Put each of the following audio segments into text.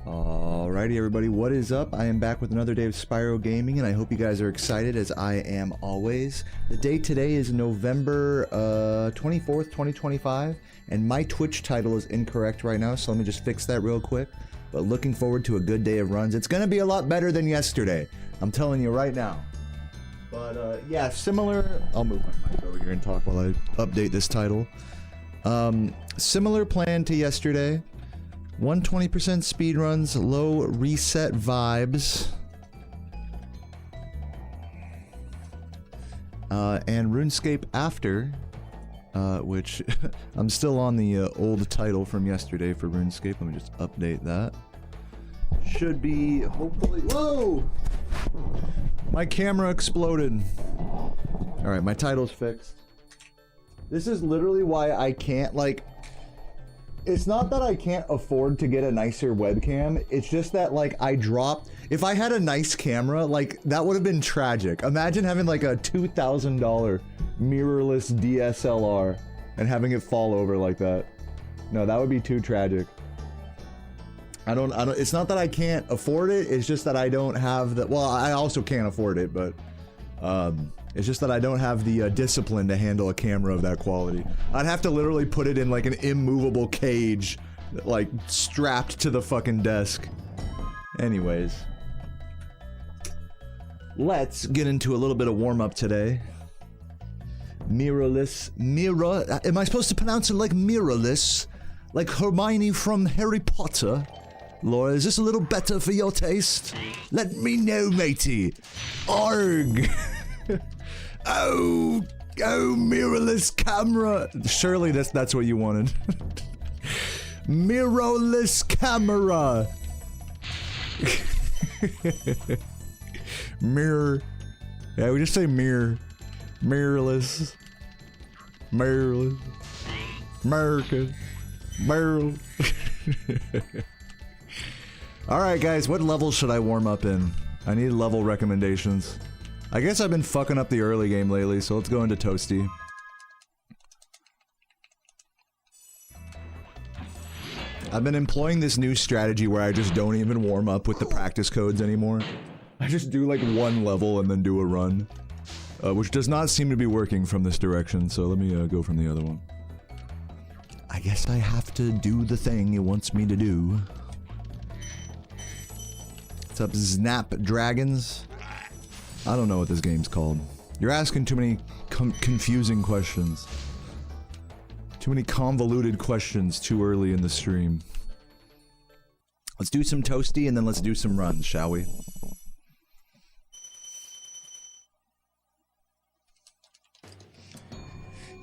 Alrighty everybody, what is up? I am back with another day of Spyro Gaming, and I hope you guys are excited as I am always. The date today is November 24th, 2025, and my Twitch title is incorrect right now, so let me just fix that real quick. But looking forward to a good day of runs. It's gonna be a lot better than yesterday, I'm telling you right now. But yeah, similar... I'll move my mic over here and talk while I update this title. Similar plan to yesterday. 120% speedruns, low reset vibes. And Runescape after, which I'm still on the old title from yesterday for Runescape. Let me just update that. Should be, hopefully, whoa! My camera exploded. Alright, my title's fixed. This is literally why I can't, like... It's not that I can't afford to get a nicer webcam, it's just that, like, I dropped... If I had a nice camera, like, that would have been tragic. Imagine having, like, a $2,000 mirrorless DSLR and having it fall over like that. No, that would be too tragic. It's not that I can't afford it, it's just that I don't have the... Well, I also can't afford it, but... It's just that I don't have the discipline to handle a camera of that quality. I'd have to literally put it in like an immovable cage, like strapped to the fucking desk. Anyways. Let's get into a little bit of warm-up today. Mirrorless. Am I supposed to pronounce it like mirrorless? Like Hermione from Harry Potter? Laura, is this a little better for your taste? Let me know, matey. Arg! Oh, mirrorless camera. Surely that's what you wanted. Mirrorless camera. Mirror. Yeah, we just say mirror. Mirrorless. Mirrorless. America. Mirror. Alright guys, what level should I warm up in? I need level recommendations. I guess I've been fucking up the early game lately, so let's go into Toasty. I've been employing this new strategy where I just don't even warm up with the practice codes anymore. I just do like one level and then do a run. Which does not seem to be working from this direction, so let me go from the other one. I guess I have to do the thing it wants me to do. What's up, Snapdragons? I don't know what this game's called. You're asking too many confusing questions. Too many convoluted questions too early in the stream. Let's do some Toasty and then let's do some runs, shall we?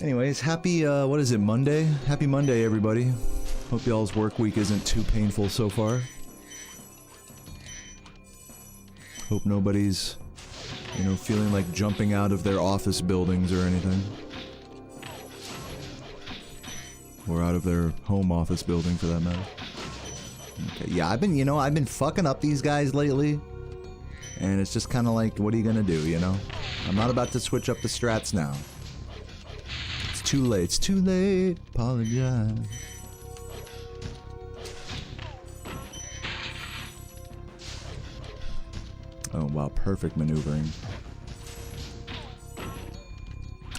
Anyways, happy, what is it, Monday? Happy Monday, everybody. Hope y'all's work week isn't too painful so far. Hope nobody's... you know, feeling like jumping out of their office buildings or anything. Or out of their home office building, for that matter. Okay, yeah, I've been fucking up these guys lately. And it's just kind of like, what are you gonna do, you know? I'm not about to switch up the strats now. It's too late, apologize. Oh wow, perfect maneuvering.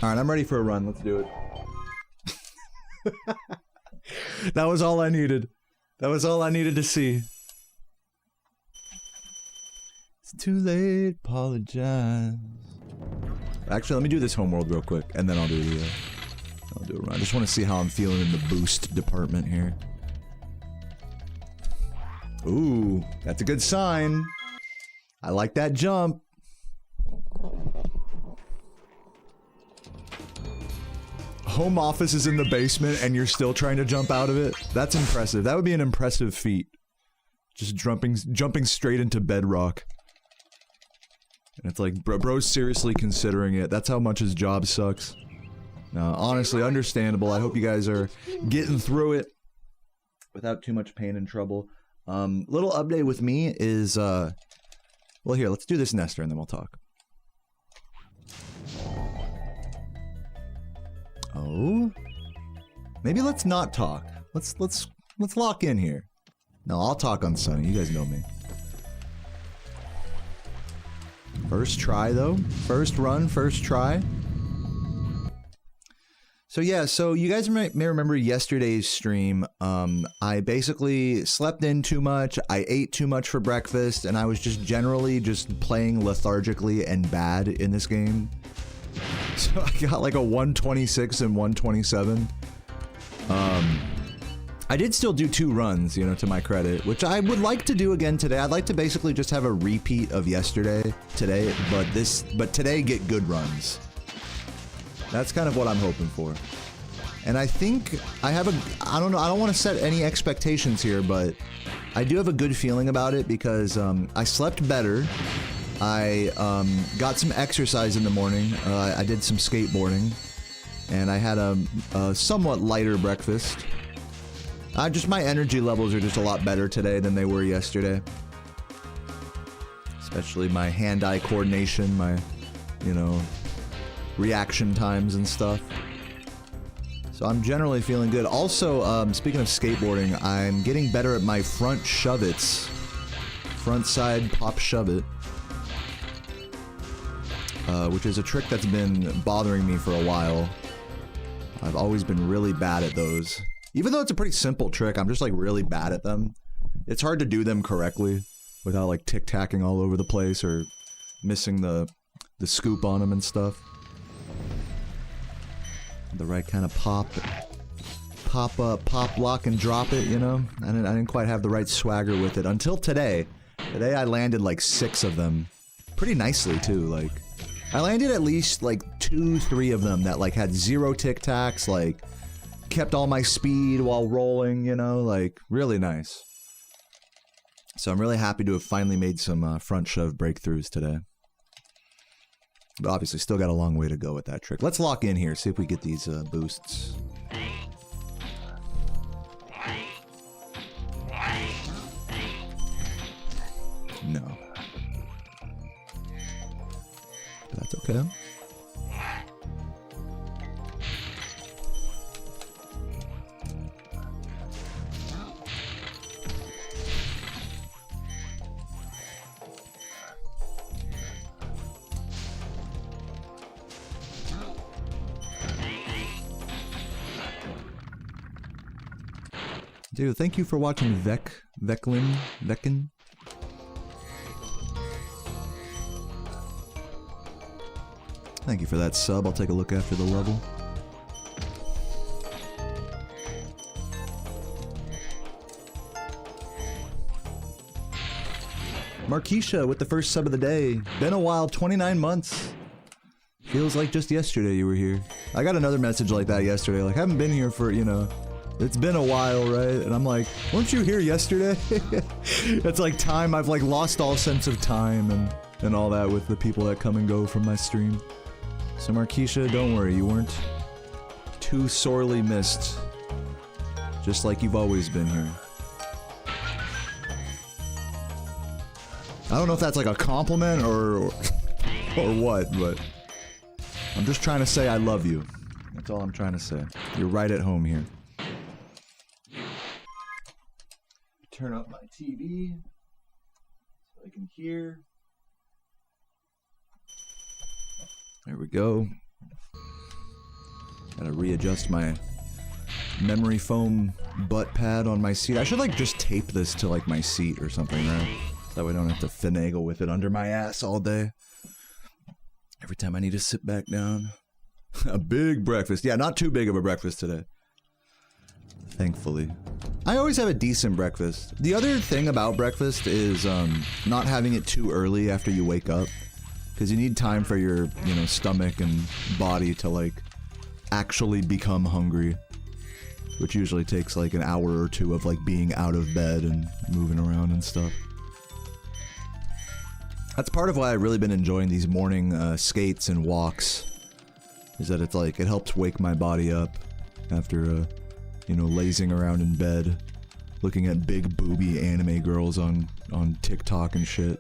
Alright, I'm ready for a run, let's do it. That was all I needed. That was all I needed to see. It's too late, apologize. Actually, let me do this homeworld real quick, and then I'll do the, I'll do a run. I just want to see how I'm feeling in the boost department here. Ooh, that's a good sign. I like that jump. Home office is in the basement and you're still trying to jump out of it? That's impressive. That would be an impressive feat. Just jumping straight into bedrock. And it's like, bro's seriously considering it. That's how much his job sucks. No, honestly, understandable. I hope you guys are getting through it without too much pain and trouble. Little update with me is, well, here, let's do this Nestor and then we'll talk. Oh? Maybe let's not talk. Let's lock in here. No, I'll talk on Sunny. You guys know me. First try, though. First run, first try. So yeah, so you guys may remember yesterday's stream. I basically slept in too much, I ate too much for breakfast, and I was just generally just playing lethargically and bad in this game. So I got like a 126 and 127. I did still do 2 runs, you know, to my credit, which I would like to do again today. I'd like to basically just have a repeat of yesterday, today, but today get good runs. That's kind of what I'm hoping for. And I think I have I don't know, I don't want to set any expectations here, but I do have a good feeling about it because I slept better. I got some exercise in the morning. I did some skateboarding. And I had a somewhat lighter breakfast. Just my energy levels are just a lot better today than they were yesterday. Especially my hand-eye coordination, my, you know, reaction times and stuff. So I'm generally feeling good. Also, speaking of skateboarding, I'm getting better at my front shove-its. Front side pop shove-it. Which is a trick that's been bothering me for a while. I've always been really bad at those. Even though it's a pretty simple trick, I'm just like really bad at them. It's hard to do them correctly without like tic-tacking all over the place or missing the scoop on them and stuff. The right kind of pop, lock, and drop it, you know? I didn't quite have the right swagger with it until today. Today I landed like 6 of them. Pretty nicely, too, like... I landed at least like 2, 3 of them that like had 0 tic-tacs, like... kept all my speed while rolling, you know? Like, really nice. So I'm really happy to have finally made some front shove breakthroughs today. But obviously, still got a long way to go with that trick. Let's lock in here, see if we get these boosts. No. But that's okay. Dude, thank you for watching Vekin. Thank you for that sub, I'll take a look after the level. Markeisha with the first sub of the day. Been a while, 29 months. Feels like just yesterday you were here. I got another message like that yesterday, like, haven't been here for, you know, it's been a while, right? And I'm like, weren't you here yesterday? It's like time, I've like lost all sense of time and all that with the people that come and go from my stream. So Markeisha, don't worry, you weren't too sorely missed. Just like you've always been here. I don't know if that's like a compliment or what, but I'm just trying to say I love you. That's all I'm trying to say. You're right at home here. Turn up my TV so I can hear. There we go. Gotta readjust my memory foam butt pad on my seat. I should like just tape this to like my seat or something, right? So that way I don't have to finagle with it under my ass all day. Every time I need to sit back down. A big breakfast. Yeah, not too big of a breakfast today. Thankfully. I always have a decent breakfast. The other thing about breakfast is not having it too early after you wake up. Because you need time for your, you know, stomach and body to, like, actually become hungry. Which usually takes, like, an hour or 2 of, like, being out of bed and moving around and stuff. That's part of why I've really been enjoying these morning skates and walks. Is that it's like, it helps wake my body up after, you know, lazing around in bed, looking at big booby anime girls on TikTok and shit.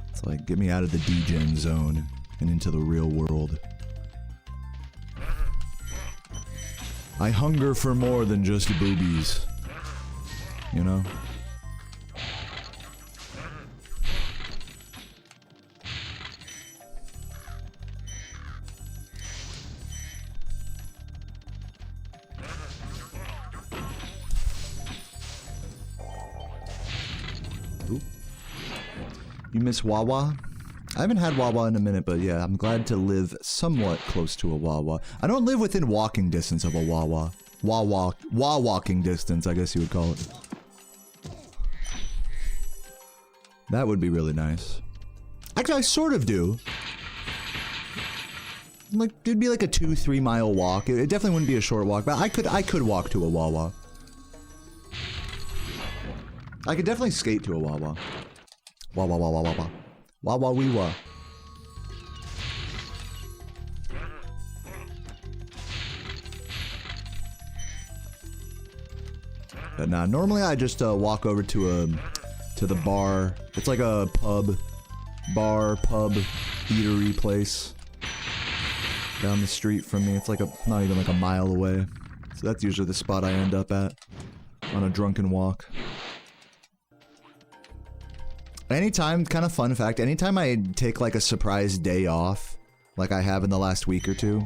It's like, get me out of the degen zone and into the real world. I hunger for more than just boobies. you know? Ooh. You miss Wawa? I haven't had Wawa in a minute, but yeah, I'm glad to live somewhat close to a Wawa. I don't live within walking distance of a Wawa. Walking distance, I guess you would call it. That would be really nice. Actually, I sort of do. Like, it'd be like a 2-3 mile walk. It definitely wouldn't be a short walk, but I could walk to a Wawa. I could definitely skate to a Wawa. Wawa Wawa Wawa. Wawa wee wa. But nah, normally I just walk over to the bar. It's like a pub, eatery place down the street from me. It's like not even like a mile away. So that's usually the spot I end up at on a drunken walk. Anytime, kind of fun fact, anytime I take like a surprise day off, like I have in the last week or two,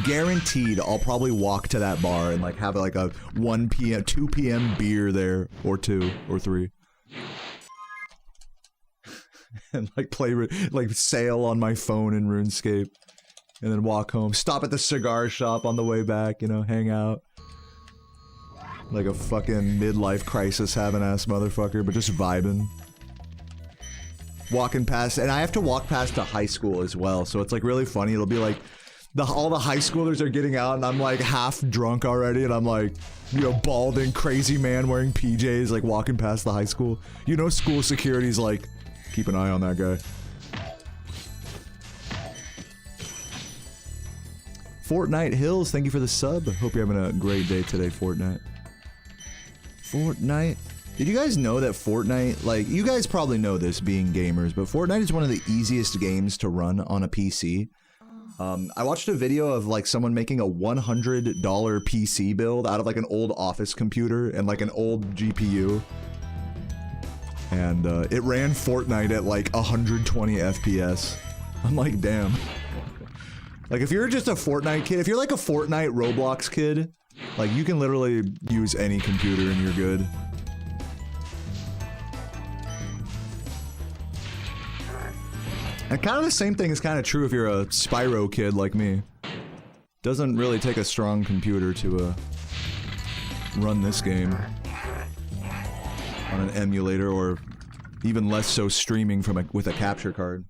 guaranteed I'll probably walk to that bar and like have like a 1 p.m., 2 p.m. beer there, or 2 or 3. And like play, like sail on my phone in RuneScape, and then walk home, stop at the cigar shop on the way back, you know, hang out. Like a fucking midlife crisis having ass motherfucker, but just vibing. Walking past, and I have to walk past a high school as well, so it's like really funny. It'll be like all the high schoolers are getting out and I'm like half drunk already, and I'm like, you know, balding crazy man wearing PJs like walking past the high school. You know, school security's like, keep an eye on that guy. Fortnite Hills, thank you for the sub. Hope you're having a great day today, Fortnite. Fortnite. Did you guys know that Fortnite, like, you guys probably know this being gamers, but Fortnite is one of the easiest games to run on a PC. I watched a video of like someone making a $100 PC build out of like an old office computer and like an old GPU. And it ran Fortnite at like 120 FPS. I'm like, damn. Like, if you're just a Fortnite kid, if you're like a Fortnite Roblox kid, like, you can literally use any computer and you're good. And kind of the same thing is kind of true if you're a Spyro kid like me. Doesn't really take a strong computer to run this game on an emulator, or even less so streaming from with a capture card.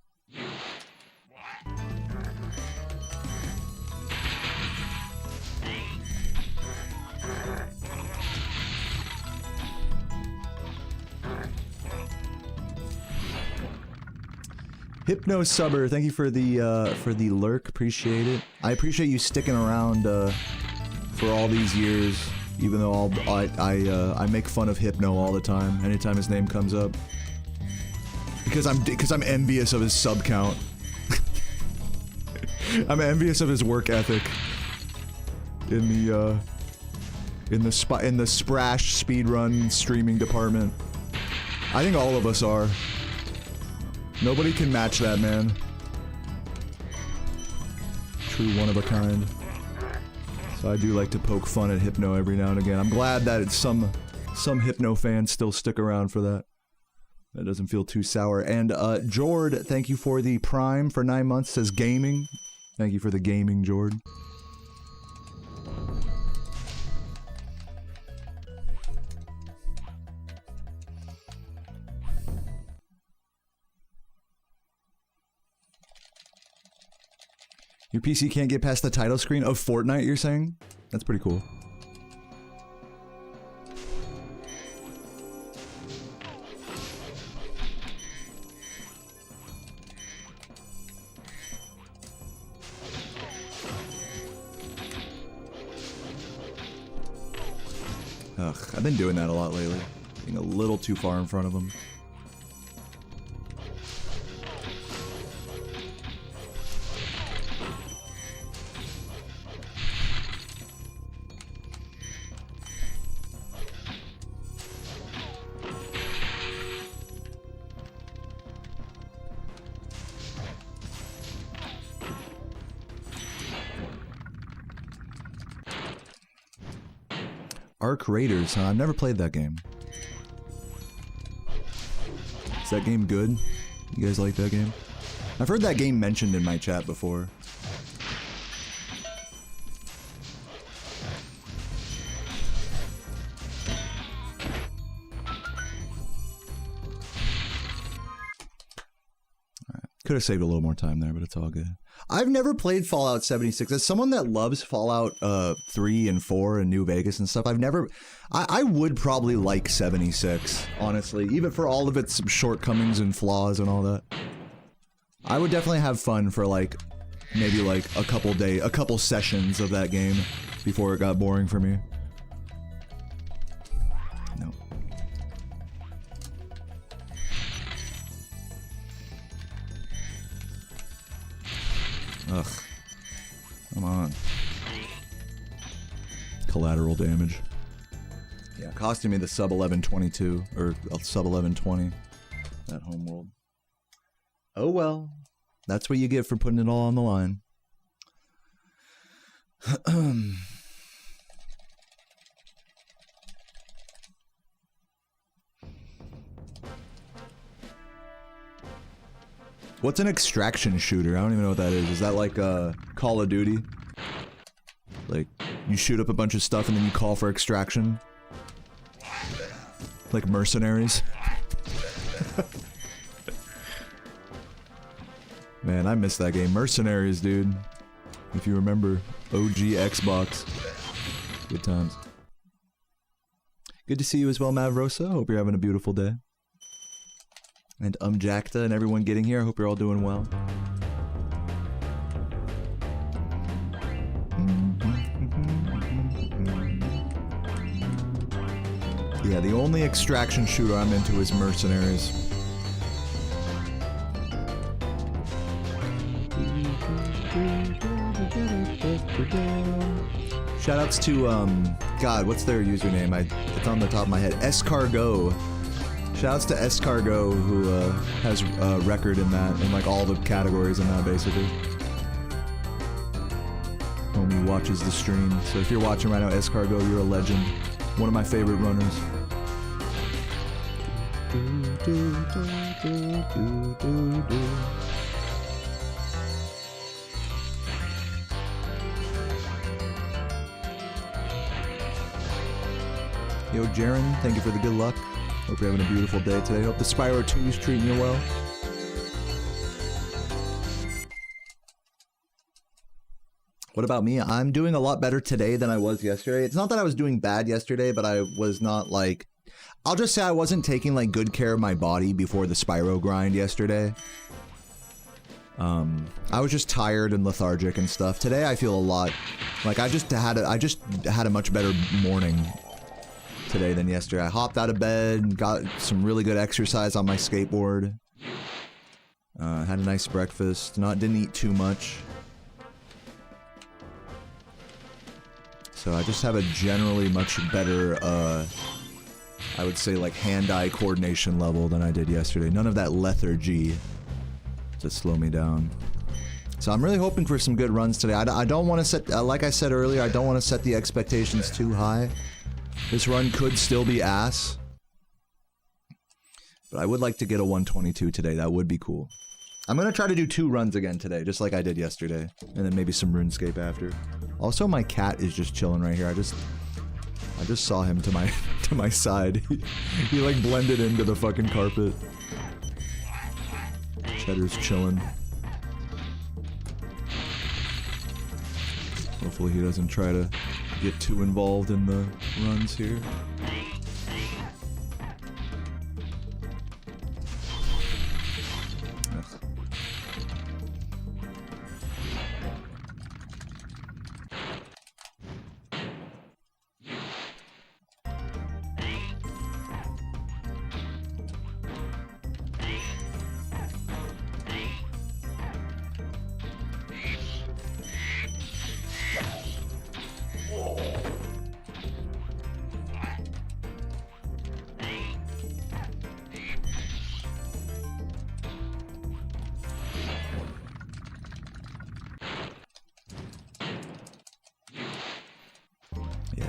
Hypno Subber, thank you for the lurk. Appreciate it. I appreciate you sticking around for all these years, even though I make fun of Hypno all the time anytime his name comes up, because I'm envious of his sub count. I'm envious of his work ethic in the Sprash speedrun streaming department. I think all of us are. Nobody can match that man. True one of a kind. So I do like to poke fun at Hypno every now and again. I'm glad that it's some Hypno fans still stick around for that. That doesn't feel too sour. And Jord, thank you for the Prime for 9 months. Says gaming. Thank you for the gaming, Jord. Your PC can't get past the title screen of Fortnite, you're saying? That's pretty cool. Ugh, I've been doing that a lot lately. Being a little too far in front of them. Arc Raiders, huh? I've never played that game. Is that game good? You guys like that game? I've heard that game mentioned in my chat before. Could have saved a little more time there, but it's all good. I've never played Fallout 76. As someone that loves Fallout 3 and 4 and New Vegas and stuff, I would probably like 76, honestly. Even for all of its shortcomings and flaws and all that. I would definitely have fun for like, maybe like a couple sessions of that game before it got boring for me. No. Ugh. Come on. Collateral damage. Yeah, costing me the sub 1122, or sub 1120. That homeworld. Oh well. That's what you get for putting it all on the line. What's an extraction shooter? I don't even know what that is. Is that like Call of Duty? Like, you shoot up a bunch of stuff and then you call for extraction? Like mercenaries? Man, I miss that game. Mercenaries, dude. If you remember, OG Xbox. Good times. Good to see you as well, Mavrosa. Hope you're having a beautiful day. And Jacta and everyone getting here. I hope you're all doing well. Yeah, the only extraction shooter I'm into is Mercenaries. Shoutouts to, God, what's their username? It's on the top of my head. Escargo. Shoutouts to Escargo, who has a record in that, in like all the categories in that, basically. Homie watches the stream, so if you're watching right now, Escargo, you're a legend. One of my favorite runners. Yo, Jaren, thank you for the good luck. Hope you're having a beautiful day today. Hope the Spyro 2 is treating you well. What about me? I'm doing a lot better today than I was yesterday. It's not that I was doing bad yesterday, but I was not like... I'll just say I wasn't taking like good care of my body before the Spyro grind yesterday. I was just tired and lethargic and stuff. Today I feel a lot... Like I just had a much better morning today than yesterday. I hopped out of bed, got some really good exercise on my skateboard. Had a nice breakfast. Didn't eat too much. So I just have a generally much better, I would say like hand-eye coordination level than I did yesterday. None of that lethargy to slow me down. So I'm really hoping for some good runs today. I don't want to set, like I said earlier, I don't want to set the expectations too high. This run could still be ass. But I would like to get a 122 today. That would be cool. I'm going to try to do 2 runs again today, just like I did yesterday. And then maybe some RuneScape after. Also, my cat is just chilling right here. I just saw him to my side. He like blended into the fucking carpet. Cheddar's chilling. Hopefully he doesn't try to get too involved in the runs here.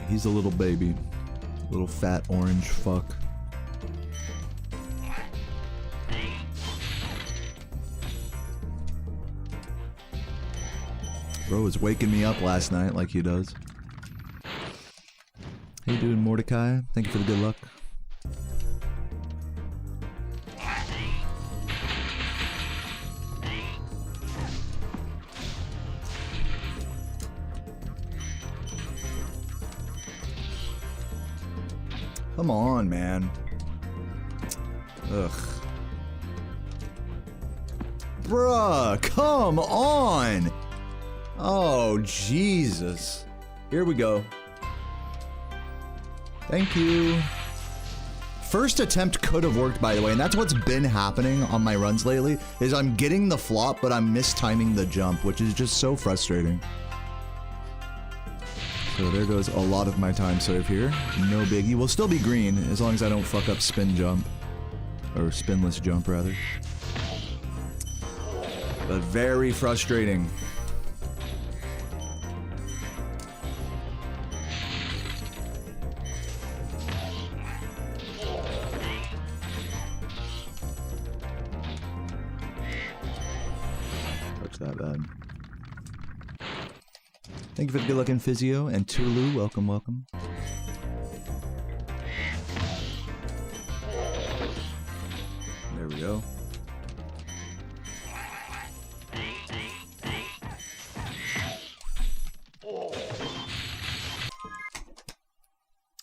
He's a little baby. Little fat orange fuck. Bro was waking me up last night like he does. How you doing, Mordecai? Thank you for the good luck. Come on, man. Ugh. Bruh, come on! Oh, Jesus. Here we go. Thank you. First attempt could have worked, by the way, and that's what's been happening on my runs lately, is I'm getting the flop, but I'm mistiming the jump, which is just so frustrating. So there goes a lot of my time saved here. No biggie. We'll still be green, as long as I don't fuck up spin jump. Or spinless jump, rather. But very frustrating. That bad. Thank you for the good looking physio and Tulu, welcome, welcome. There we go.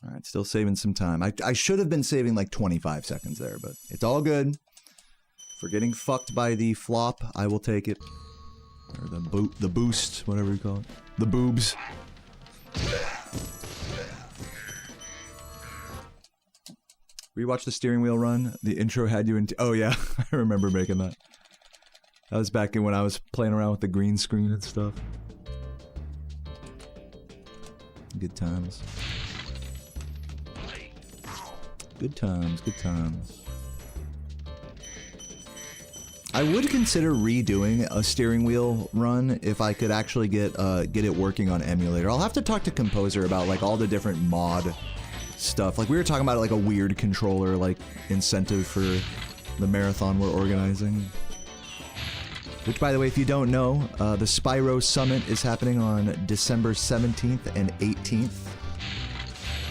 Alright, still saving some time. I should have been saving like 25 seconds there, but it's all good. For getting fucked by the flop, I will take it. Or the boost, whatever you call it. The boobs. Rewatch the steering wheel run. The intro had you in. Oh yeah, I remember making that. That was back in when I was playing around with the green screen and stuff. Good times. Good times, good times. I would consider redoing a steering wheel run if I could actually get it working on emulator. I'll have to talk to Composer about like all the different mod stuff. Like we were talking about like a weird controller like incentive for the marathon we're organizing. Which, by the way, if you don't know, the Spyro Summit is happening on December 17th and 18th.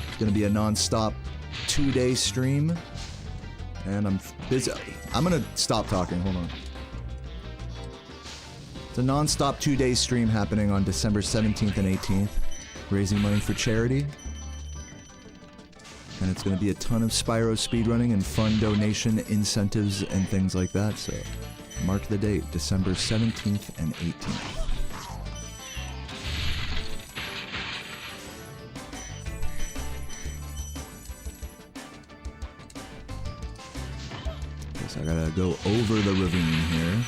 It's gonna be a non-stop 2-day stream. And I'm busy. I'm gonna stop talking, hold on. It's a non-stop 2-day stream happening on December 17th and 18th, raising money for charity. And it's gonna be a ton of Spyro speedrunning and fun donation incentives and things like that, so mark the date, December 17th and 18th. I gotta go over the ravine here.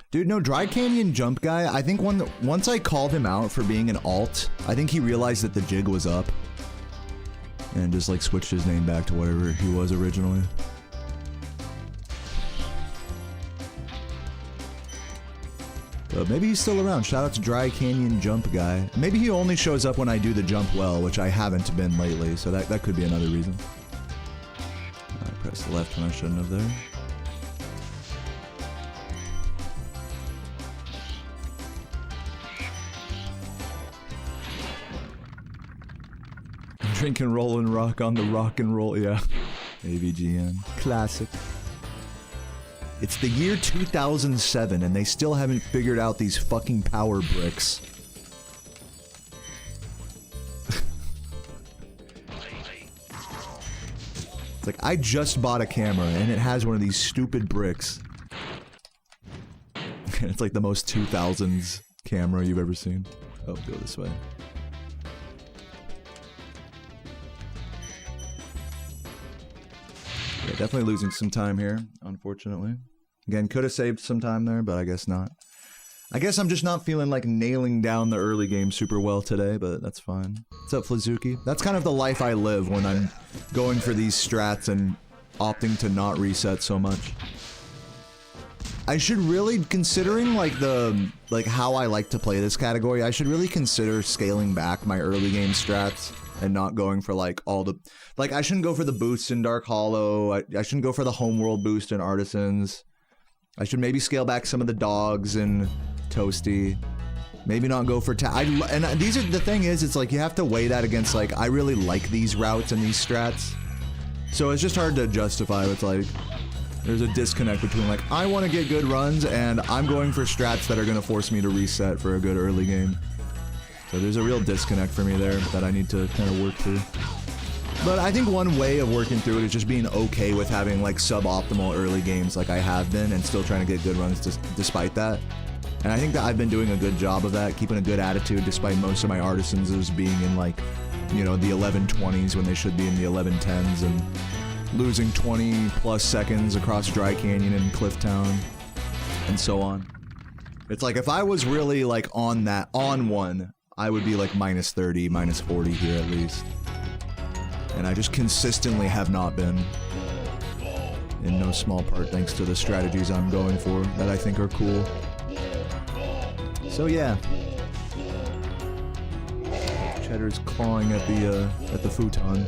Dude, no, Dry Canyon Jump Guy, I think once I called him out for being an alt, I think he realized that the jig was up. And just like switched his name back to whatever he was originally. Maybe he's still around. Shout out to Dry Canyon Jump Guy. Maybe he only shows up when I do the jump well, which I haven't been lately, so that could be another reason. I pressed left when I shouldn't have there. Drink and roll and rock on the rock and roll, yeah. AVGN. Classic. It's the year 2007 and they still haven't figured out these fucking power bricks. It's like, I just bought a camera and it has one of these stupid bricks. And it's like the most 2000s camera you've ever seen. Oh, go this way. Yeah, definitely losing some time here, unfortunately. Again, could have saved some time there, but I guess not. I guess I'm just not feeling like nailing down the early game super well today, but that's fine. What's up, Flizuki? That's kind of the life I live when I'm going for these strats and opting to not reset so much. I should really, considering like how I like to play this category, I should really consider scaling back my early game strats and not going for like all the, like I shouldn't go for the boosts in Dark Hollow. I shouldn't go for the homeworld boost in Artisans. I should maybe scale back some of the dogs in Toasty. Maybe not go for and these are, the thing is, it's like you have to weigh that against like, I really like these routes and these strats. So it's just hard to justify. It's like, there's a disconnect between like, I want to get good runs and I'm going for strats that are going to force me to reset for a good early game. So there's a real disconnect for me there that I need to kind of work through. But I think one way of working through it is just being okay with having like suboptimal early games like I have been and still trying to get good runs despite that. And I think that I've been doing a good job of that, keeping a good attitude despite most of my Artisans being in like, you know, the 11:20s when they should be in the 11:10s and losing 20 plus seconds across Dry Canyon and Clifftown and so on. It's like if I was really like on one, I would be like minus 30, minus 40 here at least. And I just consistently have not been. In no small part thanks to the strategies I'm going for that I think are cool. So yeah. Cheddar's clawing at the futon.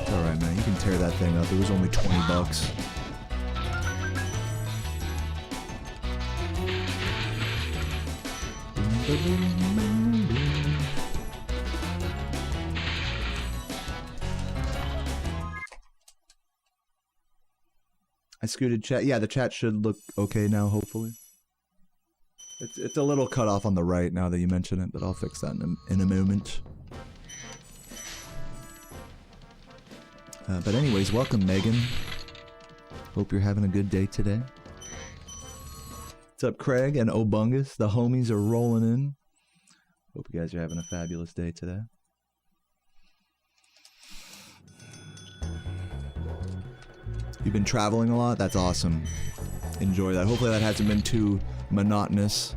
It's alright, man. You can tear that thing up. It was only 20 bucks. I scooted chat. Yeah, the chat should look okay now, hopefully. It's a little cut off on the right now that you mention it, but I'll fix that in a moment. But anyways, welcome Megan. Hope you're having a good day today. What's up, Craig and Obungus? The homies are rolling in. Hope you guys are having a fabulous day today. You've been traveling a lot? That's awesome. Enjoy that. Hopefully that hasn't been too monotonous.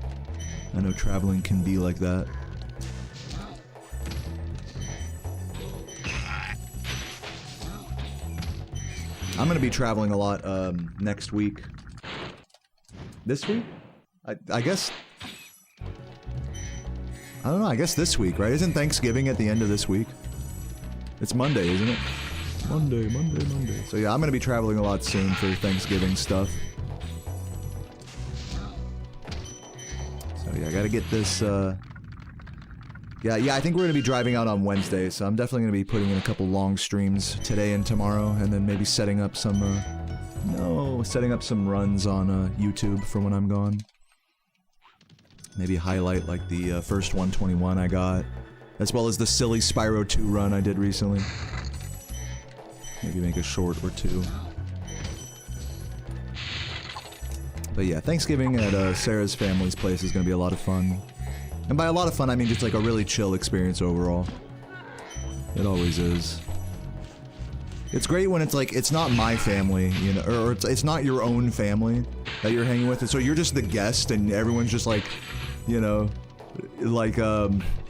I know traveling can be like that. I'm gonna be traveling a lot next week. This week? I guess... I don't know, I guess this week, right? Isn't Thanksgiving at the end of this week? It's Monday, isn't it? Monday. So yeah, I'm gonna be traveling a lot soon for Thanksgiving stuff. So yeah, I gotta get this, Yeah, I think we're gonna be driving out on Wednesday, so I'm definitely gonna be putting in a couple long streams today and tomorrow, and then maybe setting up some, setting up some runs on, YouTube for when I'm gone. Maybe highlight, like, the, first 121 I got, as well as the silly Spyro 2 run I did recently. Maybe make a short or two. But yeah, Thanksgiving at Sarah's family's place is gonna be a lot of fun. And by a lot of fun, I mean just like a really chill experience overall. It always is. It's great when it's like, it's not my family, you know, or it's not your own family that you're hanging with. And so you're just the guest and everyone's just like, you know, like,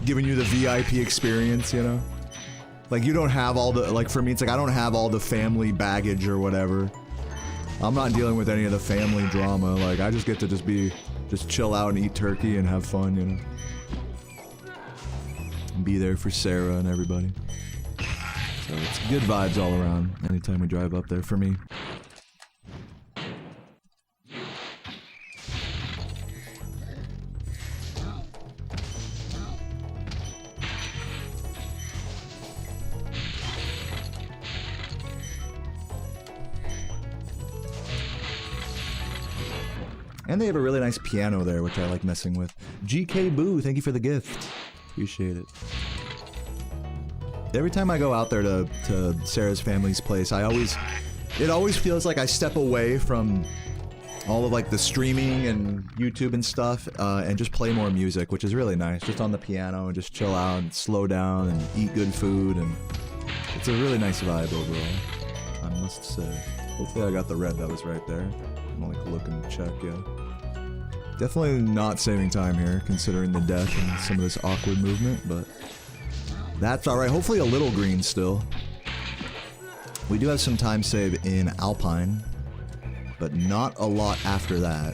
giving you the VIP experience, you know? Like, you don't have all the, like, for me, it's like, I don't have all the family baggage or whatever. I'm not dealing with any of the family drama. Like, I just get to just chill out and eat turkey and have fun, you know? And be there for Sarah and everybody. So it's good vibes all around anytime we drive up there for me. And they have a really nice piano there, which I like messing with. GK Boo, thank you for the gift. Appreciate it. Every time I go out there to Sarah's family's place, it always feels like I step away from all of like the streaming and YouTube and stuff, and just play more music, which is really nice. Just on the piano and just chill out and slow down and eat good food, and it's a really nice vibe overall, I must say. Hopefully I got the red that was right there. I'm gonna like look and check, yeah. Definitely not saving time here, considering the death and some of this awkward movement, but that's alright. Hopefully a little green still. We do have some time save in Alpine, but not a lot after that.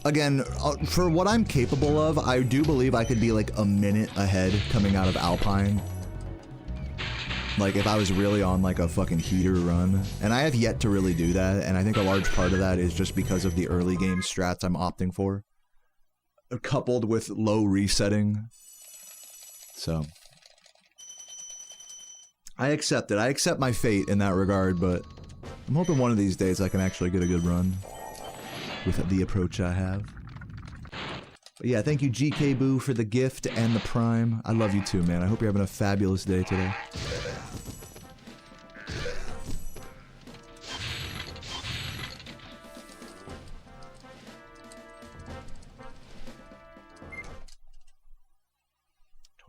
Again, for what I'm capable of, I do believe I could be like a minute ahead coming out of Alpine. Like if I was really on like a fucking heater run. And I have yet to really do that, and I think a large part of that is just because of the early game strats I'm opting for. Coupled with low resetting. So. I accept it. I accept my fate in that regard, but I'm hoping one of these days I can actually get a good run. With the approach I have. But yeah, thank you GK Boo for the gift and the prime. I love you too, man. I hope you're having a fabulous day today.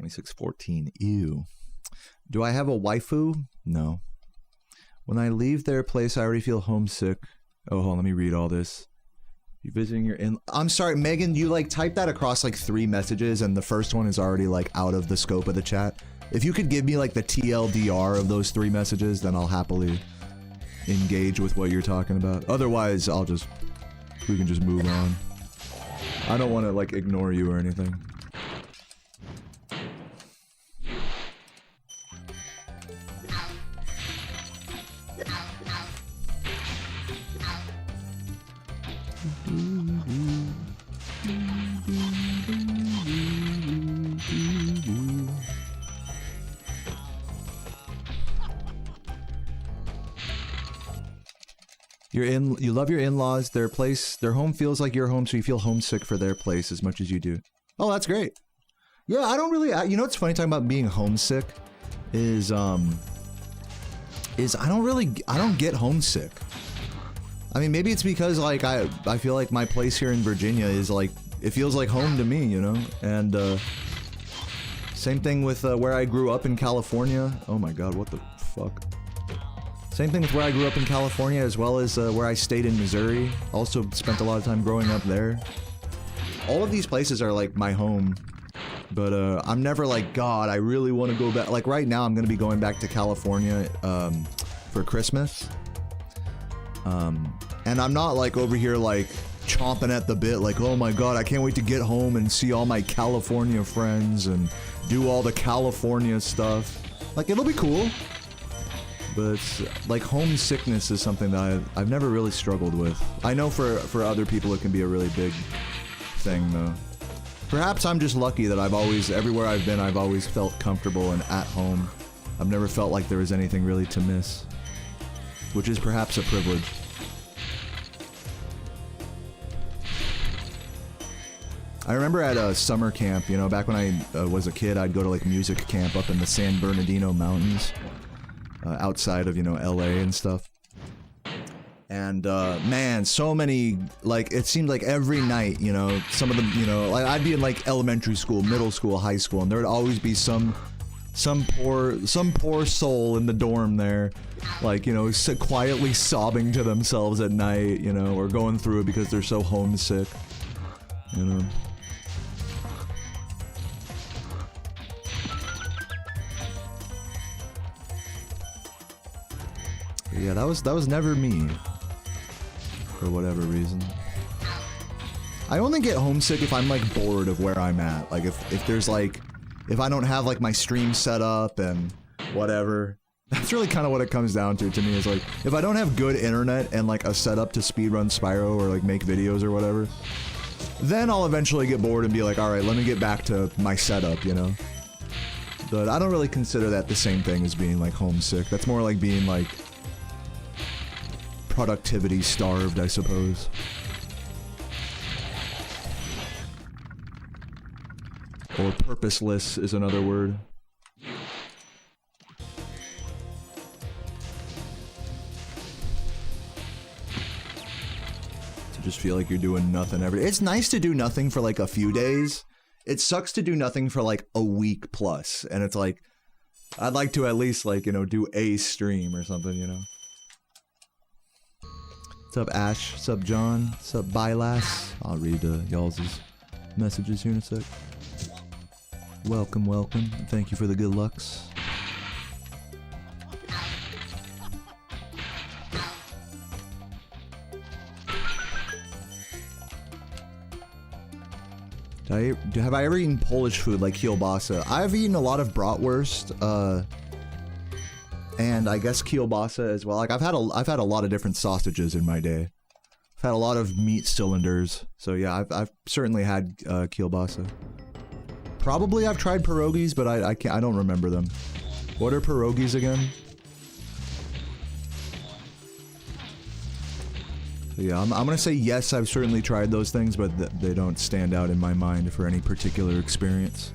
$26.14. Ew. Do I have a waifu? No. When I leave their place, I already feel homesick. Oh, hold on, let me read all this. You visiting your in- I'm sorry, Megan, you like typed that across like 3 messages and the first one is already like out of the scope of the chat. If you could give me like the TLDR of those 3 messages, then I'll happily engage with what you're talking about. Otherwise, we can just move on. I don't want to like ignore you or anything. You love your in-laws, their home feels like your home, so you feel homesick for their place as much as you do. Oh, that's great. Yeah, I don't really, you know what's funny talking about being homesick is I don't get homesick. I mean, maybe it's because like I feel like my place here in Virginia is like, it feels like home to me, you know? And same thing with where I grew up in California. Oh my god, what the fuck? Same thing with where I grew up in California, as well as where I stayed in Missouri. Also spent a lot of time growing up there. All of these places are like my home. But I'm never like, God, I really want to go back. Like right now, I'm going to be going back to California for Christmas. And I'm not like over here like chomping at the bit like, oh my god, I can't wait to get home and see all my California friends and do all the California stuff. Like, it'll be cool. But like homesickness is something that I've never really struggled with. I know for other people it can be a really big thing though. Perhaps I'm just lucky that everywhere I've been, I've always felt comfortable and at home. I've never felt like there was anything really to miss. Which is perhaps a privilege. I remember at a summer camp, you know, back when I was a kid, I'd go to like music camp up in the San Bernardino Mountains. Outside of, you know, LA and stuff. And, man, so many, like, it seemed like every night, you know, some of them, you know, like, I'd be in, like, elementary school, middle school, high school, and there would always be some poor soul in the dorm there, like, you know, quietly sobbing to themselves at night, you know, or going through it because they're so homesick, you know. Yeah, that was never me. For whatever reason. I only get homesick if I'm like bored of where I'm at. Like if there's like, if I don't have like my stream set up and whatever. That's really kind of what it comes down to me is like, if I don't have good internet and like a setup to speedrun Spyro or like make videos or whatever, then I'll eventually get bored and be like, alright, let me get back to my setup, you know? But I don't really consider that the same thing as being like homesick. That's more like being like productivity starved, I suppose. Or purposeless is another word. To just feel like you're doing nothing every day. It's nice to do nothing for like a few days. It sucks to do nothing for like a week plus. And it's like, I'd like to at least like, you know, do a stream or something, you know? What's up, Ash? What's up, John? What's up, Bylass? I'll read y'all's messages here in a sec. Welcome, welcome. Thank you for the good lucks. Have I ever eaten Polish food like kielbasa? I've eaten a lot of bratwurst, and I guess kielbasa as well. Like I've had a lot of different sausages in my day. I've had a lot of meat cylinders. So yeah, I've certainly had kielbasa. Probably I've tried pierogies, but I don't remember them. What are pierogies again? So yeah, I'm gonna say yes, I've certainly tried those things, but they don't stand out in my mind for any particular experience.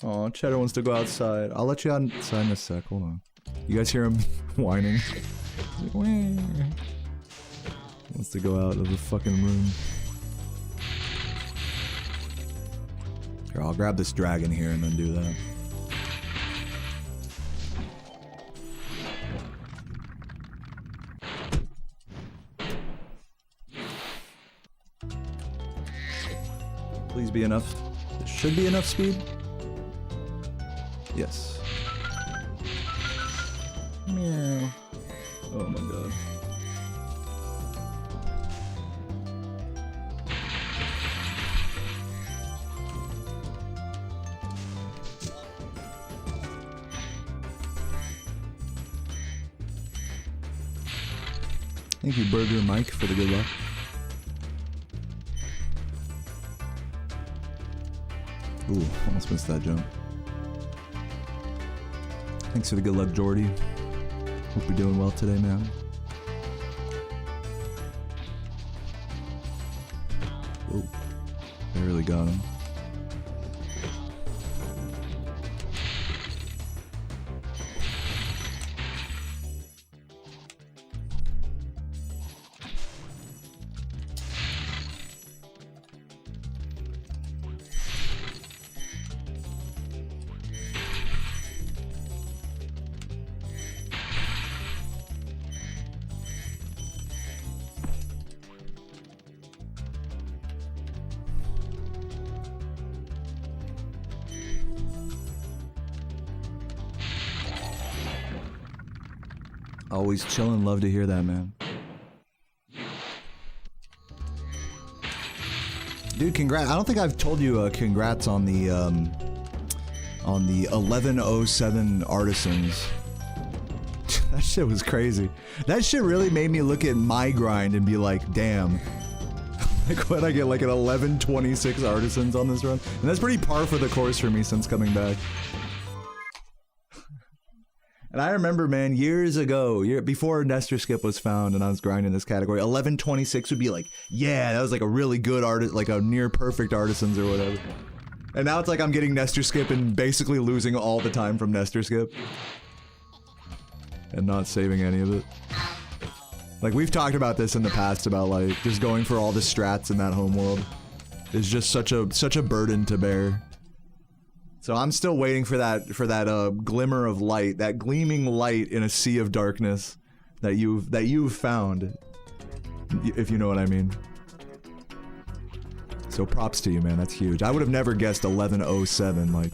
Aw, Cheddar wants to go outside. I'll let you outside in a sec, hold on. You guys hear him whining? Wants to go out of the fucking room. Here, I'll grab this dragon here and then do that. Please be enough. There should be enough speed. Yes. Meow. Oh my god. Thank you, Burger Mike, for the good luck. Ooh, almost missed that jump. Thanks for the good luck, Jordy. Hope you're doing well today, man. Whoa. Barely got him. Always chillin', love to hear that, man. Dude, congrats. I don't think I've told you congrats on the 1107 artisans. That shit was crazy. That shit really made me look at my grind and be like, damn. Like, what, I get like an 1126 artisans on this run? And that's pretty par for the course for me since coming back. And I remember, man, years ago, before Nestor Skip was found and I was grinding this category, 1126 would be like, yeah, that was like a really good artist, like a near perfect artisans or whatever. And now it's like I'm getting Nestor Skip and basically losing all the time from Nestor Skip. And not saving any of it. Like, we've talked about this in the past about like, just going for all the strats in that homeworld is just such a burden to bear. So I'm still waiting for that glimmer of light, that gleaming light in a sea of darkness that you've found, if you know what I mean. So props to you, man. That's huge. I would have never guessed 1107, like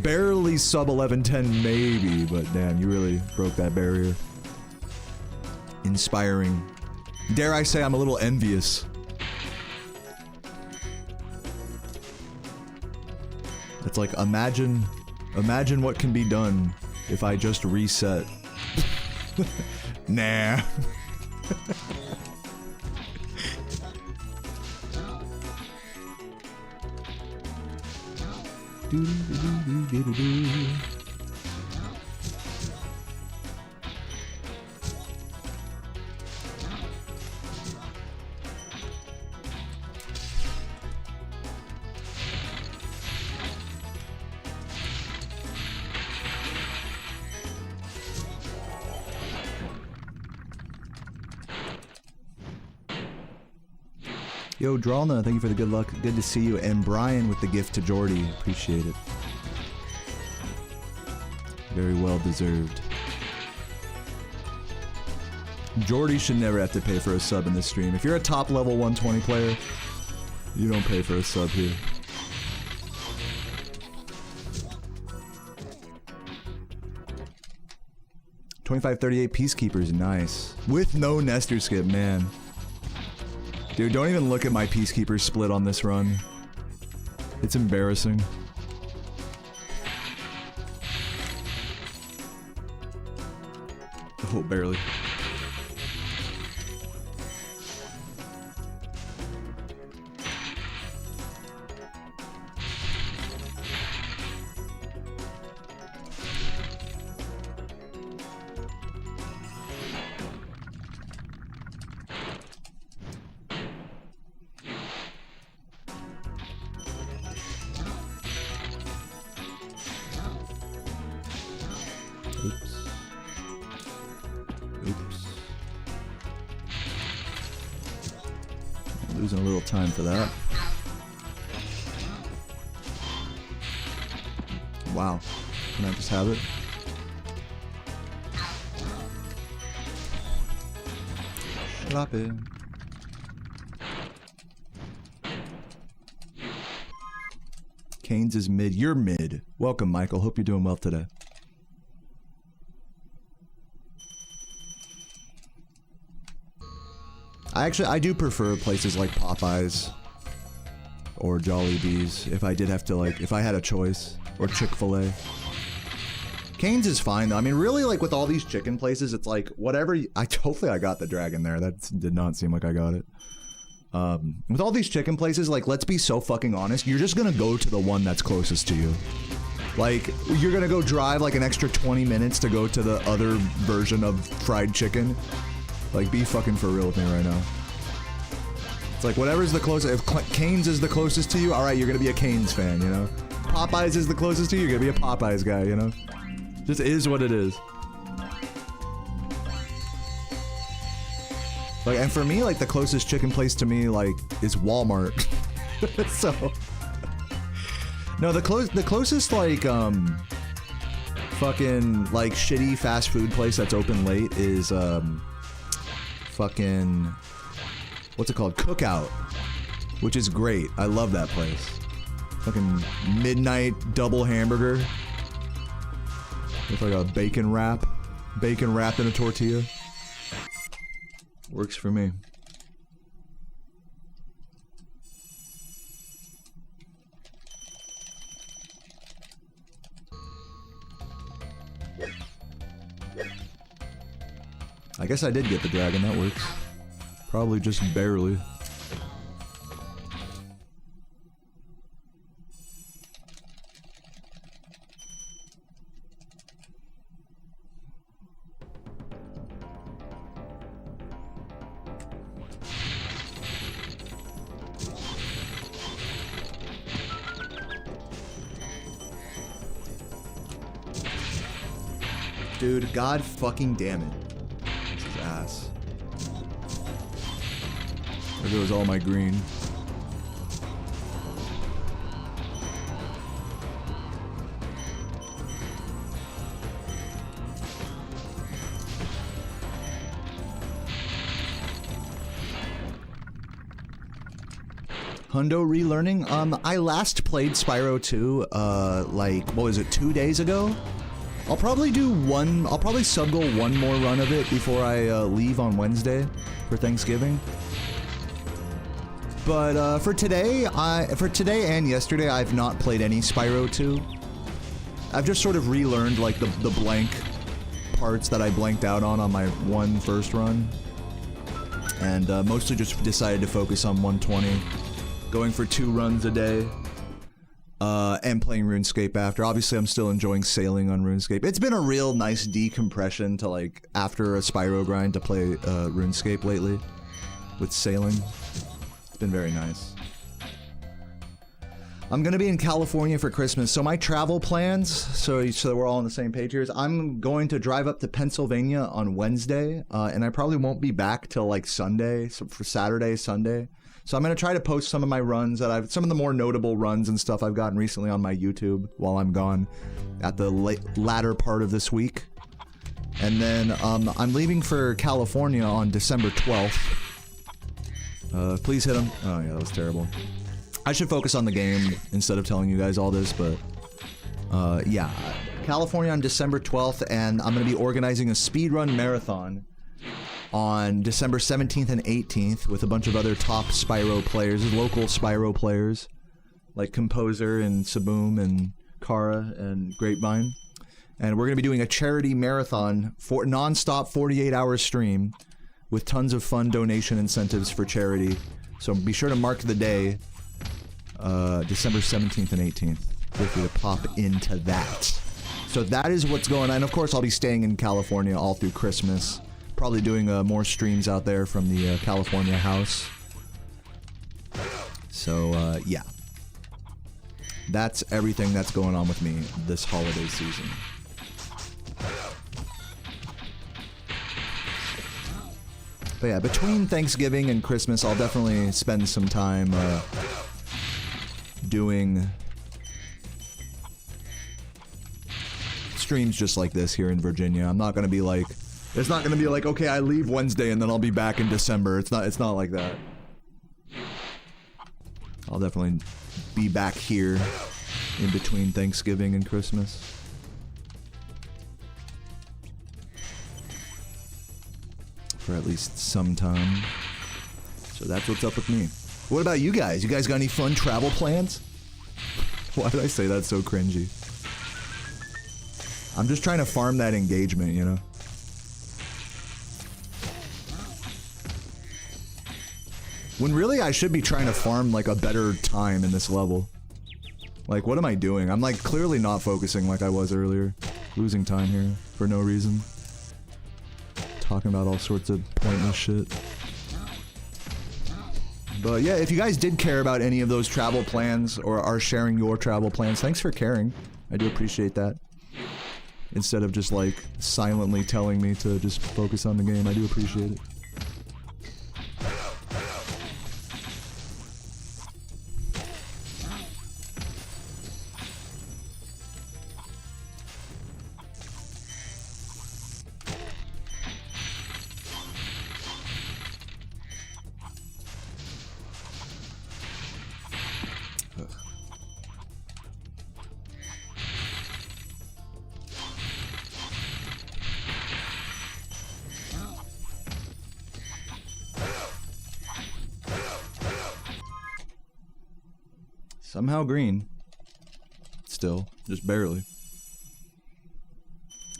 barely sub 1110 maybe, but damn, you really broke that barrier. Inspiring. Dare I say I'm a little envious. It's like, imagine what can be done if I just reset. Nah. Yo, Dralna, thank you for the good luck. Good to see you. And Brian with the gift to Jordy. Appreciate it. Very well deserved. Jordy should never have to pay for a sub in this stream. If you're a top level 120 player, you don't pay for a sub here. $25.38 Peacekeepers, nice. With no Nestor Skip, man. Dude, don't even look at my Peacekeeper split on this run. It's embarrassing. Oh, barely. Losing a little time for that. Wow. Can I just have it? Slap it. Canes is mid. You're mid. Welcome, Michael. Hope you're doing well today. I do prefer places like Popeyes or Jollibee's if I did have to, like, if I had a choice, or Chick-fil-A. Cane's is fine though. I mean, really, like, with all these chicken places, it's like whatever. Hopefully I got the dragon there. That did not seem like I got it. With all these chicken places, like, let's be so fucking honest. You're just gonna go to the one that's closest to you. Like, you're gonna go drive like an extra 20 minutes to go to the other version of fried chicken. Like, be fucking for real with me right now. It's like, whatever's the closest. If Cane's is the closest to you, alright, you're gonna be a Cane's fan, you know? Popeyes is the closest to you, you're gonna be a Popeyes guy, you know? Just is what it is. Like, and for me, like, the closest chicken place to me, like, is Walmart. So... No, the closest, like, fucking, like, shitty fast food place that's open late is, fucking, what's it called? Cookout, which is great. I love that place. Fucking midnight double hamburger with like a bacon wrapped in a tortilla. Works for me. I guess I did get the dragon, that works. Probably just barely. Dude, god fucking damn it. Ass. There goes all my green. Hundo relearning? I last played Spyro 2, like, what was it, 2 days ago? I'll probably sub-goal one more run of it before I leave on Wednesday for Thanksgiving. But for today and yesterday, I've not played any Spyro 2. I've just sort of relearned like the blank parts that I blanked out on my first run. And mostly just decided to focus on 120, going for 2 runs a day. And playing RuneScape after. Obviously, I'm still enjoying sailing on RuneScape. It's been a real nice decompression to, like, after a Spyro grind to play RuneScape lately with sailing. It's been very nice. I'm gonna be in California for Christmas, so my travel plans, so we're all on the same page here, is I'm going to drive up to Pennsylvania on Wednesday, and I probably won't be back till, like, Sunday, so for Saturday, Sunday. So I'm going to try to post some of my runs that some of the more notable runs and stuff I've gotten recently on my YouTube while I'm gone at the latter part of this week. And then I'm leaving for California on December 12th. Please hit him. Oh yeah, that was terrible. I should focus on the game instead of telling you guys all this, but yeah. California on December 12th, and I'm going to be organizing a speedrun marathon on December 17th and 18th with a bunch of other top Spyro players, local Spyro players, like Composer and Saboom and Kara and Grapevine. And we're going to be doing a charity marathon for non-stop 48-hour stream with tons of fun donation incentives for charity. So be sure to mark the day, December 17th and 18th. Feel free to pop into that. So that is what's going on. And of course, I'll be staying in California all through Christmas. Probably doing more streams out there from the California house. So, yeah. That's everything that's going on with me this holiday season. But yeah, between Thanksgiving and Christmas, I'll definitely spend some time doing streams just like this here in Virginia. I'm not gonna be like, it's not gonna be like, okay, I leave Wednesday and then I'll be back in December. It's not like that. I'll definitely be back here in between Thanksgiving and Christmas. For at least some time. So that's what's up with me. What about you guys? You guys got any fun travel plans? Why did I say that so cringy? I'm just trying to farm that engagement, you know? When really I should be trying to farm like a better time in this level. Like, what am I doing? I'm like clearly not focusing like I was earlier. Losing time here for no reason. Talking about all sorts of pointless shit. But yeah, if you guys did care about any of those travel plans or are sharing your travel plans, thanks for caring. I do appreciate that. Instead of just like silently telling me to just focus on the game, I do appreciate it. Somehow green. Still, just barely.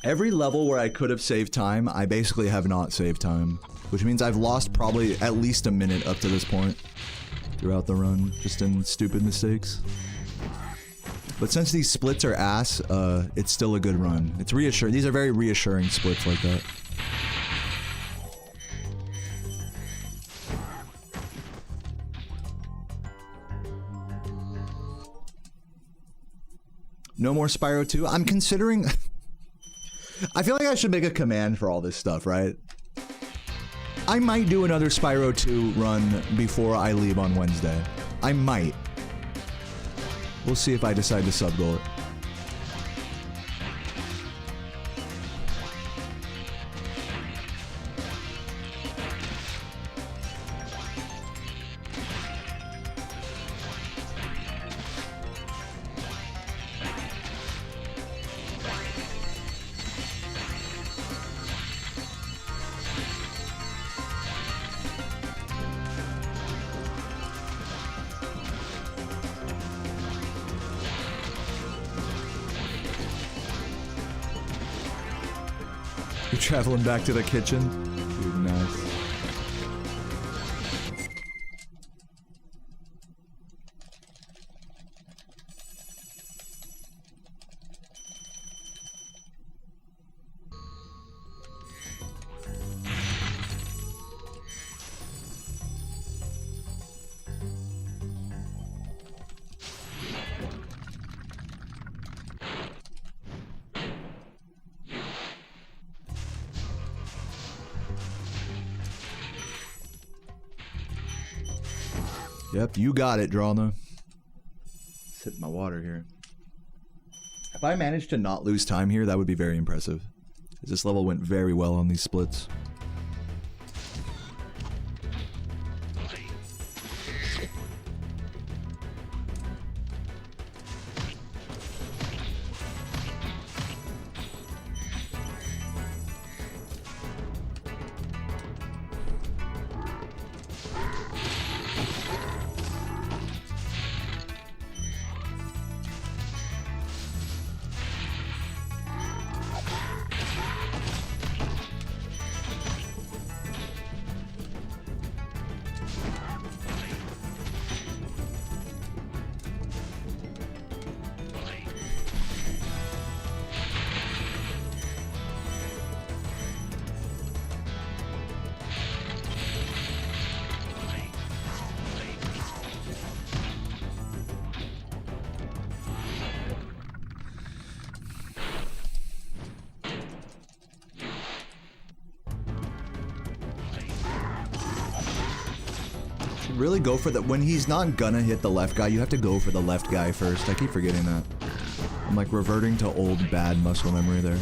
Every level where I could have saved time, I basically have not saved time. Which means I've lost probably at least a minute up to this point. Throughout the run, just in stupid mistakes. But since these splits are ass, it's still a good run. It's reassuring. These are very reassuring splits like that. No more Spyro 2? I'm considering... I feel like I should make a command for all this stuff, right? I might do another Spyro 2 run before I leave on Wednesday. I might. We'll see if I decide to sub-goal it. You're traveling back to the kitchen? Dude, nice. Yep, you got it, Drama. Sip my water here. If I managed to not lose time here, that would be very impressive. This level went very well on these splits. really go for the... When he's not gonna hit the left guy, you have to go for the left guy first. I keep forgetting that. I'm like reverting to old bad muscle memory there.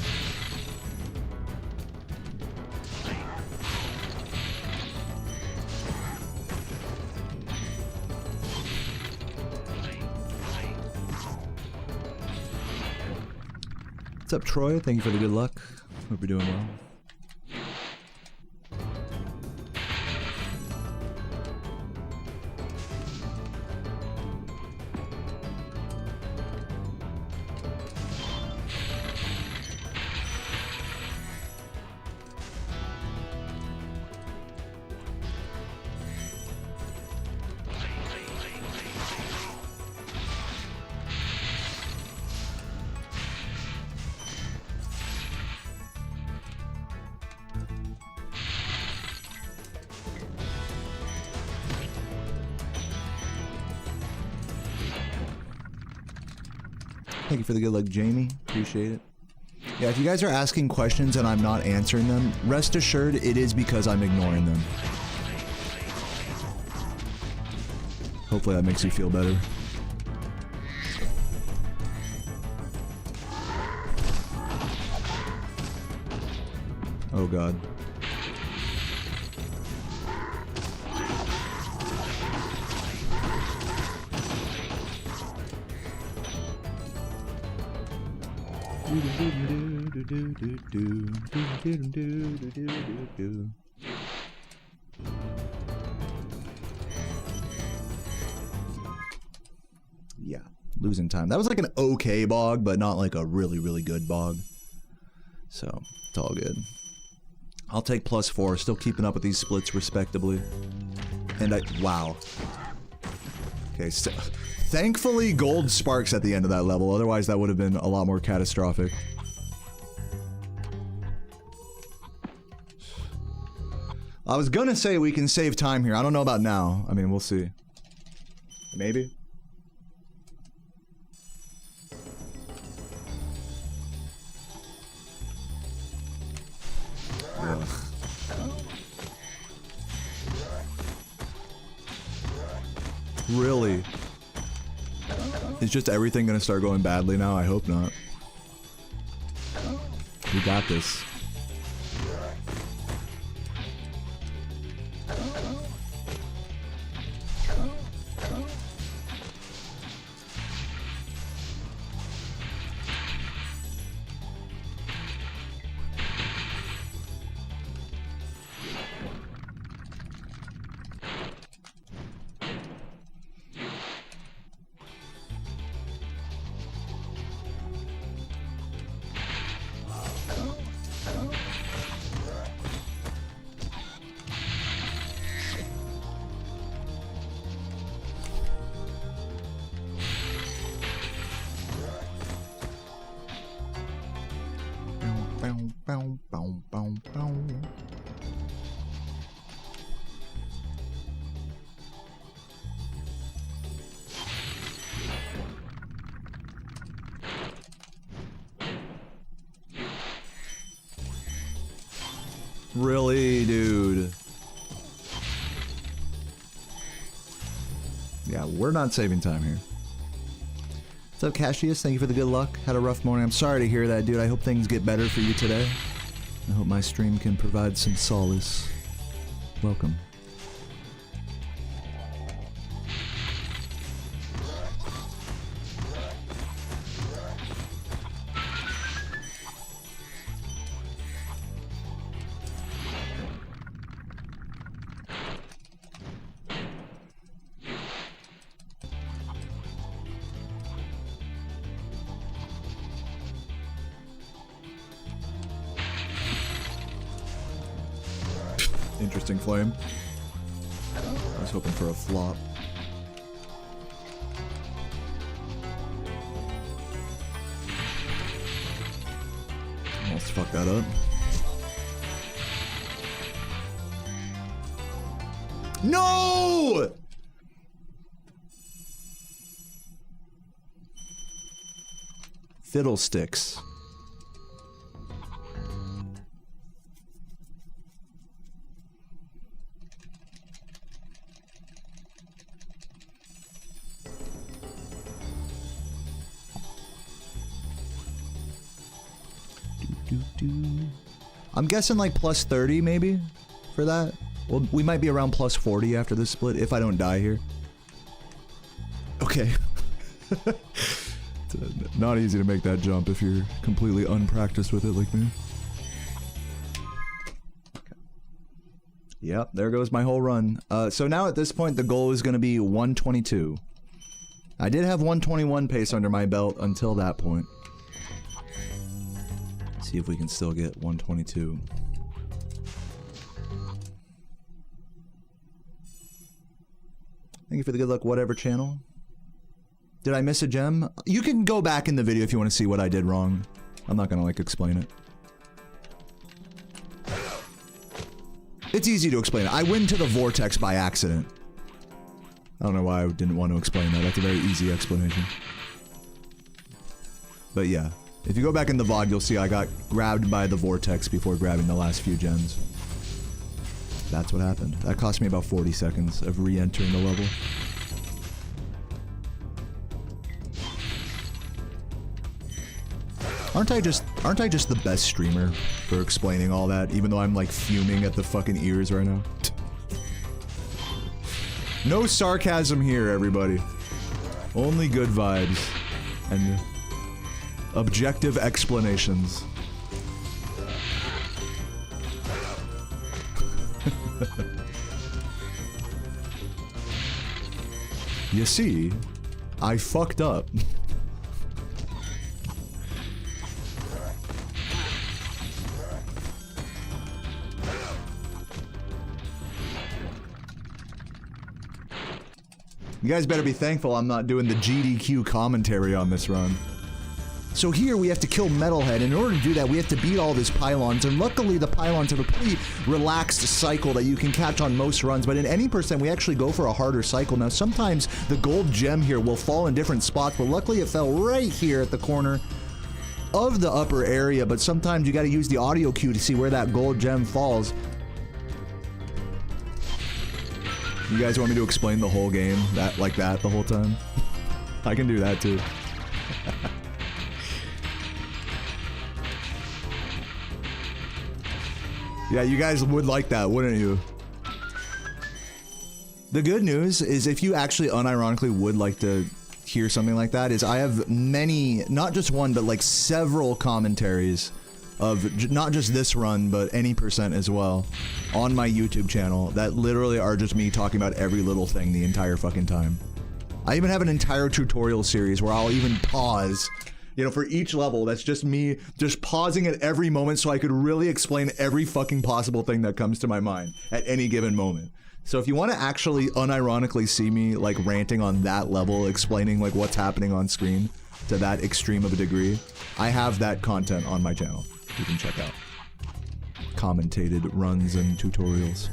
What's up, Troy? Thank you for the good luck. Hope you're doing well. Thank you for the good luck, Jamie. Appreciate it. Yeah, if you guys are asking questions and I'm not answering them, rest assured it is because I'm ignoring them. Hopefully that makes you feel better. Oh god. Yeah, losing time. That was like an okay bog, but not like a really, really good bog. So, it's all good. I'll take +4, still keeping up with these splits respectably. And wow. Okay, so... Thankfully, gold sparks at the end of that level, otherwise that would have been a lot more catastrophic. I was gonna say we can save time here. I don't know about now. I mean, we'll see. Maybe? Ugh. Really? Is just everything gonna start going badly now? I hope not. We got this. Really, dude? Yeah, we're not saving time here. What's up, Cassius? Thank you for the good luck. Had a rough morning. I'm sorry to hear that, dude. I hope things get better for you today. I hope my stream can provide some solace. Welcome. Interesting flame. I was hoping for a flop. Almost fucked that up. No! Fiddlesticks. I'm guessing like plus 30 maybe for that. Well, we might be around plus 40 after this split if I don't die here. Okay. It's not easy to make that jump if you're completely unpracticed with it like me. Okay. Yep, there goes my whole run. So now at this point the goal is going to be 122. I did have 121 pace under my belt until that point. See if we can still get 122. Thank you for the good luck, whatever channel. Did I miss a gem? You can go back in the video if you want to see what I did wrong. I'm not gonna like explain it. It's easy to explain it. I went to the vortex by accident. I don't know why I didn't want to explain that. That's a very easy explanation. But yeah, if you go back in the VOD, you'll see I got grabbed by the vortex before grabbing the last few gems. That's what happened. That cost me about 40 seconds of re-entering the level. Aren't I just the best streamer for explaining all that, even though I'm like fuming at the fucking ears right now? No sarcasm here, everybody. Only good vibes and objective explanations. You see, I fucked up. You guys better be thankful I'm not doing the GDQ commentary on this run. So here we have to kill Metalhead, and in order to do that we have to beat all these pylons, and luckily the pylons have a pretty relaxed cycle that you can catch on most runs, but in any percent we actually go for a harder cycle. Now sometimes the gold gem here will fall in different spots, but luckily it fell right here at the corner of the upper area, but sometimes you gotta use the audio cue to see where that gold gem falls. You guys want me to explain the whole game like that the whole time? I can do that too. Yeah, you guys would like that, wouldn't you? The good news is if you actually unironically would like to hear something like that, is I have many, not just one, but like several commentaries of not just this run, but any percent as well, on my YouTube channel that literally are just me talking about every little thing the entire fucking time. I even have an entire tutorial series where I'll even pause, you know, for each level. That's just me just pausing at every moment so I could really explain every fucking possible thing that comes to my mind at any given moment. So if you want to actually unironically see me like ranting on that level, explaining like what's happening on screen to that extreme of a degree, I have that content on my channel. You can check out commentated runs and tutorials.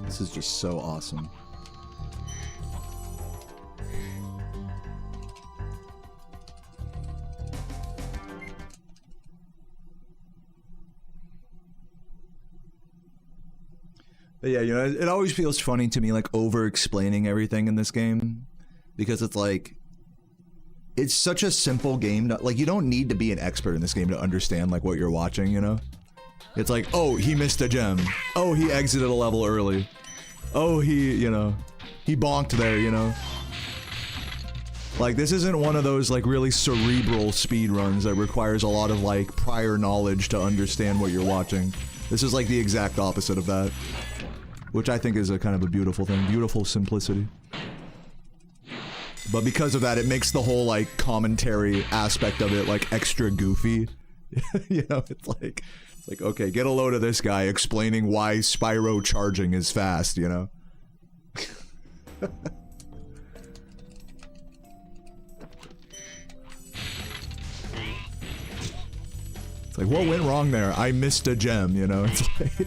This is just so awesome. But yeah, you know, it always feels funny to me, like, over-explaining everything in this game. Because it's like... It's such a simple game. Like, you don't need to be an expert in this game to understand, like, what you're watching, you know? It's like, oh, he missed a gem. Oh, he exited a level early. Oh, he, you know... He bonked there, you know? Like, this isn't one of those, like, really cerebral speedruns that requires a lot of, like, prior knowledge to understand what you're watching. This is, like, the exact opposite of that. Which I think is a kind of a beautiful thing. Beautiful simplicity. But because of that, it makes the whole, like, commentary aspect of it, like, extra goofy. You know, it's like, okay, get a load of this guy explaining why Spyro charging is fast, you know? It's like, what went wrong there? I missed a gem, you know? It's like,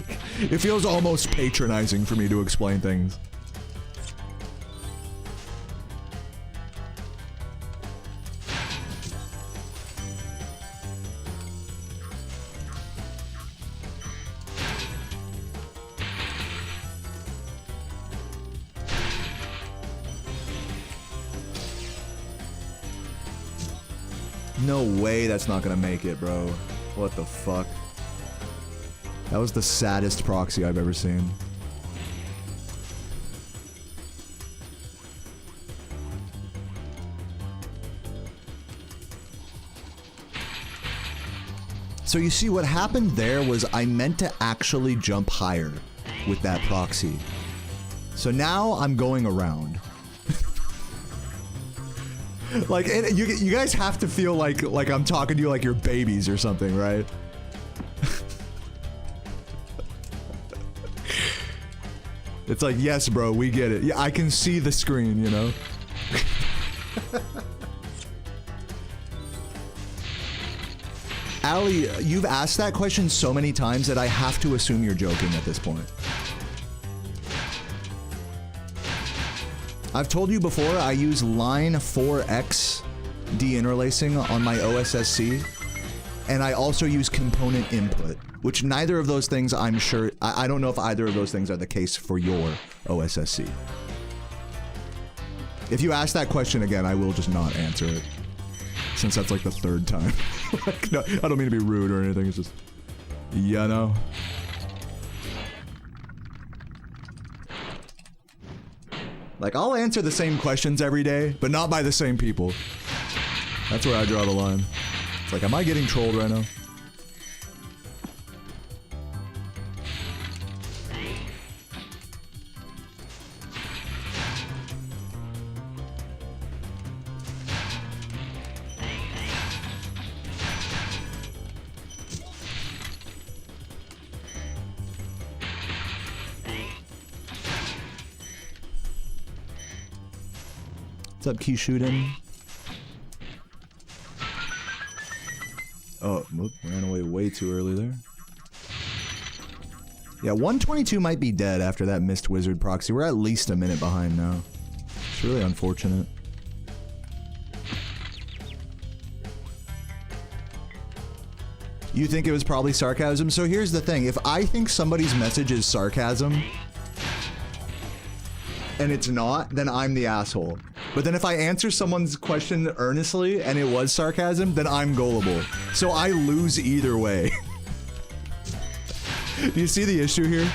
it feels almost patronizing for me to explain things. No way that's not gonna make it, bro. What the fuck? That was the saddest proxy I've ever seen. So you see, what happened there was I meant to actually jump higher with that proxy. So now I'm going around. Like, you guys have to feel like I'm talking to you like you're babies or something, right? It's like, yes, bro, we get it. Yeah, I can see the screen, you know? Ali, you've asked that question so many times that I have to assume you're joking at this point. I've told you before, I use line 4x deinterlacing on my OSSC, and I also use component input, which neither of those things I'm sure, I don't know if either of those things are the case for your OSSC. If you ask that question again, I will just not answer it, since that's like the third time. Like, no, I don't mean to be rude or anything, it's just, yeah, no. Like, I'll answer the same questions every day, but not by the same people. That's where I draw the line. It's like, am I getting trolled right now? What's up, key shooting? Oh, whoop, ran away way too early there. Yeah, 122 might be dead after that missed wizard proxy. We're at least a minute behind now. It's really unfortunate. You think it was probably sarcasm? So here's the thing. If I think somebody's message is sarcasm, and it's not, then I'm the asshole. But then if I answer someone's question earnestly and it was sarcasm, then I'm gullible. So I lose either way. Do you see the issue here?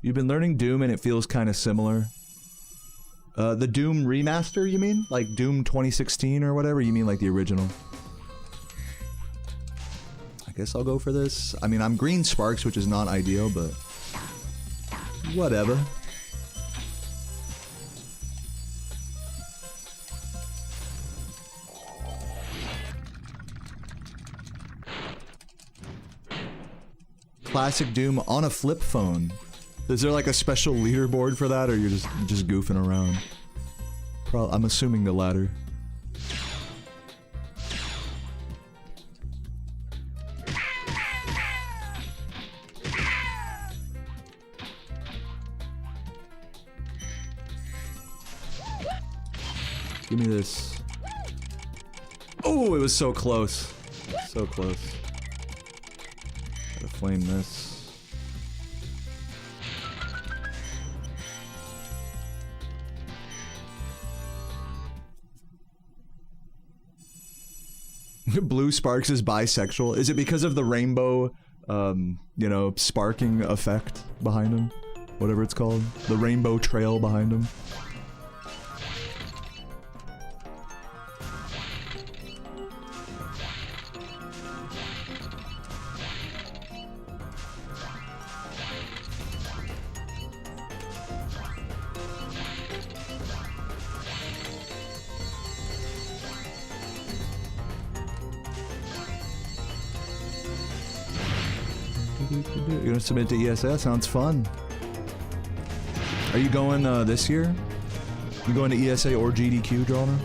You've been learning Doom and it feels kind of similar. The Doom remaster, you mean? Like Doom 2016 or whatever? You mean like the original? I guess I'll go for this. I mean, I'm green sparks, which is not ideal, but whatever. Classic Doom on a flip phone. Is there like a special leaderboard for that, or you're just goofing around? I'm assuming the latter. Give me this. Oh, it was so close. So close. Gotta flame this. Blue Sparks is bisexual. Is it because of the rainbow, you know, sparking effect behind him? Whatever it's called. The rainbow trail behind him. You're gonna submit to ESA? Sounds fun. Are you going this year? You going to ESA or GDQ, Drona?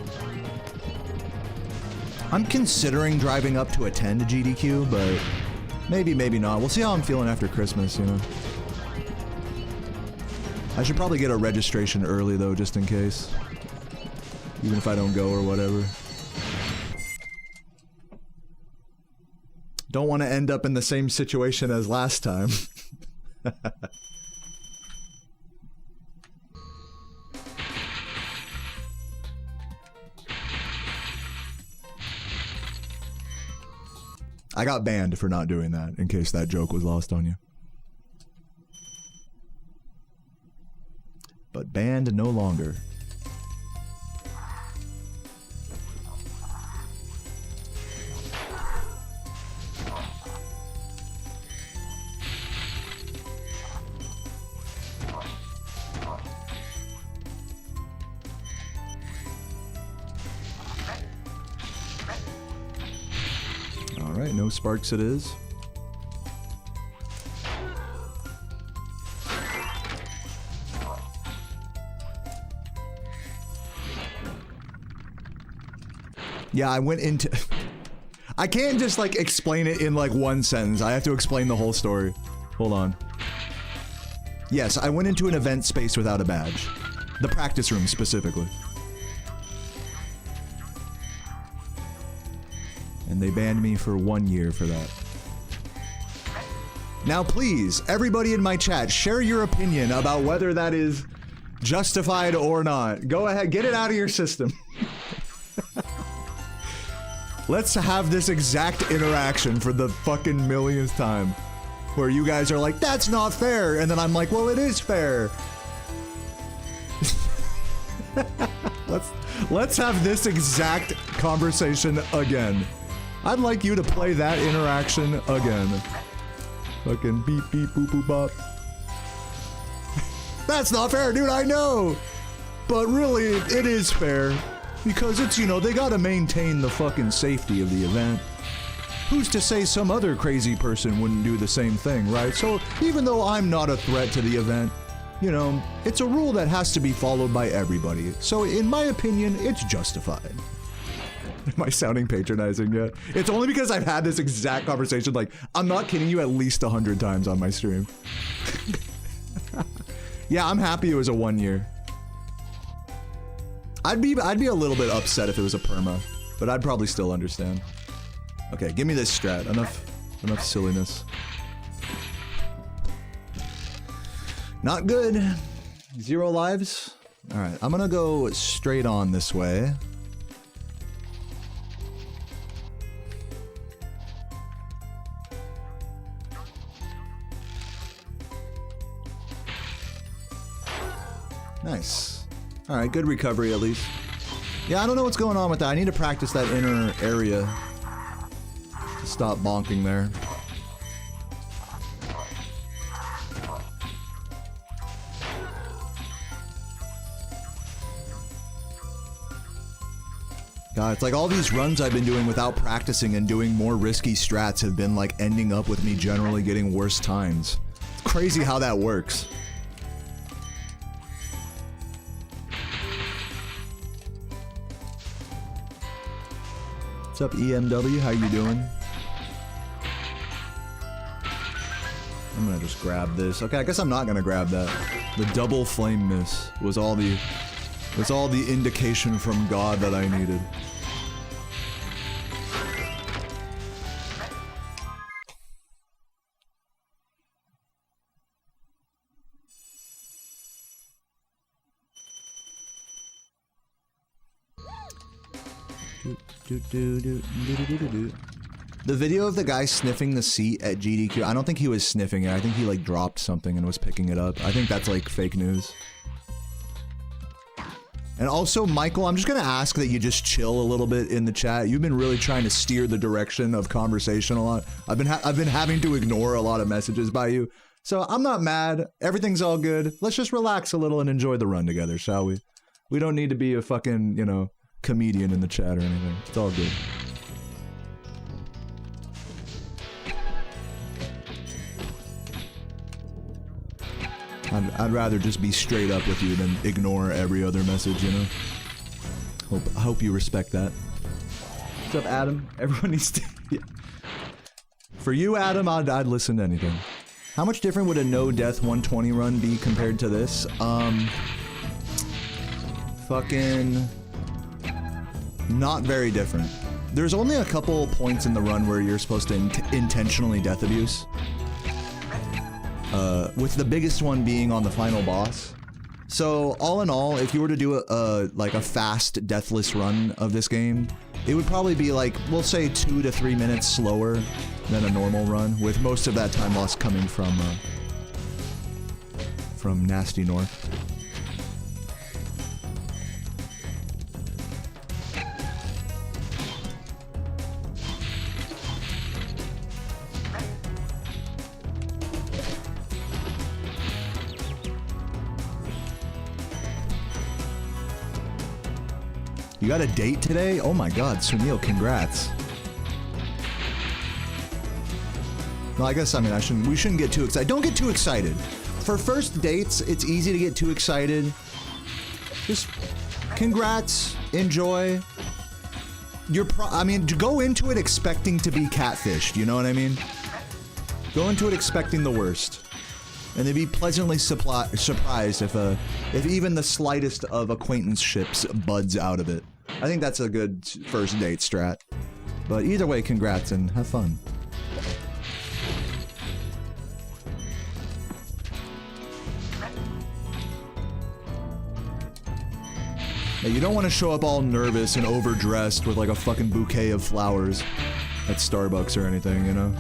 I'm considering driving up to attend GDQ, but maybe, maybe not. We'll see how I'm feeling after Christmas, you know. I should probably get a registration early though, just in case. Even if I don't go or whatever. Don't want to end up in the same situation as last time. I got banned for not doing that, in case that joke was lost on you. But banned no longer. Alright, no sparks it is. Yeah, I went into... I can't just, like, explain it in, like, one sentence. I have to explain the whole story. Hold on. Yes, I went into an event space without a badge. The practice room, specifically. And they banned me for 1 year for that. Now please, everybody in my chat, share your opinion about whether that is justified or not. Go ahead, get it out of your system. Let's have this exact interaction for the fucking millionth time. Where you guys are like, that's not fair, and then I'm like, well, it is fair. Let's have this exact conversation again. I'd like you to play that interaction again. Fucking beep beep boop boop bop. That's not fair, dude, I know! But really, it is fair. Because it's, you know, they gotta maintain the fucking safety of the event. Who's to say some other crazy person wouldn't do the same thing, right? So, even though I'm not a threat to the event, you know, it's a rule that has to be followed by everybody. So, in my opinion, it's justified. Am I sounding patronizing yet? It's only because I've had this exact conversation, like, I'm not kidding you, at least 100 times on my stream. Yeah, I'm happy it was a 1 year. I'd be a little bit upset if it was a perma, but I'd probably still understand. Okay, give me this strat. Enough silliness. Not good. 0 lives. All right, I'm gonna go straight on this way. Nice. Alright, good recovery at least. Yeah, I don't know what's going on with that. I need to practice that inner area to stop bonking there. God, it's like all these runs I've been doing without practicing and doing more risky strats have been like ending up with me generally getting worse times. It's crazy how that works. What's up, EMW? How you doing? I'm gonna just grab this. Okay, I guess I'm not gonna grab that. The double flame miss was all the indication from God that I needed. The video of the guy sniffing the seat at GDQ, I don't think he was sniffing it. I think he like dropped something and was picking it up. I think that's like fake news. And also, Michael, I'm just gonna ask that you just chill a little bit in the chat. You've been really trying to steer the direction of conversation a lot. I've been having to ignore a lot of messages by you. So I'm not mad. Everything's all good. Let's just relax a little and enjoy the run together, shall we? We don't need to be a fucking, you know, comedian in the chat or anything. It's all good. I'd rather just be straight up with you than ignore every other message, you know? I hope you respect that. What's up, Adam? Everyone needs to... Yeah. For you, Adam, I'd listen to anything. How much different would a no-death 120 run be compared to this? Fucking... Not very different. There's only a couple points in the run where you're supposed to intentionally death abuse. With the biggest one being on the final boss. So, all in all, if you were to do like a fast, deathless run of this game, it would probably be like, we'll say 2 to 3 minutes slower than a normal run, with most of that time loss coming from Nasty North. You got a date today? Oh my god, Sunil, congrats. No, I guess, I mean, we shouldn't get too excited. Don't get too excited. For first dates, it's easy to get too excited. Just congrats, enjoy. I mean, go into it expecting to be catfished, you know what I mean? Go into it expecting the worst. And they'd be pleasantly surprised if even the slightest of acquaintanceships buds out of it. I think that's a good first date strat. But either way, congrats and have fun. Now, you don't want to show up all nervous and overdressed with like a fucking bouquet of flowers at Starbucks or anything, you know?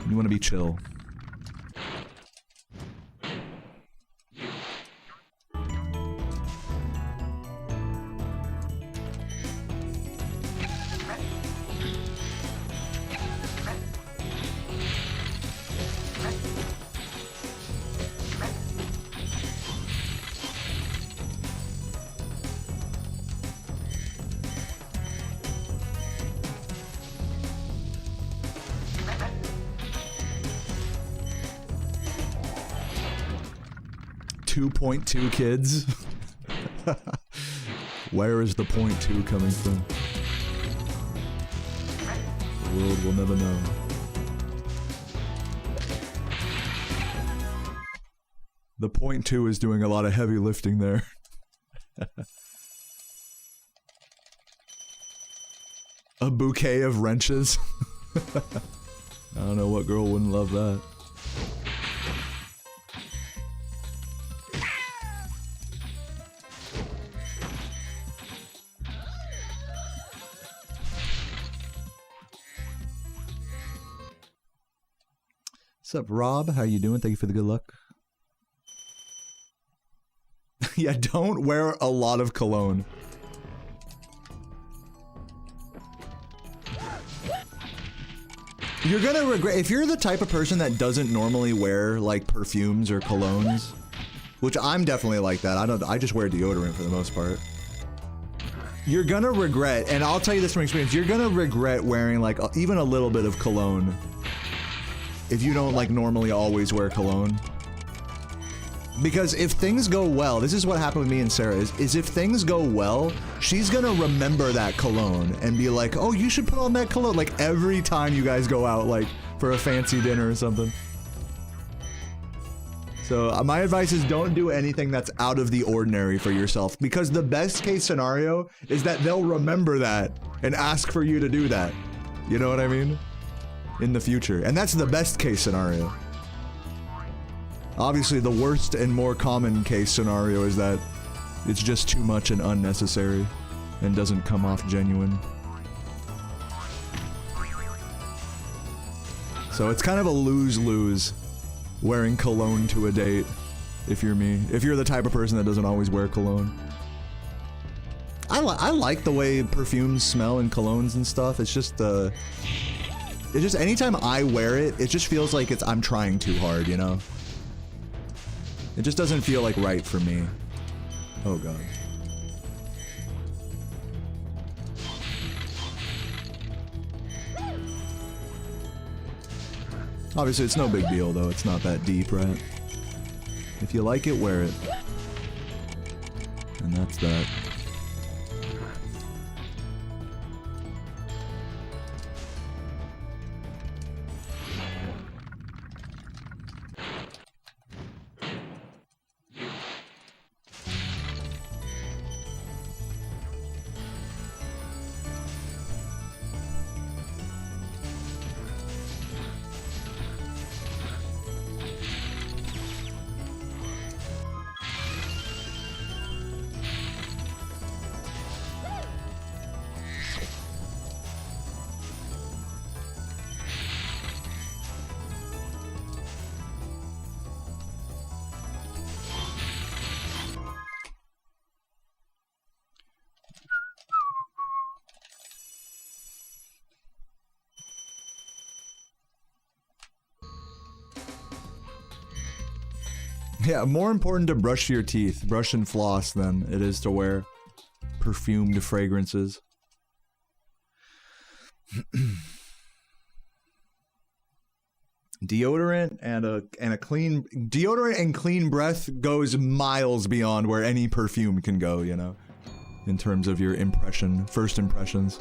You want to be chill. .2 kids. Where is the .2 coming from? The world will never know. The .2 is doing a lot of heavy lifting there. A bouquet of wrenches. I don't know what girl wouldn't love that. What's up, Rob? How you doing? Thank you for the good luck. Yeah, don't wear a lot of cologne. You're gonna regret if you're the type of person that doesn't normally wear like perfumes or colognes, which I'm definitely like that. I just wear deodorant for the most part. You're gonna regret, and I'll tell you this from experience, you're gonna regret wearing like even a little bit of cologne if you don't like normally always wear cologne. Because if things go well, this is what happened with me and Sarah, is if things go well, she's gonna remember that cologne and be like, oh, you should put on that cologne, like every time you guys go out, like for a fancy dinner or something. So my advice is don't do anything that's out of the ordinary for yourself, because the best case scenario is that they'll remember that and ask for you to do that. You know what I mean? In the future. And that's the best case scenario. Obviously, the worst and more common case scenario is that it's just too much and unnecessary and doesn't come off genuine. So it's kind of a lose-lose wearing cologne to a date, if you're me. If you're the type of person that doesn't always wear cologne. I like the way perfumes smell and colognes and stuff. It's just anytime I wear it, it just feels like I'm trying too hard, you know? It just doesn't feel like right for me. Oh god. Obviously, it's no big deal though. It's not that deep, right? If you like it, wear it. And that's that. Yeah, more important to brush your teeth, brush and floss than it is to wear perfumed fragrances. Deodorant and a clean deodorant and clean breath goes miles beyond where any perfume can go, you know, in terms of your first impressions.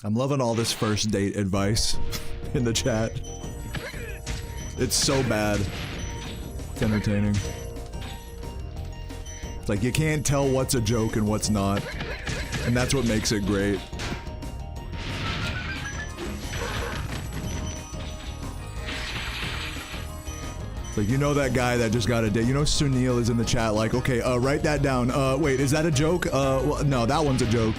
I'm loving all this first date advice in the chat. It's so bad. It's entertaining. It's like you can't tell what's a joke and what's not. And that's what makes it great. It's like, you know that guy that just got a date. You know Sunil is in the chat like, okay, write that down. Wait, is that a joke? Well, no, that one's a joke.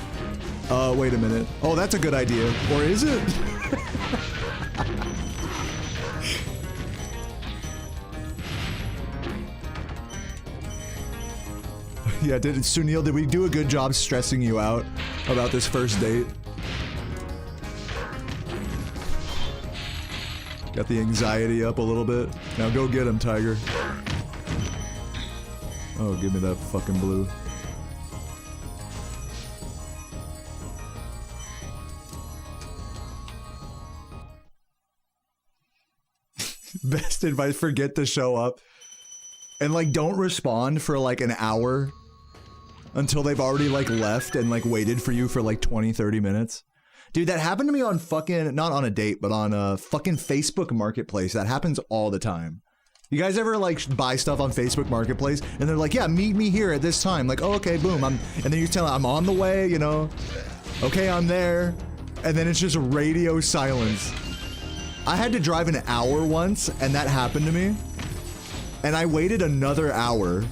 Wait a minute. Oh, that's a good idea. Or is it? Yeah, Sunil, did we do a good job stressing you out about this first date? Got the anxiety up a little bit. Now go get him, Tiger. Oh, give me that fucking blue. Best advice, forget to show up. And like, don't respond for like an hour until they've already like left and like waited for you for like 20-30 minutes. Dude, that happened to me on fucking, not on a date, but on fucking Facebook Marketplace. That happens all the time. You guys ever like buy stuff on Facebook Marketplace and they're like, yeah, meet me here at this time. Like, oh, okay, boom. And then you tell them I'm on the way, you know? Okay, I'm there. And then it's just radio silence. I had to drive an hour once and that happened to me. And I waited another hour.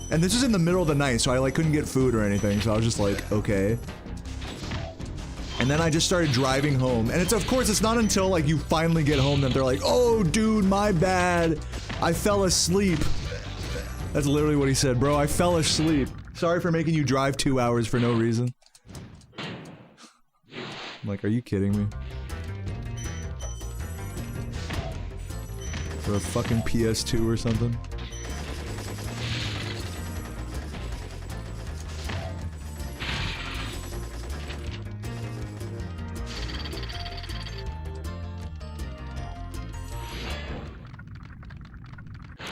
And this was in the middle of the night, so I like couldn't get food or anything. So I was just like, okay. And then I just started driving home. And it's, of course, it's not until like you finally get home that they're like, oh, dude, my bad. I fell asleep. That's literally what he said, bro. I fell asleep. Sorry for making you drive 2 hours for no reason. I'm like, are you kidding me? For a fucking PS2 or something?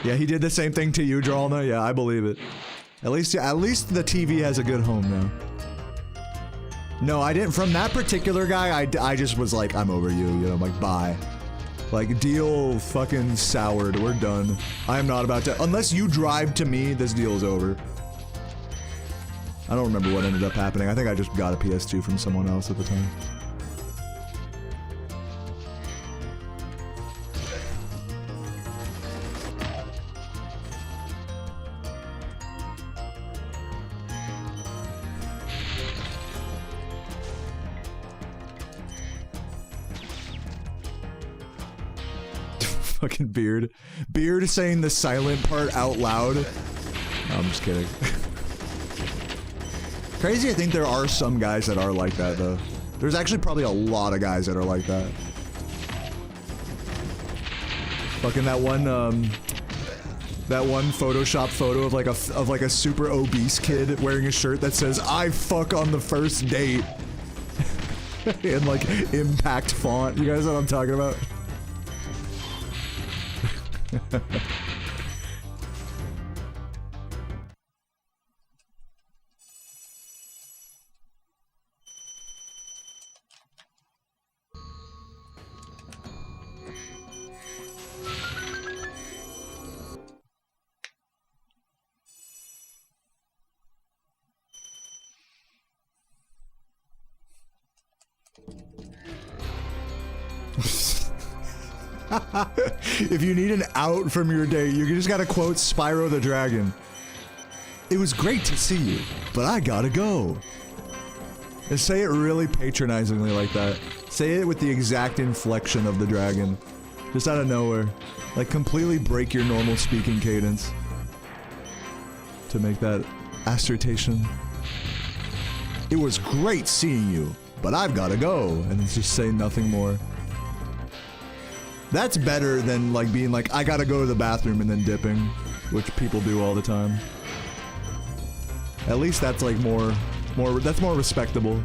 Yeah, he did the same thing to you, Dralna. Yeah, I believe it. At least the TV has a good home now. No, I didn't. From that particular guy, I just was like, I'm over you. You know, I'm like, bye. Like, deal fucking soured. We're done. I am not about to. Unless you drive to me, this deal is over. I don't remember what ended up happening. I think I just got a PS2 from someone else at the time. Fucking Beard. Beard saying the silent part out loud. No, I'm just kidding. Crazy, I think there are some guys that are like that, though. There's actually probably a lot of guys that are like that. Fucking that one Photoshop photo of like a super obese kid wearing a shirt that says, "I fuck on the first date." In like impact font. You guys know what I'm talking about? If you need an out from your day, you just gotta quote Spyro the Dragon. "It was great to see you, but I gotta go." And say it really patronizingly like that. Say it with the exact inflection of the dragon. Just out of nowhere. Like completely break your normal speaking cadence. To make that assertion. "It was great seeing you, but I've gotta go." And just say nothing more. That's better than like being like, "I gotta go to the bathroom," and then dipping, which people do all the time. At least that's like that's more respectable.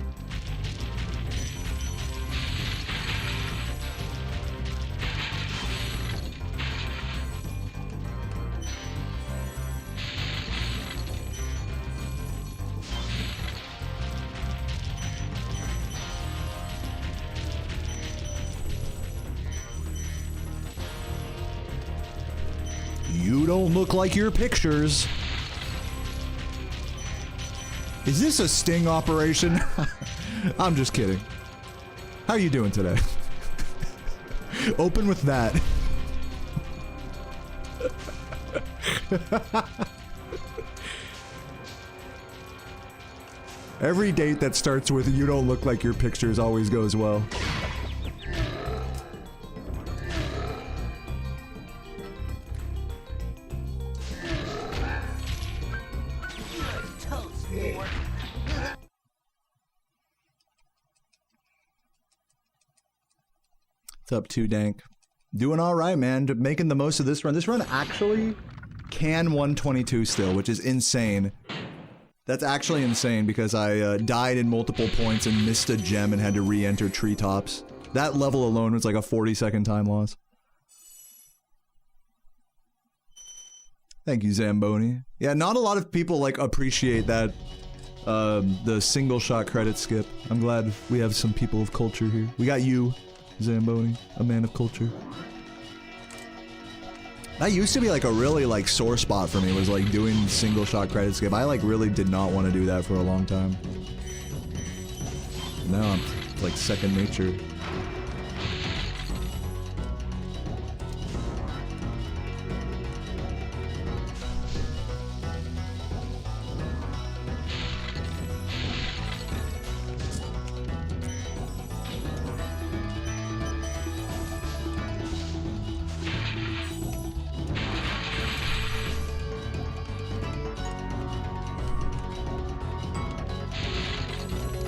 "You don't look like your pictures." Is this a sting operation? I'm just kidding. How you doing today? Open with that. Every date that starts with "you don't look like your pictures" always goes well. What's up, Too Dank? Doing all right, man. Making the most of this run. This run actually can 122 still, which is insane. That's actually insane because I died in multiple points and missed a gem and had to re-enter treetops. That level alone was like a 40-second time loss. Thank you, Zamboni. Yeah, not a lot of people like appreciate that the single shot credit skip. I'm glad we have some people of culture here. We got you, Zamboni, a man of culture. That used to be like a really like sore spot for me, was like doing single shot credit skip. I like really did not want to do that for a long time. Now it's like second nature.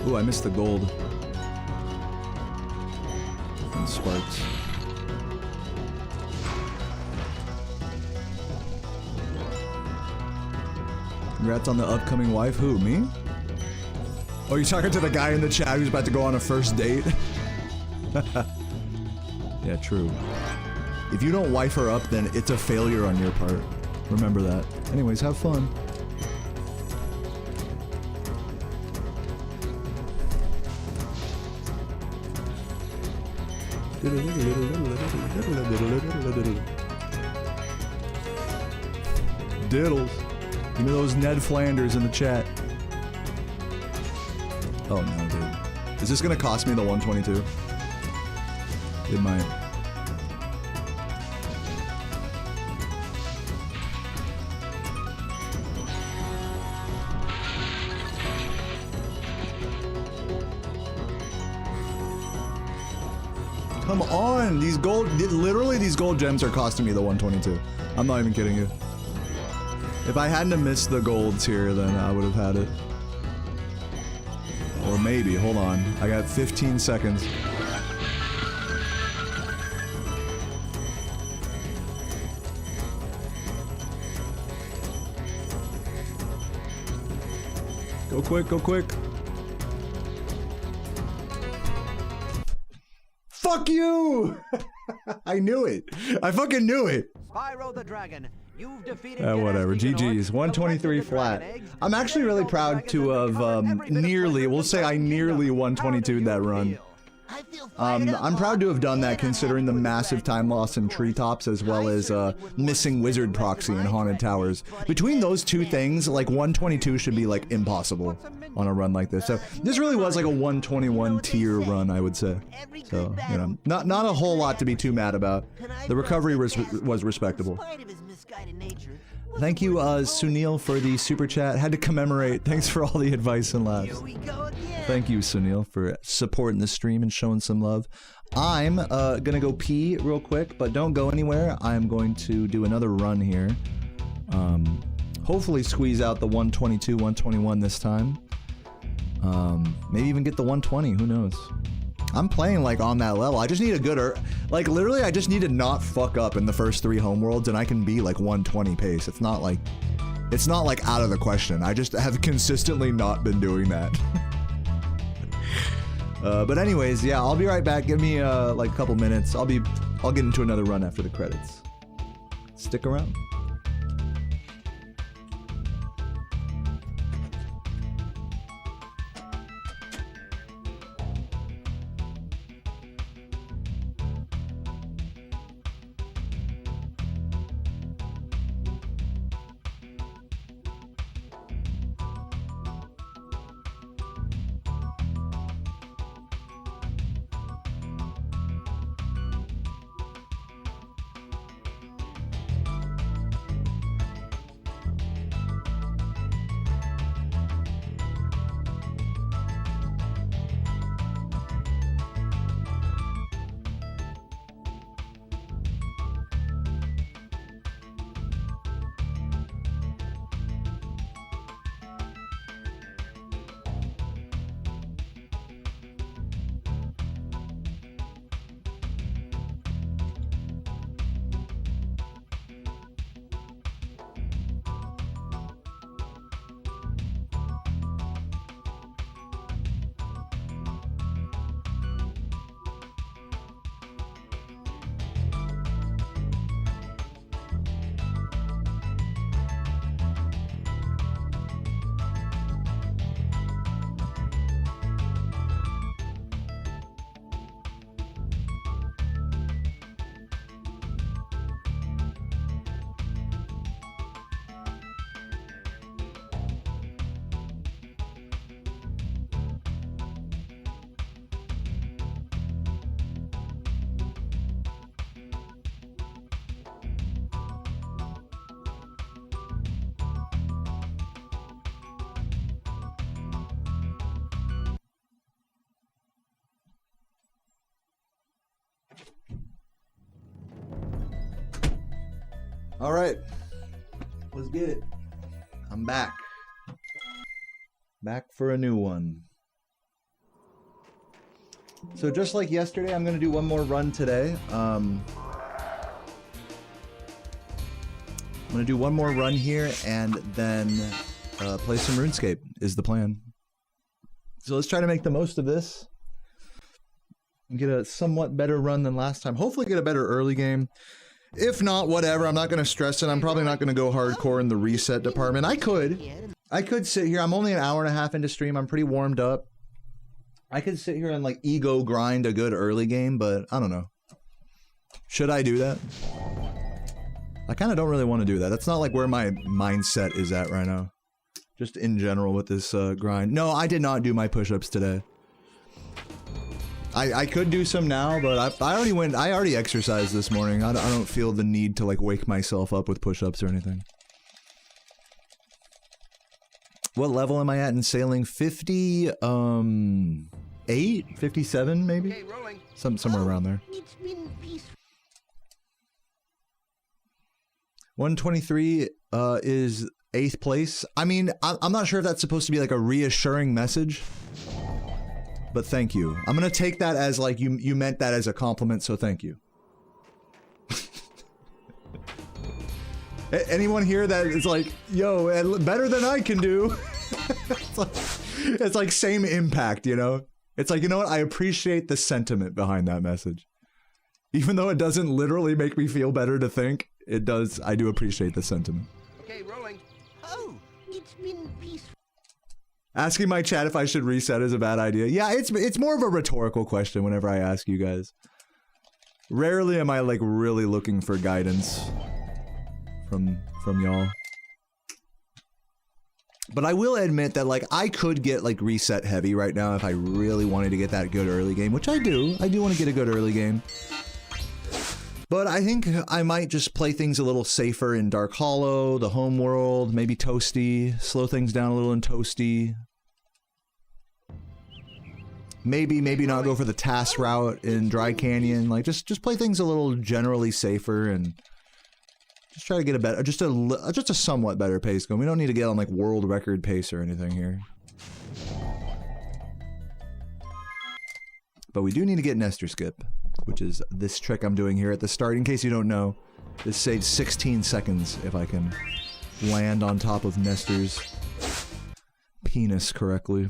Ooh, I missed the gold. And sparks. Congrats on the upcoming wife. Who, me? Oh, you're talking to the guy in the chat who's about to go on a first date? Yeah, true. If you don't wife her up, then it's a failure on your part. Remember that. Anyways, have fun. Diddles. Give me those Ned Flanders in the chat. Oh no, dude. Is this gonna cost me the 122? It might. Come on, these gold, literally these gold gems are costing me the 122. I'm not even kidding you. If I hadn't have missed the golds here, then I would have had it. Or maybe, hold on. I got 15 seconds. Go quick, go quick. Fuck you! I knew it. I fucking knew it. Spyro the Dragon, you've defeated whatever. GG's. 123 flat. I'm actually really proud to have nearly, we'll say I nearly 122'd that run. I'm proud to have done that considering the massive time loss in treetops as well as missing wizard proxy in haunted towers. Between those two things, like 122 should be like impossible on a run like this. So this really was like a 121 tier run, I would say. So, you know, not a whole lot to be too mad about. The recovery was respectable. Thank you, Sunil, for the super chat. Had to commemorate. Thanks for all the advice and laughs. Thank you, Sunil, for supporting the stream and showing some love. I'm gonna go pee real quick, but don't go anywhere. I'm going to do another run here. Hopefully squeeze out the 122, 121 this time. Maybe even get the 120, who knows? I'm playing like on that level. I just need a good, like literally I just need to not fuck up in the first 3 homeworlds and I can be like 120 pace. It's not like out of the question. I just have consistently not been doing that. But anyways, yeah, I'll be right back. Give me like a couple minutes. I'll get into another run after the credits. Stick around. All right, let's get it. I'm back. Back for a new one. So just like yesterday, I'm gonna do one more run today. I'm gonna do one more run here and then play some RuneScape is the plan. So let's try to make the most of this. Get a somewhat better run than last time. Hopefully get a better early game. If not, whatever. I'm not going to stress it. I'm probably not going to go hardcore in the reset department. I could sit here. I'm only an hour and a half into stream. I'm pretty warmed up. I could sit here and like ego grind a good early game, but I don't know. Should I do that? I kind of don't really want to do that. That's not like where my mindset is at right now. Just in general with this grind. No, I did not do my push-ups today. I could do some now, but I already exercised this morning. I don't feel the need to like wake myself up with push-ups or anything. What level am I at in sailing? 58? 57 maybe? Okay, rolling. Somewhere around there. 123 is 8th place. I mean, I'm not sure if that's supposed to be like a reassuring message, but thank you. I'm gonna take that as like you meant that as a compliment, so thank you. Anyone here that is like, yo, better than I can do? it's like same impact, you know? It's like, you know what? I appreciate the sentiment behind that message. Even though it doesn't literally make me feel better to think, it does. I do appreciate the sentiment. Okay, rolling. Oh, it's been peaceful. Asking my chat if I should reset is a bad idea. Yeah, it's more of a rhetorical question whenever I ask you guys. Rarely am I like really looking for guidance from y'all. But I will admit that like I could get like reset heavy right now if I really wanted to get that good early game, which I do. I do want to get a good early game. But I think I might just play things a little safer in Dark Hollow, the home world, maybe Toasty, slow things down a little in Toasty. Maybe not go for the task route in Dry Canyon. Like just play things a little generally safer and just try to get a better, just a somewhat better pace going. We don't need to get on like world record pace or anything here. But we do need to get Nestor Skip, which is this trick I'm doing here at the start. In case you don't know, this saves 16 seconds if I can land on top of Nestor's penis correctly.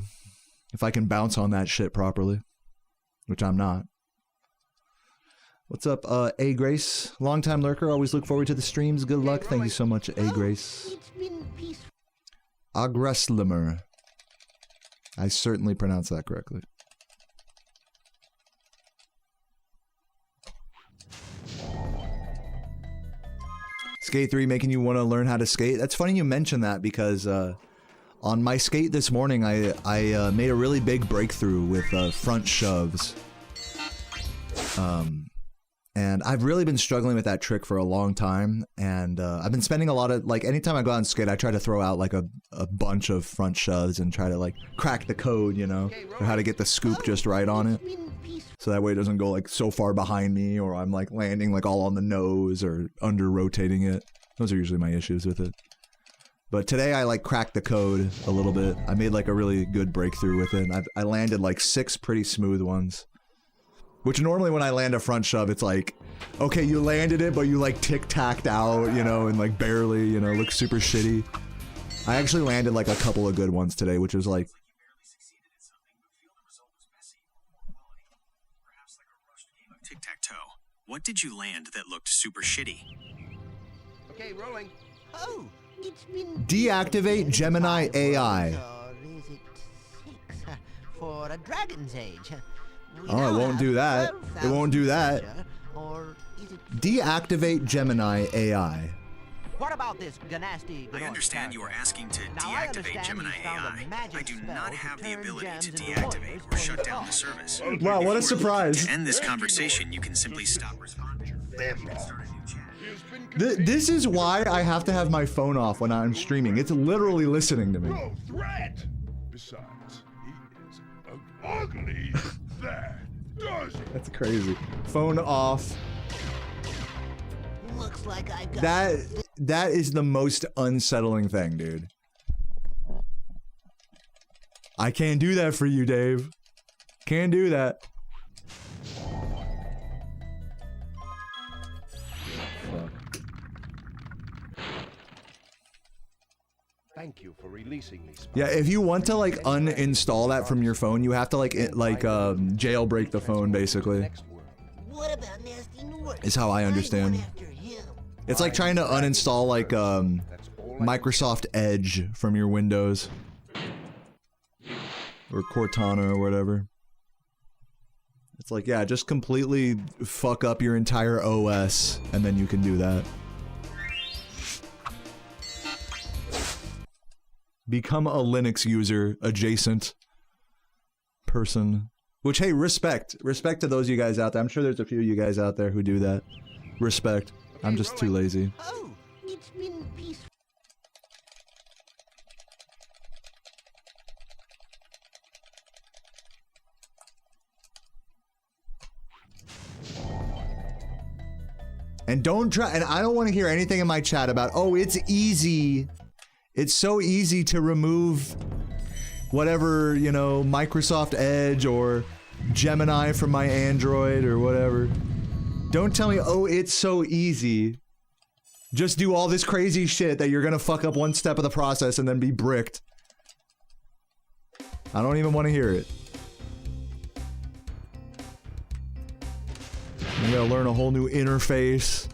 If I can bounce on that shit properly, which I'm not. What's up, A Grace? Longtime lurker, always look forward to the streams. Good luck. Thank you so much, A Grace. Agreslimer. I certainly pronounced that correctly. Skate 3 making you want to learn how to skate? That's funny you mention that because on my skate this morning I made a really big breakthrough with front shoves. And I've really been struggling with that trick for a long time, and I've been spending a lot of, like, anytime I go out and skate, I try to throw out, like, a bunch of front shoves and try to, like, crack the code, you know, for how to get the scoop just right on it. So that way it doesn't go, like, so far behind me, or I'm, like, landing, like, all on the nose, or under-rotating it. Those are usually my issues with it. But today I, like, cracked the code a little bit. I made, like, a really good breakthrough with it, and I landed, like, 6 pretty smooth ones. Which normally when I land a front shove, it's like, okay, you landed it, but you like tic-tacked out, you know, and like barely, you know, looks super shitty. I actually landed like a couple of good ones today, which was like... Tic-tac-toe. What did you land that looked super shitty? Okay, rolling. Oh, it's been... Deactivate Gemini AI. Or is it 6 for a dragon's age? Oh, it won't do that. It won't do that. Or is it... Deactivate Gemini AI. What about this Ganasty? I understand you are asking to deactivate Gemini AI. I do not have the ability to deactivate or shut down the service. Wow, what a surprise. To end this conversation, you can simply stop responding. This is why I have to have my phone off when I'm streaming. It's literally listening to me. No threat. Besides, he is ugly. That does it. That's crazy. Phone off. Looks like I got... That is the most unsettling thing, dude. I can't do that for you, Dave. Can't do that. Thank you for releasing me. Yeah, if you want to like uninstall that from your phone, you have to like jailbreak the phone basically. What about Nasty North? Is how I understand. It's like trying to uninstall like Microsoft Edge from your Windows or Cortana or whatever. It's like, yeah, just completely fuck up your entire OS and then you can do that. become a Linux user adjacent person. Which, hey, respect. Respect to those of you guys out there. I'm sure there's a few of you guys out there who do that. Respect. I'm just too lazy. Oh, it's been peaceful. And don't try, and I don't want to hear anything in my chat about, oh, it's easy. It's so easy to remove whatever, you know, Microsoft Edge or Gemini from my Android or whatever. Don't tell me, oh, it's so easy. Just do all this crazy shit that you're gonna fuck up one step of the process and then be bricked. I don't even want to hear it. You gotta learn a whole new interface.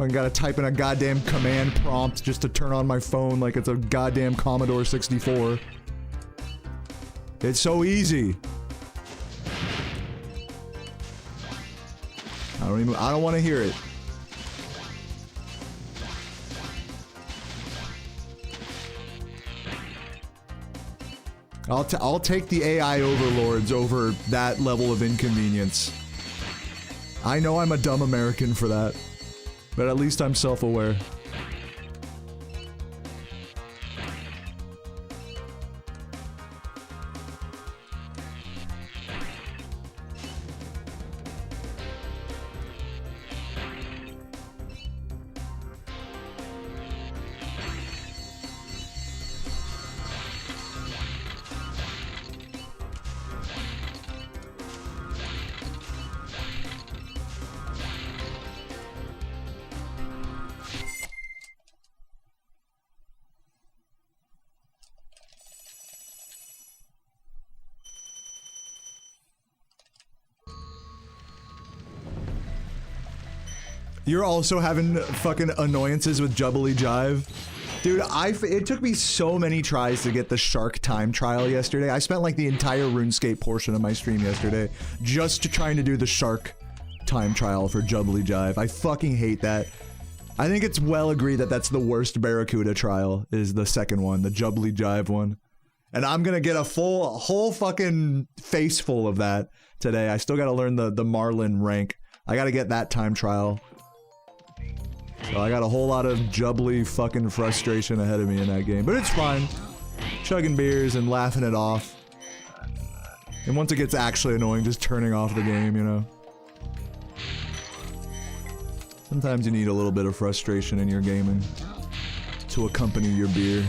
I gotta type in a goddamn command prompt just to turn on my phone like it's a goddamn Commodore 64. It's so easy. I don't want to hear it. I'll take the AI overlords over that level of inconvenience. I know I'm a dumb American for that, but at least I'm self-aware. You're also having fucking annoyances with Jubbly Jive. Dude, it took me so many tries to get the shark time trial yesterday. I spent like the entire RuneScape portion of my stream yesterday just trying to do the shark time trial for Jubbly Jive. I fucking hate that. I think it's well agreed that that's the worst Barracuda trial, is the second one, the Jubbly Jive one. And I'm gonna get a whole fucking face full of that today. I still gotta learn the Marlin rank. I gotta get that time trial. So I got a whole lot of Jubbly fucking frustration ahead of me in that game. But it's fine. Chugging beers and laughing it off. And once it gets actually annoying, just turning off the game, you know? Sometimes you need a little bit of frustration in your gaming to accompany your beer.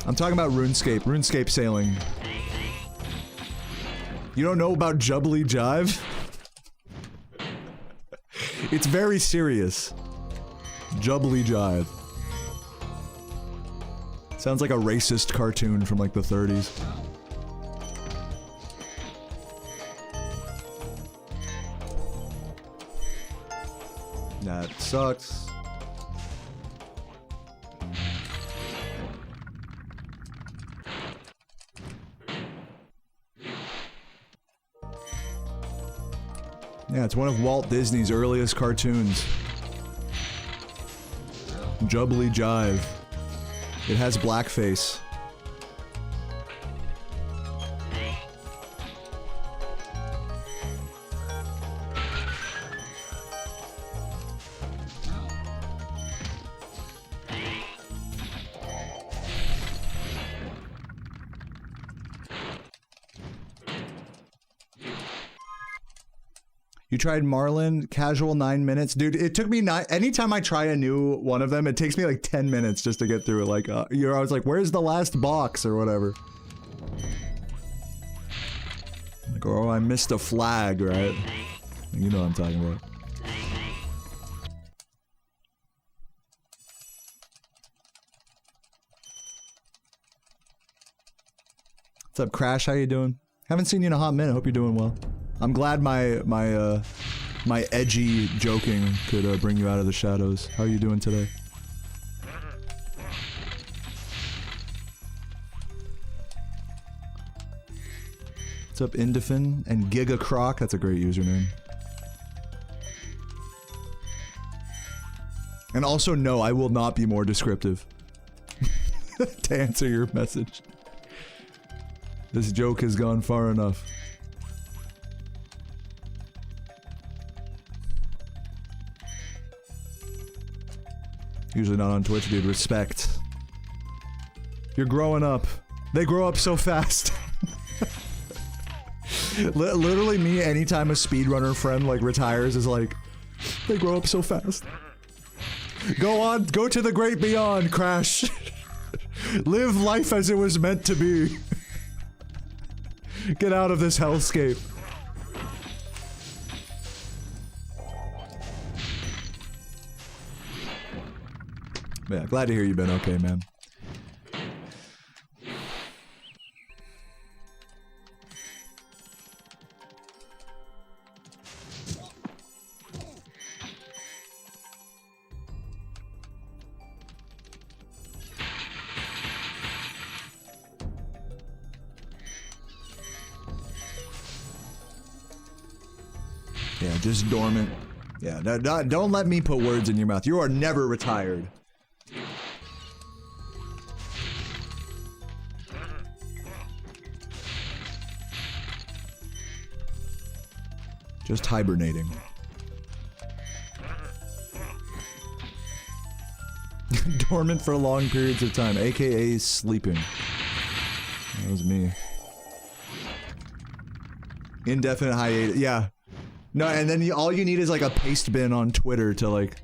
I'm talking about RuneScape sailing. You don't know about Jubbly Jive? It's very serious. Jubbly Jive. Sounds like a racist cartoon from like the 30s. That sucks. Yeah, it's one of Walt Disney's earliest cartoons. Jubbly Jive. It has blackface. You tried Marlin, casual 9 minutes. Dude, it took me anytime I try a new one of them, it takes me like 10 minutes just to get through it. Like, I was like, where's the last box or whatever? Like, oh, I missed a flag, right? You know what I'm talking about. What's up, Crash? How you doing? Haven't seen you in a hot minute. Hope you're doing well. I'm glad my edgy joking could bring you out of the shadows. How are you doing today? What's up, Indifin and Giga Croc? That's a great username. And also, no, I will not be more descriptive. To answer your message. This joke has gone far enough. Usually not on Twitch, dude. Respect. You're growing up. They grow up so fast. Literally me, anytime a speedrunner friend, like, retires, is like, they grow up so fast. Go on, go to the great beyond, Crash. Live life as it was meant to be. Get out of this hellscape. Yeah, glad to hear you've been okay, man. Yeah, just dormant. Yeah, don't let me put words in your mouth. You are never retired. Just hibernating. Dormant for long periods of time, aka sleeping. That was me. Indefinite hiatus, yeah. No, and then all you need is like a paste bin on Twitter to like,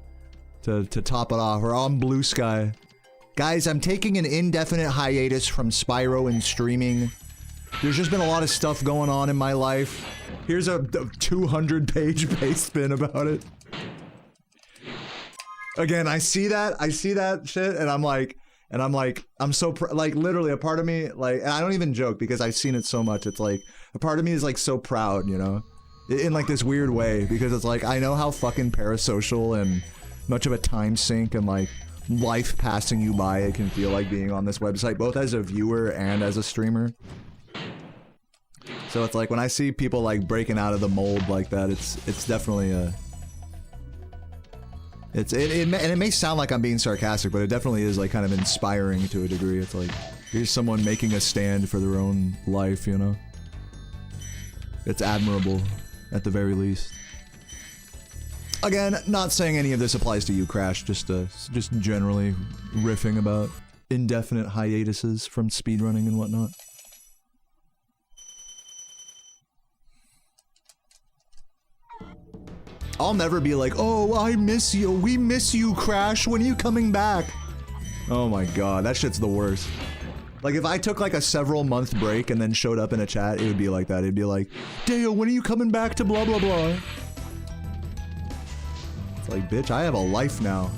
to top it off, or on Blue Sky. Guys, I'm taking an indefinite hiatus from Spyro and streaming. There's just been a lot of stuff going on in my life. Here's a 200-page paste bin about it. Again, I see that shit, and I'm like, I'm so, like, literally a part of me, like, and I don't even joke because I've seen it so much, it's like, a part of me is like so proud, you know? In like this weird way, because it's like, I know how fucking parasocial and much of a time sink and like life passing you by it can feel like being on this website, both as a viewer and as a streamer. So it's like when I see people like breaking out of the mold like that, it's definitely a... and it may sound like I'm being sarcastic, but it definitely is like kind of inspiring to a degree. It's like, here's someone making a stand for their own life, you know? It's admirable. At the very least. Again, not saying any of this applies to you, Crash, just generally riffing about indefinite hiatuses from speedrunning and whatnot. I'll never be like, oh, I miss you, we miss you, Crash, when are you coming back? Oh my god, that shit's the worst. Like, if I took, like, a several-month break and then showed up in a chat, it would be like that. It'd be like, Dale, when are you coming back to blah, blah, blah? It's like, bitch, I have a life now.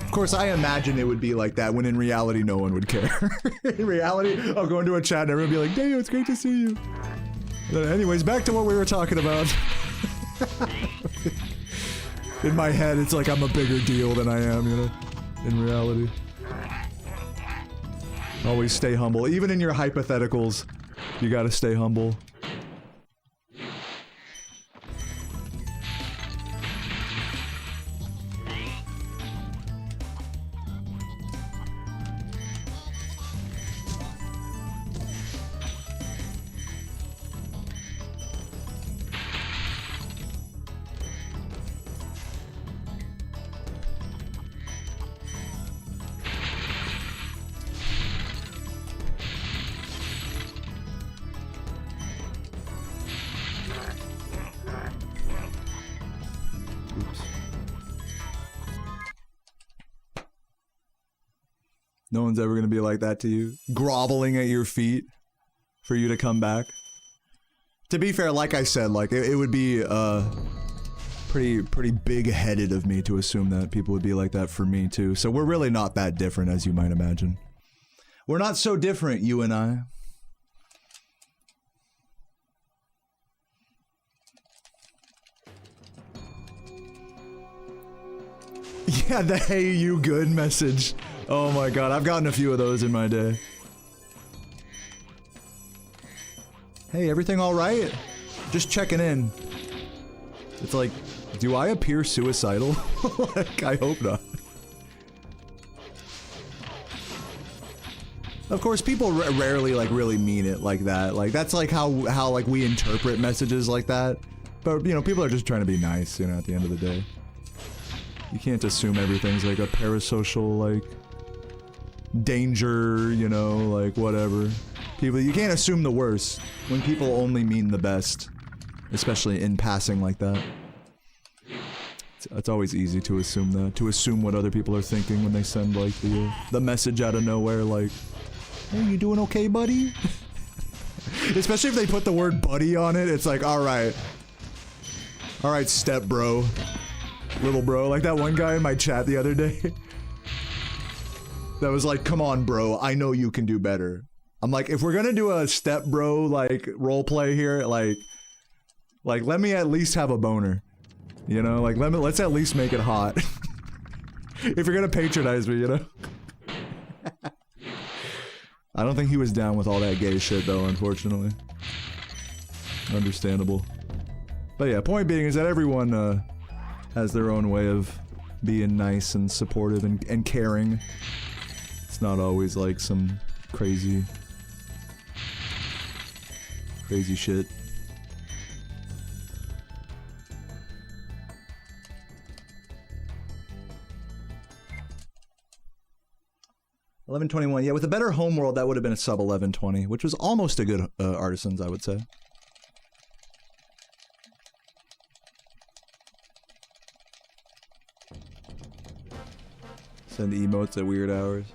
Of course, I imagine it would be like that when in reality, no one would care. In reality, I'll go into a chat and everyone will be like, Dale, it's great to see you. Anyways, back to what we were talking about. In my head, it's like I'm a bigger deal than I am, you know? In reality. Always stay humble. Even in your hypotheticals, you gotta stay humble. No one's ever gonna be like that to you. Groveling at your feet for you to come back. To be fair, like I said, like, it would be, pretty big-headed of me to assume that people would be like that for me, too. So we're really not that different, as you might imagine. We're not so different, you and I. Yeah, the hey you good message. Oh my god, I've gotten a few of those in my day. Hey, everything alright? Just checking in. It's like, do I appear suicidal? Like, I hope not. Of course, people rarely, like, really mean it like that. Like, that's like how like, we interpret messages like that. But, you know, people are just trying to be nice, you know, at the end of the day. You can't assume everything's like a parasocial, like, danger, you know, like, whatever. People, you can't assume the worst when people only mean the best. Especially in passing like that. It's always easy to assume that. To assume what other people are thinking when they send, like, the message out of nowhere, like, hey, you doing okay, buddy? Especially if they put the word buddy on it, it's like, alright. Alright, step bro. Little bro. Like that one guy in my chat the other day. That was like, come on, bro. I know you can do better. I'm like, if we're gonna do a step bro, like, roleplay here, like, let me at least have a boner. You know? Like, let's at least make it hot. If you're gonna patronize me, you know? I don't think he was down with all that gay shit, though, unfortunately. Understandable. But yeah, point being is that everyone, has their own way of being nice and supportive and caring. It's not always like some crazy shit. $11.21. Yeah, with a better homeworld, that would have been a sub $11.20, which was almost a good Artisans, I would say. Send emotes at weird hours.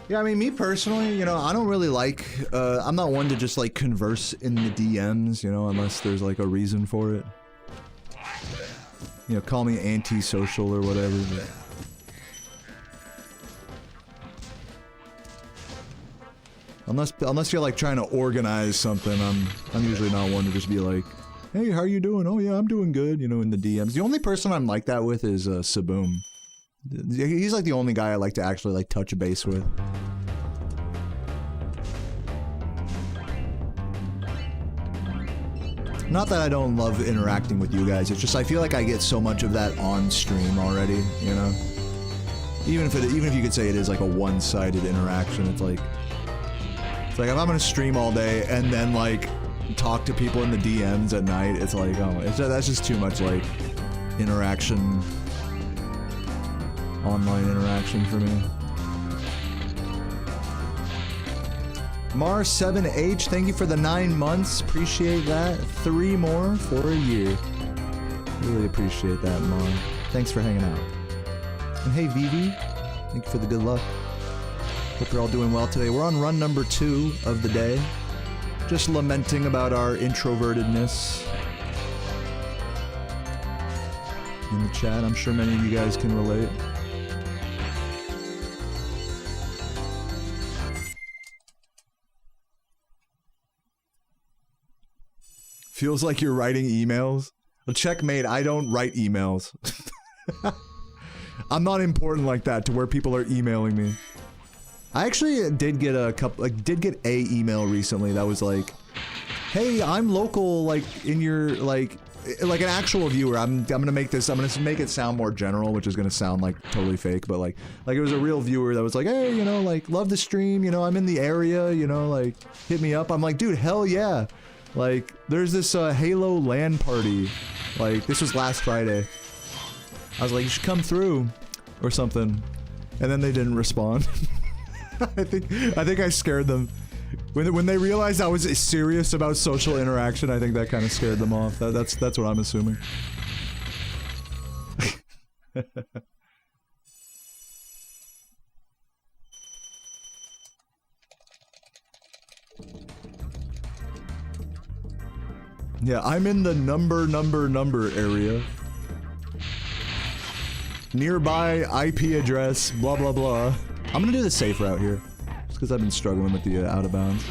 Yeah, I mean, me personally, you know, I don't really like, I'm not one to just, like, converse in the DMs, you know, unless there's, like, a reason for it. You know, call me antisocial or whatever, but... Unless you're, like, trying to organize something, I'm usually not one to just be like, hey, how are you doing? Oh, yeah, I'm doing good, you know, in the DMs. The only person I'm like that with is, Saboom. He's like the only guy I like to actually like touch base with. Not that I don't love interacting with you guys, it's just I feel like I get so much of that on stream already, you know? Even if you could say it is like a one-sided interaction, it's like if I'm gonna stream all day and then like talk to people in the DMs at night, it's like, oh, that's just too much like interaction. Online interaction for me. Mar7H, thank you for the 9 months. Appreciate that. 3 more for a year. Really appreciate that, Mar. Thanks for hanging out. And hey, Vivi, thank you for the good luck. Hope you're all doing well today. We're on run number 2 of the day. Just lamenting about our introvertedness. In the chat, I'm sure many of you guys can relate. Feels like you're writing emails. Well, checkmate, I don't write emails. I'm not important like that to where people are emailing me. I actually did get a email recently that was like, hey, I'm local, like, in your, like an actual viewer. I'm gonna make it sound more general, which is gonna sound like totally fake, but like it was a real viewer that was like, hey, you know, like, love the stream, you know, I'm in the area, you know, like, hit me up. I'm like, dude, hell yeah. Like, there's this Halo LAN party. Like, this was last Friday. I was like, you should come through, or something. And then they didn't respond. I think I scared them. When they realized I was serious about social interaction, I think that kind of scared them off. That's what I'm assuming. Yeah, I'm in the number area. Nearby IP address, blah blah blah. I'm gonna do the safe route here. Just because I've been struggling with the out of bounds.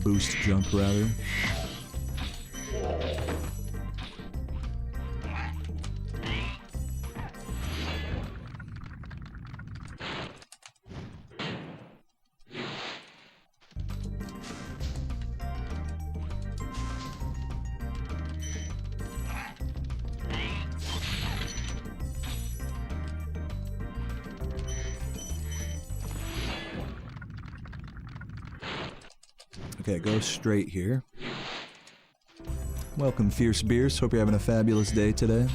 boost jump, rather. Okay, go straight here. Welcome, Fierce Beers. Hope you're having a fabulous day today.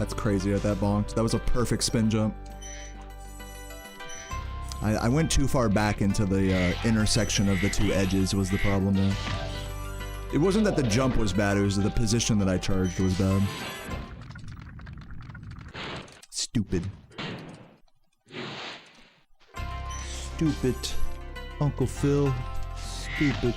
That's crazy at that bonk. That was a perfect spin jump. I went too far back into the intersection of the two edges was the problem there. It wasn't that the jump was bad, it was the position that I charged was bad. Stupid. Stupid. Uncle Phil. Stupid.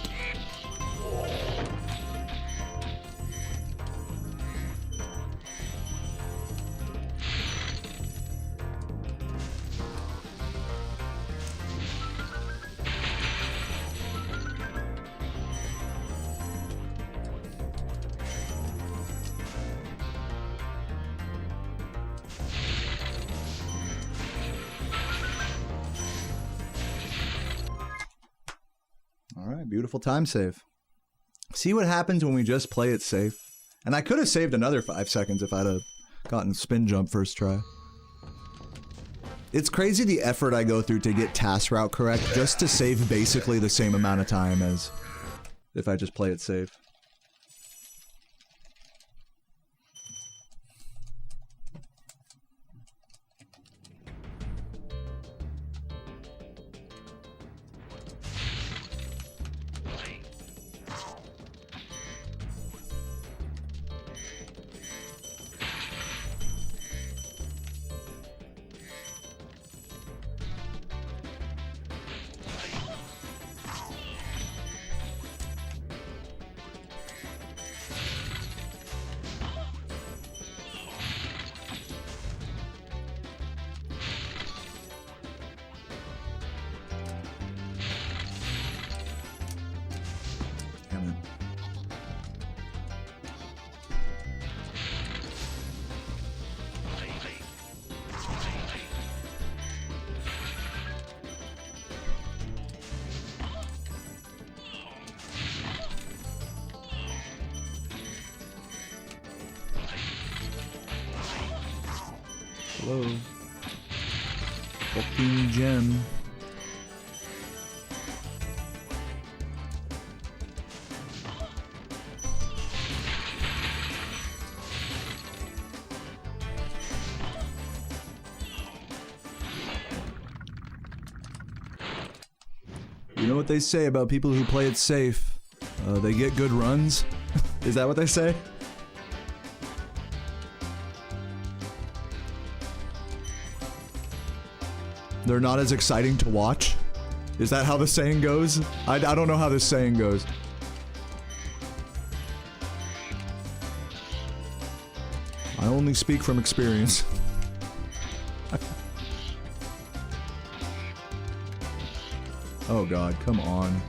Alright, beautiful time save. See what happens when we just play it safe. And I could have saved another 5 seconds if I'd have gotten spin jump first try. It's crazy the effort I go through to get task route correct just to save basically the same amount of time as if I just play it safe. Hello. Fucking gem. You know what they say about people who play it safe? They get good runs? Is that what they say? They're not as exciting to watch? Is that how the saying goes? I don't know how this saying goes. I only speak from experience. Oh god, come on.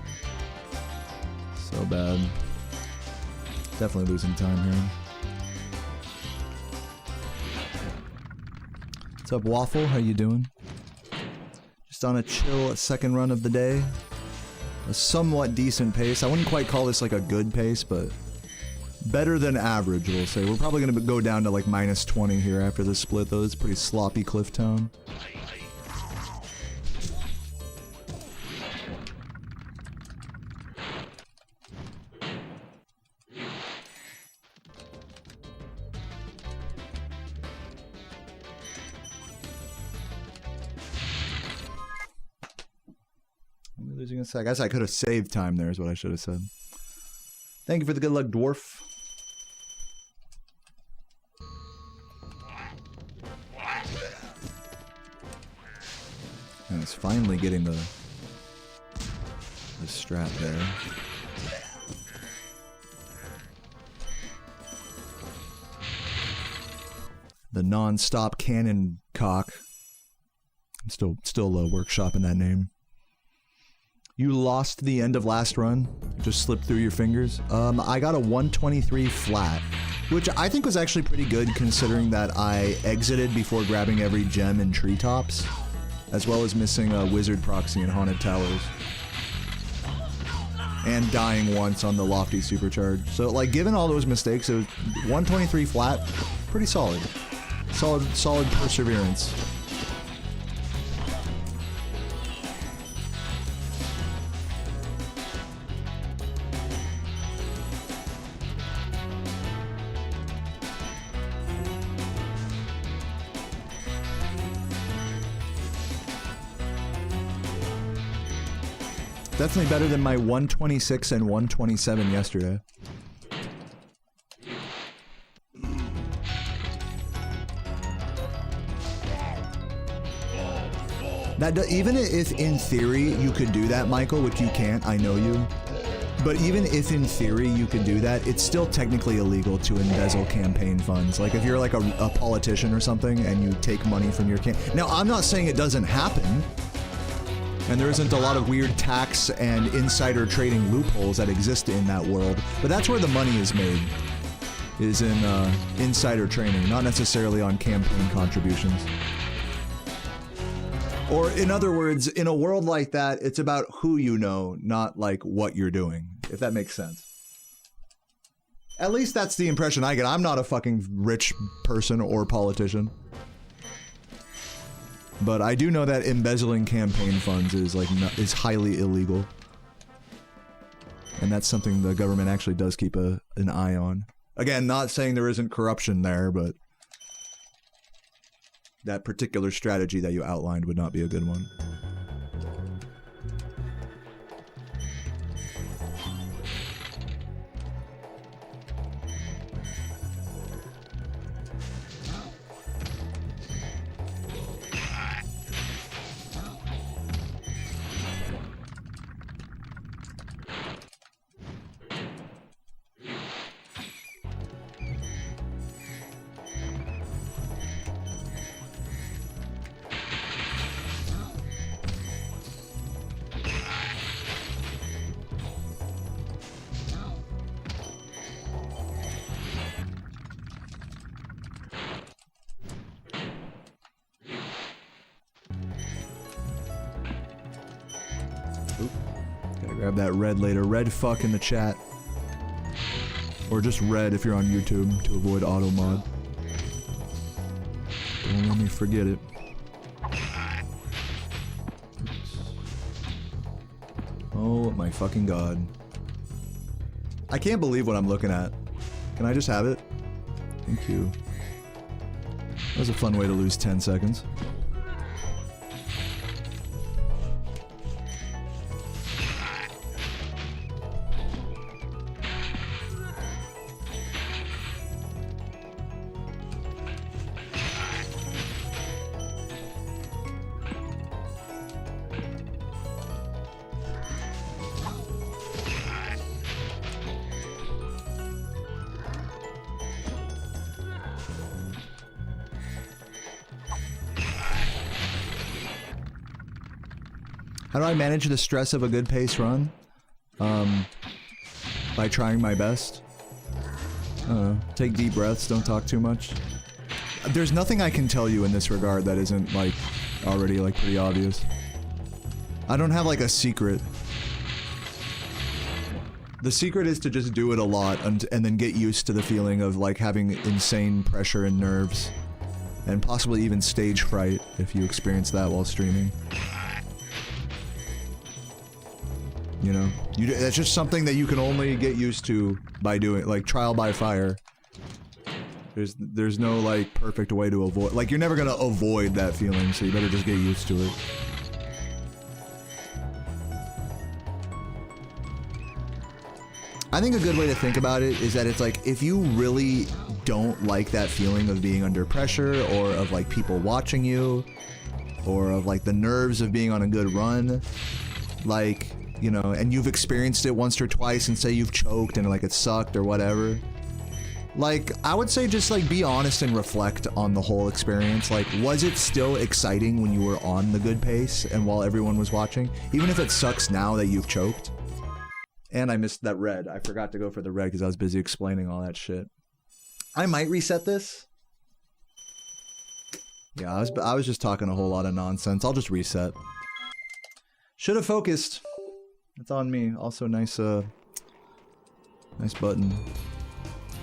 So bad. Definitely losing time here. What's up, Waffle? How you doing? Just on a chill second run of the day. A somewhat decent pace. I wouldn't quite call this like a good pace, but better than average, we'll say. We're probably gonna go down to like -20 here after this split, though. It's pretty sloppy cliff tone. losing a sec. I guess I could have saved time there is what I should have said. Thank you for the good luck, dwarf. And it's finally getting the strat there. The non-stop cannon cock. I'm still workshopping that name. You lost the end of last run? Just slipped through your fingers? I got a 123 flat, which I think was actually pretty good considering that I exited before grabbing every gem in treetops, as well as missing a wizard proxy in haunted towers. And dying once on the lofty supercharge. So like given all those mistakes, it was 123 flat, pretty solid. Solid perseverance. Definitely better than my 126 and 127 yesterday. That even if in theory you could do that, Michael, which you can't, I know you. But even if in theory you could do that, it's still technically illegal to embezzle campaign funds. Like if you're like a politician or something and you take money from your Now, I'm not saying it doesn't happen. And there isn't a lot of weird tax and insider trading loopholes that exist in that world. But that's where the money is made, is in insider trading, not necessarily on campaign contributions. Or in other words, in a world like that, it's about who you know, not like what you're doing, if that makes sense. At least that's the impression I get. I'm not a fucking rich person or politician. But I do know that embezzling campaign funds is like is highly illegal. And that's something the government actually does keep an eye on. Again, not saying there isn't corruption there, but that particular strategy that you outlined would not be a good one. Grab that red later. Red fuck in the chat. Or just red if you're on YouTube to avoid auto mod. Don't let me forget it. Oh my fucking god. I can't believe what I'm looking at. Can I just have it? Thank you. That was a fun way to lose 10 seconds. How do I manage the stress of a good pace run? By trying my best. Take deep breaths, don't talk too much. There's nothing I can tell you in this regard that isn't, like, already, like, pretty obvious. I don't have, like, a secret. The secret is to just do it a lot and then get used to the feeling of, like, having insane pressure and nerves. And possibly even stage fright, if you experience that while streaming. You know? That's just something that you can only get used to by doing, like, trial by fire. There's no, like, perfect way to avoid, like, you're never gonna avoid that feeling, so you better just get used to it. I think a good way to think about it is that it's like, if you really don't like that feeling of being under pressure, or of like people watching you, or of like the nerves of being on a good run, like, you know, and you've experienced it once or twice and say you've choked and like it sucked or whatever, like, I would say just like be honest and reflect on the whole experience. Like, was it still exciting when you were on the good pace and while everyone was watching? Even if it sucks now that you've choked. And I missed that red. I forgot to go for the red because I was busy explaining all that shit. I might reset this. Yeah, I was just talking a whole lot of nonsense. I'll just reset. Should have focused. It's on me. Also, nice nice button.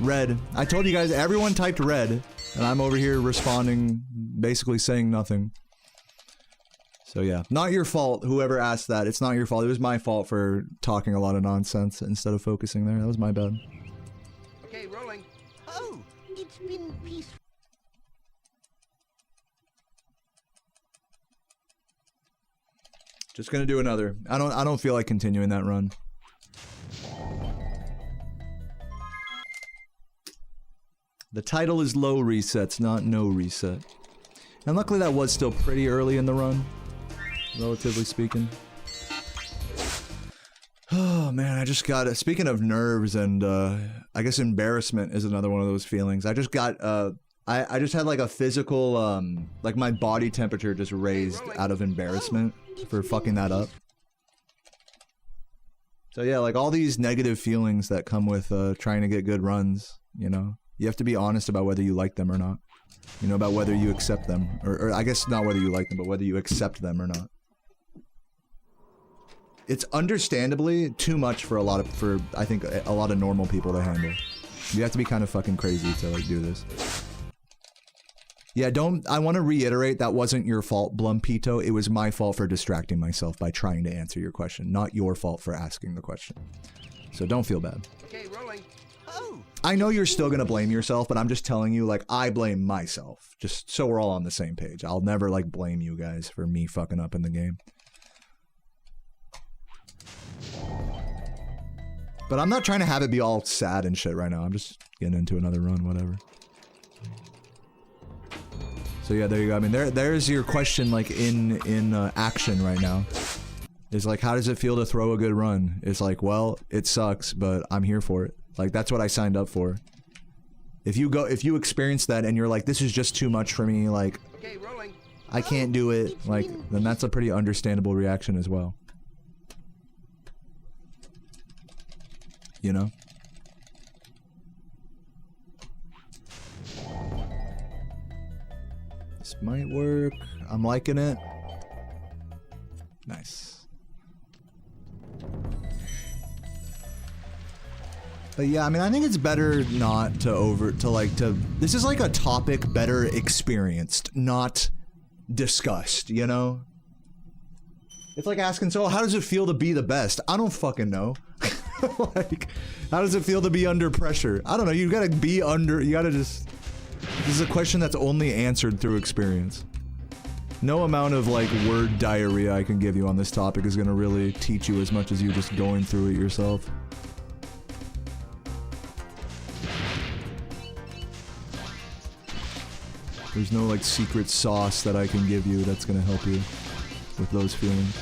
Red. I told you guys, everyone typed red, and I'm over here responding, basically saying nothing. So yeah, not your fault, whoever asked that. It's not your fault. It was my fault for talking a lot of nonsense instead of focusing there. That was my bad. Okay, rolling. Oh, it's been peaceful. Just gonna do another. I don't feel like continuing that run. The title is low resets, not no reset. And luckily that was still pretty early in the run, relatively speaking. Oh man, I just got it. Speaking of nerves and I guess embarrassment is another one of those feelings. I just got I just had like a physical like my body temperature just raised out of embarrassment for fucking that up. So yeah, like all these negative feelings that come with trying to get good runs, you know. You have to be honest about whether you like them or not. You know, about whether you accept them. Or I guess not whether you like them, but whether you accept them or not. It's understandably too much for I think a lot of normal people to handle. You have to be kind of fucking crazy to like do this. Yeah, I want to reiterate, that wasn't your fault, Blumpito. It was my fault for distracting myself by trying to answer your question, not your fault for asking the question. So don't feel bad. Okay, rolling. Oh. I know you're still gonna blame yourself, but I'm just telling you, like, I blame myself. Just so we're all on the same page. I'll never, like, blame you guys for me fucking up in the game. But I'm not trying to have it be all sad and shit right now. I'm just getting into another run, whatever. So yeah, there you go. I mean, there's your question, like, in action right now. It's like, how does it feel to throw a good run? It's like, well, it sucks, but I'm here for it. Like, that's what I signed up for. If you experience that and you're like, this is just too much for me, like, okay, rolling. I can't do it, like, then that's a pretty understandable reaction as well. You know? This might work. I'm liking it. Nice. But yeah, I mean, I think it's better not to this is like a topic better experienced, not discussed, you know? It's like asking, so how does it feel to be the best? I don't fucking know. Like, how does it feel to be under pressure? I don't know, you gotta just, this is a question that's only answered through experience. No amount of, like, word diarrhea I can give you on this topic is gonna really teach you as much as you just going through it yourself. There's no, like, secret sauce that I can give you that's gonna help you with those feelings.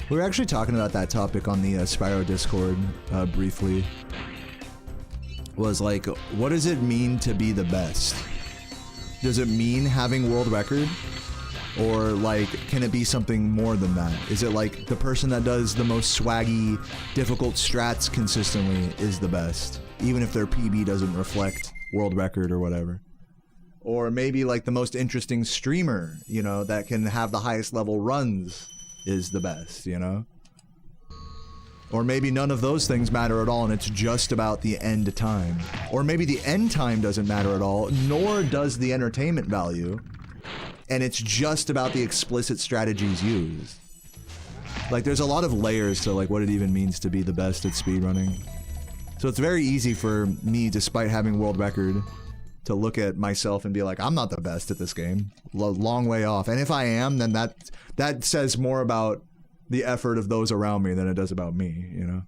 We were actually talking about that topic on the Spyro Discord briefly. Was like, what does it mean to be the best? Does it mean having world record? Or like, can it be something more than that? Is it like the person that does the most swaggy, difficult strats consistently is the best, even if their PB doesn't reflect world record or whatever? Or maybe like the most interesting streamer, you know, that can have the highest level runs is the best, you know? Or maybe none of those things matter at all and it's just about the end time. Or maybe the end time doesn't matter at all, nor does the entertainment value. and it's just about the explicit strategies used. Like, there's a lot of layers to, like, what it even means to be the best at speedrunning. So it's very easy for me, despite having world record, to look at myself and be like, I'm not the best at this game. Long way off. And if I am, then that says more about the effort of those around me than it does about me, you know?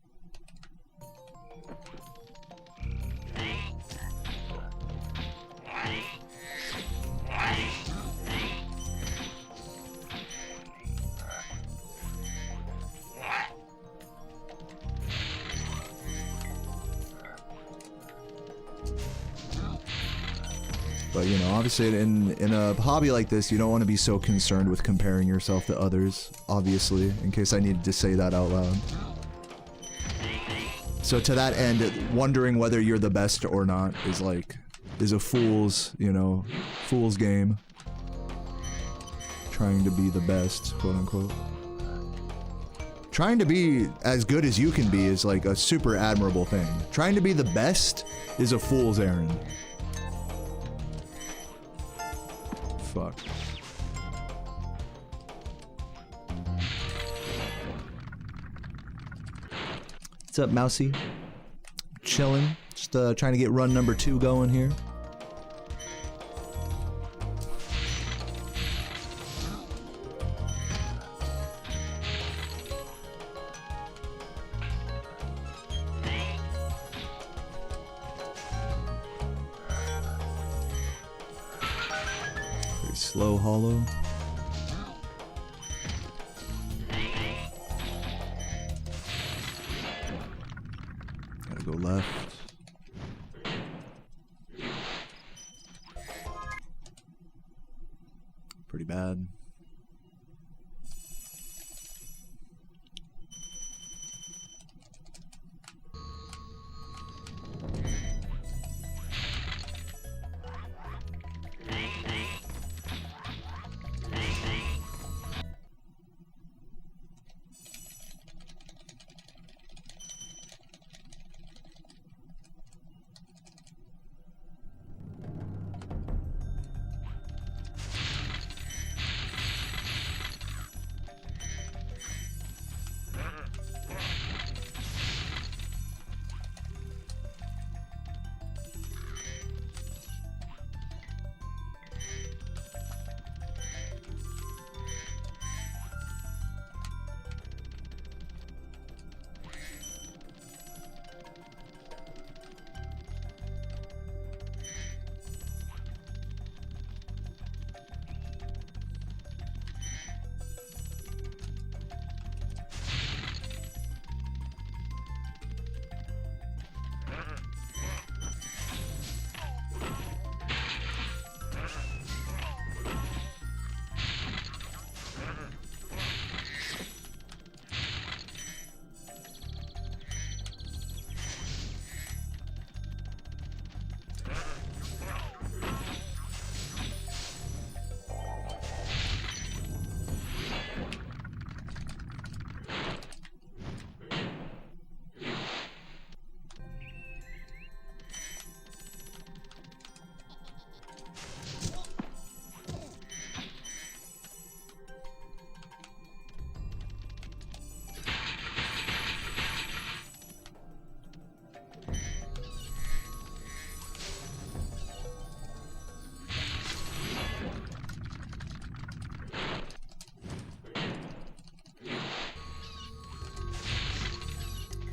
But, you know, obviously in a hobby like this, you don't want to be so concerned with comparing yourself to others, obviously, in case I needed to say that out loud. So to that end, wondering whether you're the best or not is a fool's, you know, fool's game. Trying to be the best, quote unquote. Trying to be as good as you can be is like a super admirable thing. Trying to be the best is a fool's errand. Fuck. What's up, Mousy? Chilling. Just trying to get run number 2 going here. Slow hollow. Gotta go left. Pretty bad.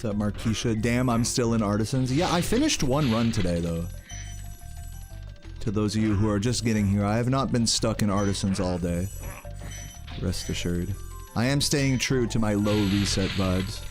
What's up, Marquisha? Damn, I'm still in Artisans. Yeah, I finished one run today, though. To those of you who are just getting here, I have not been stuck in Artisans all day. Rest assured. I am staying true to my low reset vibes.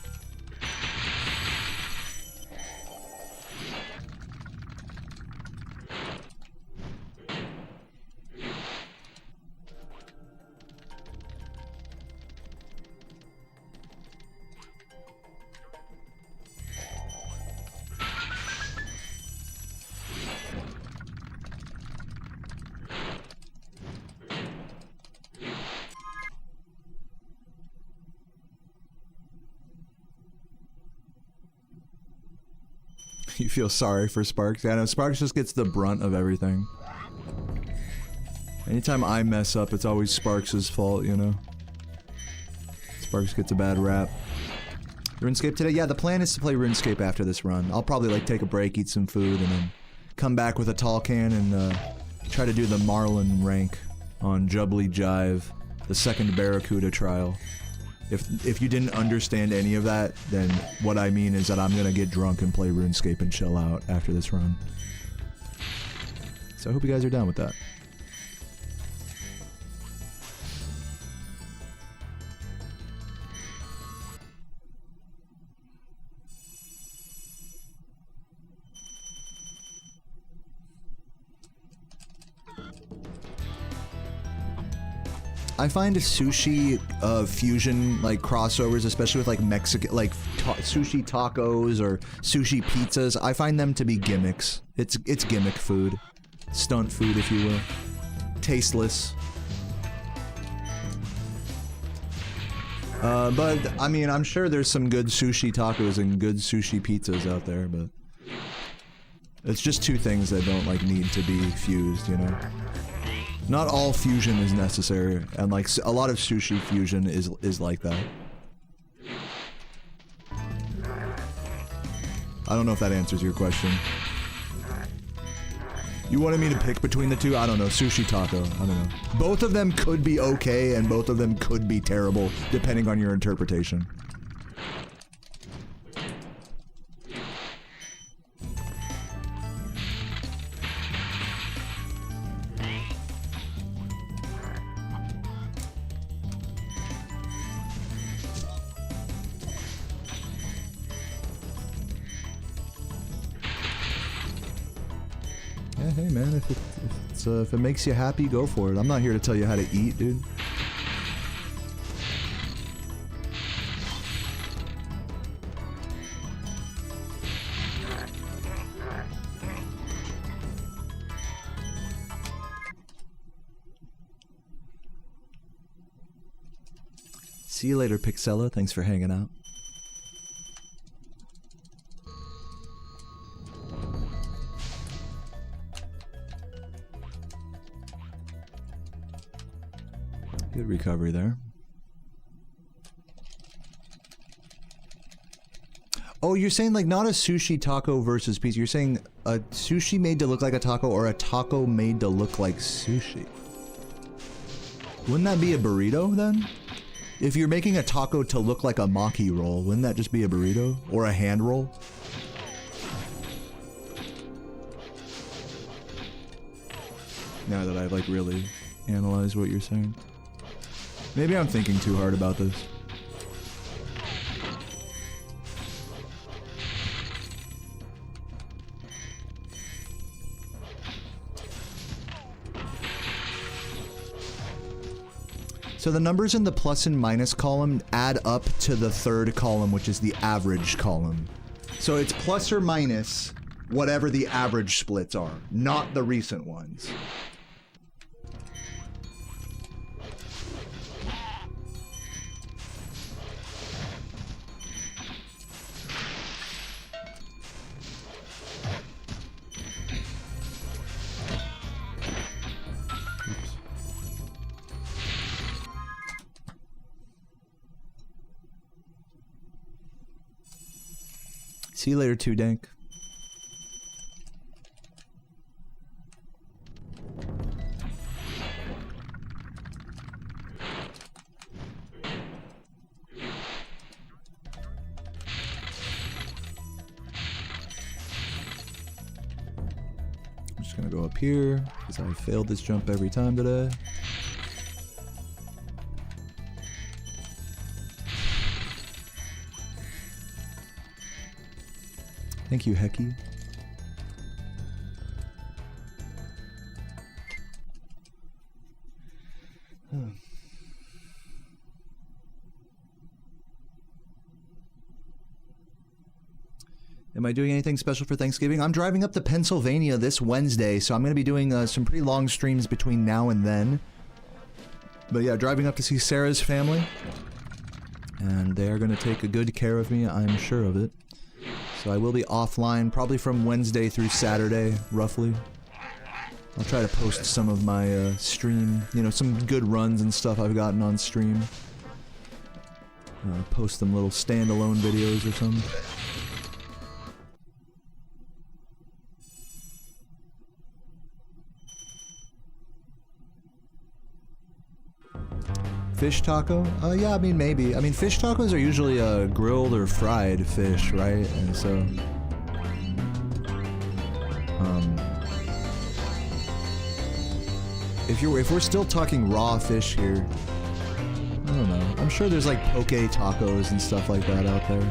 You feel sorry for Sparks? Yeah, no, Sparks just gets the brunt of everything. Anytime I mess up, it's always Sparks' fault, you know? Sparks gets a bad rap. RuneScape today? Yeah, the plan is to play RuneScape after this run. I'll probably, like, take a break, eat some food, and then come back with a tall can and, try to do the Marlin rank on Jubbly Jive, the second Barracuda trial. If you didn't understand any of that, then what I mean is that I'm gonna get drunk and play RuneScape and chill out after this run. So I hope you guys are down with that. I find sushi fusion like crossovers, especially with like Mexican, like sushi tacos or sushi pizzas. I find them to be gimmicks. It's gimmick food, stunt food, if you will, tasteless. But I mean, I'm sure there's some good sushi tacos and good sushi pizzas out there, but it's just two things that don't like need to be fused, you know. Not all fusion is necessary, and like a lot of sushi fusion is like that. I don't know if that answers your question. You wanted me to pick between the two? I don't know. Sushi taco. I don't know. Both of them could be okay, and both of them could be terrible, depending on your interpretation. Yeah, hey man, if it makes you happy, go for it. I'm not here to tell you how to eat, dude. See you later, Pixella. Thanks for hanging out. Good recovery there. Oh, you're saying like not a sushi taco versus pizza. You're saying a sushi made to look like a taco or a taco made to look like sushi. Wouldn't that be a burrito then? If you're making a taco to look like a maki roll, wouldn't that just be a burrito? Or a hand roll? Now that I've like really analyzed what you're saying. Maybe I'm thinking too hard about this. So the numbers in the plus and minus column add up to the third column, which is the average column. So it's plus or minus whatever the average splits are, not the recent ones. See you later, too, Dank. I'm just gonna go up here, because I failed this jump every time today. Thank you, Hecky. Am I doing anything special for Thanksgiving? I'm driving up to Pennsylvania this Wednesday, so I'm going to be doing some pretty long streams between now and then. But yeah, driving up to see Sarah's family. And they are going to take a good care of me, I'm sure of it. So I will be offline probably from Wednesday through Saturday, roughly. I'll try to post some of my stream, you know, some good runs and stuff I've gotten on stream. Post them little standalone videos or something. Fish taco? Yeah, I mean, maybe. I mean, fish tacos are usually grilled or fried fish, right? And so... if we're still talking raw fish here, I don't know. I'm sure there's like poke tacos and stuff like that out there.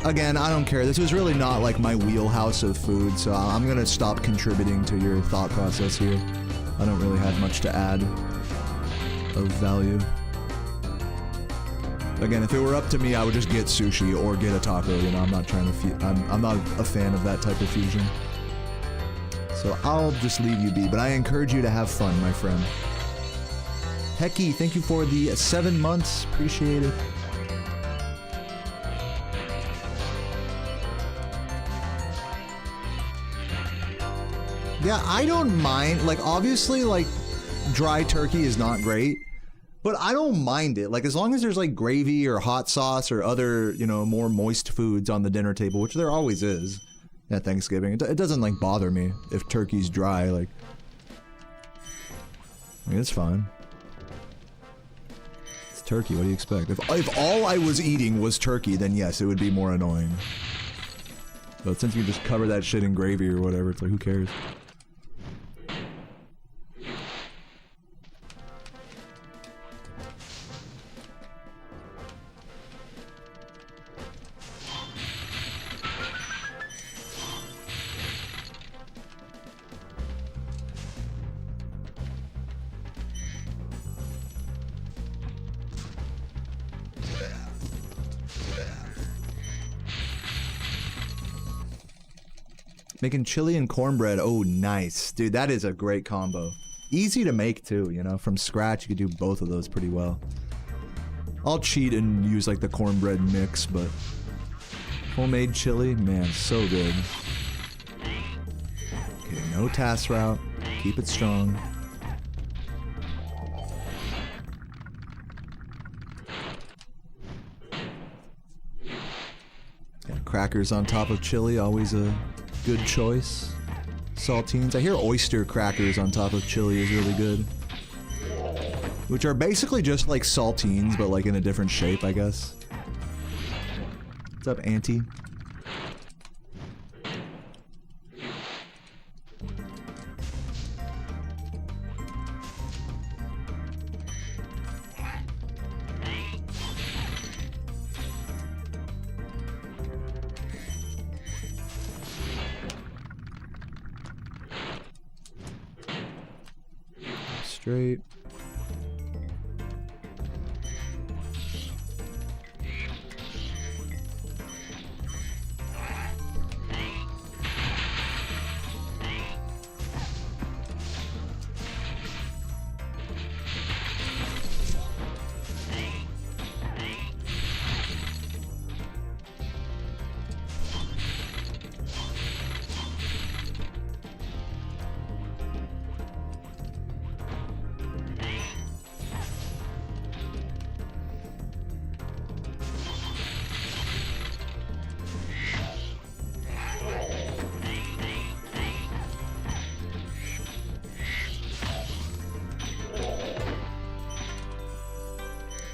Again, I don't care. This was really not like my wheelhouse of food, so I'm gonna stop contributing to your thought process here. I don't really have much to add of value. Again, if it were up to me, I would just get sushi or get a taco, you know, I'm not trying to I'm not a fan of that type of fusion. So I'll just leave you be, but I encourage you to have fun, my friend. Hecky, thank you for the 7 months, appreciate it. Yeah, I don't mind, like, obviously, like, dry turkey is not great, but I don't mind it. Like, as long as there's, like, gravy or hot sauce or other, you know, more moist foods on the dinner table, which there always is at Thanksgiving. It doesn't, like, bother me if turkey's dry, like, I mean, it's fine. It's turkey, what do you expect? If all I was eating was turkey, then yes, it would be more annoying. But since you just cover that shit in gravy or whatever, it's like, who cares? Making chili and cornbread, oh nice. Dude, that is a great combo. Easy to make too, you know, from scratch you could do both of those pretty well. I'll cheat and use like the cornbread mix, but homemade chili, man, so good. Okay, no task route, keep it strong. Yeah, crackers on top of chili, always a good choice. Saltines. I hear oyster crackers on top of chili is really good. Which are basically just like saltines, but like in a different shape, I guess. What's up, Auntie? Straight.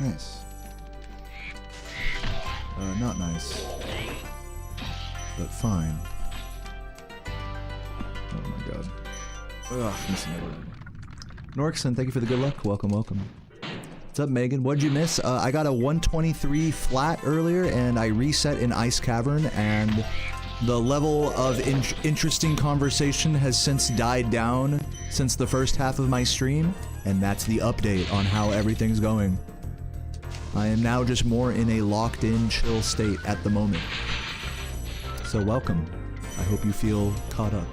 Nice. Not nice. But fine. Oh my god. Ugh, missing everything. Norkson, thank you for the good luck. Welcome, welcome. What's up, Megan? What'd you miss? I got a 123 flat earlier, and I reset in Ice Cavern, and the level of interesting conversation has since died down since the first half of my stream, and that's the update on how everything's going. I am now just more in a locked-in, chill state at the moment. So welcome. I hope you feel caught up.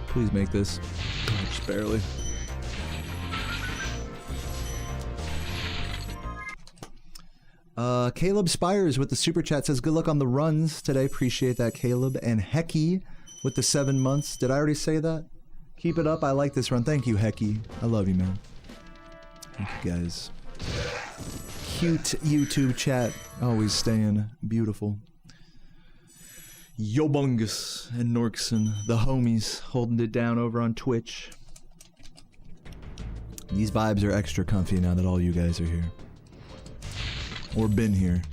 Please make this. Just barely. Caleb Spires with the super chat says, good luck on the runs today. Appreciate that, Caleb. And Hecky with the 7 months. Did I already say that? Keep it up. I like this run. Thank you, Hecky. I love you, man. Thank you, guys. Cute YouTube chat. Always staying beautiful. Yobungus and Norkson, the homies, holding it down over on Twitch. These vibes are extra comfy now that all you guys are here. Or been here.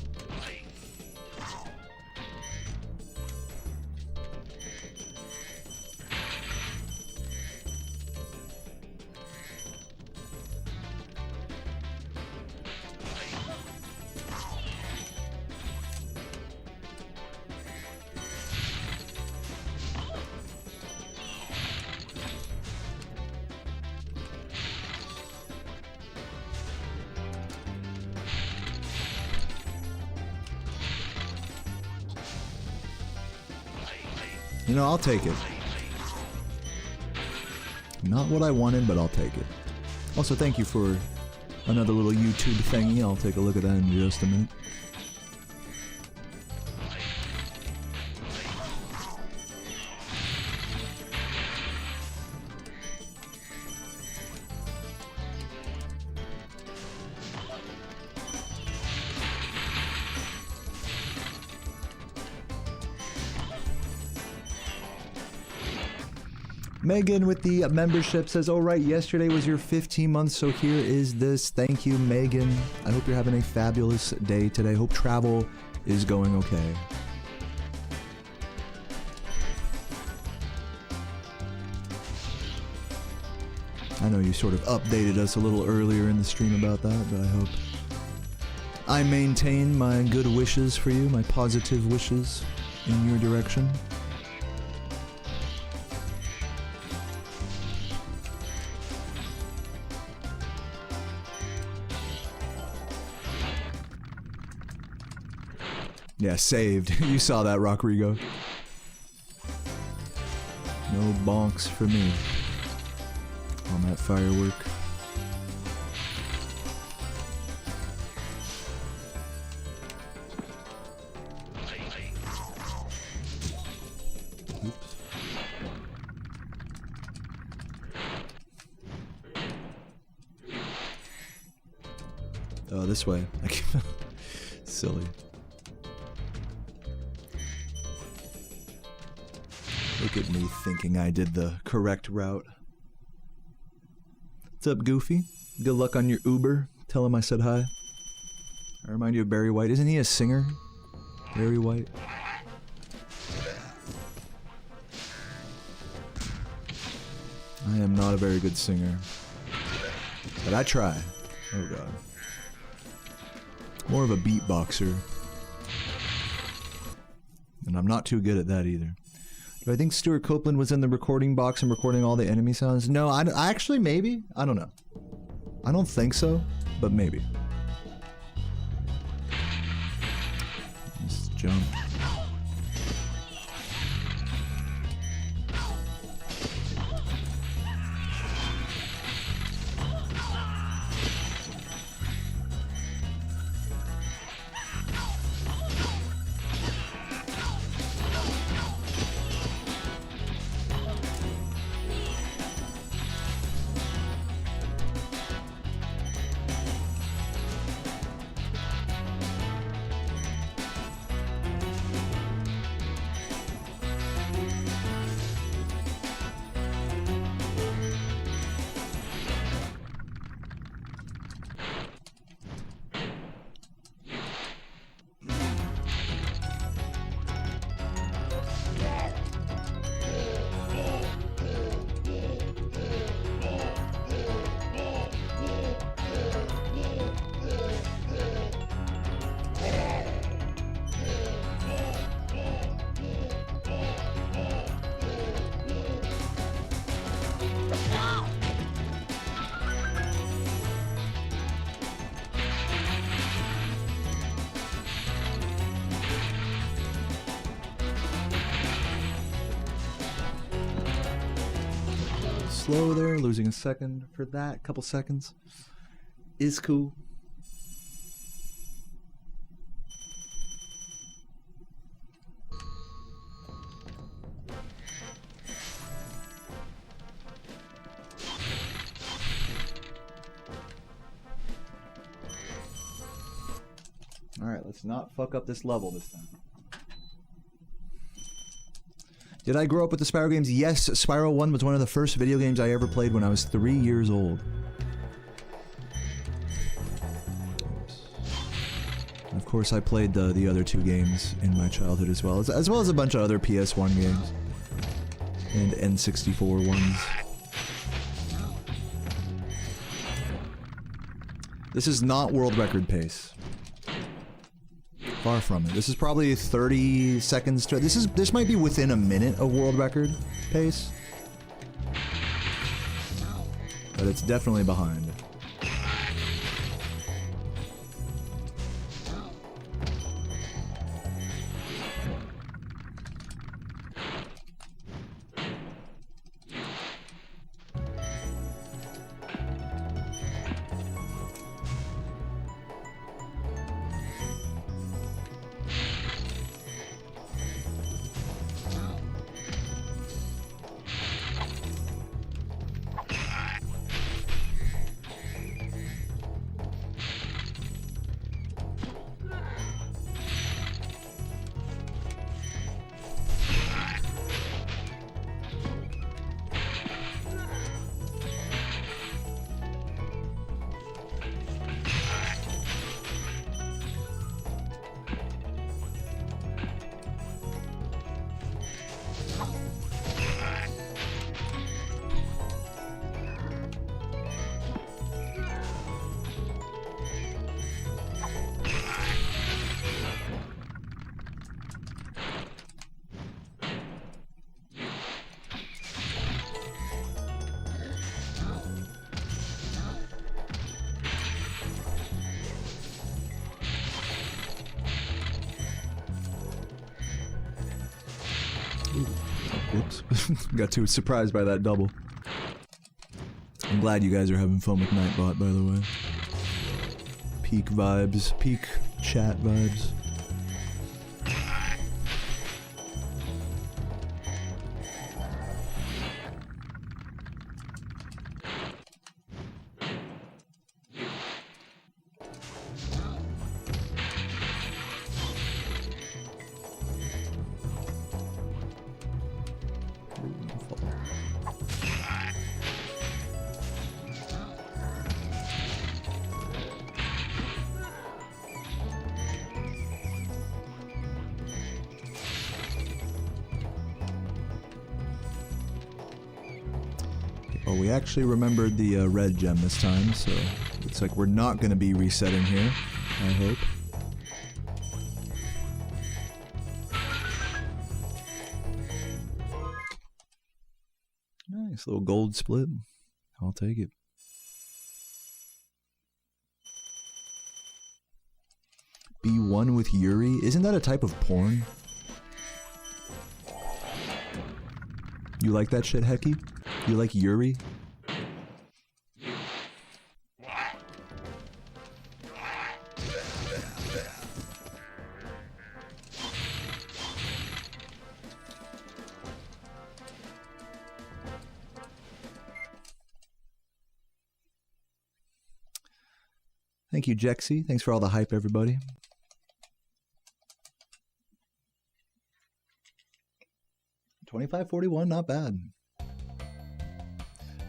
You know, I'll take it. Not what I wanted, but I'll take it. Also, thank you for another little YouTube thingy. I'll take a look at that in just a minute. Megan with the membership says, oh right, yesterday was your 15 months, so here is this. Thank you, Megan. I hope you're having a fabulous day today. Hope travel is going okay. I know you sort of updated us a little earlier in the stream about that, but I hope I maintain my good wishes for you, my positive wishes in your direction. Yeah, saved. You saw that, Rockrigo. No bonks for me on that firework. Oops. Oh, this way. Silly. Look at me thinking I did the correct route. What's up, Goofy? Good luck on your Uber. Tell him I said hi. I remind you of Barry White. Isn't he a singer? Barry White. I am not a very good singer. But I try. Oh god. More of a beatboxer. And I'm not too good at that either. Do I think Stuart Copeland was in the recording box and recording all the enemy sounds? No, I actually, maybe. I don't know. I don't think so, but maybe. Let's jump. Slow there, losing a second for that, couple seconds is cool. Alright, let's not fuck up this level this time. Did I grow up with the Spyro games? Yes, Spyro 1 was one of the first video games I ever played when I was 3 years old. And of course, I played the other 2 games in my childhood as well as a bunch of other PS1 games. And N64 ones. This is not world record pace. Far from it. This is probably 30 seconds to... This might be within a minute of world record pace. But it's definitely behind. Whoops. Got too surprised by that double. I'm glad you guys are having fun with Nightbot, by the way. Peak vibes. Peak chat vibes. Well, we actually remembered the red gem this time, so looks like we're not going to be resetting here, I hope. Nice little gold split. I'll take it. Be one with Yuri? Isn't that a type of porn? You like that shit, Hecky? You like Yuri? Thank you, Jexy. Thanks for all the hype, everybody. $25.41, not bad.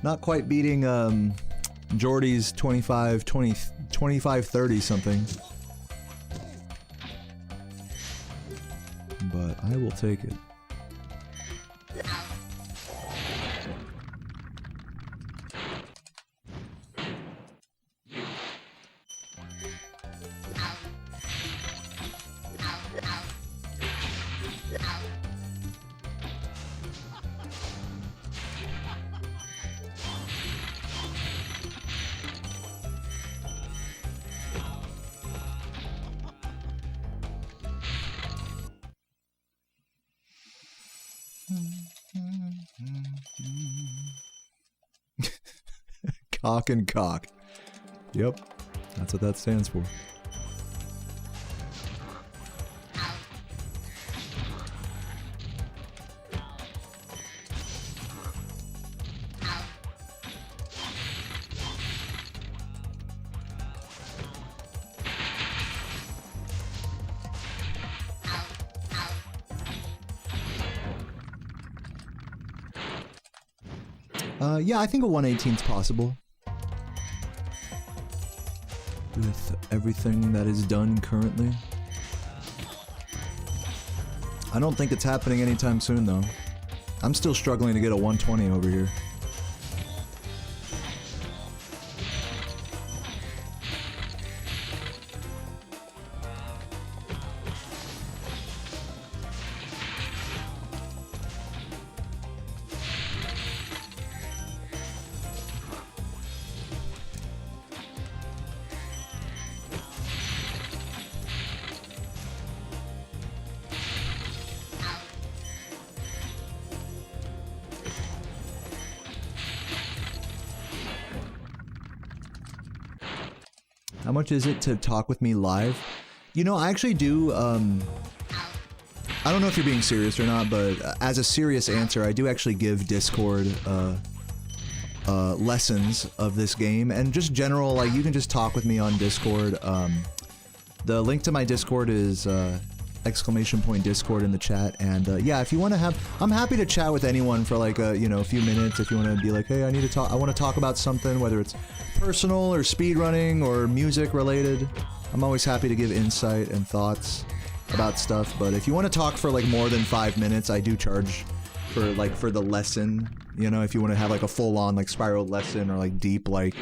Not quite beating Jordy's 25.30 something. But I will take it. Cock and cock. Yep, that's what that stands for. Yeah, I think a 118 is possible. With everything that is done currently. I don't think it's happening anytime soon, though. I'm still struggling to get a 120 over here. How much is it to talk with me live? You know, I actually do, I don't know if you're being serious or not, but as a serious answer, I do actually give Discord, lessons of this game, and just general, like, you can just talk with me on Discord. The link to my Discord is, !Discord in the chat, and yeah, if you want to have, I'm happy to chat with anyone for like a, you know, a few minutes. If you want to be like, hey, I need to talk, I want to talk about something, whether it's personal or speedrunning or music related. I'm always happy to give insight and thoughts about stuff. But if you want to talk for like more than 5 minutes, I do charge for like for the lesson. You know, if you want to have like a full-on like Spyro lesson or like deep like,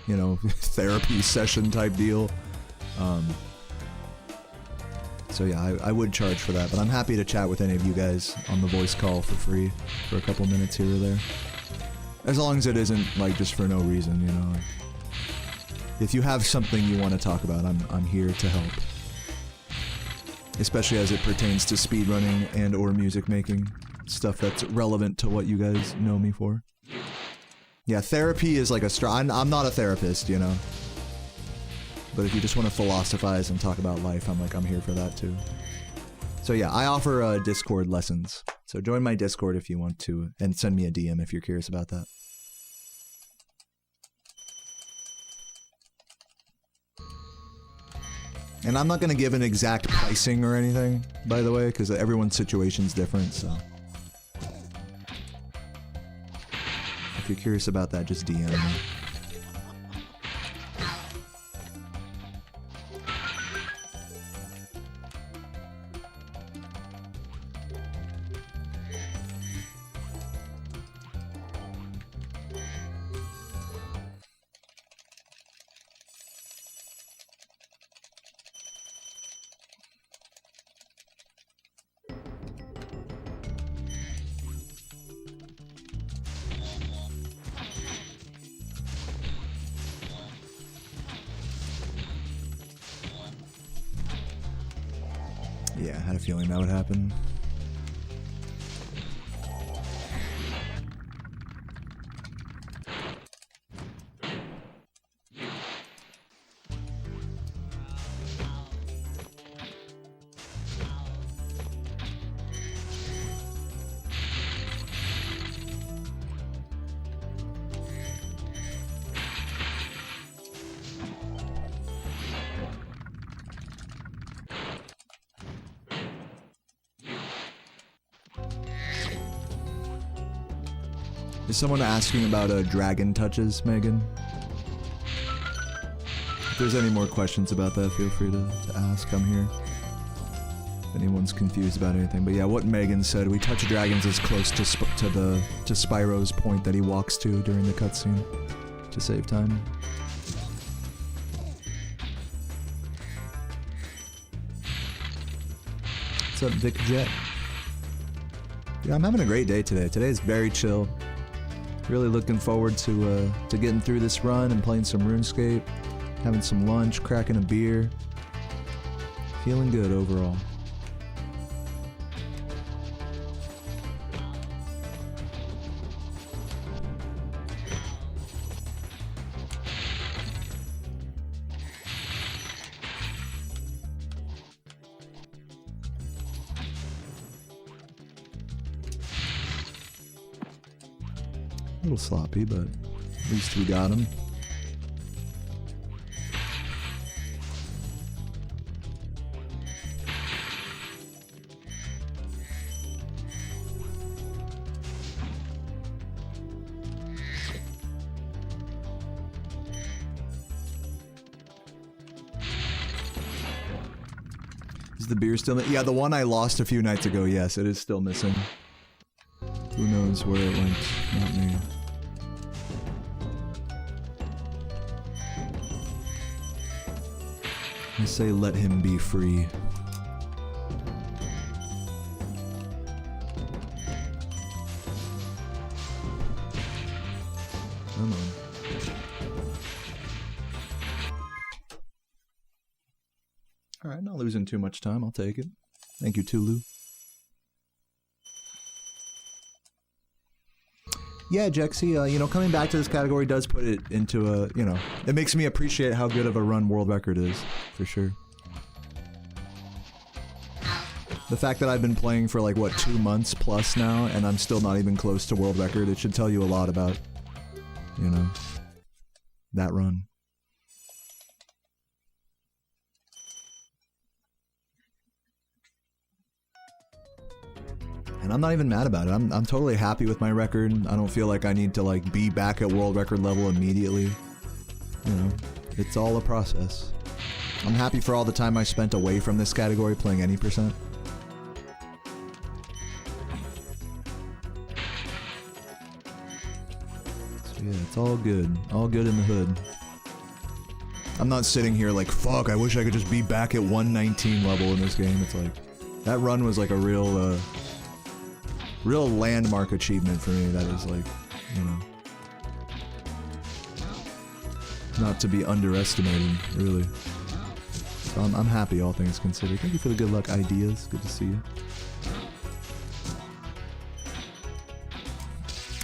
you know, therapy session type deal. So yeah, I would charge for that, but I'm happy to chat with any of you guys on the voice call for free for a couple minutes here or there. As long as it isn't like just for no reason, you know. Like, if you have something you want to talk about, I'm here to help. Especially as it pertains to speedrunning and or music making. Stuff that's relevant to what you guys know me for. Yeah, therapy is like a I'm not a therapist, you know. But if you just want to philosophize and talk about life, I'm here for that too. So yeah, I offer Discord lessons. So join my Discord if you want to, and send me a DM if you're curious about that. And I'm not going to give an exact pricing or anything, by the way, because everyone's situation's different, so. If you're curious about that, just DM me. Yeah, I had a feeling that would happen. Is someone asking about dragon touches, Megan? If there's any more questions about that, feel free to ask. I'm here. If anyone's confused about anything. But yeah, what Megan said, we touch dragons as close to Spyro's point that he walks to during the cutscene to save time. What's up, Vic Jet? Yeah, I'm having a great day today. Today is very chill. Really looking forward to getting through this run and playing some Runescape, having some lunch, cracking a beer. Feeling good overall. A little sloppy, but at least we got him. Is the beer still... Yeah, the one I lost a few nights ago, yes, it is still missing. Who knows where it went? Not me. I say let him be free. Come on. Alright, not losing too much time, I'll take it. Thank you, Tulu. Yeah, Jexy, you know, coming back to this category does put it into a, you know, it makes me appreciate how good of a run world record is, for sure. The fact that I've been playing for like, what, 2 months plus now, and I'm still not even close to world record, it should tell you a lot about, you know, that run. And I'm not even mad about it. I'm totally happy with my record. I don't feel like I need to like be back at world record level immediately. You know, it's all a process. I'm happy for all the time I spent away from this category playing any percent. So yeah, it's all good. All good in the hood. I'm not sitting here like, fuck, I wish I could just be back at 119 level in this game. It's like, that run was like a real, real landmark achievement for me. That is like, you know, not to be underestimated, really. So I'm happy, all things considered. Thank you for the good luck ideas. Good to see you.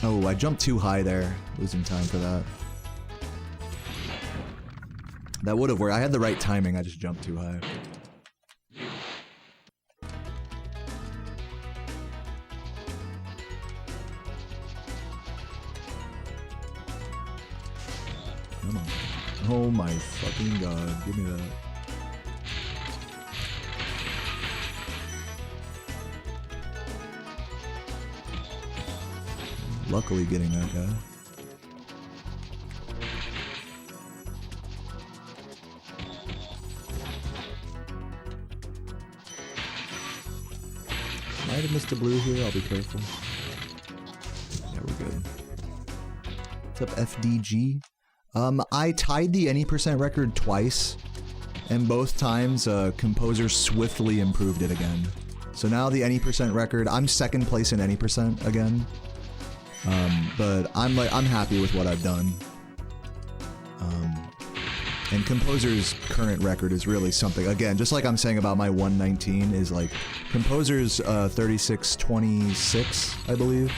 Oh, I jumped too high there. Losing time for that. That would have worked. I had the right timing. I just jumped too high. Come on. Oh my fucking god. Give me that. Luckily getting that guy. Might have missed a blue here, I'll be careful. Yeah, we're good. What's up, FDG? I tied the any percent record twice, and both times, Composer swiftly improved it again. So now the any percent record, I'm second place in any percent again. But I'm happy with what I've done. And Composer's current record is really something. Again, just like I'm saying about my 119 is like, Composer's 3626, I believe.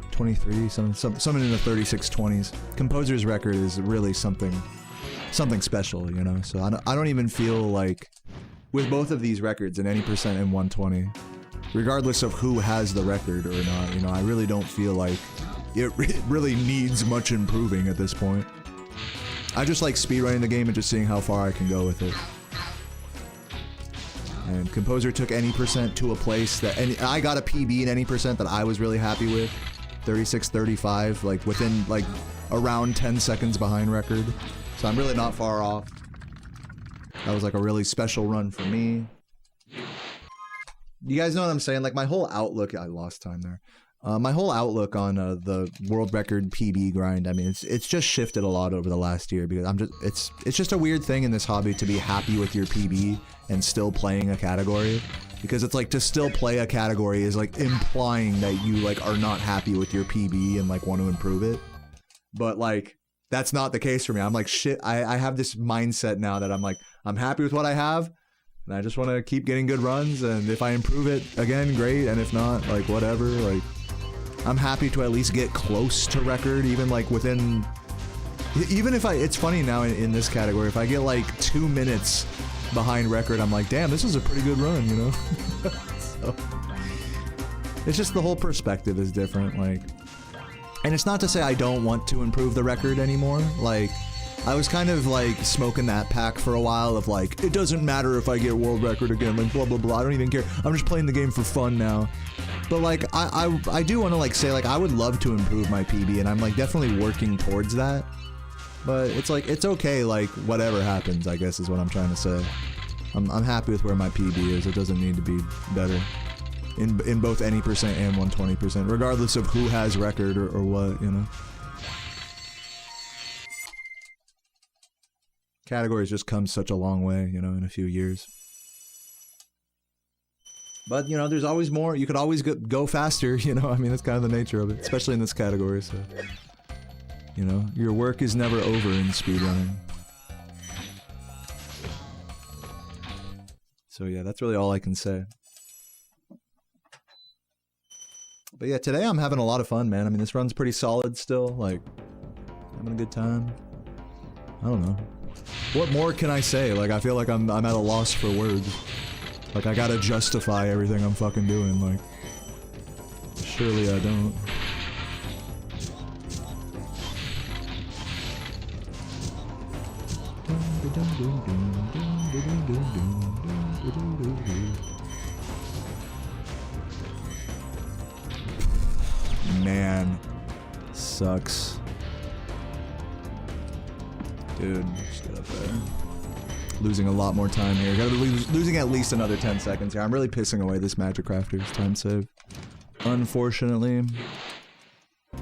23, something in the 3620s. Composer's record is really something special, you know? So I don't even feel like, with both of these records, in any percent and 120, regardless of who has the record or not, you know, I really don't feel like it really needs much improving at this point. I just like speedrunning the game and just seeing how far I can go with it. And Composer took any percent to a place that, and I got a PB in any percent that I was really happy with. 36-35, like within, like, around 10 seconds behind record. So I'm really not far off. That was like a really special run for me. You guys know what I'm saying? Like my whole outlook, I lost time there. My whole outlook on the world record PB grind, I mean, it's just shifted a lot over the last year because it's just a weird thing in this hobby to be happy with your PB and still playing a category. Because it's like to still play a category is like implying that you like are not happy with your PB and like want to improve it. But like, that's not the case for me. I'm like, shit, I have this mindset now that I'm like, I'm happy with what I have. And I just want to keep getting good runs. And if I improve it again, great. And if not, like whatever, like I'm happy to at least get close to record, even like within, even if it's funny now in this category, if I get like 2 minutes behind record, I'm like, damn, this is a pretty good run, you know? So, it's just the whole perspective is different, like, and it's not to say I don't want to improve the record anymore. Like, I was kind of like smoking that pack for a while of like, it doesn't matter if I get world record again, like blah blah blah, I don't even care, I'm just playing the game for fun now. But like, I do want to like say like, I would love to improve my PB, and I'm like definitely working towards that. But it's like, it's okay, like whatever happens, I guess is what I'm trying to say. I'm happy with where my PB is. It doesn't need to be better. In both any percent and 120%, regardless of who has record or what, you know. Categories just come such a long way, you know, in a few years. But, you know, there's always more. You could always go faster, you know. I mean, that's kind of the nature of it, especially in this category, so. You know, your work is never over in speedrunning. So yeah, that's really all I can say. But yeah, today I'm having a lot of fun, man. I mean, this run's pretty solid still, like, having a good time. I don't know. What more can I say? Like, I feel like I'm at a loss for words. Like, I gotta justify everything I'm fucking doing, like, surely I don't. Man, sucks. Dude, just get up there. Losing a lot more time here. Gotta be losing at least another 10 seconds here. I'm really pissing away this Magic Crafter's time save. Unfortunately. But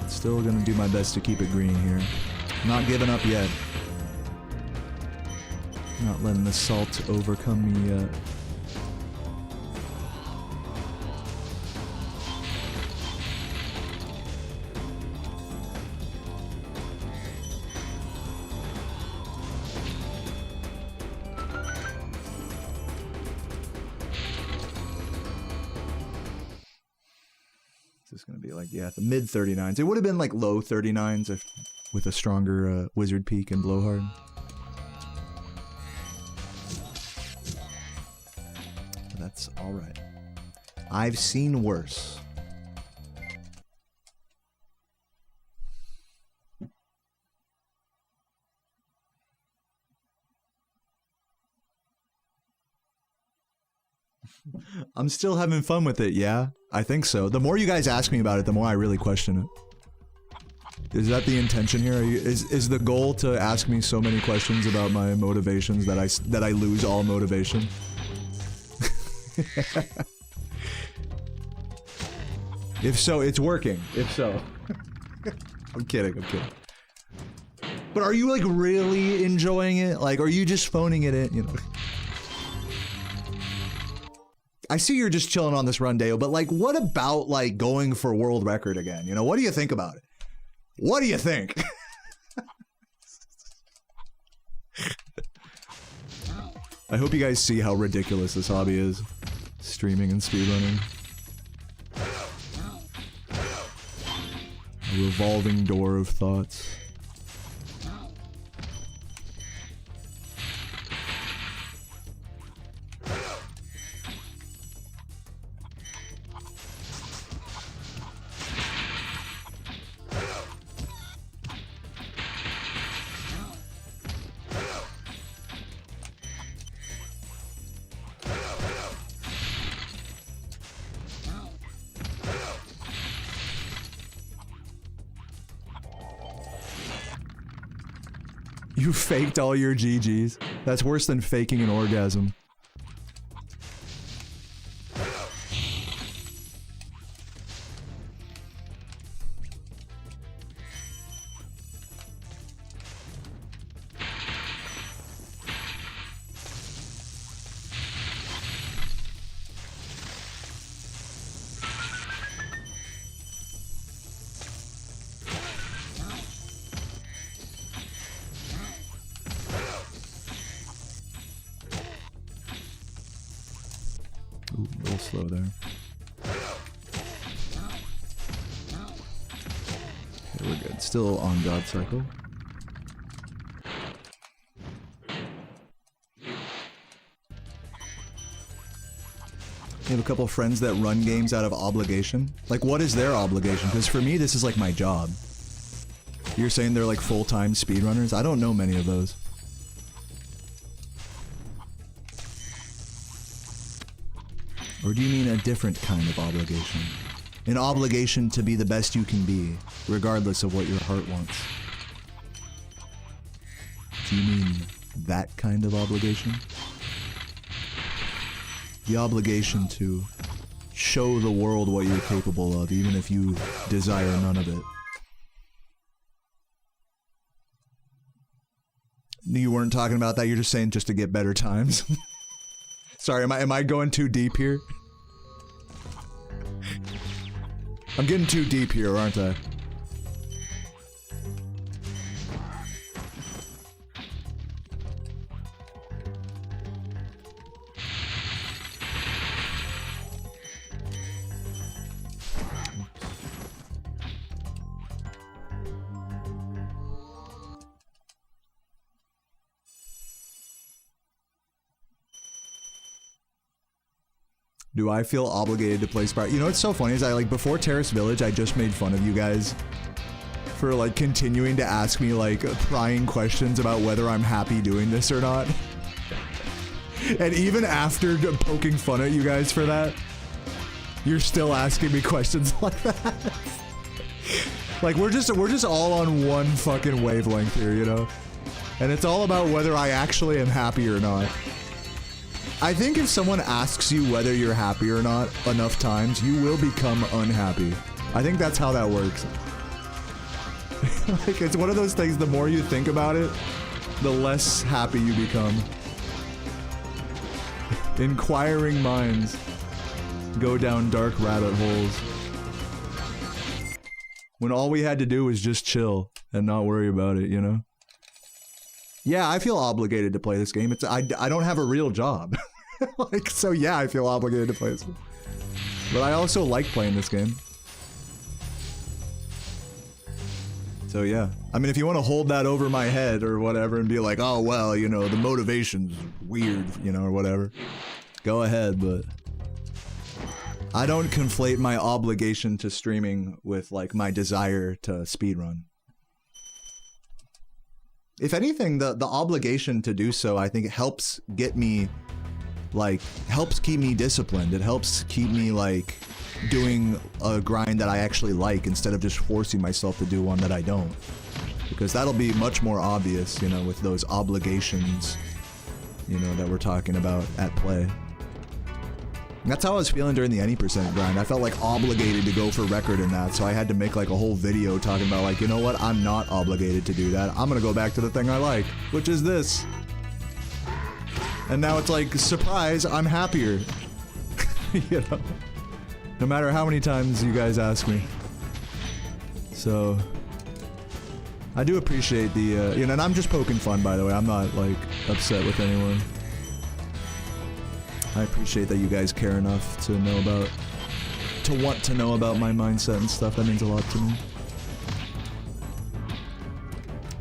still gonna do my best to keep it green here. Not giving up yet. Not letting the salt overcome me yet. It's gonna be like, yeah, the mid 39s. It would have been like low 39s if with a stronger Wizard Peak and Blowhard. But that's alright. I've seen worse. I'm still having fun with it, yeah? I think so. The more you guys ask me about it, the more I really question it. Is that the intention here? Is the goal to ask me so many questions about my motivations that I lose all motivation? If so, it's working. If so. I'm kidding, I'm kidding. But are you like really enjoying it? Like, are you just phoning it in, you know? I see you're just chilling on this run, Deo, but like, what about like going for world record again? You know, what do you think about it? What do you think? I hope you guys see how ridiculous this hobby is. Streaming and speedrunning. A revolving door of thoughts. You faked all your GGs. That's worse than faking an orgasm. Ooh, a little slow there. Okay, we're good. Still on God Cycle. You have a couple friends that run games out of obligation. Like, what is their obligation? Because for me, this is like my job. You're saying they're like full-time speedrunners? I don't know many of those. Or do you mean a different kind of obligation? An obligation to be the best you can be, regardless of what your heart wants. Do you mean that kind of obligation. The obligation to show the world what you're capable of, even if you desire none of it. You weren't talking about that, you're just saying just to get better times. Sorry, am I going too deep here? I'm getting too deep here, aren't I? Do I feel obligated to play Spyro? You know what's so funny is before Terrace Village, I just made fun of you guys for like continuing to ask me like prying questions about whether I'm happy doing this or not. And even after poking fun at you guys for that, you're still asking me questions like that. Like we're just all on one fucking wavelength here, you know? And it's all about whether I actually am happy or not. I think if someone asks you whether you're happy or not enough times, you will become unhappy. I think that's how that works. Like, it's one of those things, the more you think about it, the less happy you become. Inquiring minds go down dark rabbit holes. When all we had to do was just chill and not worry about it, you know? Yeah, I feel obligated to play this game. I don't have a real job. Like, so yeah, I feel obligated to play this game. But I also like playing this game. So yeah. I mean, if you want to hold that over my head or whatever and be like, oh, well, you know, the motivation's weird, you know, or whatever. Go ahead, but I don't conflate my obligation to streaming with, like, my desire to speedrun. If anything, the obligation to do so, I think it helps get me, like, helps keep me disciplined. It helps keep me, like, doing a grind that I actually like instead of just forcing myself to do one that I don't. Because that'll be much more obvious, you know, with those obligations, you know, that we're talking about at play. And that's how I was feeling during the any percent grind. I felt like obligated to go for record in that, so I had to make like a whole video talking about like, you know what, I'm not obligated to do that. I'm gonna go back to the thing I like, which is this. And now it's like, surprise, I'm happier. You know? No matter how many times you guys ask me. So, I do appreciate the, you know, and I'm just poking fun, by the way. I'm not, like, upset with anyone. I appreciate that you guys care enough to know about, to want to know about my mindset and stuff. That means a lot to me.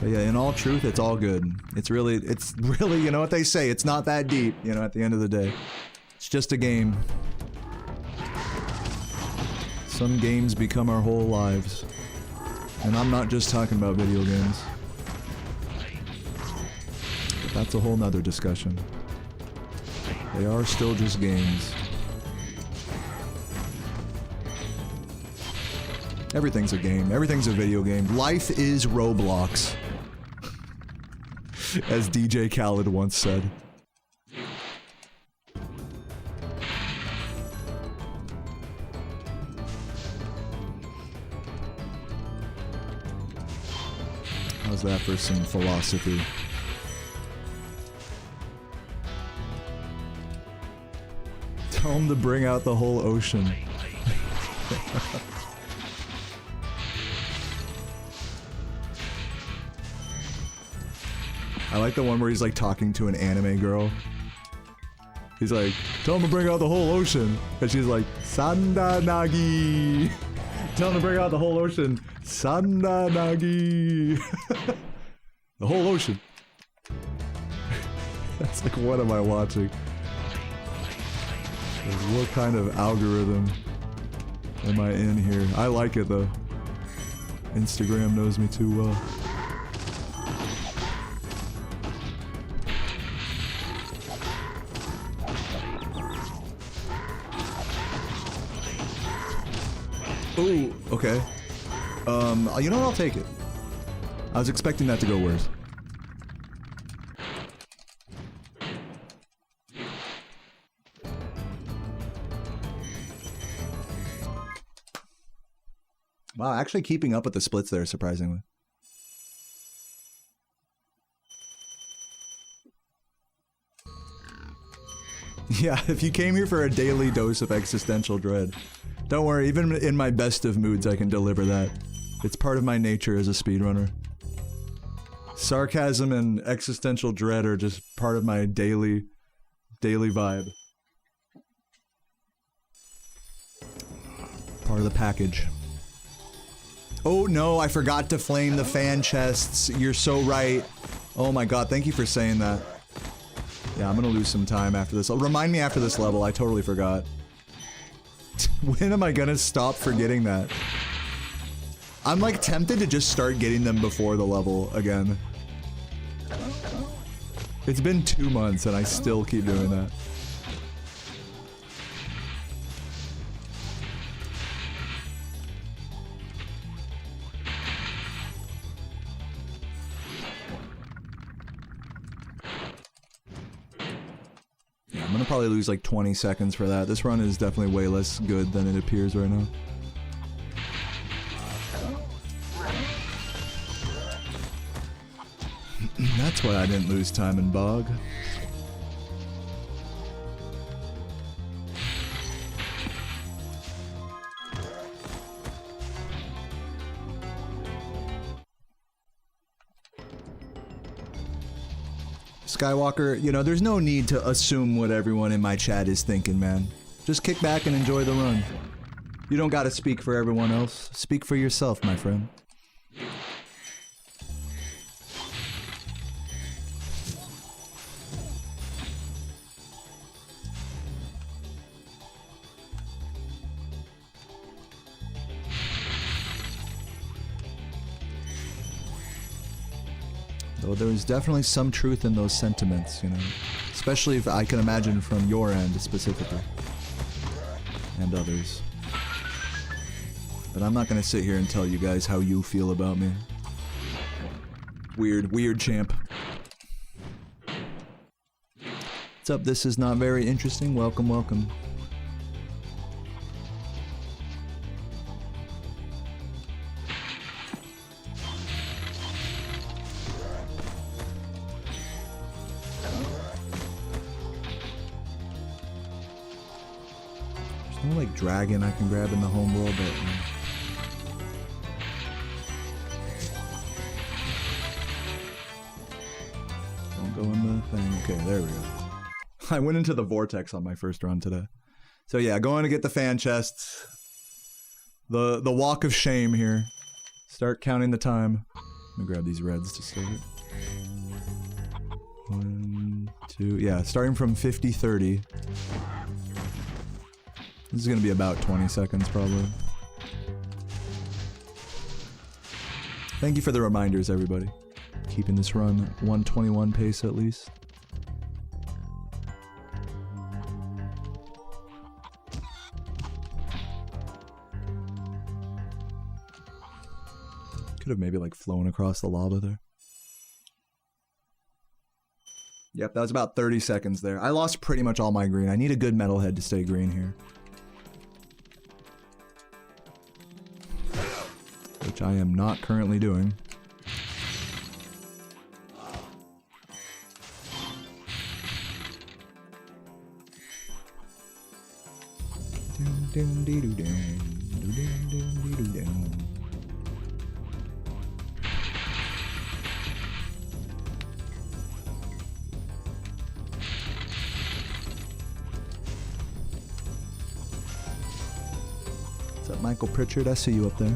But yeah, in all truth, it's all good. It's really, you know what they say, it's not that deep, you know, at the end of the day. It's just a game. Some games become our whole lives. And I'm not just talking about video games. But that's a whole nother discussion. They are still just games. Everything's a game. Everything's a video game. Life is Roblox. As DJ Khaled once said. How's that for some philosophy? Tell him to bring out the whole ocean. I like the one where he's like talking to an anime girl. He's like, tell him to bring out the whole ocean. And she's like, Sanda Nagi. Tell him to bring out the whole ocean. Sanda Nagi. The whole ocean. That's like, what am I watching? Like, what kind of algorithm am I in here? I like it though. Instagram knows me too well. Ooh, okay. You know what, I'll take it. I was expecting that to go worse. Wow, actually keeping up with the splits there, surprisingly. Yeah, if you came here for a daily dose of existential dread, don't worry, even in my best of moods I can deliver that. It's part of my nature as a speedrunner. Sarcasm and existential dread are just part of my daily vibe. Part of the package. Oh no, I forgot to flame the fan chests. You're so right. Oh my god, thank you for saying that. Yeah, I'm gonna lose some time after this. Remind me after this level, I totally forgot. When am I gonna stop forgetting that? I'm like tempted to just start getting them before the level again. It's been 2 months and I still keep doing that. Yeah, I'm gonna probably lose like 20 seconds for that. This run is definitely way less good than it appears right now. That's why I didn't lose time in Bog. Skywalker, you know, there's no need to assume what everyone in my chat is thinking, man. Just kick back and enjoy the run. You don't gotta speak for everyone else. Speak for yourself, my friend. Though there's definitely some truth in those sentiments, you know. Especially if I can imagine from your end specifically. And others. But I'm not gonna sit here and tell you guys how you feel about me. Weird champ. What's up? This is not very interesting. Welcome, welcome. There's no like dragon I can grab in the home world, but don't go in the thing. Okay, there we go. I went into the vortex on my first run today. So yeah, going to get the fan chests. The walk of shame here. Start counting the time. Let me grab these reds to start it. 1, 2, yeah, starting from 50-30. This is gonna be about 20 seconds probably. Thank you for the reminders, everybody. Keeping this run 121 pace at least. Could have maybe like flown across the lava there. Yep, that was about 30 seconds there. I lost pretty much all my green. I need a good metalhead to stay green here. Which I am not currently doing. What's up, Michael Pritchard? I see you up there.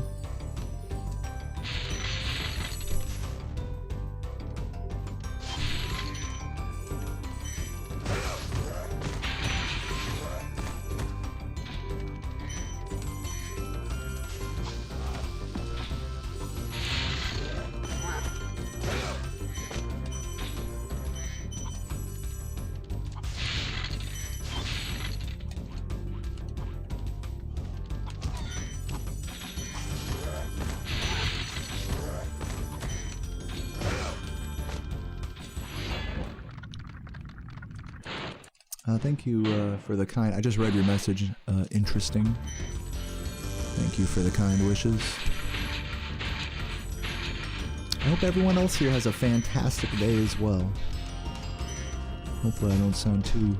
Thank you for the kind. I just read your message. Interesting. Thank you for the kind wishes. I hope everyone else here has a fantastic day as well. Hopefully I don't sound too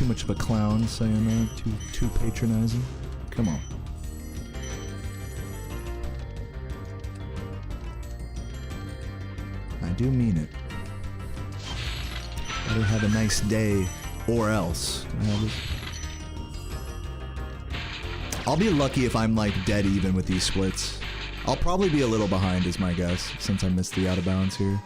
much of a clown saying that, too patronizing. Come on. I do mean it. Better have a nice day, or else. Can I have this? I'll be lucky if I'm like dead even with these splits. I'll probably be a little behind is my guess, since I missed the out of bounds here.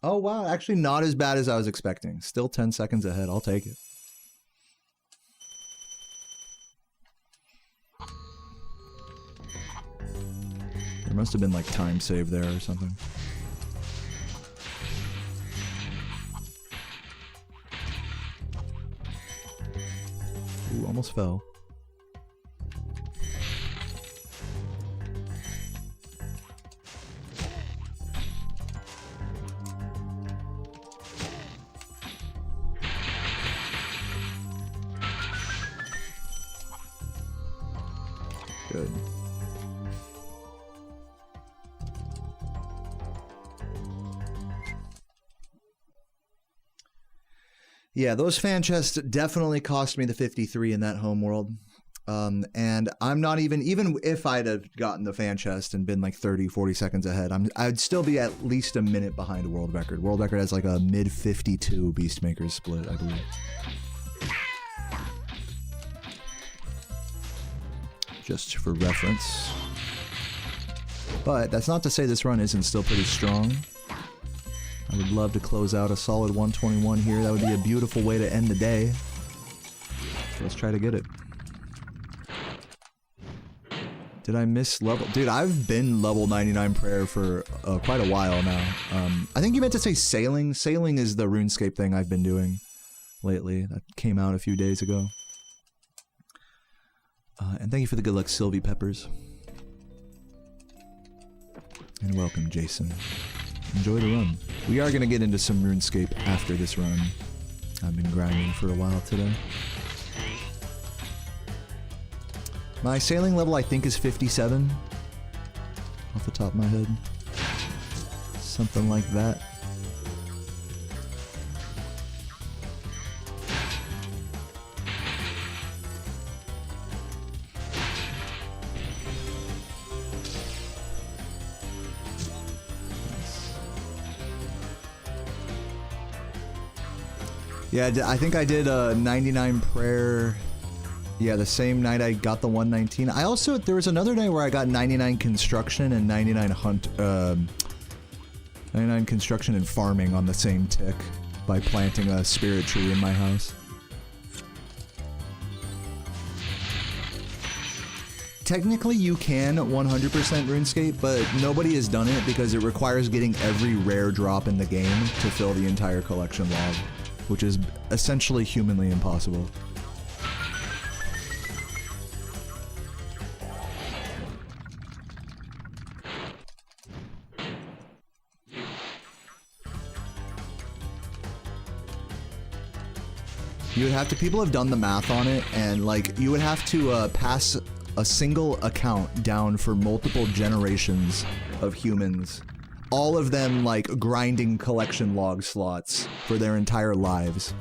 Oh wow, actually not as bad as I was expecting. Still 10 seconds ahead, I'll take it. There must have been like time save there or something. Ooh, almost fell. Good. Yeah, those fan chests definitely cost me the 53 in that home world. And I'm not even if I'd have gotten the fan chest and been like 30, 40 seconds ahead, I'd still be at least a minute behind a world record. World record has like a mid 52 Beastmakers split, I believe. Just for reference. But that's not to say this run isn't still pretty strong. I would love to close out a solid 121 here. That would be a beautiful way to end the day. So let's try to get it. Did I miss level? Dude, I've been level 99 prayer for quite a while now. I think you meant to say sailing. Sailing is the RuneScape thing I've been doing lately. That came out a few days ago. And thank you for the good luck, Sylvie Peppers. And welcome, Jason. Enjoy the run. We are going to get into some RuneScape after this run. I've been grinding for a while today. My sailing level, I think, is 57. Off the top of my head. Something like that. Yeah, I think I did a 99 prayer. Yeah, the same night I got the 119. I also, there was another day where I got 99 construction and 99 hunt, 99 construction and farming on the same tick by planting a spirit tree in my house. Technically you can 100% RuneScape, but nobody has done it because it requires getting every rare drop in the game to fill the entire collection log, which is essentially humanly impossible. You would have to, people have done the math on it, and like, you would have to pass a single account down for multiple generations of humans. All of them like grinding collection log slots for their entire lives.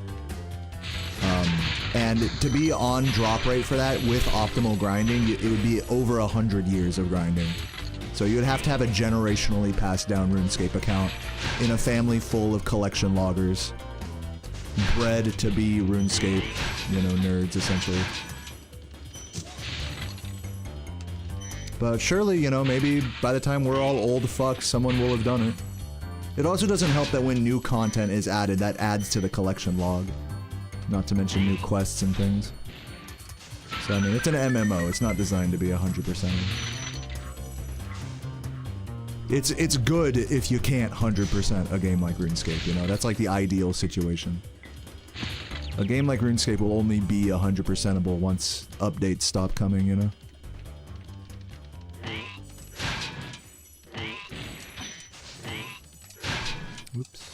And to be on drop rate for that with optimal grinding, it would be over 100 years of grinding. So you would have to have a generationally passed down RuneScape account in a family full of collection loggers. Bred to be RuneScape, you know, nerds, essentially. But surely, you know, maybe by the time we're all old fucks, someone will have done it. It also doesn't help that when new content is added, that adds to the collection log. Not to mention new quests and things. So, I mean, it's an MMO. It's not designed to be 100%. It's good if you can't 100% a game like RuneScape, you know? That's like the ideal situation. A game like RuneScape will only be 100%able once updates stop coming, you know? Whoops.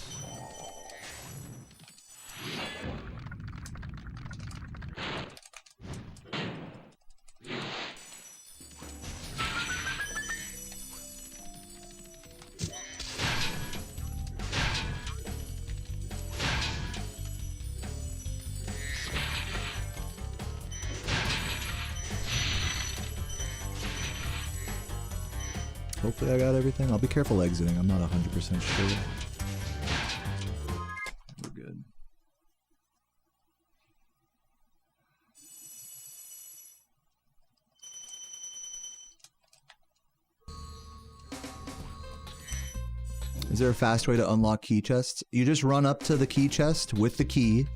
Hopefully I got everything. I'll be careful exiting. I'm not 100% sure. We're good. Is there a fast way to unlock key chests? You just run up to the key chest with the key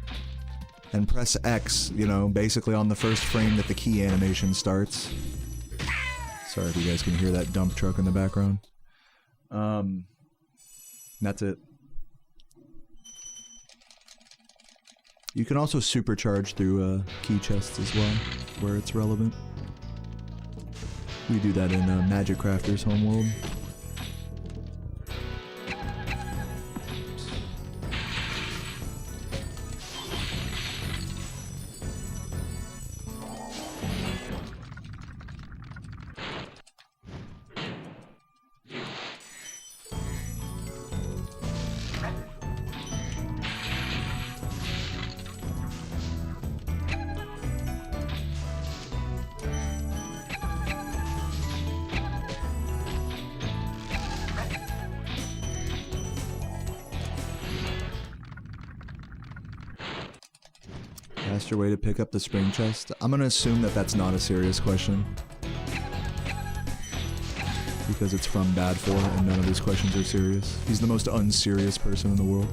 and press X, you know, basically on the first frame that the key animation starts. Sorry if you guys can hear that dump truck in the background. That's it. You can also supercharge through key chests as well, where it's relevant. We do that in Magic Crafter's homeworld. Faster way to pick up the spring chest? I'm gonna assume that that's not a serious question. Because it's from Bad 4 and none of his questions are serious. He's the most unserious person in the world.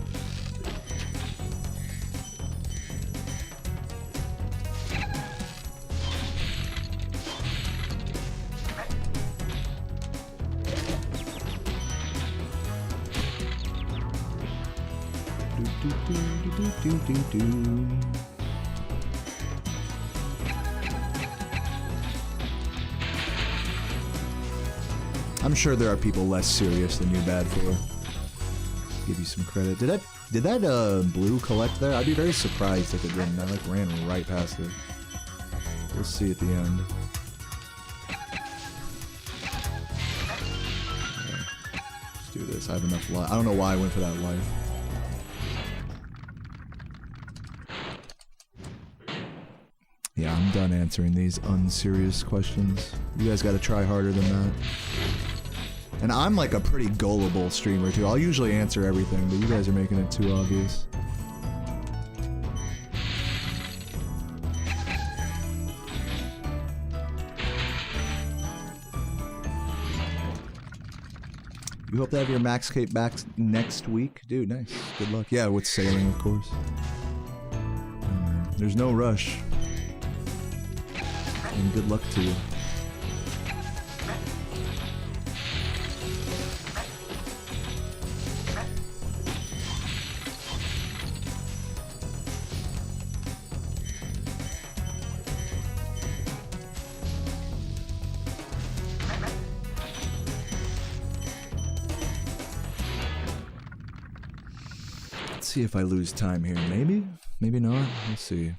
I'm sure there are people less serious than you, Bad 4. Give you some credit. Did that blue collect there? I'd be very surprised if it didn't. I like ran right past it. We'll see at the end. Let's do this. I have enough life. I don't know why I went for that life. Yeah, I'm done answering these unserious questions. You guys gotta try harder than that. And I'm like a pretty gullible streamer too. I'll usually answer everything, but you guys are making it too obvious. You hope to have your Maxcape back next week? Dude, nice. Good luck. Yeah, with sailing, of course. There's no rush. And good luck to you. Let's see if I lose time here. Maybe? Maybe not. We'll see.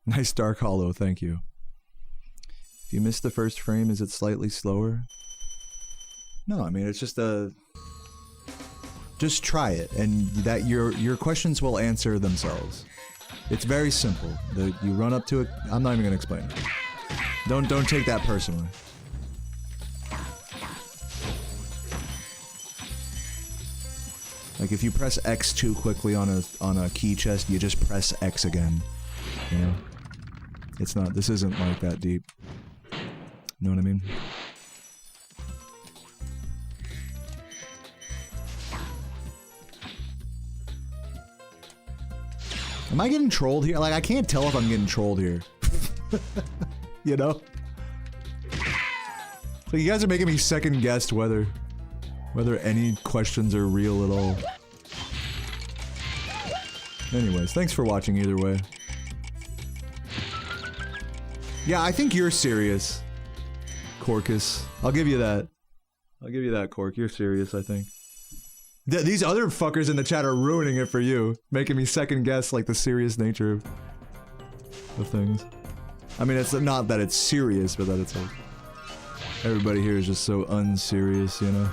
Nice Dark Hollow, thank you. If you missed the first frame, is it slightly slower? No, I mean, it's just a... Just try it, and that your questions will answer themselves. It's very simple. You run up to it... I'm not even gonna explain it. Don't take that personally. Like, if you press X too quickly on a key chest, you just press X again. You know? It's not, this isn't like that deep. Know what I mean? Am I getting trolled here? Like, I can't tell if I'm getting trolled here. You know? So you guys are making me second guess whether any questions are real at all. Anyways, thanks for watching either way. Yeah, I think you're serious, Corcus. I'll give you that. I'll give you that, Cork. You're serious, I think. These other fuckers in the chat are ruining it for you, making me second guess like the serious nature of things. I mean, it's not that it's serious, but that it's like everybody here is just so unserious, you know?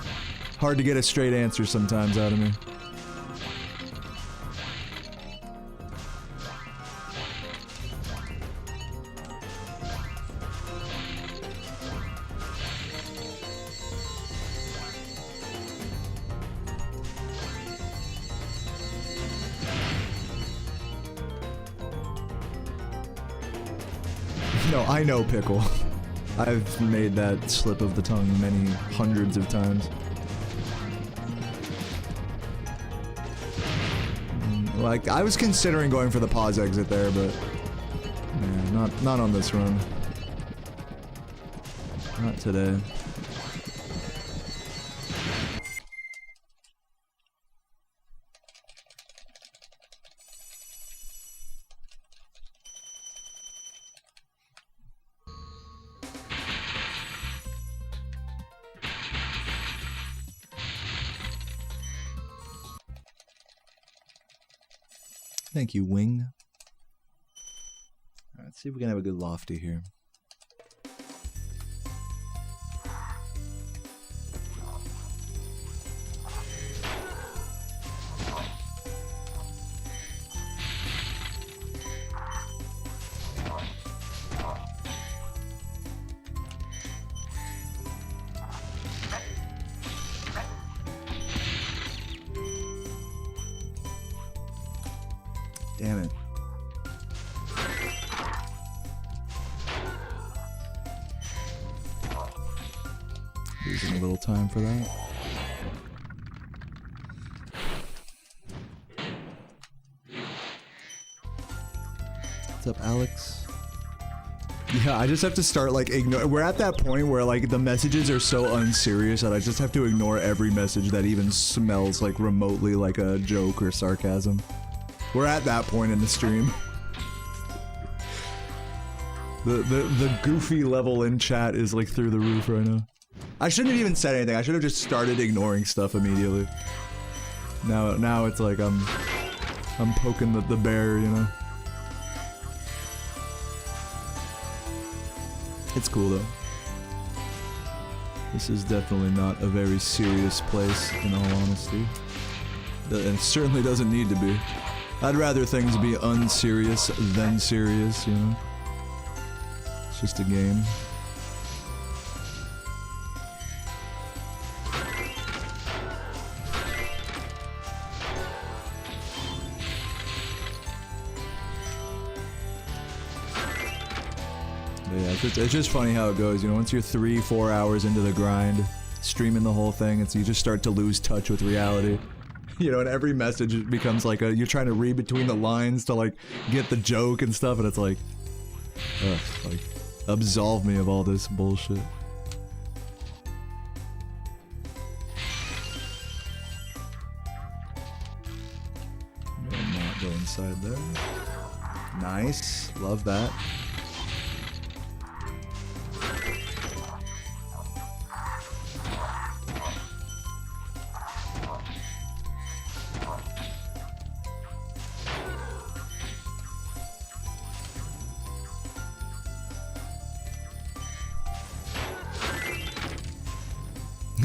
Hard to get a straight answer sometimes out of me. No, I know, Pickle. I've made that slip of the tongue many hundreds of times. Like, I was considering going for the pause exit there, but yeah, not on this run. Not today. Thank you, Wing. Alright, let's see if we can have a good lofty here. Damn it. Losing a little time for that. What's up, Alex? Yeah, I just have to start like ignore. We're at that point where like the messages are so unserious that I just have to ignore every message that even smells like remotely like a joke or sarcasm. We're at that point in the stream. The goofy level in chat is like through the roof right now. I shouldn't have even said anything. I should have just started ignoring stuff immediately. Now it's like I'm poking the bear, you know. It's cool though. This is definitely not a very serious place, in all honesty. And it certainly doesn't need to be. I'd rather things be unserious than serious, you know? It's just a game. But yeah, it's just funny how it goes, you know? Once you're 3-4 hours into the grind, streaming the whole thing, you just start to lose touch with reality. You know, and every message becomes like you're trying to read between the lines to like get the joke and stuff, and it's like, ugh, like, absolve me of all this bullshit. No, not go inside there. Nice, love that.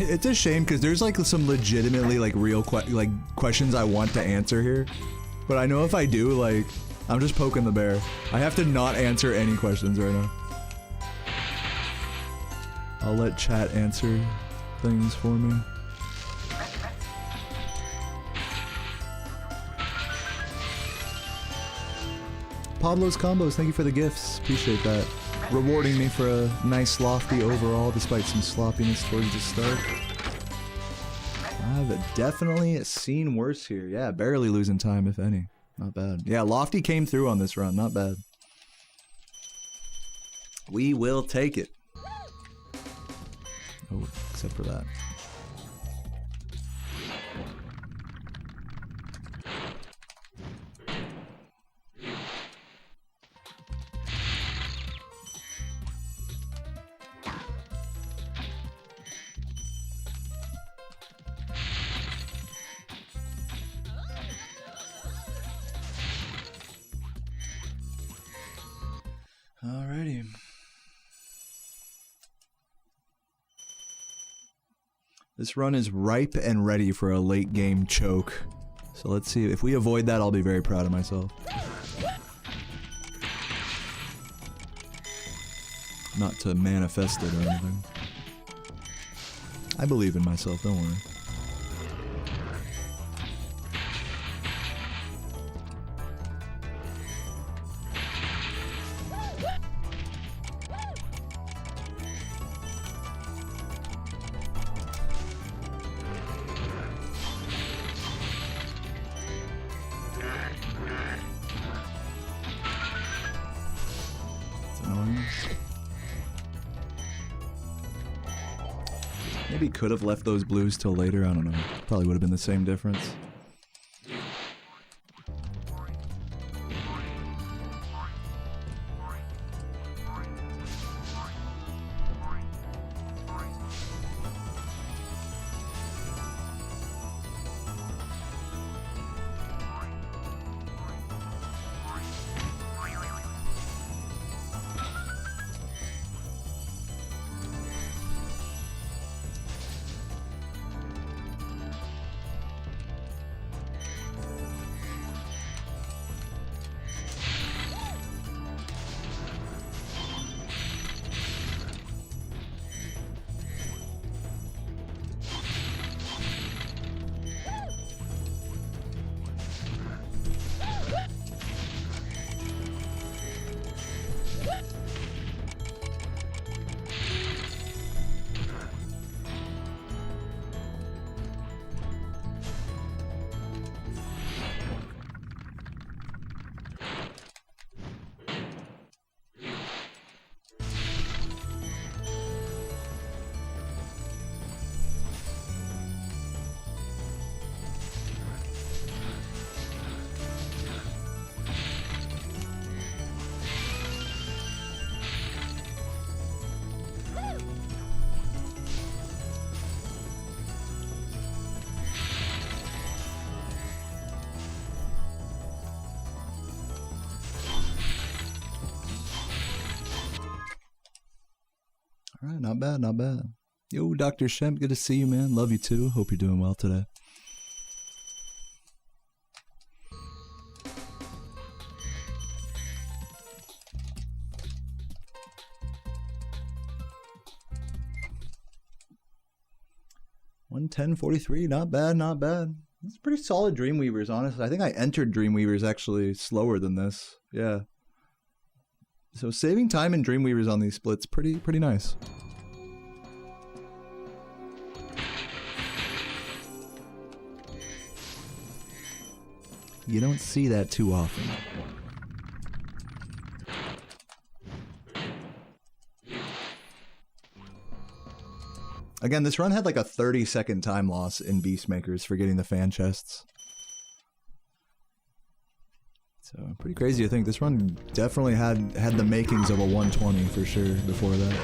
It's a shame because there's like some legitimately like real questions I want to answer here, but I know if I do, like, I'm just poking the bear. I have to not answer any questions right now. I'll let chat answer things for me. Pablo's Combos, thank you for the gifts. Appreciate that. Rewarding me for a nice lofty overall despite some sloppiness towards the start. I've definitely seen worse here. Yeah, barely losing time, if any. Not bad. Yeah, Lofty came through on this run. Not bad. We will take it. Oh, except for that. Alrighty. This run is ripe and ready for a late game choke. So let's see. If we avoid that, I'll be very proud of myself. Not to manifest it or anything. I believe in myself, don't worry. Maybe could have left those blues till later, I don't know. Probably would have been the same difference. Alright, not bad, not bad. Yo, Dr. Shemp, good to see you, man. Love you too. Hope you're doing well today. $110.43, not bad, not bad. It's pretty solid Dreamweavers, honestly. I think I entered Dreamweavers actually slower than this. Yeah. So saving time in Dreamweavers on these splits, pretty nice. You don't see that too often. Again, this run had like a 30-second time loss in Beastmakers for getting the fan chests. So, pretty crazy to think. This run definitely had the makings of a 120 for sure before that.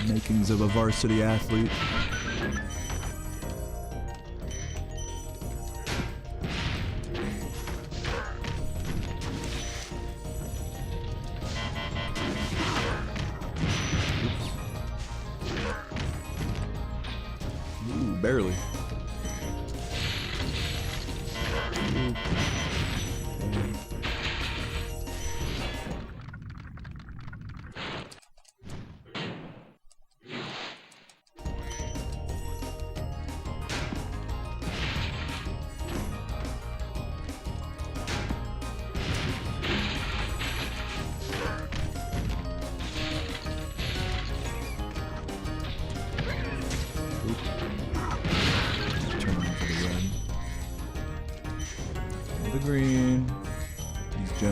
Makings of a varsity athlete. Barely.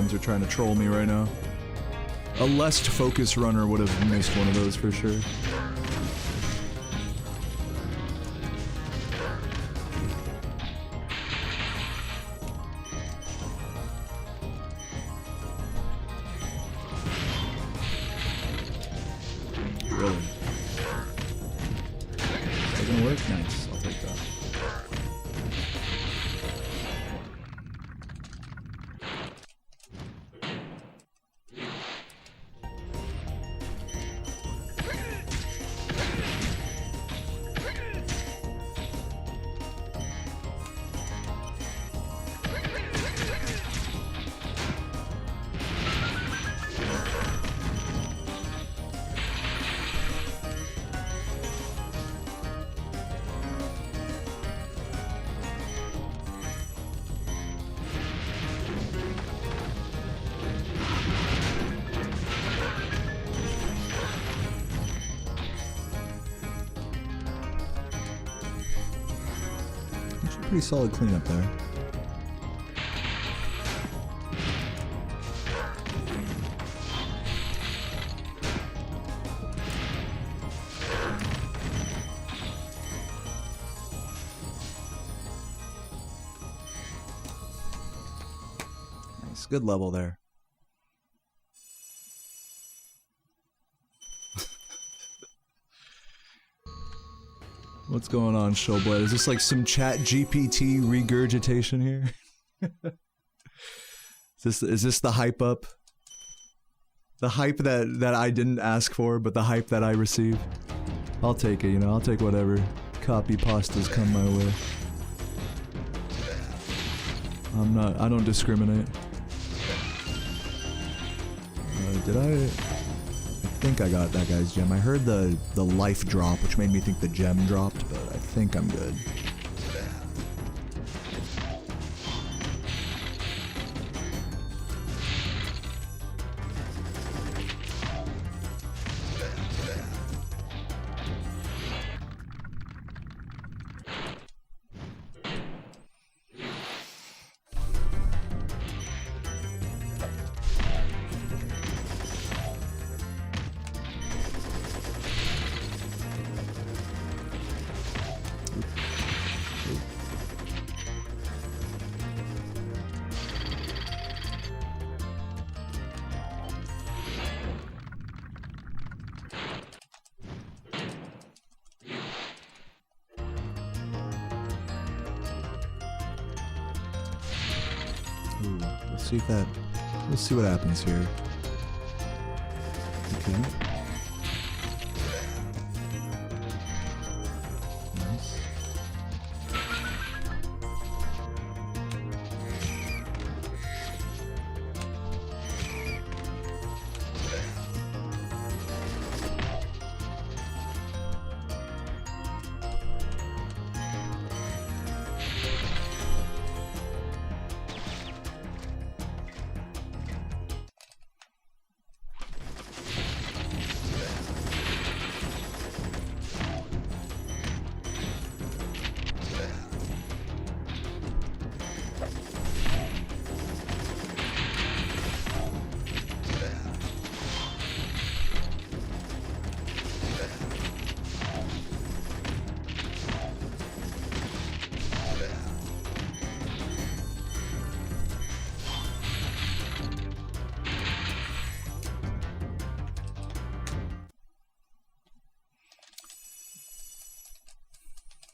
speedruns are trying to troll me right now. A less focused runner would have missed one of those for sure. Really? Is that gonna work? Nice. I'll take that. Pretty solid cleanup there. Nice, good level there. What's going on, Showblade? Is this like some chat GPT regurgitation here? Is this the hype up? The hype that I didn't ask for, but the hype that I received? I'll take it, you know, I'll take whatever copy pastas come my way. I don't discriminate. Did I think I got that guy's gem. I heard the life drop, which made me think the gem dropped, but I think I'm good. Let's see what happens here. Okay. Nice.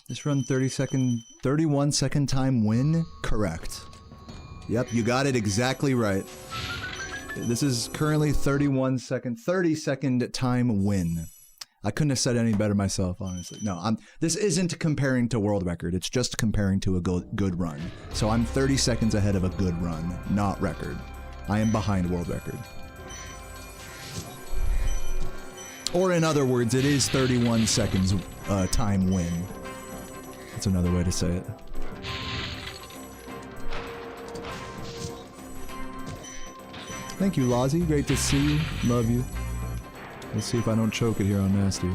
This run 31 second time win? Correct. Yep, you got it exactly right. This is currently 30 second time win. I couldn't have said any better myself, honestly. No, this isn't comparing to world record. It's just comparing to a good run. So I'm 30 seconds ahead of a good run, not record. I am behind world record. Or in other words, it is 31 seconds time win. That's another way to say it. Thank you, Lozzie. Great to see you. Love you. Let's see if I don't choke it here on Nasty.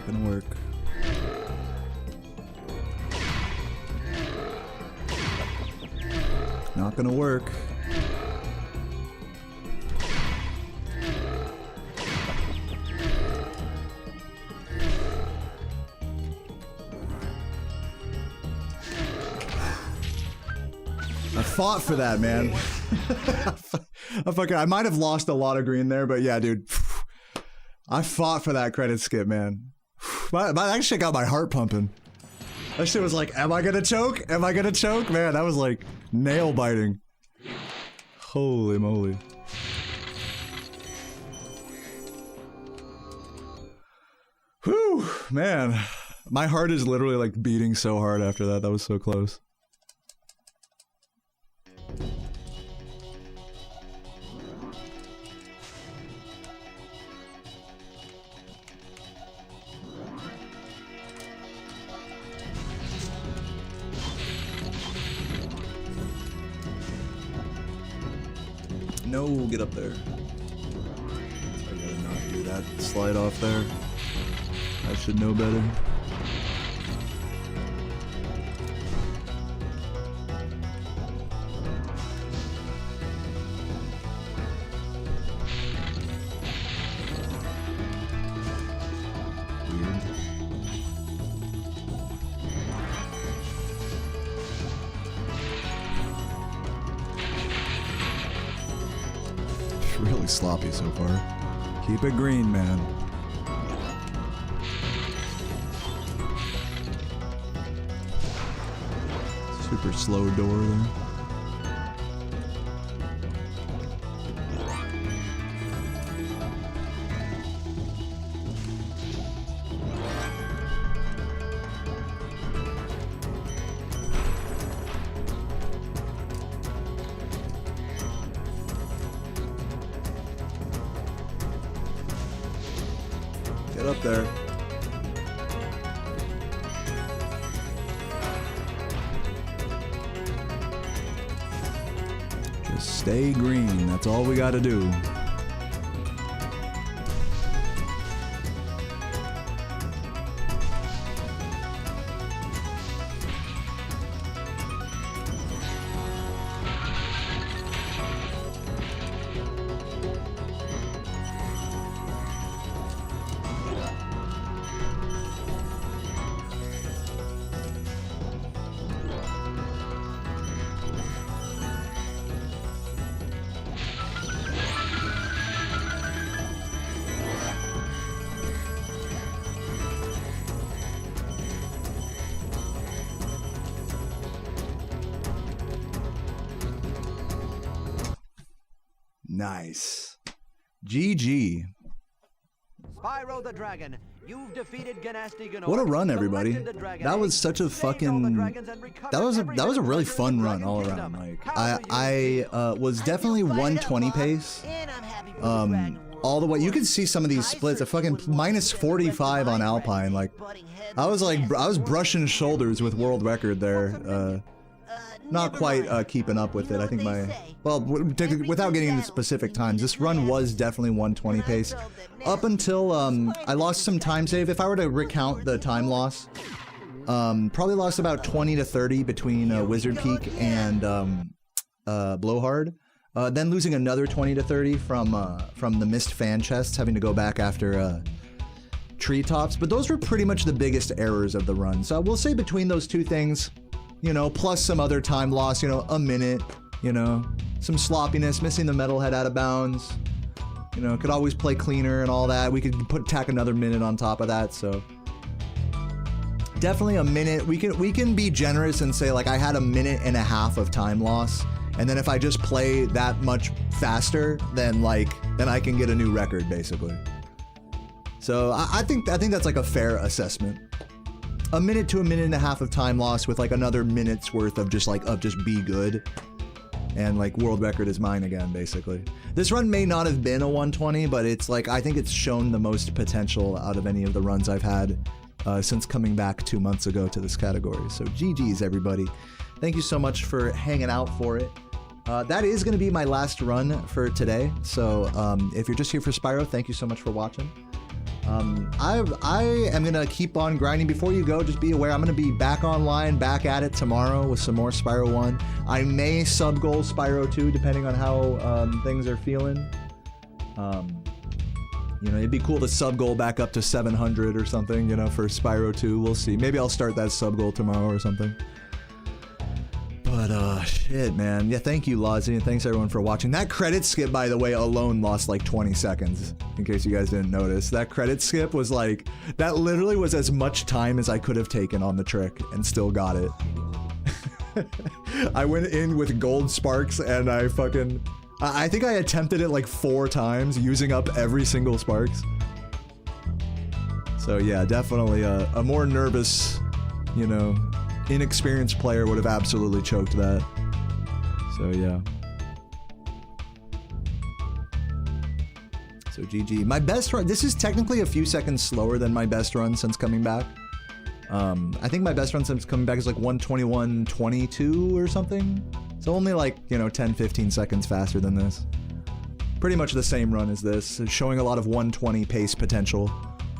Not gonna work. Not gonna work. I fought for that, man. I might have lost a lot of green there, but yeah, dude. I fought for that credit skip, man. That shit got my heart pumping. That shit was like, am I gonna choke? Am I gonna choke? Man, that was like nail biting. Holy moly. Whew, man. My heart is literally like beating so hard after that. That was so close. No, get up there. I gotta not do that slide off there. I should know better. Weird. Really sloppy so far. Keep it green, man. Super slow door there. Get up there. Just stay green. That's all we gotta do. Nice. GG. Spyro the Dragon, you've defeated Ganasty Ganor. What a run, everybody. That was such a fucking... That was a really fun run all around. Like, I was definitely 120 pace. All the way. You can see some of these splits. A fucking minus 45 on Alpine. Like, I was brushing shoulders with world record there. Not quite keeping up with it. I think my... Well, without getting into specific times, this run was definitely 120 pace. Up until I lost some time save. If I were to recount the time loss, probably lost about 20 to 30 between Wizard Peak and Blowhard. Then losing another 20 to 30 from the missed fan chests, having to go back after treetops. But those were pretty much the biggest errors of the run. So we'll say between those two things, you know, plus some other time loss, you know, a minute, you know, some sloppiness, missing the metalhead out of bounds, you know, could always play cleaner and all that. We could tack another minute on top of that, so definitely a minute. We can be generous and say, like, I had a minute and a half of time loss, and then if I just play that much faster, then I can get a new record, basically. So I think that's like a fair assessment. A minute to a minute and a half of time loss with like another minute's worth of just be good, and like world record is mine again, basically. This run may not have been a 120, but it's like, I think it's shown the most potential out of any of the runs I've had since coming back 2 months ago to this category. So GG's, everybody. Thank you so much for hanging out for it. That is going to be my last run for today. So if you're just here for Spyro, thank you so much for watching. I am gonna keep on grinding. Before you go, just be aware I'm gonna be back online, back at it tomorrow with some more Spyro 1. I may sub-goal Spyro 2 depending on how things are feeling. You know, it'd be cool to sub-goal back up to 700 or something, you know, for Spyro 2. We'll see. Maybe I'll start that sub-goal tomorrow or something. But, shit, man. Yeah, thank you, Lozzie, and thanks everyone for watching. That credit skip, by the way, alone lost like 20 seconds, in case you guys didn't notice. That credit skip was like, that literally was as much time as I could have taken on the trick and still got it. I went in with gold sparks and I think I attempted it like 4 times, using up every single sparks. So yeah, definitely a more nervous, you know, inexperienced player would have absolutely choked that. So yeah. So GG. My best run, this is technically a few seconds slower than my best run since coming back. I think my best run since coming back is like 1:21:22 or something. So only like, you know, 10-15 seconds faster than this. Pretty much the same run as this, showing a lot of 120 pace potential.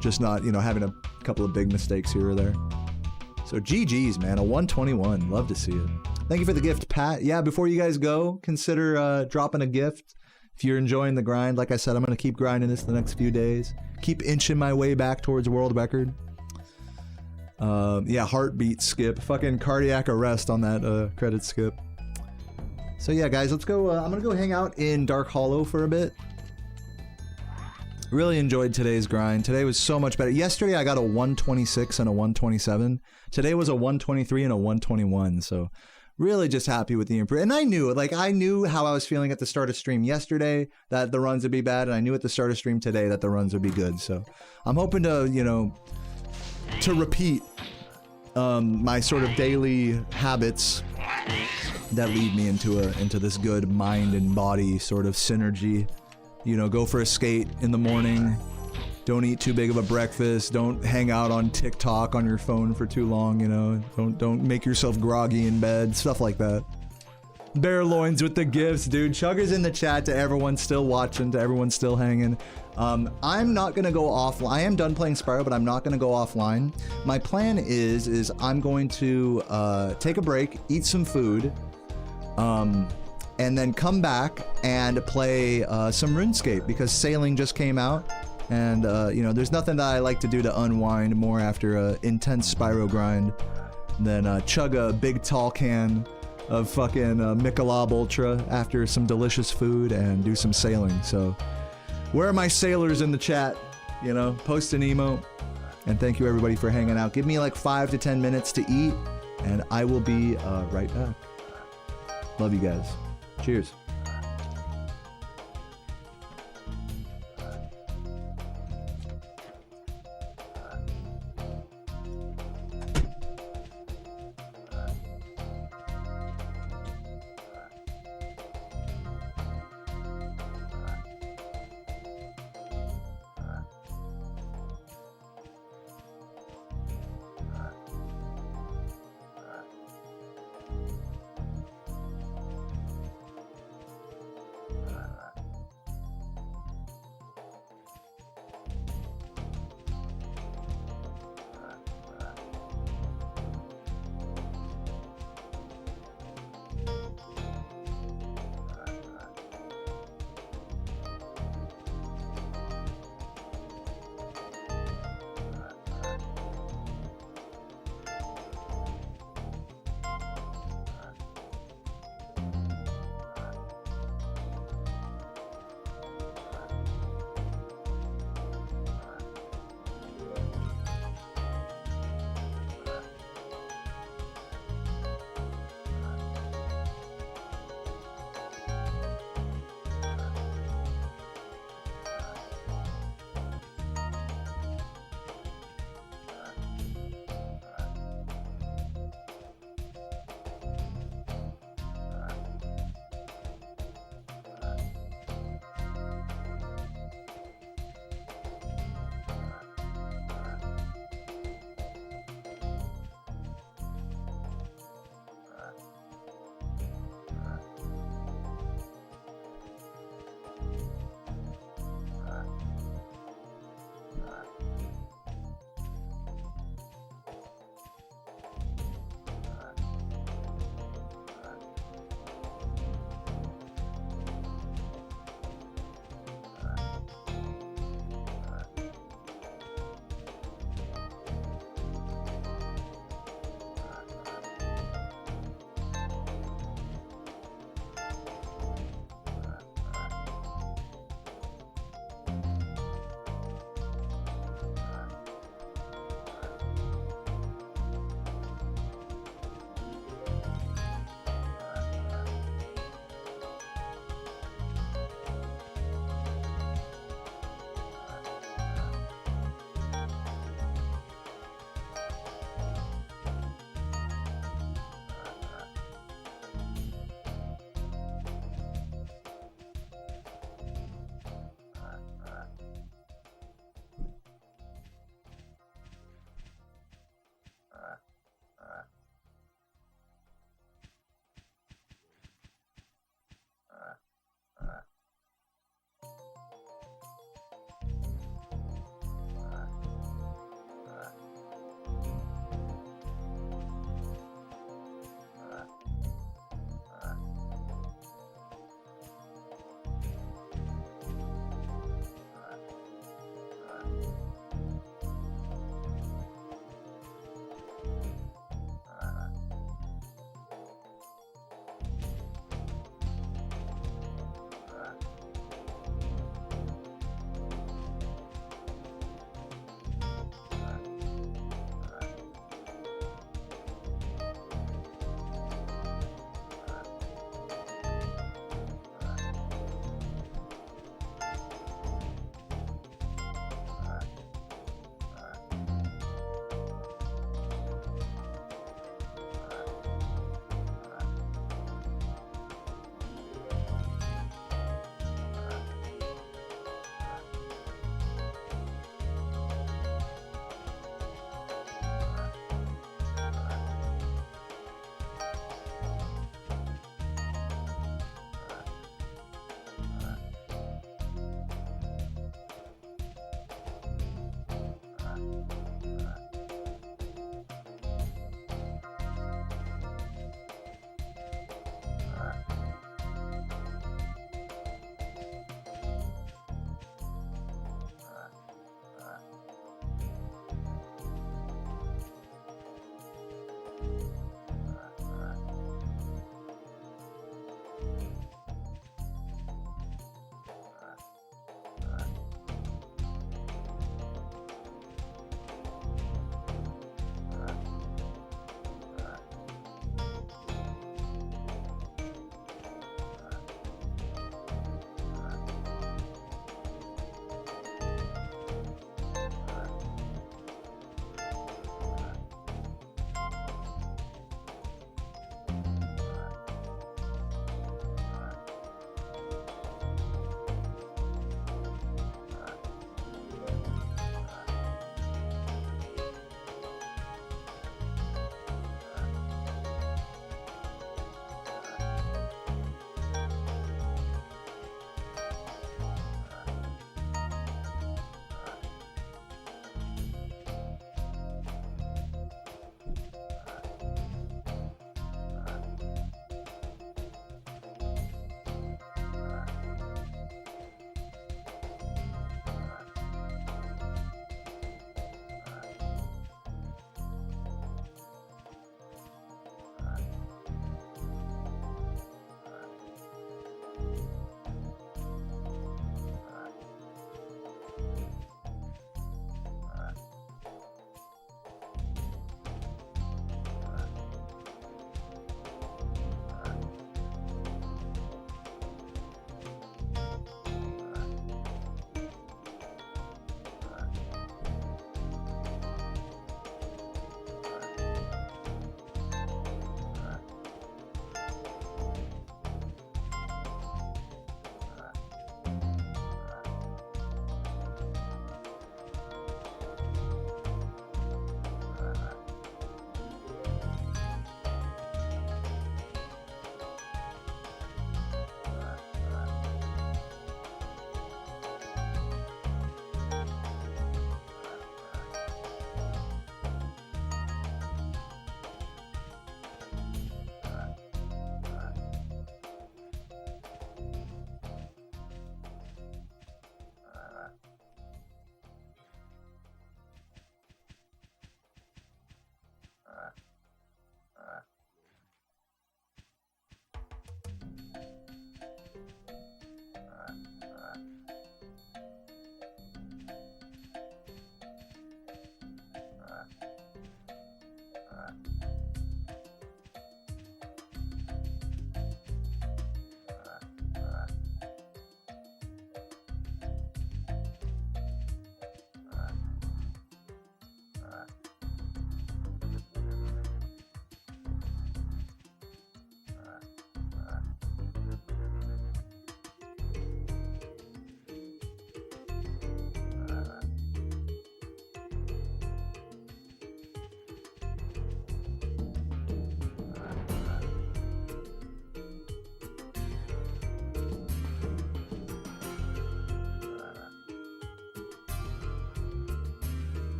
Just not, you know, having a couple of big mistakes here or there. So GG's, man, a 121. Love to see it. Thank you for the gift, Pat. Yeah, before you guys go, consider dropping a gift. If you're enjoying the grind, like I said, I'm going to keep grinding this the next few days. Keep inching my way back towards world record. Yeah, heartbeat skip. Fucking cardiac arrest on that credit skip. So yeah, guys, let's go. I'm going to go hang out in Dark Hollow for a bit. Really enjoyed today's grind. Today was so much better. Yesterday I got a 126 and a 127. Today was a 123 and a 121. So really just happy with the improvement. And I knew it. Like, I knew how I was feeling at the start of stream yesterday that the runs would be bad. And I knew at the start of stream today that the runs would be good. So I'm hoping to, you know, to repeat my sort of daily habits that lead me into this good mind and body sort of synergy. You know, go for a skate in the morning. Don't eat too big of a breakfast. Don't hang out on TikTok on your phone for too long, you know. Don't make yourself groggy in bed. Stuff like that. Bear loins with the gifts, dude. Chugger's in the chat to everyone still watching, to everyone still hanging. I'm not gonna go offline. I am done playing Spyro, but I'm not gonna go offline. My plan is I'm going to take a break, eat some food, and then come back and play some RuneScape, because Sailing just came out, and you know, there's nothing that I like to do to unwind more after an intense Spyro grind than chug a big tall can of fucking Michelob Ultra after some delicious food and do some sailing. So where are my sailors in the chat? You know, post an emote. And thank you everybody for hanging out. Give me like 5 to 10 minutes to eat, and I will be right back. Love you guys. Cheers.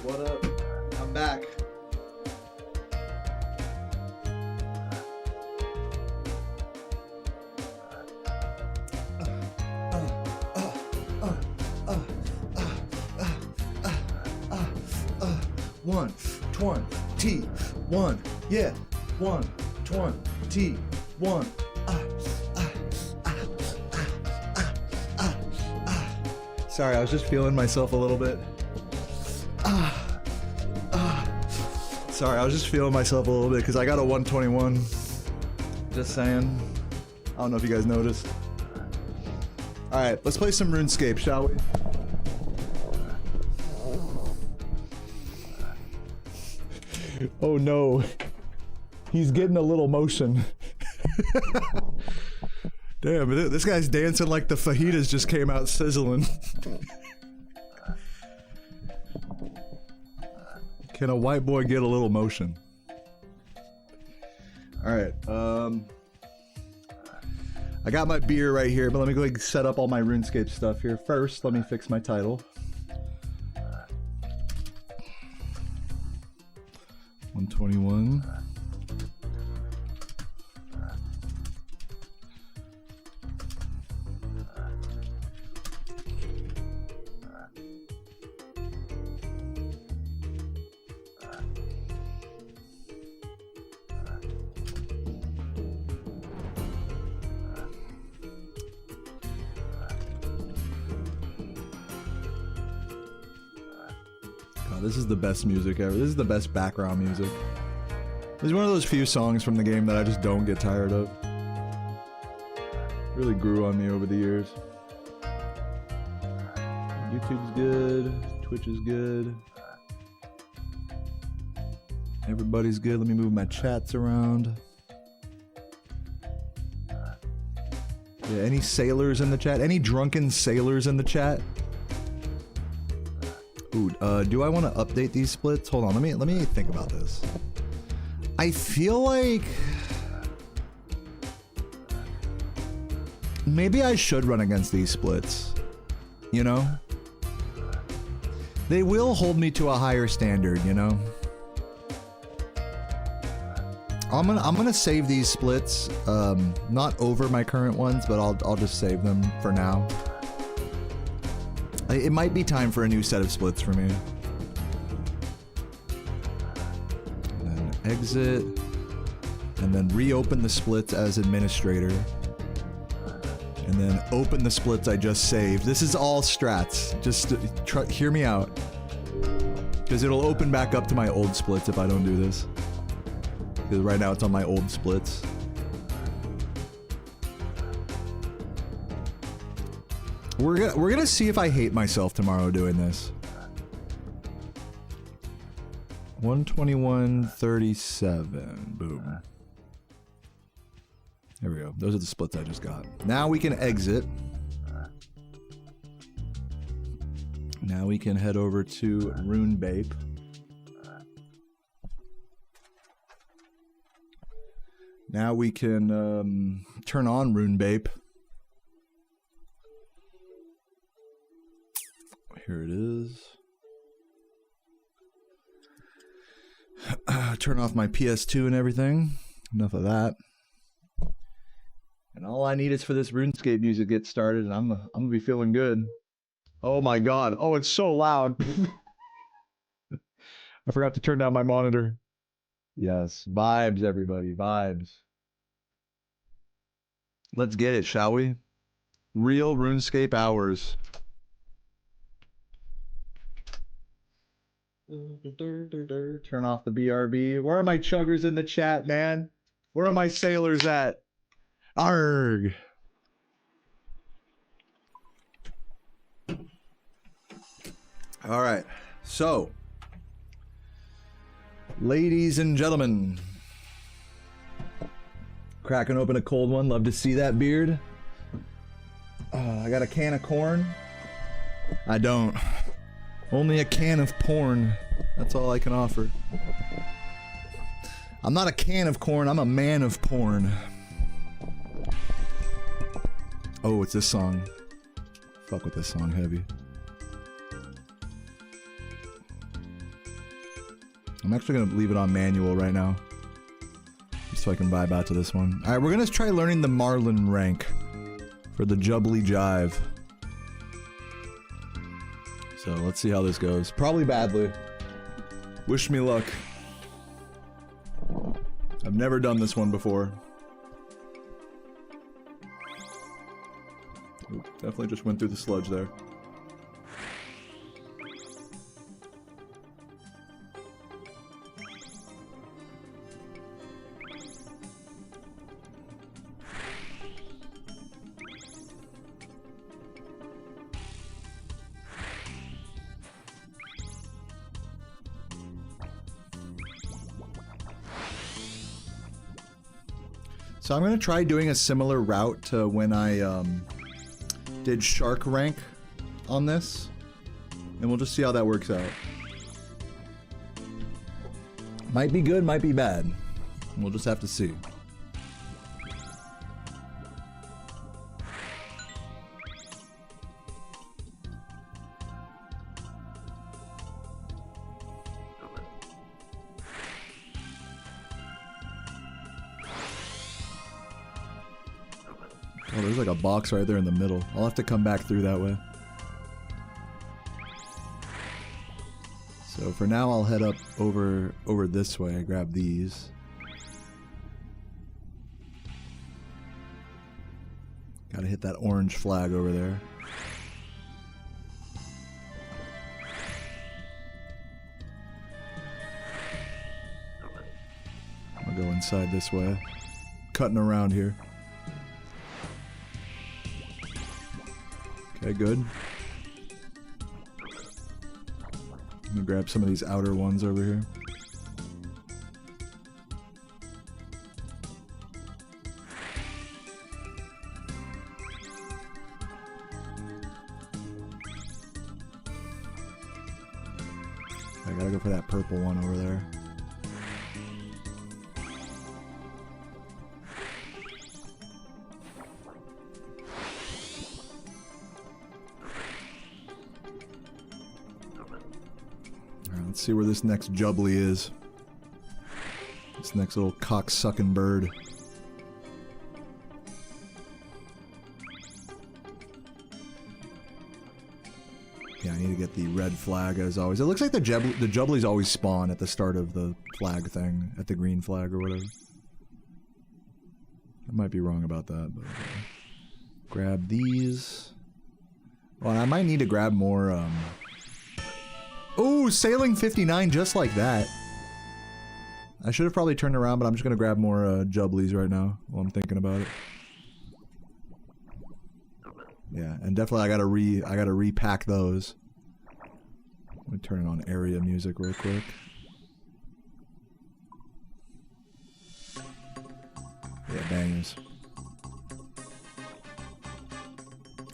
What up? I'm back. One, 20, one, yeah, 120, one. Sorry, I was just feeling myself a little bit. Sorry, I was just feeling myself a little bit because I got a 121. Just saying. I don't know if you guys noticed. Alright, let's play some RuneScape, shall we? Oh no. He's getting a little motion. Damn, this guy's dancing like the fajitas just came out sizzling. Can a white boy get a little motion? Alright, I got my beer right here, but let me go ahead and set up all my RuneScape stuff here. First, let me fix my title. 121. This is the best music ever. This is the best background music. This is one of those few songs from the game that I just don't get tired of. Really grew on me over the years. YouTube's good. Twitch is good. Everybody's good. Let me move my chats around. Yeah, any sailors in the chat? Any drunken sailors in the chat? Ooh, do I want to update these splits? Hold on, let me think about this. I feel like maybe I should run against these splits. You know? They will hold me to a higher standard, you know? I'm gonna save these splits, not over my current ones, but I'll just save them for now. It might be time for a new set of splits for me. And then exit. And then reopen the splits as administrator. And then open the splits I just saved. This is all strats. Just hear me out. Because it'll open back up to my old splits if I don't do this. Because right now it's on my old splits. We're gonna see if I hate myself tomorrow doing this. 121.37. Boom. There we go. Those are the splits I just got. Now we can exit. Now we can head over to Runescape. Now we can turn on Runescape. Here it is. Turn off my PS2 and everything. Enough of that. And all I need is for this RuneScape music to get started, and I'm gonna be feeling good. Oh my god. Oh, it's so loud. I forgot to turn down my monitor. Yes. Vibes, everybody. Vibes. Let's get it, shall we? Real RuneScape hours. Turn off the BRB. Where are my chuggers in the chat, man? Where are my sailors at? Arg. All right. So, ladies and gentlemen, cracking open a cold one. Love to see that beard. I got a can of corn. I don't. Only a can of porn. That's all I can offer. I'm not a can of corn, I'm a man of porn. Oh, it's this song. Fuck with this song heavy. I'm actually gonna leave it on manual right now. Just so I can vibe out to this one. Alright, we're gonna try learning the Marlin rank for the Jubbly Jive. So let's see how this goes. Probably badly. Wish me luck. I've never done this one before. Oop, definitely just went through the sludge there. So I'm gonna try doing a similar route to when I did Shark rank on this, and we'll just see how that works out. Might be good, might be bad. We'll just have to see. Oh, there's like a box right there in the middle. I'll have to come back through that way. So for now, I'll head up over this way. I grab these. Gotta hit that orange flag over there. I'll go inside this way. Cutting around here. Okay, good. Let me grab some of these outer ones over here. I gotta go for that purple one over there. Let's see where this next Jubbly is. This next little cock-sucking bird. Yeah, I need to get the red flag as always. It looks like the Jubblies always spawn at the start of the flag thing, at the green flag or whatever. I might be wrong about that, but grab these. Well, I might need to grab more, Oh, sailing 59 just like that. I should have probably turned around, but I'm just gonna grab more Jubblies right now while I'm thinking about it. Yeah, and definitely I gotta repack those. Let me turn it on area music real quick. Yeah, bangers.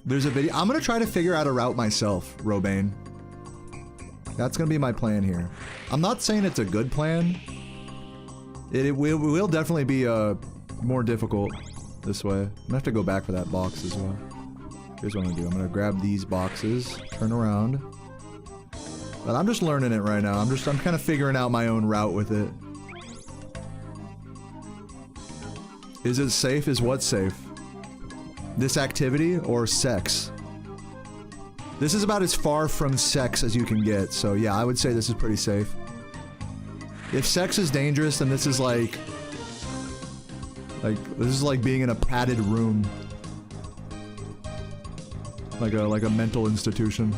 There's a video. I'm gonna try to figure out a route myself, Robane. That's gonna be my plan here. I'm not saying it's a good plan. It will definitely be more difficult this way. I'm gonna have to go back for that box as well. Here's what I'm gonna do. I'm gonna grab these boxes, turn around. But I'm just learning it right now. I'm kind of figuring out my own route with it. Is it safe? Is what safe? This activity or sex? This is about as far from sex as you can get, so yeah, I would say this is pretty safe. If sex is dangerous, then this is like being in a padded room. Like a mental institution.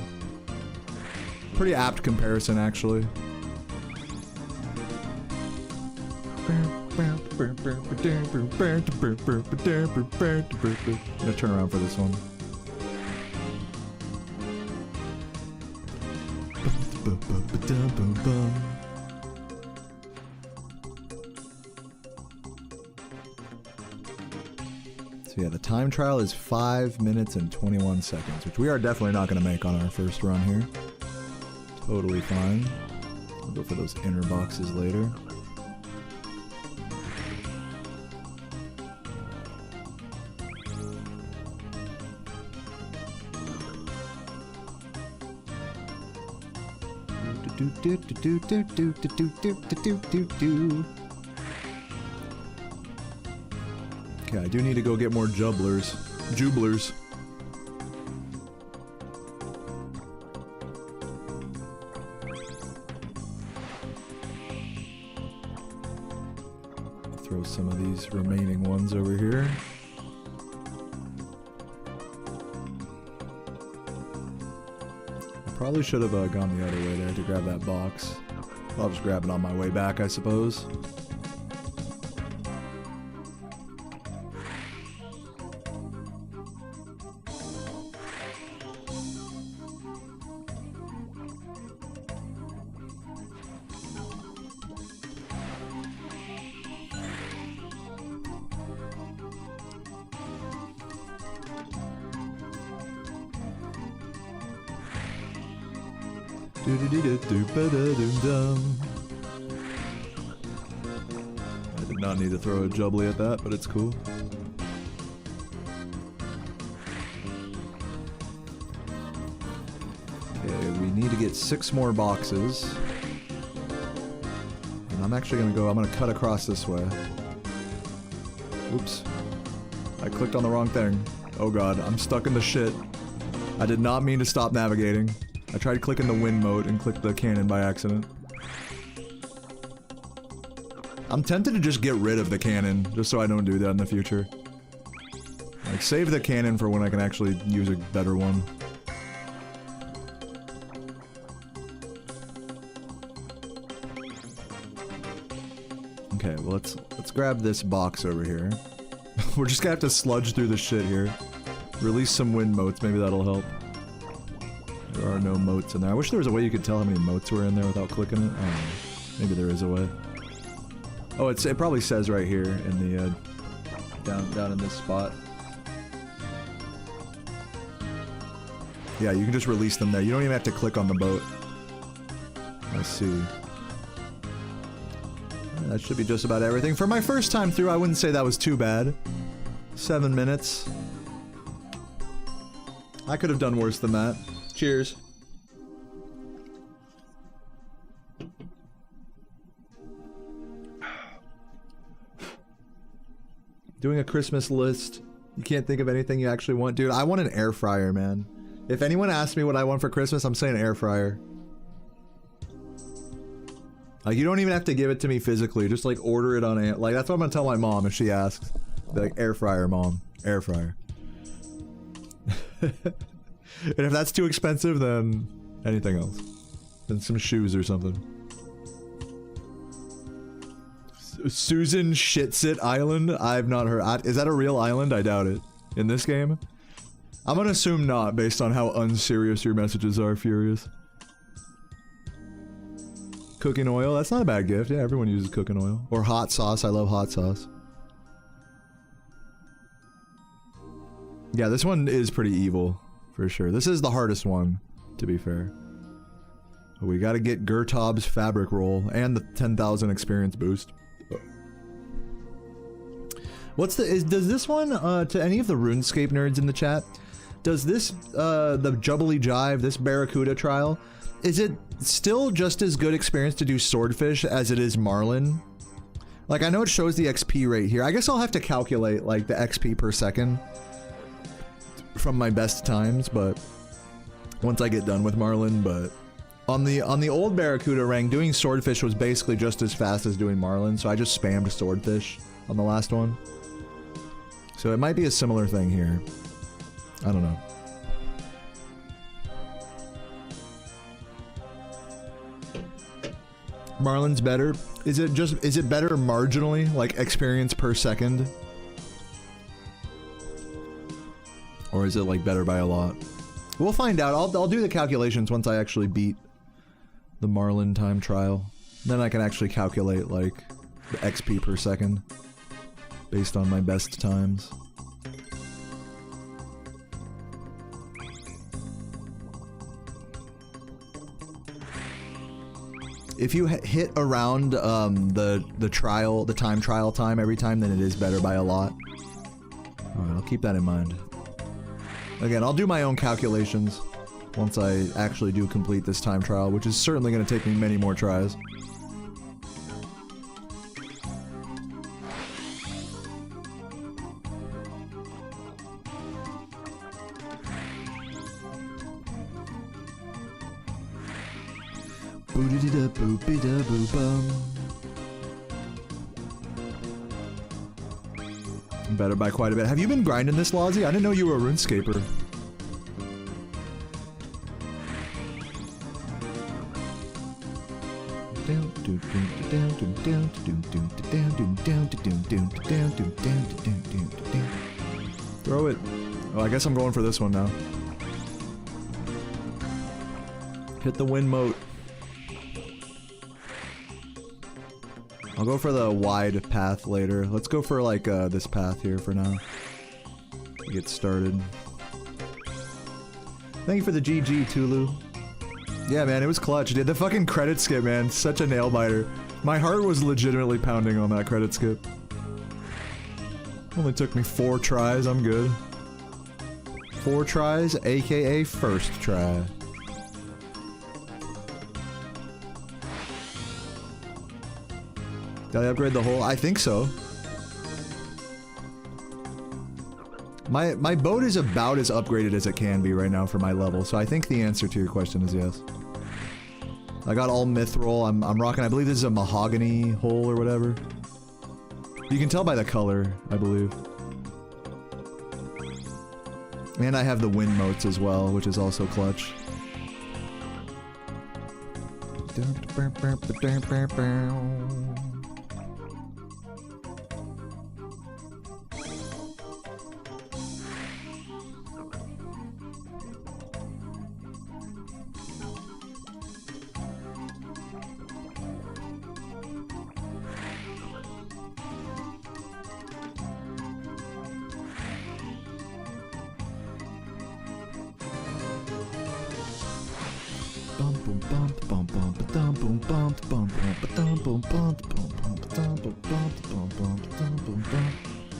Pretty apt comparison, actually. I'm gonna turn around for this one. So yeah, the time trial is 5 minutes and 21 seconds, which we are definitely not going to make on our first run here. Totally fine. We'll go for those inner boxes later. Okay, I do need to go get more jublers. Jublers. Throw some of these remaining ones over here. I probably should have gone the other way there to grab that box. I'll just grab it on my way back, I suppose. I did not need to throw a jubbly at that, but it's cool. Okay, we need to get 6 more boxes. And I'm actually gonna go, I'm gonna cut across this way. Oops. I clicked on the wrong thing. Oh god, I'm stuck in the shit. I did not mean to stop navigating. I tried clicking the wind mode and clicked the cannon by accident. I'm tempted to just get rid of the cannon, just so I don't do that in the future. Like, save the cannon for when I can actually use a better one. Okay, well let's grab this box over here. We're just gonna have to sludge through the shit here. Release some wind motes, maybe that'll help. There are no motes in there. I wish there was a way you could tell how many motes were in there without clicking it. I don't know. Maybe there is a way. Oh, it probably says right here in the down in this spot. Yeah, you can just release them there. You don't even have to click on the boat. I see. That should be just about everything. For my first time through, I wouldn't say that was too bad. 7 minutes. I could have done worse than that. Cheers. Doing a Christmas list. You can't think of anything you actually want. Dude, I want an air fryer, man. If anyone asks me what I want for Christmas, I'm saying air fryer. Like, you don't even have to give it to me physically. Just, like, order it on a... Like, that's what I'm gonna tell my mom if she asks. Be like, air fryer, mom. Air fryer. And if that's too expensive, then anything else. Then some shoes or something. Susan Shitsit Island? I've not heard. Is that a real island? I doubt it. In this game? I'm gonna assume not, based on how unserious your messages are, Furious. Cooking oil? That's not a bad gift. Yeah, everyone uses cooking oil. Or hot sauce. I love hot sauce. Yeah, this one is pretty evil. For sure. This is the hardest one, to be fair. But we gotta get Gertob's fabric roll and the 10,000 experience boost. What's the... does this one, to any of the RuneScape nerds in the chat, does this, the Jubbly Jive, this Barracuda trial, is it still just as good experience to do Swordfish as it is Marlin? Like, I know it shows the XP rate here. I guess I'll have to calculate, like, the XP per second from my best times, but once I get done with Marlin. But on the old Barracuda rank, doing Swordfish was basically just as fast as doing Marlin, so I just spammed Swordfish on the last one. So it might be a similar thing here. I don't know. Marlin's better. Is it better marginally, like experience per second? Or is it like better by a lot? We'll find out. I'll do the calculations once I actually beat the Marlin time trial. Then I can actually calculate like the XP per second based on my best times. If you hit around the time trial time every time, then it is better by a lot. Alright, I'll keep that in mind. Again, I'll do my own calculations. Once I actually do complete this time trial, which is certainly going to take me many more tries. Better by quite a bit. Have you been grinding this, Lozzie? I didn't know you were a RuneScaper. Throw it. Oh, I guess I'm going for this one now. Hit the wind moat. I'll go for the wide path later. Let's go for like this path here for now. Get started. Thank you for the GG, Tulu. Yeah, man, it was clutch, dude. The fucking credit skip, man. Such a nail biter. My heart was legitimately pounding on that credit skip. Only took me 4 tries. I'm good. 4 tries, aka first try. Did I upgrade the whole? I think so. My boat is about as upgraded as it can be right now for my level, so I think the answer to your question is yes. I got all mithril. I'm rocking. I believe this is a mahogany hull or whatever. You can tell by the color, I believe. And I have the wind moats as well, which is also clutch.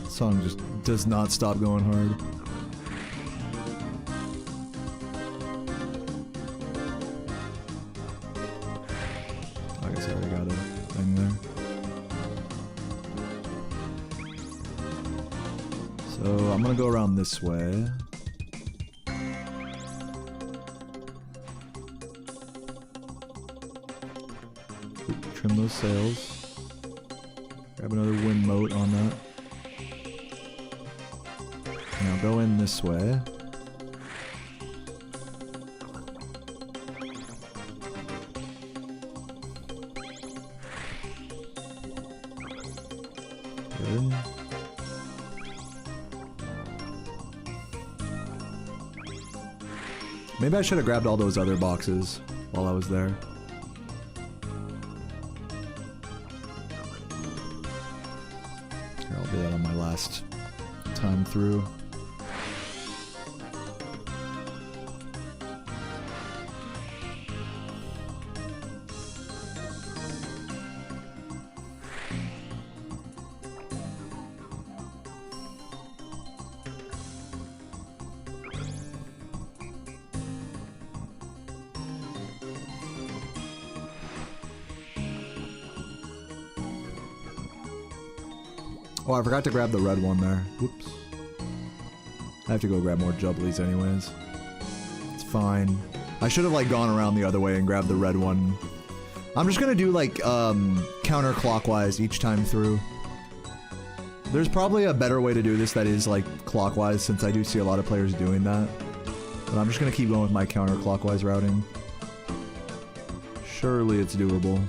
Song just does not stop going hard. I guess I already got a thing there. So I'm gonna go around this way. Trim those sails. Grab another wind moat on that. Now go in this way. Good. Maybe I should have grabbed all those other boxes while I was there. Here, I'll do that on my last time through. Oh, I forgot to grab the red one there. Whoops. I have to go grab more jubblies anyways. It's fine. I should have like gone around the other way and grabbed the red one. I'm just gonna do like counterclockwise each time through. There's probably a better way to do this that is like clockwise, since I do see a lot of players doing that. But I'm just gonna keep going with my counterclockwise routing. Surely it's doable.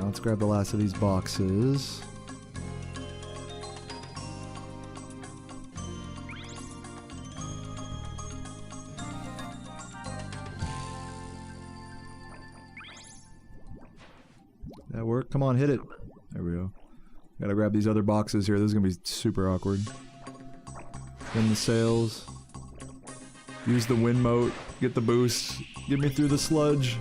Let's grab the last of these boxes. That work? Come on, hit it. There we go. Gotta grab these other boxes here. This is gonna be super awkward. Spin the sails. Use the wind mote. Get the boost. Get me through the sludge.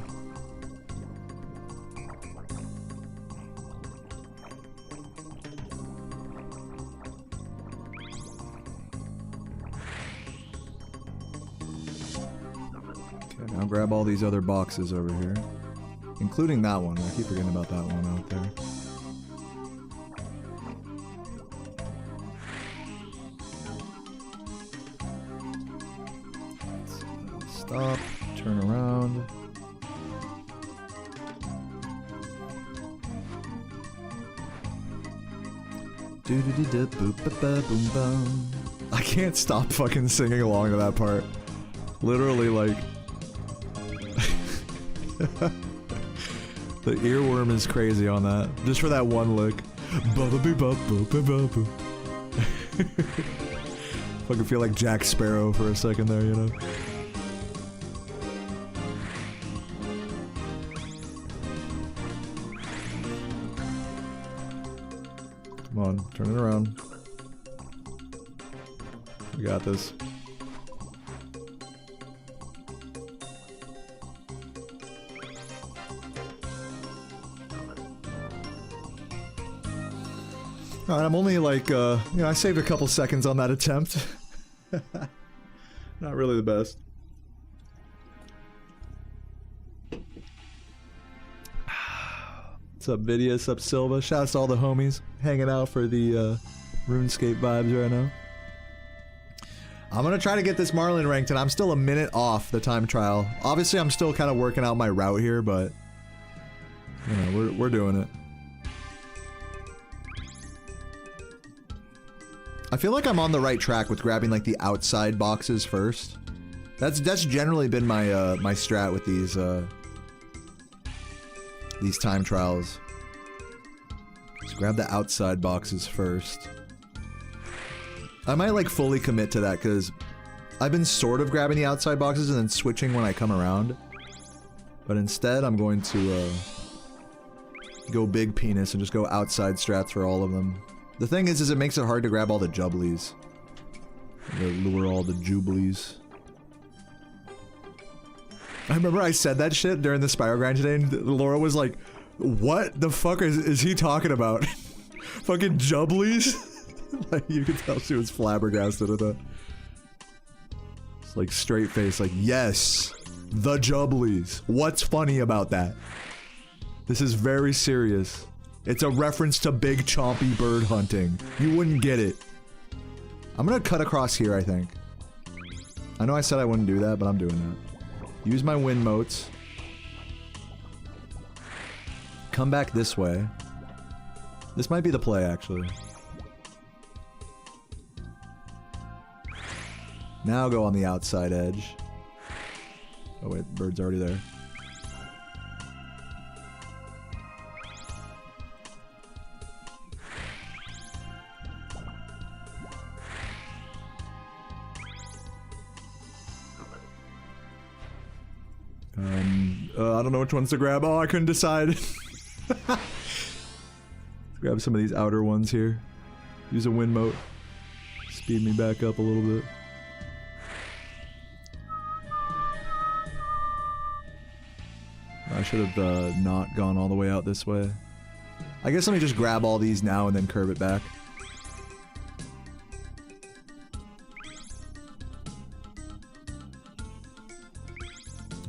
Okay, now grab all these other boxes over here. Including that one. I keep forgetting about that one out there. Stop, turn around. I can't stop fucking singing along to that part. Literally, like... the earworm is crazy on that. Just for that one lick. Fucking feel like Jack Sparrow for a second there, you know? Come on, turn it around. We got this. Alright, I'm only like, you know, I saved a couple seconds on that attempt. Not really the best. What's up, Vidia? What's up, Silva? Shouts to all the homies hanging out for the RuneScape vibes right now. I'm gonna try to get this Marlin ranked, and I'm still a minute off the time trial. Obviously, I'm still kind of working out my route here, but you know, we're doing it. I feel like I'm on the right track with grabbing like the outside boxes first. That's generally been my my strat with these time trials. Just grab the outside boxes first. I might like fully commit to that because I've been sort of grabbing the outside boxes and then switching when I come around. But instead, I'm going to go big penis and just go outside strats for all of them. The thing is it makes it hard to grab all the jubblies. Lure all the jublies. I remember I said that shit during the Spyro grind today, and Laura was like, "What the fuck is he talking about? Fucking jubblies?" Like, you could tell she was flabbergasted at that. It's like straight face, like, yes, the jubblies. What's funny about that? This is very serious. It's a reference to big chompy bird hunting. You wouldn't get it. I'm gonna cut across here, I think. I know I said I wouldn't do that, but I'm doing that. Use my wind motes. Come back this way. This might be the play, actually. Now go on the outside edge. Oh wait, the bird's already there. I don't know which ones to grab. Oh, I couldn't decide. Grab some of these outer ones here. Use a wind mote. Speed me back up a little bit. I should have not gone all the way out this way. I guess let me just grab all these now and then curve it back.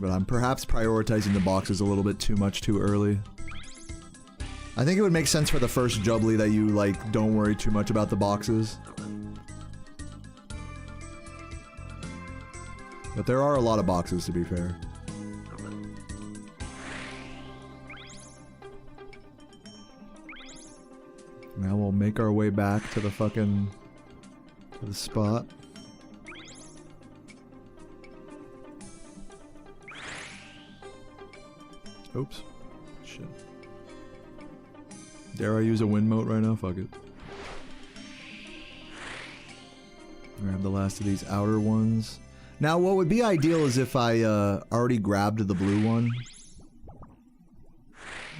But I'm perhaps prioritizing the boxes a little bit too much too early. I think it would make sense for the first jubbly that you, like, don't worry too much about the boxes. But there are a lot of boxes, to be fair. Now we'll make our way back to the fucking... to the spot. Oops. Shit. Dare I use a wind mote right now? Fuck it. Grab the last of these outer ones. Now, what would be ideal is if I already grabbed the blue one.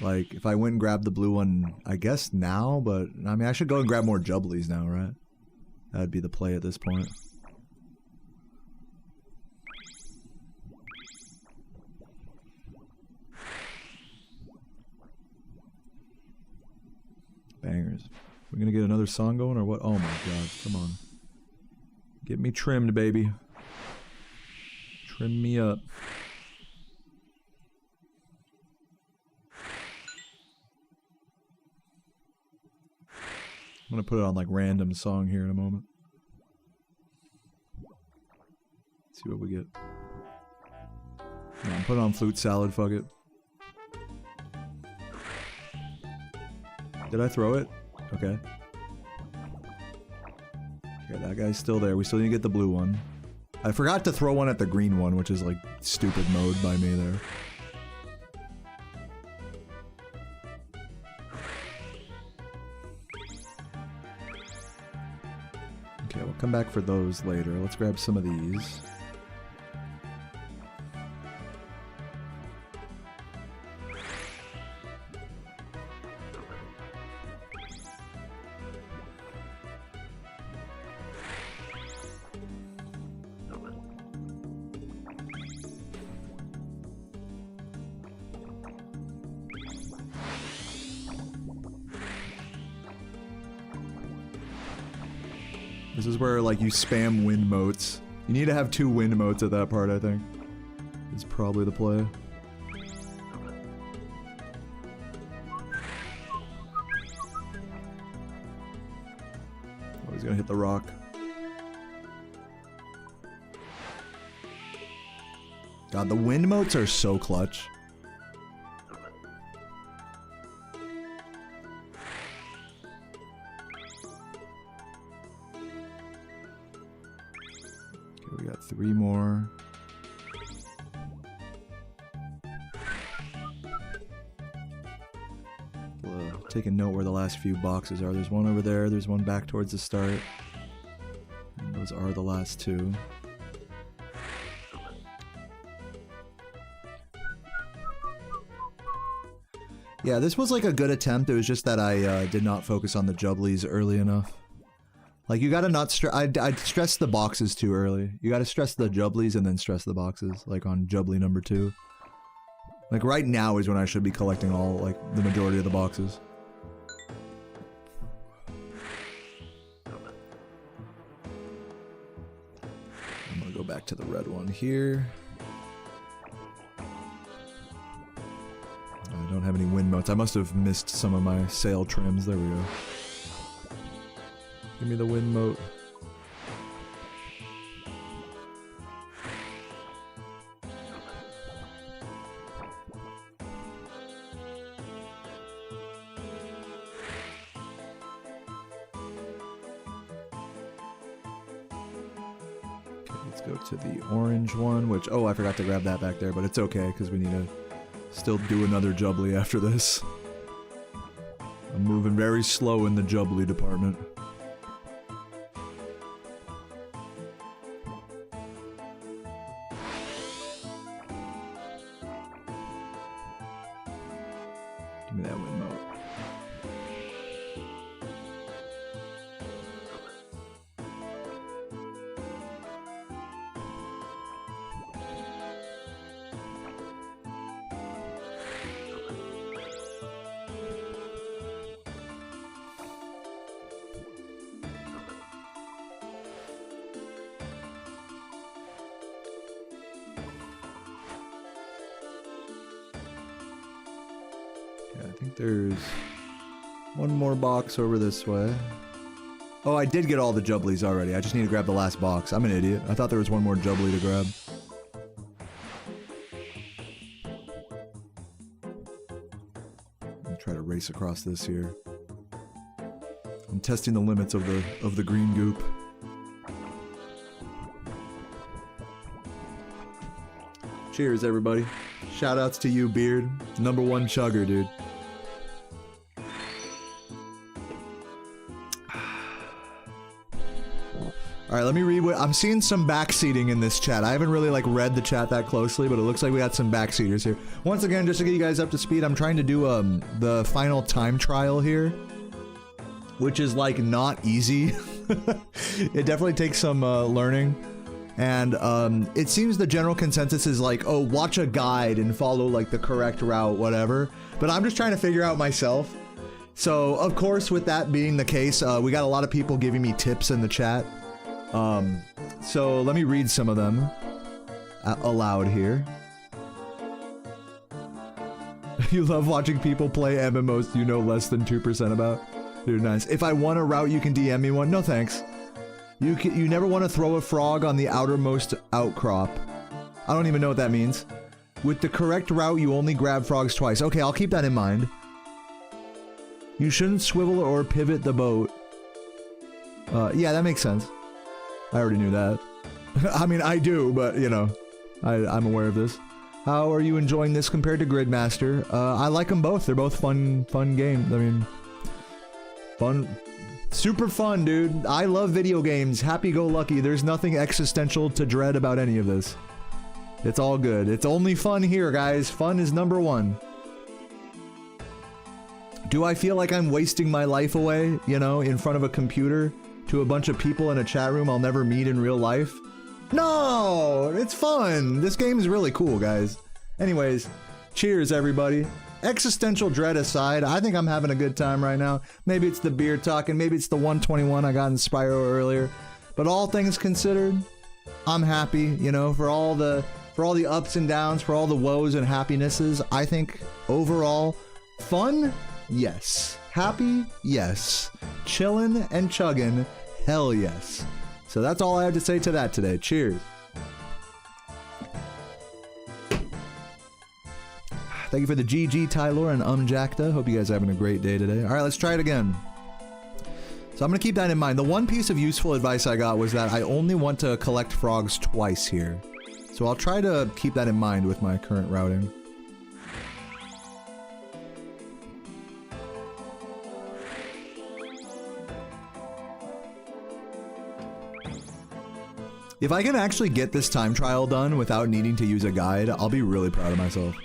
Like, if I went and grabbed the blue one, I guess now, but I mean, I should go and grab more jubblies now, right? That'd be the play at this point. Bangers. We're gonna get another song going or what? Oh my god, come on. Get me trimmed, baby. Trim me up. I'm gonna put it on like random song here in a moment. See what we get. Yeah, I'm putting on flute salad, fuck it. Did I throw it? Okay. Okay, that guy's still there. We still need to get the blue one. I forgot to throw one at the green one, which is like stupid mode by me there. Okay, we'll come back for those later. Let's grab some of these. This is where, like, you spam wind motes. You need to have 2 wind motes at that part, I think. It's probably the play. Oh, he's gonna hit the rock. God, the wind motes are so clutch. We got 3 more. Take a note where the last few boxes are. There's one over there, there's one back towards the start. And those are the last 2. Yeah, this was like a good attempt. It was just that I did not focus on the jubblies early enough. Like, you gotta not stress. I'd stress the boxes too early. You gotta stress the jubblies and then stress the boxes, like on jubbly number 2. Like, right now is when I should be collecting all, like, the majority of the boxes. I'm gonna go back to the red one here. I don't have any wind motes. I must have missed some of my sail trims. There we go. Give me the wind mote. Okay, let's go to the orange one, which, oh, I forgot to grab that back there, but it's okay, because we need to still do another jubbly after this. I'm moving very slow in the jubbly department. Give me that wind mote. I think there's one more box over this way. Oh, I did get all the jubblies already. I just need to grab the last box. I'm an idiot. I thought there was one more jubbly to grab. I'll try to race across this here. I'm testing the limits of the green goop. Cheers, everybody. Shoutouts to you, Beard. #1 chugger, dude. Alright, let me read what- I'm seeing some backseating in this chat. I haven't really, like, read the chat that closely, but it looks like we got some backseaters here. Once again, just to get you guys up to speed, I'm trying to do, the final time trial here. Which is, like, not easy. It definitely takes some, learning. And, it seems the general consensus is like, oh, watch a guide and follow, like, the correct route, whatever. But I'm just trying to figure out myself. So, of course, with that being the case, we got a lot of people giving me tips in the chat. So let me read some of them aloud here. You love watching people play MMOs you know less than 2% about? Dude, nice. If I want a route, you can DM me one. No thanks. You never want to throw a frog on the outermost outcrop. I don't even know what that means. With the correct route, you only grab frogs twice. Okay, I'll keep that in mind. You shouldn't swivel or pivot the boat. Yeah, that makes sense. I already knew that. I mean, I do, but, you know, I'm aware of this. How are you enjoying this compared to Gridmaster? I like them both. They're both fun games. I mean, fun. Super fun, dude. I love video games. Happy-go-lucky. There's nothing existential to dread about any of this. It's all good. It's only fun here, guys. Fun is number one. Do I feel like I'm wasting my life away, you know, in front of a computer? To a bunch of people in a chat room I'll never meet in real life? No! It's fun! This game is really cool, guys. Anyways, cheers, everybody. Existential dread aside, I think I'm having a good time right now. Maybe it's the beer talking, maybe it's the 121 I got in Spyro earlier. But all things considered, I'm happy, you know, for all the ups and downs, for all the woes and happinesses. I think, overall, fun? Yes. Happy? Yes. Chillin' and chuggin'? Hell yes. So that's all I have to say to that today. Cheers. Thank you for the GG, Tylor and Jackta. Hope you guys are having a great day today. Alright, let's try it again. So I'm gonna keep that in mind. The one piece of useful advice I got was that I only want to collect frogs twice here. So I'll try to keep that in mind with my current routing. If I can actually get this time trial done without needing to use a guide, I'll be really proud of myself.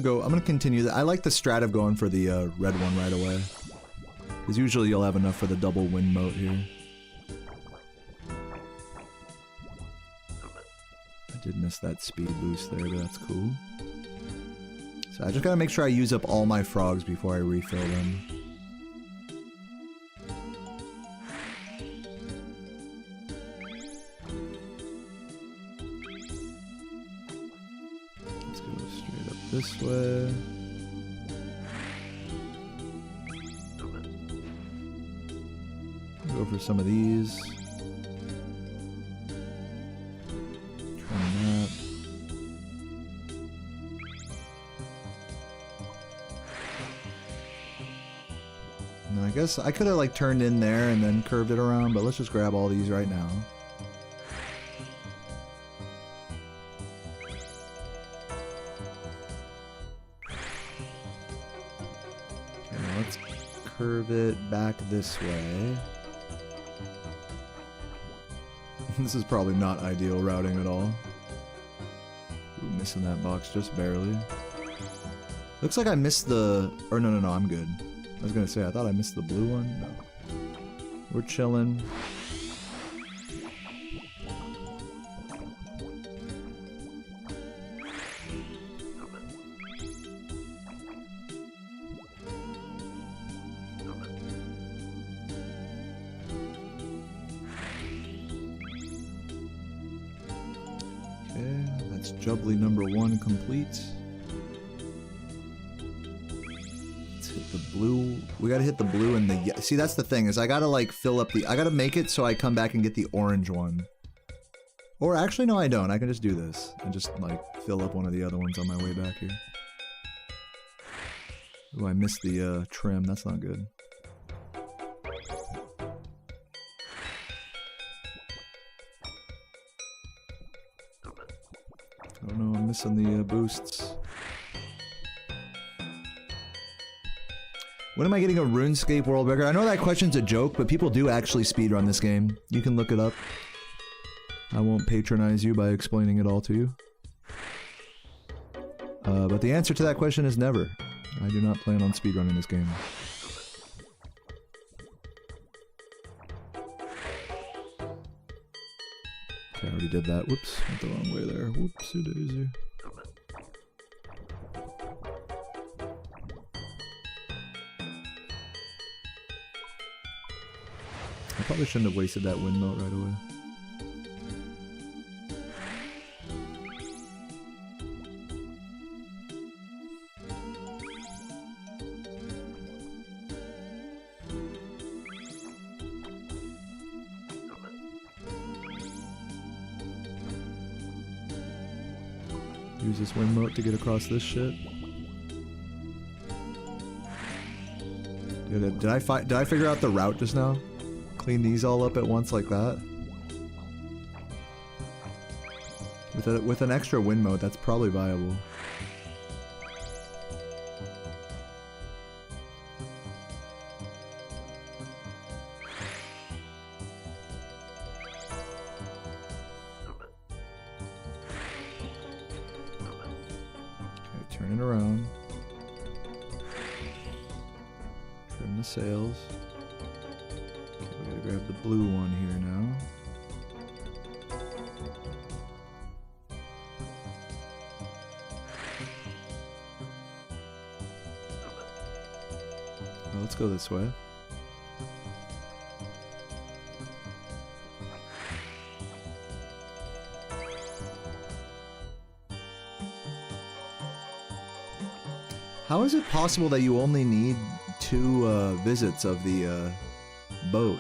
I'm gonna continue that. I like the strat of going for the red one right away. Because usually you'll have enough for the double win moat here. I did miss that speed boost there, but that's cool. So I just gotta make sure I use up all my frogs before I refill them. This way. Go for some of these. Try that. And I guess I could have like turned in there and then curved it around, but let's just grab all these right now. Curve it back this way. This is probably not ideal routing at all. Ooh, missing that box just barely. Looks like I missed the... Or no, I'm good. I was gonna say, I thought I missed the blue one. No. We're chilling. Jubbly number 1 complete. Let's hit the blue. We gotta hit the blue and the... See, that's the thing, is I gotta, like, fill up the... I gotta make it so I come back and get the orange one. Or actually, no, I don't. I can just do this and just, like, fill up one of the other ones on my way back here. Ooh, I missed the trim. That's not good. Oh no, I'm missing the boosts. When am I getting a RuneScape world record? I know that question's a joke, but people do actually speedrun this game. You can look it up. I won't patronize you by explaining it all to you. But the answer to that question is never. I do not plan on speedrunning this game. Okay, I already did that. Whoops, went the wrong way there. Whoopsie daisy. I probably shouldn't have wasted that wind mote right away. Use this wind mote to get across this shit. Did I figure out the route just now? Clean these all up at once like that? With an extra wind mote, that's probably viable. Turn it around. Trim the sails. Okay, we gotta grab the blue one here now. Well, let's go this way. How is it possible that you only need 2 visits of the boat?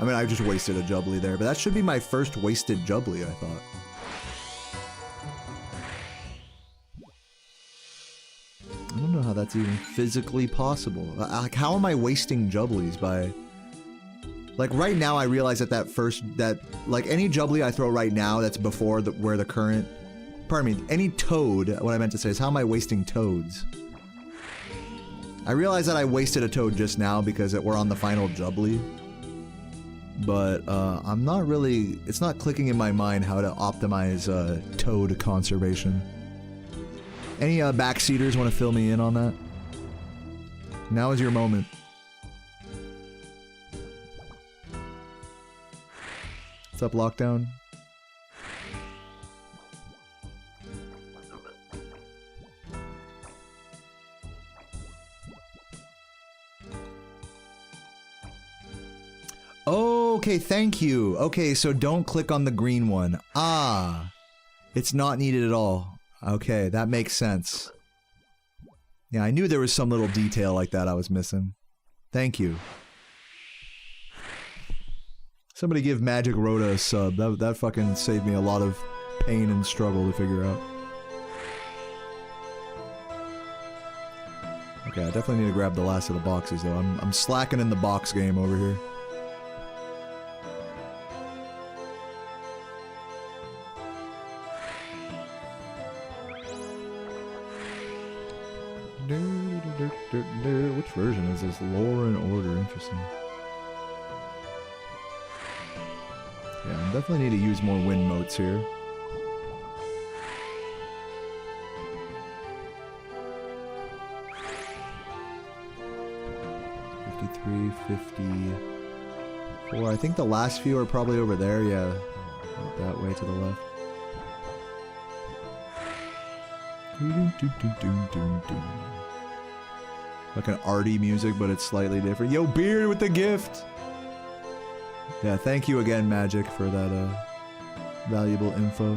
I mean, I just wasted a jubbly there, but that should be my first wasted jubbly, I thought. I don't know how that's even physically possible. Like, how am I wasting jubblies by... Like, right now I realize that like, any jubbly I throw right now that's before where the current... Pardon me, any toad, what I meant to say is, how am I wasting toads? I realize that I wasted a toad just now because we're on the final jubbly. But, I'm not really... It's not clicking in my mind how to optimize, toad conservation. Any, backseaters want to fill me in on that? Now is your moment. What's up, Lockdown? Okay, thank you. Okay, so don't click on the green one. Ah, it's not needed at all. Okay, that makes sense. Yeah, I knew there was some little detail like that I was missing. Thank you. Somebody give Magic Rhoda a sub. That fucking saved me a lot of pain and struggle to figure out. Okay, I definitely need to grab the last of the boxes though. I'm slacking in the box game over here. Which version is this? Lore and Order. Interesting. Yeah, I definitely need to use more wind motes here. $53, $54. I think the last few are probably over there. Yeah, that way to the left. Like an arty music, but it's slightly different. Yo, Beard with the gift! Yeah, thank you again, Magic, for that valuable info.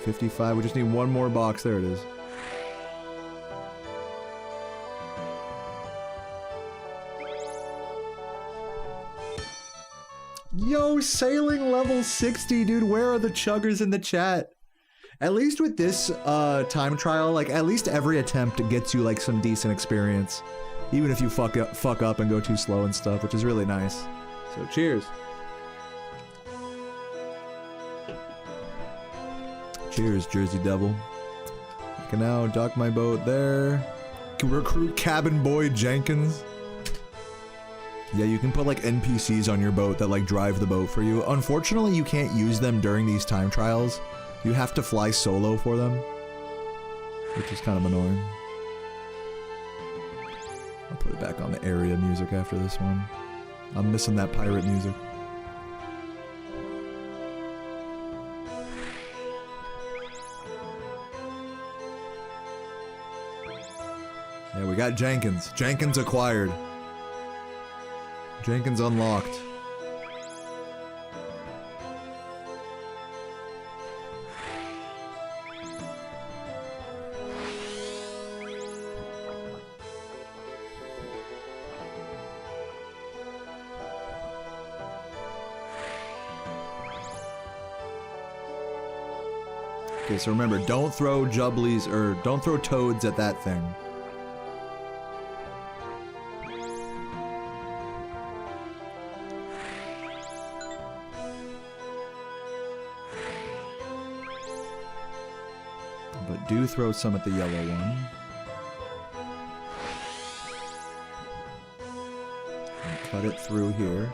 55. We just need one more box. There it is. Yo, sailing level 60, dude. Where are the chuggers in the chat? At least with this time trial, like at least every attempt gets you like some decent experience, even if you fuck up and go too slow and stuff, which is really nice. So cheers. Cheers, Jersey Devil. I can now dock my boat there. Can recruit Cabin Boy Jenkins. Yeah, you can put like NPCs on your boat that like drive the boat for you. Unfortunately, you can't use them during these time trials. You have to fly solo for them, which is kind of annoying. I'll put it back on the area music after this one. I'm missing that pirate music. Yeah, we got Jenkins. Jenkins acquired. Jenkins unlocked. Okay, so remember, don't throw jubblies or don't throw toads at that thing. But do throw some at the yellow one. And cut it through here.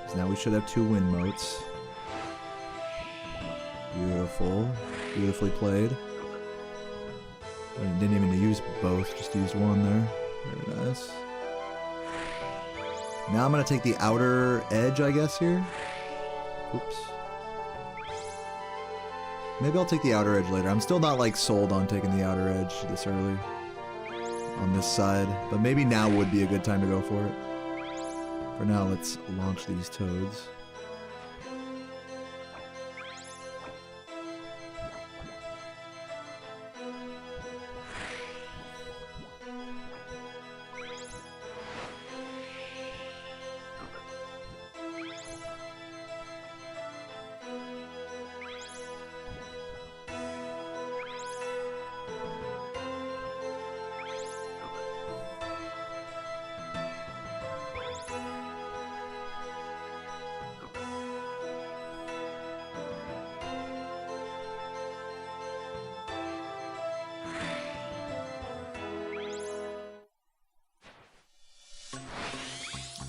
So now we should have 2 wind motes. Beautiful. Beautifully played. I didn't even use both, just used one there. Very nice. Now I'm gonna take the outer edge, I guess, here. Oops. Maybe I'll take the outer edge later. I'm still not like sold on taking the outer edge this early on this side, but maybe now would be a good time to go for it. For now, let's launch these toads.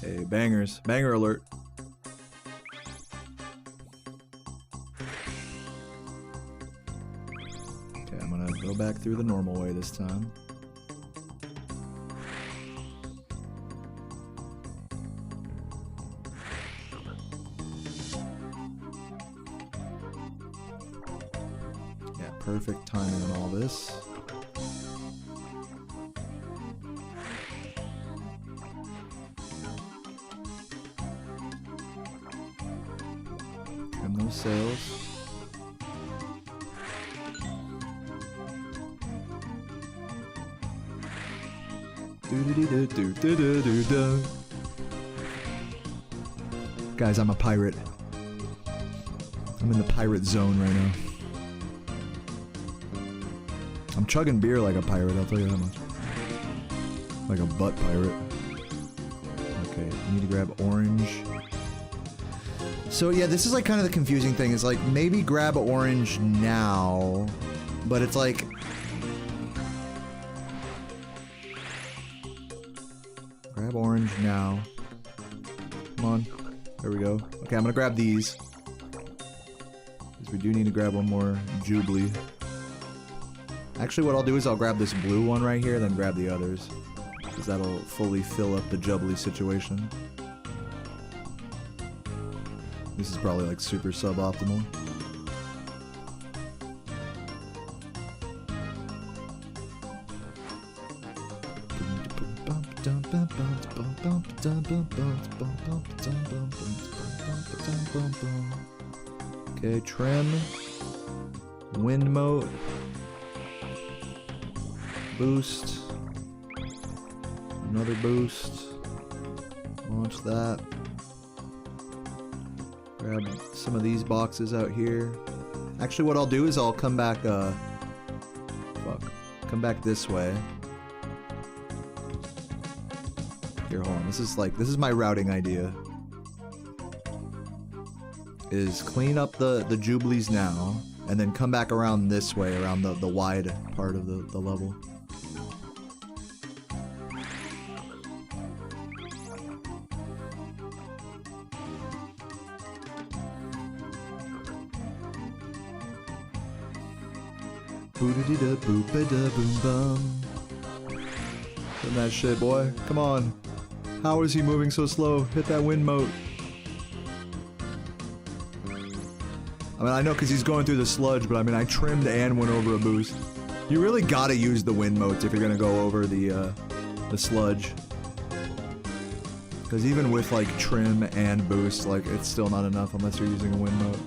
Hey, bangers. Banger alert. Okay, I'm gonna go back through the normal way this time. Yeah, perfect timing on all this. Those sails. Guys, I'm a pirate. I'm in the pirate zone right now. I'm chugging beer like a pirate, I'll tell you that much. Like a butt pirate. Okay, I need to grab orange. So yeah, this is like kind of the confusing thing, is like maybe grab orange now, but it's like grab orange now. Come on. There we go. Okay, I'm gonna grab these. Because we do need to grab one more Jubilee. Actually, what I'll do is I'll grab this blue one right here, then grab the others. Because that'll fully fill up the Jubilee situation. This is probably like super suboptimal. Okay, trim. Wind mode. Boost. Another boost. Launch that. Grab some of these boxes out here. Actually, what I'll do is I'll come back, come back this way. Here, hold on. This is my routing idea. Is clean up the Jubilees now, and then come back around this way, around the wide part of the level. Boo-da-dee-da-boop-a-da-boom-bum. Hit that shit, boy. Come on. How is he moving so slow? Hit that wind mote. I mean, I know because he's going through the sludge, but I mean, I trimmed and went over a boost. You really gotta use the wind motes if you're gonna go over the sludge. Because even with, like, trim and boost, like, it's still not enough unless you're using a wind mote.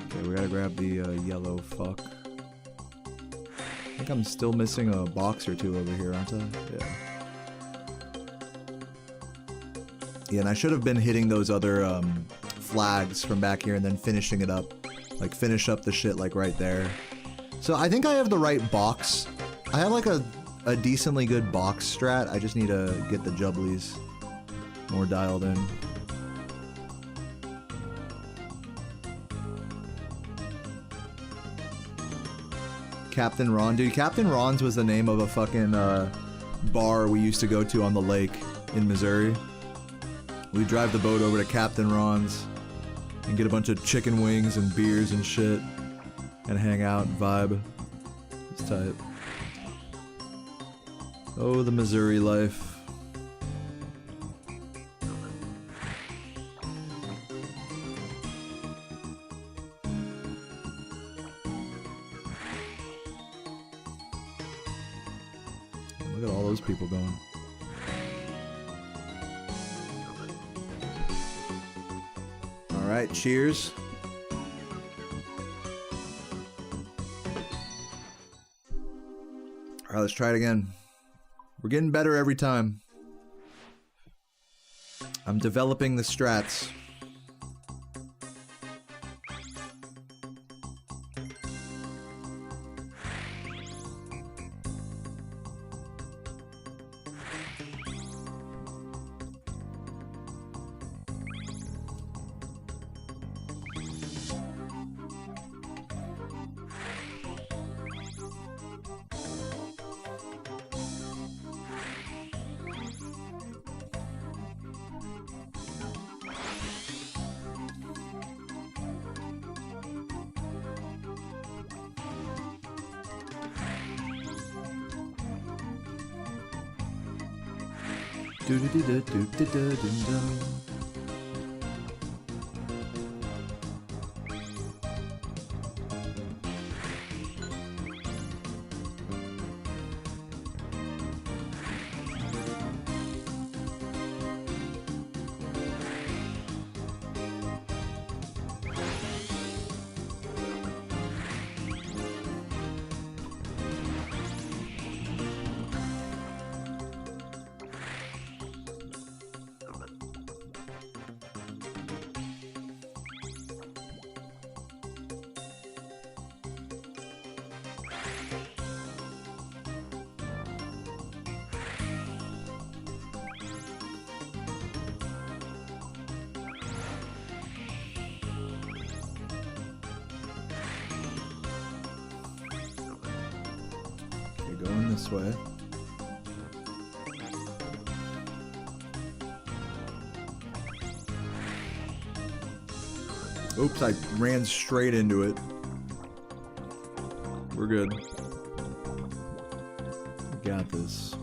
Okay, we gotta grab the yellow fuck. I think I'm still missing a box or two over here, aren't I? Yeah. Yeah, and I should have been hitting those other flags from back here and then finishing it up. Like, finish up the shit, like, right there. So I think I have the right box. I have, like, a decently good box strat. I just need to get the Jubblies more dialed in. Captain Ron. Dude, Captain Ron's was the name of a fucking bar we used to go to on the lake in Missouri. We'd drive the boat over to Captain Ron's and get a bunch of chicken wings and beers and shit and hang out and vibe. It's tight. Oh, the Missouri life. Look at all those people going. Alright, cheers. Alright, let's try it again. We're getting better every time. I'm developing the strats. Going this way. Oops, I ran straight into it. We're good. We got this.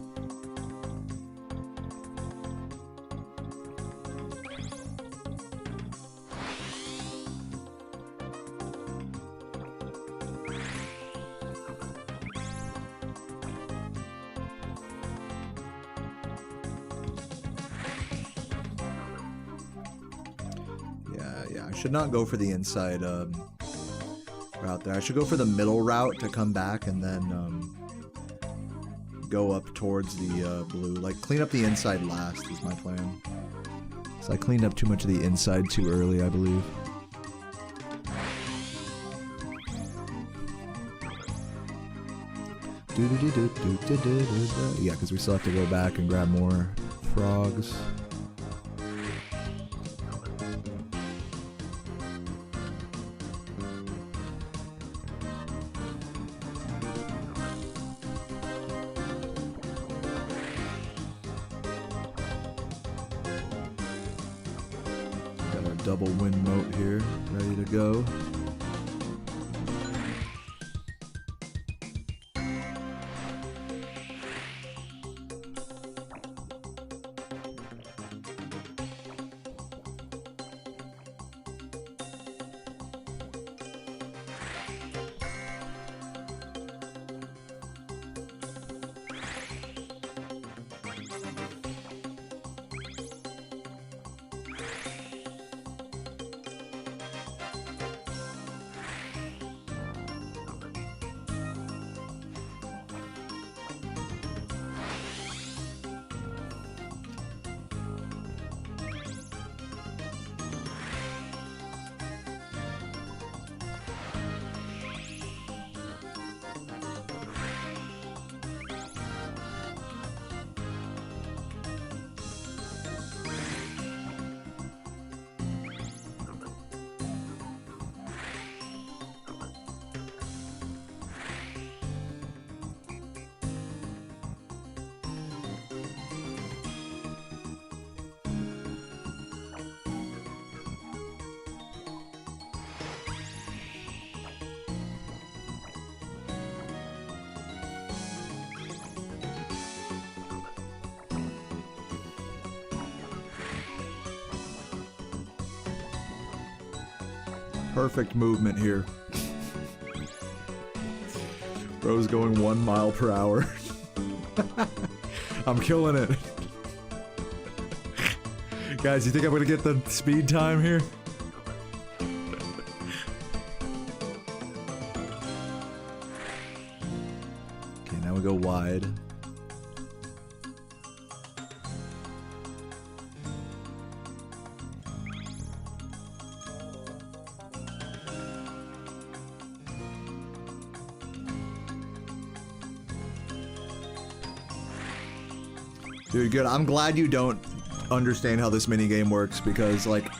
I should not go for the inside route there. I should go for the middle route to come back and then go up towards the blue. Like, clean up the inside last is my plan. So I cleaned up too much of the inside too early, I believe. Yeah, because we still have to go back and grab more frogs. Got our double wind moat here, ready to go. Perfect movement here. Bro's going 1 mile per hour. I'm killing it. Guys, you think I'm gonna get the speed time here? Okay, now we go wide. Dude, good. I'm glad you don't understand how this minigame works, because, like,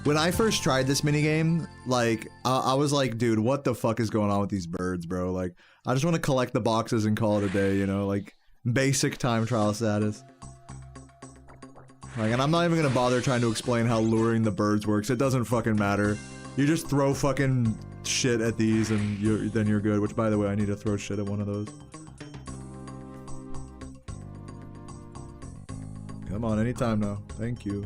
when I first tried this minigame, like, I was like, dude, what the fuck is going on with these birds, bro? Like, I just want to collect the boxes and call it a day, you know? Like, basic time trial status. Like, and I'm not even gonna bother trying to explain how luring the birds works. It doesn't fucking matter. You just throw fucking shit at these and then you're good. Which, by the way, I need to throw shit at one of those. Come on, anytime now. Thank you.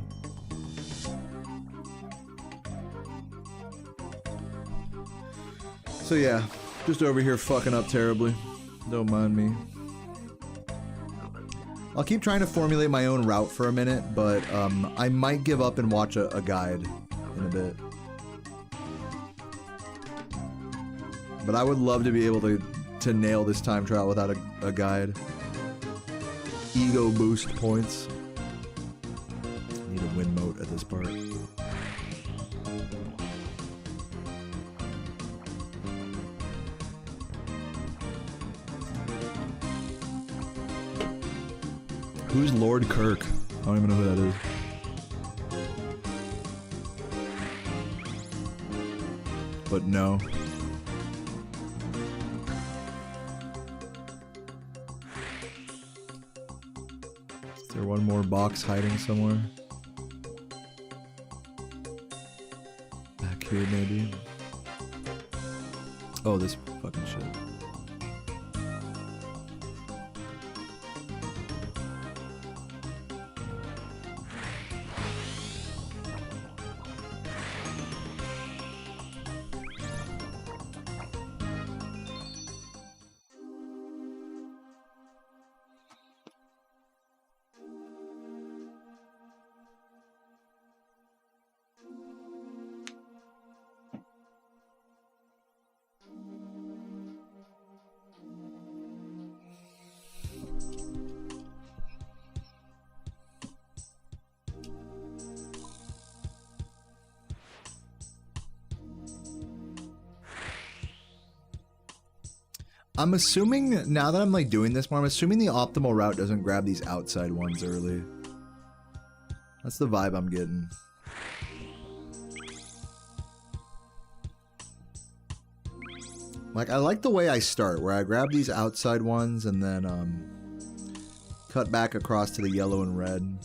So yeah, just over here fucking up terribly. Don't mind me. I'll keep trying to formulate my own route for a minute, but I might give up and watch a guide in a bit. But I would love to be able to nail this time trial without a guide. Ego boost points. Need a wind moat at this part. Who's Lord Kirk? I don't even know who that is. But no. Is there one more box hiding somewhere? Back here, maybe? Oh, this fucking shit. I'm assuming, now that I'm like doing this more, I'm assuming the optimal route doesn't grab these outside ones early. That's the vibe I'm getting. Like, I like the way I start, where I grab these outside ones and then, cut back across to the yellow and red.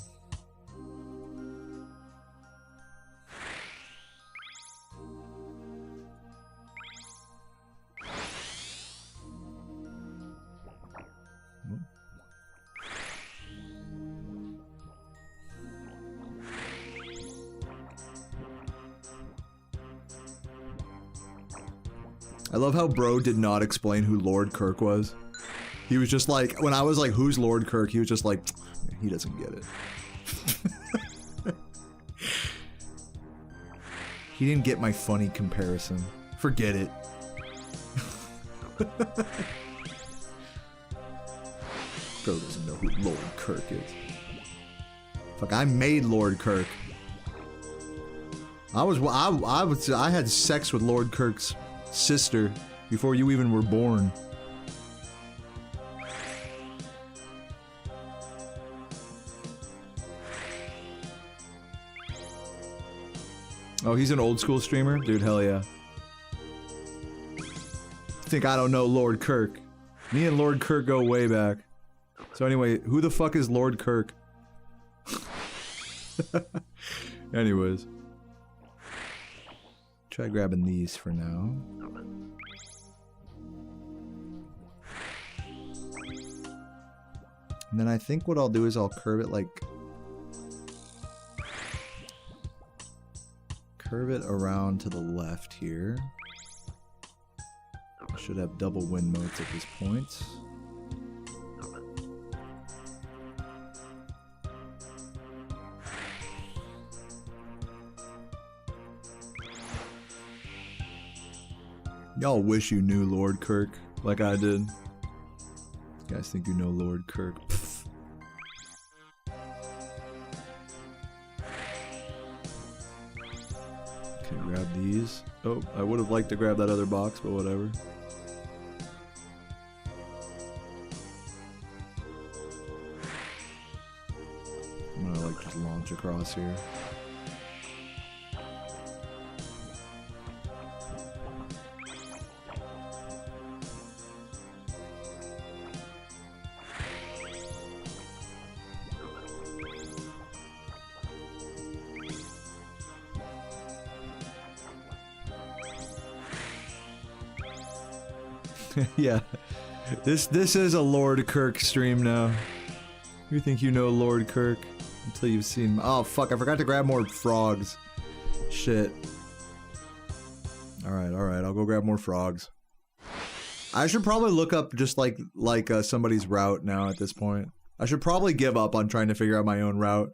I love how bro did not explain who Lord Kirk was. He was just like, when I was like, who's Lord Kirk? He was just like, he doesn't get it. He didn't get my funny comparison. Forget it. Bro doesn't know who Lord Kirk is. Fuck, I made Lord Kirk. I had sex with Lord Kirk's sister before you even were born. Oh, he's an old school streamer? Dude, hell yeah. Think I don't know Lord Kirk. Me and Lord Kirk go way back. So anyway, who the fuck is Lord Kirk? Anyways. Try grabbing these for now. And then I think what I'll do is I'll curve it like... curve it around to the left here. I should have double wind modes at this point. Y'all wish you knew Lord Kirk, like I did. You guys think you know Lord Kirk? Pfft. Okay, grab these. Oh, I would have liked to grab that other box, but whatever. I'm gonna like just launch across here. Yeah, this is a Lord Kirk stream now. You think you know Lord Kirk until you've seen. Oh fuck! I forgot to grab more frogs. Shit. All right, I'll go grab more frogs. I should probably look up just like somebody's route now at this point. I should probably give up on trying to figure out my own route.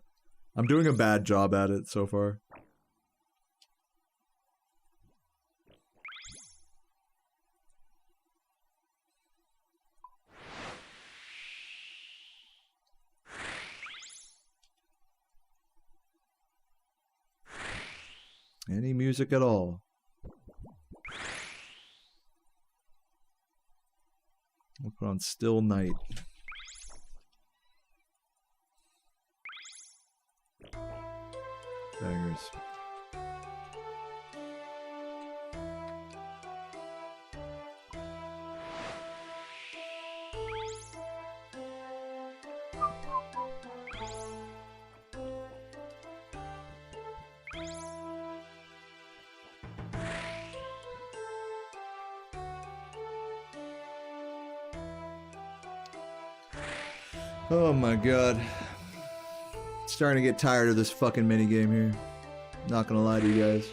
I'm doing a bad job at it so far. Any music at all. We'll put on Still Night. Bangers. Oh my god. Starting to get tired of this fucking minigame here. Not gonna lie to you guys.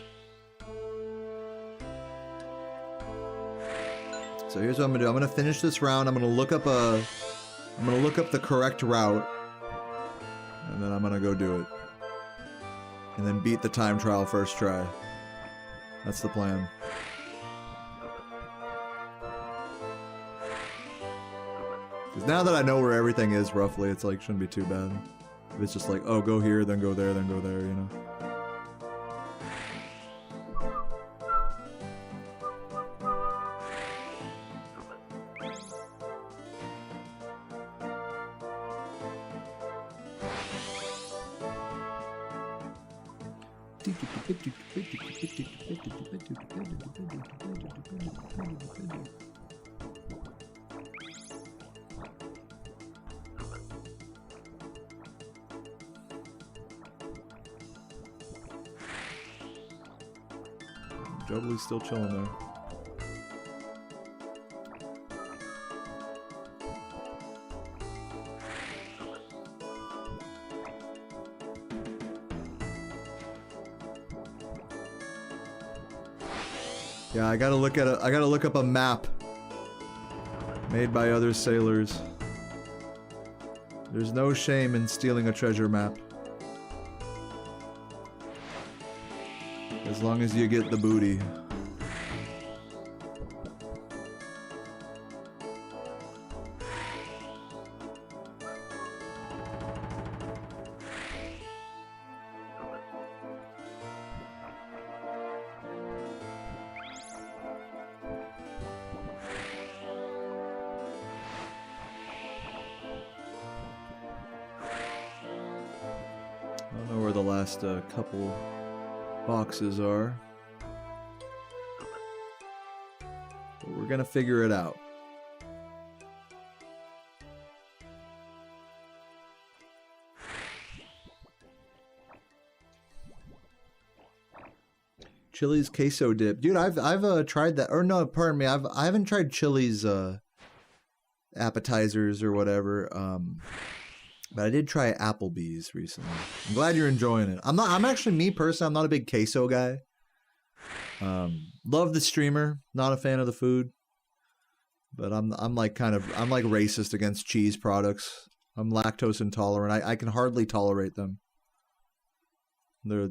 So here's what I'm gonna do. I'm gonna finish this round. I'm gonna look up the correct route. And then I'm gonna go do it. And then beat the time trial first try. That's the plan. Because now that I know where everything is roughly, it's like, shouldn't be too bad. If it's just like, oh, go here, then go there, you know? Jubbly's still chilling there. Yeah, I gotta look up a map made by other sailors. There's no shame in stealing a treasure map. As long as you get the booty. I don't know where the last couple boxes are. But we're gonna figure it out. Chili's queso dip. Dude, I've tried that. Or no, pardon me. I haven't tried Chili's appetizers or whatever. But I did try Applebee's recently. I'm glad you're enjoying it. I'm actually, me personally, I'm not a big queso guy. Love the streamer, not a fan of the food. But I'm like racist against cheese products. I'm lactose intolerant. I can hardly tolerate them.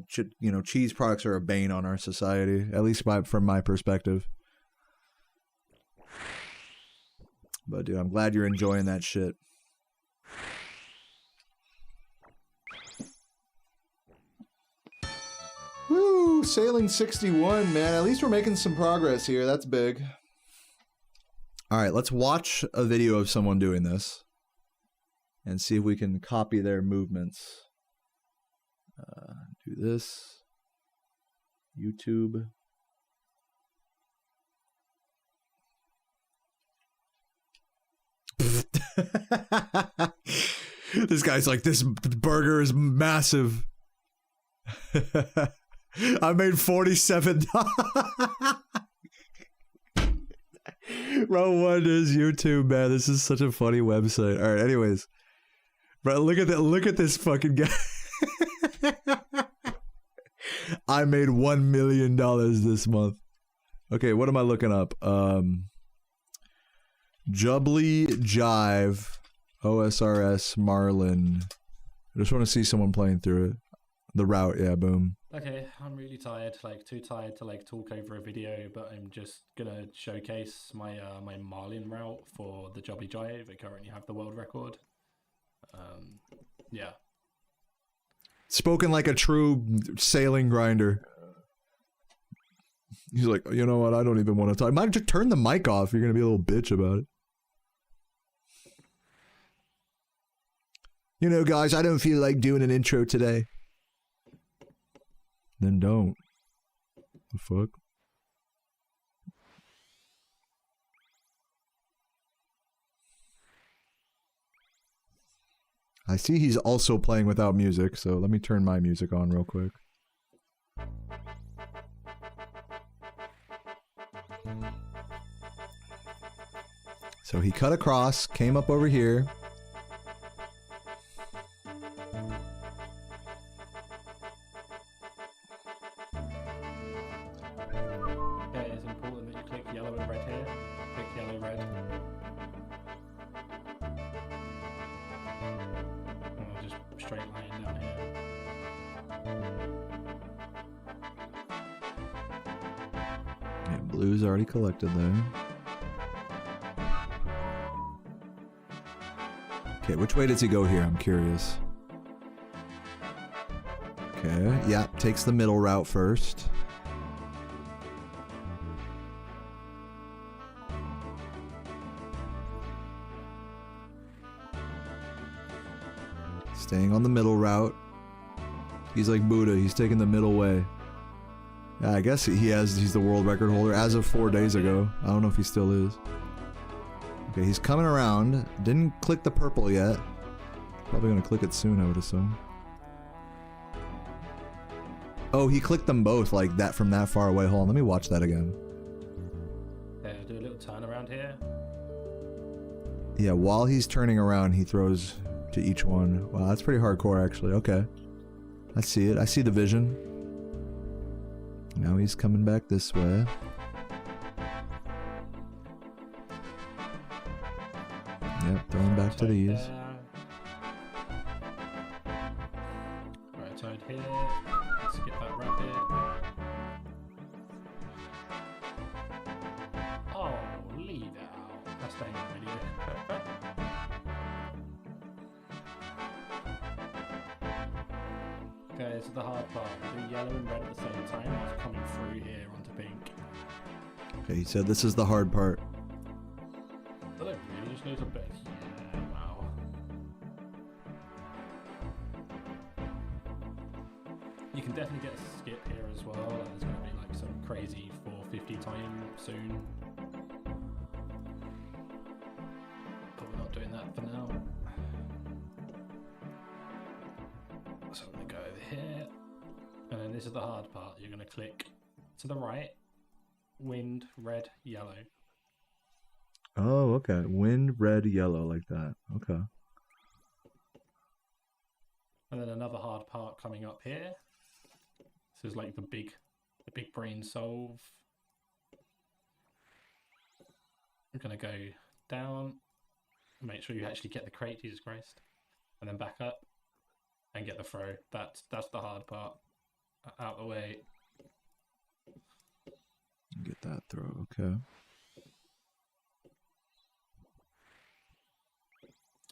Cheese products are a bane on our society, at least from my perspective. But dude, I'm glad you're enjoying that shit. Woo! Sailing 61, man. At least we're making some progress here. That's big. Alright, let's watch a video of someone doing this. And see if we can copy their movements. Do this. YouTube. This guy's like, this burger is massive. I made $47. Bro, what is YouTube, man? This is such a funny website. All right, anyways, bro, look at this fucking guy. I made $1 million this month. Okay, what am I looking up? Jubbly Jive, OSRS Marlin. I just want to see someone playing through it. The route, yeah, boom. Okay, I'm really tired, like too tired to like talk over a video, but I'm just gonna showcase my my Marlin route for the Jubbly Jive. I currently have the world record. Yeah. Spoken like a true sailing grinder. He's like, you know what? I don't even want to talk. Might just turn the mic off. You're gonna be a little bitch about it. You know, guys, I don't feel like doing an intro today. Then don't. The fuck? I see he's also playing without music, so let me turn my music on real quick. So he cut across, came up over here. Okay, it's important that you click yellow and red here. Click yellow, red. Or just straight line down here. Yeah, blue's already collected there. Okay, which way does he go here? I'm curious. Okay, yeah, takes the middle route first. Staying on the middle route. He's like Buddha. He's taking the middle way. Yeah, I guess he's the world record holder as of 4 days ago. I don't know if he still is. Okay, he's coming around. Didn't click the purple yet. Probably gonna click it soon, I would assume. Oh, he clicked them both like that from that far away. Hold on, let me watch that again. Okay, I'll do a little turn around here. Yeah, while he's turning around, he throws to each one. Wow, that's pretty hardcore, actually. Okay. I see it. I see the vision. Now he's coming back this way. Yep, throwing back to these. Right, turn here. Let's skip that rapid. Oh, leave it out. That's staying in the video. Okay, this is the hard part. The yellow and red at the same time. I was coming through here onto pink. Okay, he said this is the hard part. I don't really just lose a bit. Yeah, wow. You can definitely get a skip here as well. Like, there's going to be like some crazy 450 time soon. But we're not doing that for now. So I'm going to go over here. And then this is the hard part. You're going to click to the right. Wind, red, yellow. Oh, okay. Wind, red, yellow, like that. Okay. And then another hard part coming up here. This is like the big brain solve. I'm gonna go down, make sure you actually get the crate, Jesus Christ, and then back up and get the throw. That's the hard part. Out the way. Get that throw, okay.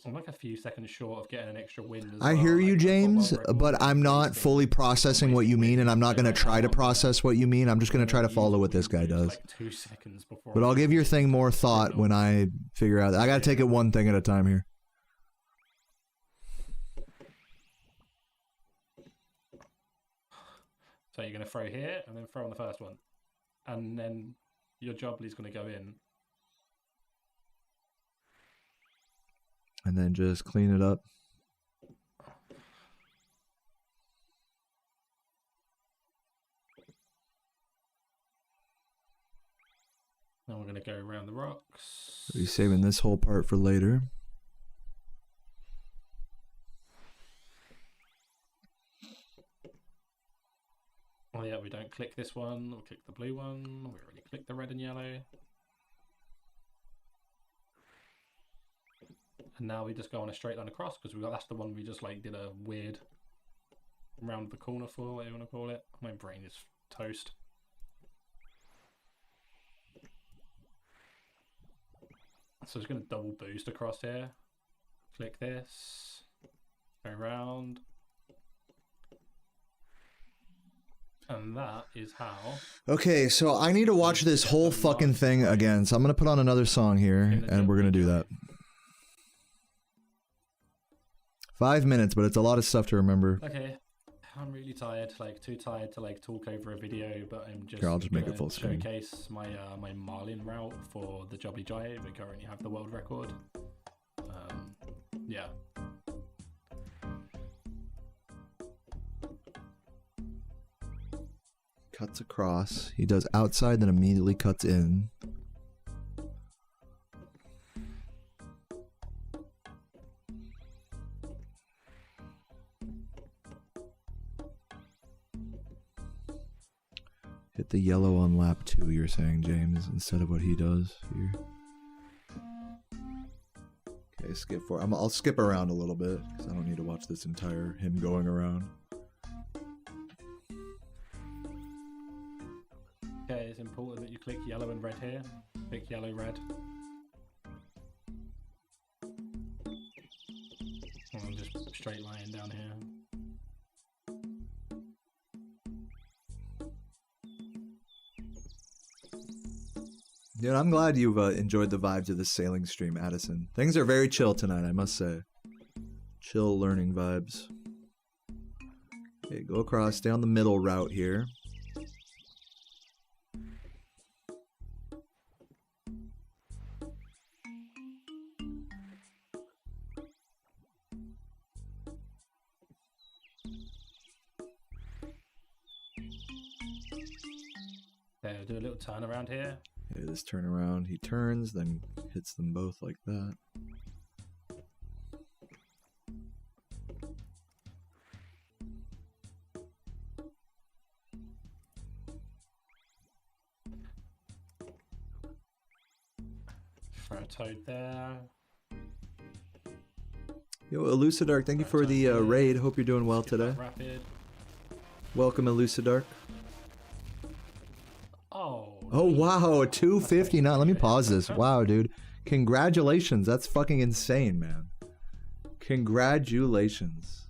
I'm like a few seconds short of getting an extra win as I well. hear you, Like, James, I've got one but record I'm not racing, fully processing what you mean, and I'm not going to try to Right now, process what you mean. I'm just going to try to follow what this guy does. Like 2 seconds before. But I'll give your thing more thought when I figure out. I got to take it one thing at a time here. So you're going to throw here and then throw on the first one. And then your Jobbly's going to go in. And then just clean it up. Now we're going to go around the rocks. Are you saving this whole part for later? Oh yeah, we don't click this one, we'll click the blue one. We already clicked the red and yellow. And now we just go on a straight line across because that's the one we just like did a weird round the corner for, whatever you want to call it. My brain is toast. So it's going to double boost across here. Click this. Go around. And that is how. Okay, so I need to watch this whole fucking thing again. So I'm going to put on another song here, and we're going to do that. 5 minutes, but it's a lot of stuff to remember. Okay, I'm really tired, like too tired to like talk over a video, but I'm just Here, I'll just make it full screen. Showcase my my Marlin route for the Jobbly Jive. I currently have the world record. Yeah. Cuts across. He does outside, then immediately cuts in. Hit the yellow on lap 2, you're saying, James, instead of what he does here. Okay, skip for. I'll skip around a little bit because I don't need to watch this entire him going around. Okay, it's important that you click yellow and red here. Click yellow, red. And I'm just straight line down here. Dude, I'm glad you've enjoyed the vibes of this sailing stream, Addison. Things are very chill tonight, I must say. Chill learning vibes. Okay, go across, stay on the middle route here. Okay, we'll do a little turn around here. Okay, this turn around, he turns, then hits them both like that. Throw a toad there. Yo, Elucidark, thank you for the raid. Hope you're doing well today. Rapid. Welcome, Elucidark. Oh. Oh, wow, 259. Let me pause this. Wow, dude. Congratulations. That's fucking insane, man. Congratulations.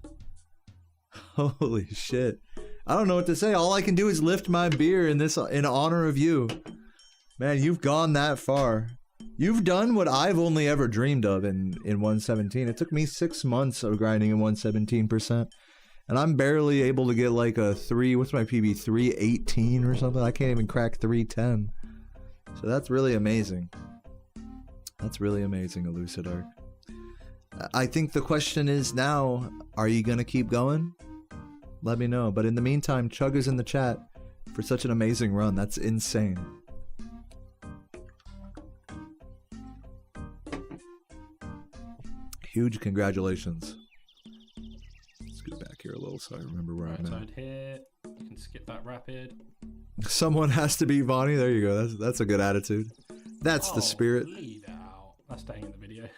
Holy shit. I don't know what to say. All I can do is lift my beer in honor of you. Man, you've gone that far. You've done what I've only ever dreamed of in 117. It took me 6 months of grinding in 117%. And I'm barely able to get like a 3, what's my PB? 318 or something? I can't even crack 310. So that's really amazing. That's really amazing, Elucidark. I think the question is now, are you going to keep going? Let me know. But in the meantime, Chug is in the chat for such an amazing run. That's insane. Huge congratulations. Let's go back here a little so I remember where I'm at. Here. You can skip that rapid. Someone has to be Vonnie. There you go. That's a good attitude. That's the spirit. Leave it out. That's staying in the video.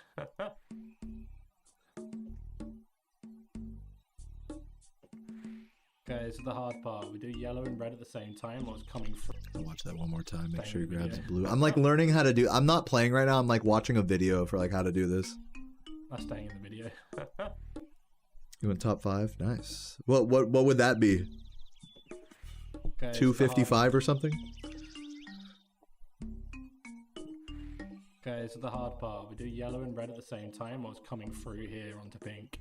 Okay, this is the hard part. We do yellow and red at the same time while it's coming through. I'll watch that one more time. Make sure he Staying in the grabs video. blue. I'm like learning how to do. I'm not playing right now. I'm like watching a video for like how to do this. That's staying in the video. You went top 5? Nice. What would that be? Okay, 255 or something? Okay, so the hard part. We do yellow and red at the same time while it's coming through here onto pink.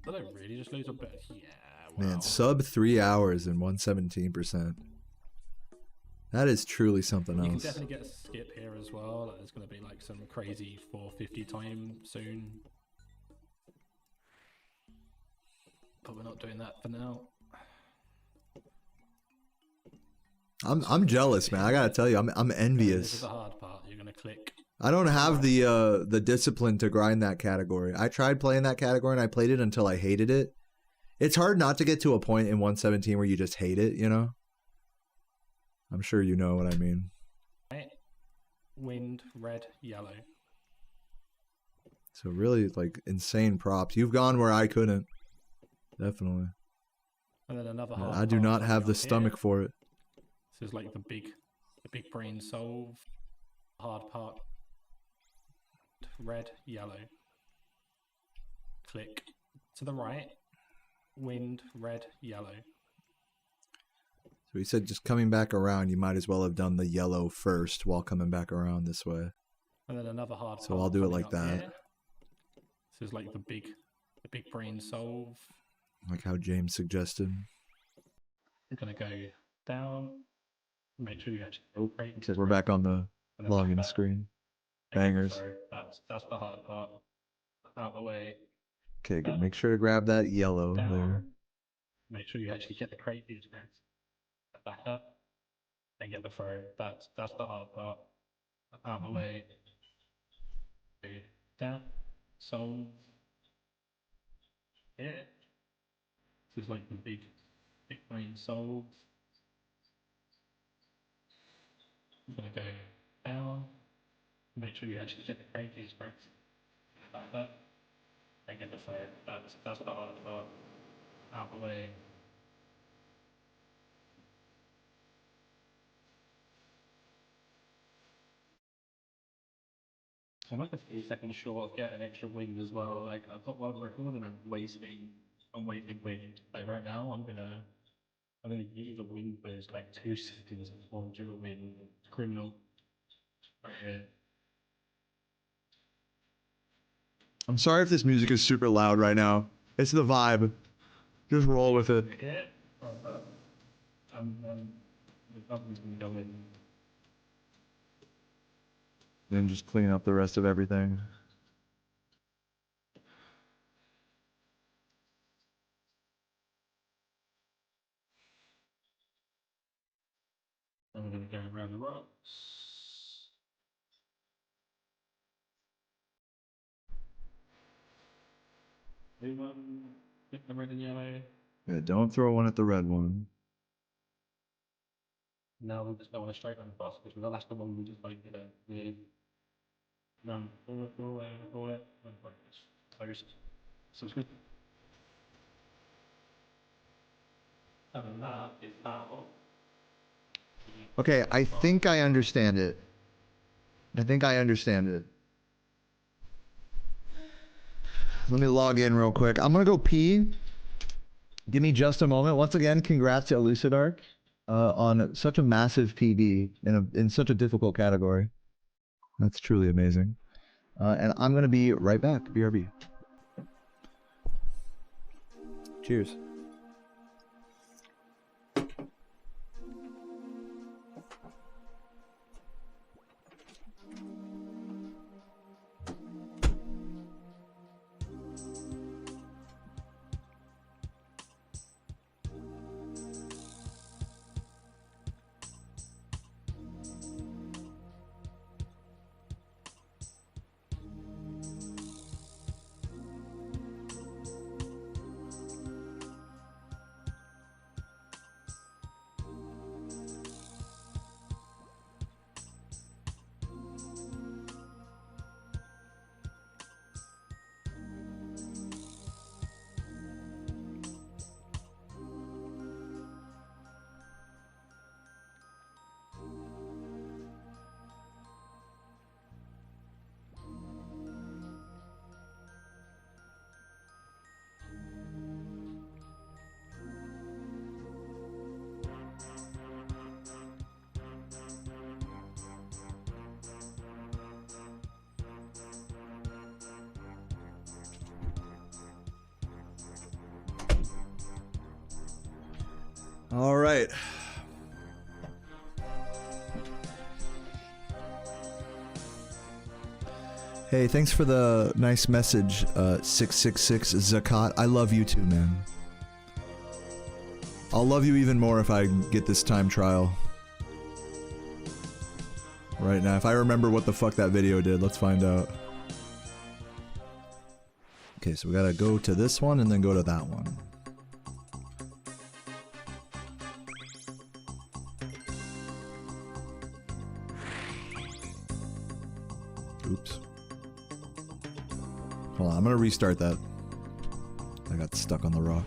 Did I really just lose a bit? Yeah, wow. Man, sub 3 hours and 117%. That is truly something You can else. definitely get a skip here as well. Like, there's going to be like some crazy 450 time soon. But we're not doing that for now. I'm jealous, man. I gotta tell you, I'm This is envious. the hard part. You're going to click. I don't have the discipline to grind that category. I tried playing that category and I played it until I hated it. It's hard not to get to a point in 117 where you just hate it, you know? I'm sure you know what I mean. Right. Wind, red, yellow. So really, like, insane props. You've gone where I couldn't. Definitely. And then another hard I do part not coming have the up stomach here. for it. This is like the big brain solve. Hard part. Red, yellow. Click to the right. Wind, red, yellow. So he said just coming back around, you might as well have done the yellow first while coming back around this way. And then another hard So part I'll do it coming like up that. here. This is like the big brain solve. Like how James suggested. We're gonna go down. Make sure you actually rotate. Because we're back on the and then login back. screen. Make Bangers. sure That's the hard part. Out the way. Okay, good. Make sure to grab that yellow Down. there. Make sure you actually get the crate next. Back up. Then get the throw. That's the hard part. Out the way. Down. So yeah. This is like the big brain solve. I'm gonna go down. Make sure you actually get the crate next. Back up. Then get the throw. That's the hard part. Out the way. I'm like a few seconds short of getting an extra wing as well. Like I've got one record and I'm wasting wind. Like right now I'm gonna use a wing burst like 2 seconds before I do a win. It's criminal. Right here. I'm sorry if this music is super loud right now. It's the vibe. Just roll with it. Yeah. The company's been going. Then just clean up the rest of everything. I'm gonna go around the rocks. Anyone hit the red and yellow? Yeah, don't throw one at the red one. Now we just go on a straight line across because that's the one we just like we run forward, close. So it's good. And that is out. Okay, I think I understand it. I think I understand it. Let me log in real quick. I'm gonna go pee. Give me just a moment. Once again, congrats to Elucidark on such a massive PB in such a difficult category. That's truly amazing. And I'm gonna be right back. BRB. Cheers. All right. Hey, thanks for the nice message, 666 Zakat. I love you too, man. I'll love you even more if I get this time trial. Right now, if I remember what the fuck that video did, let's find out. Okay, so we gotta go to this one and then go to that one. Oops. Hold on, I'm gonna restart that. I got stuck on the rock.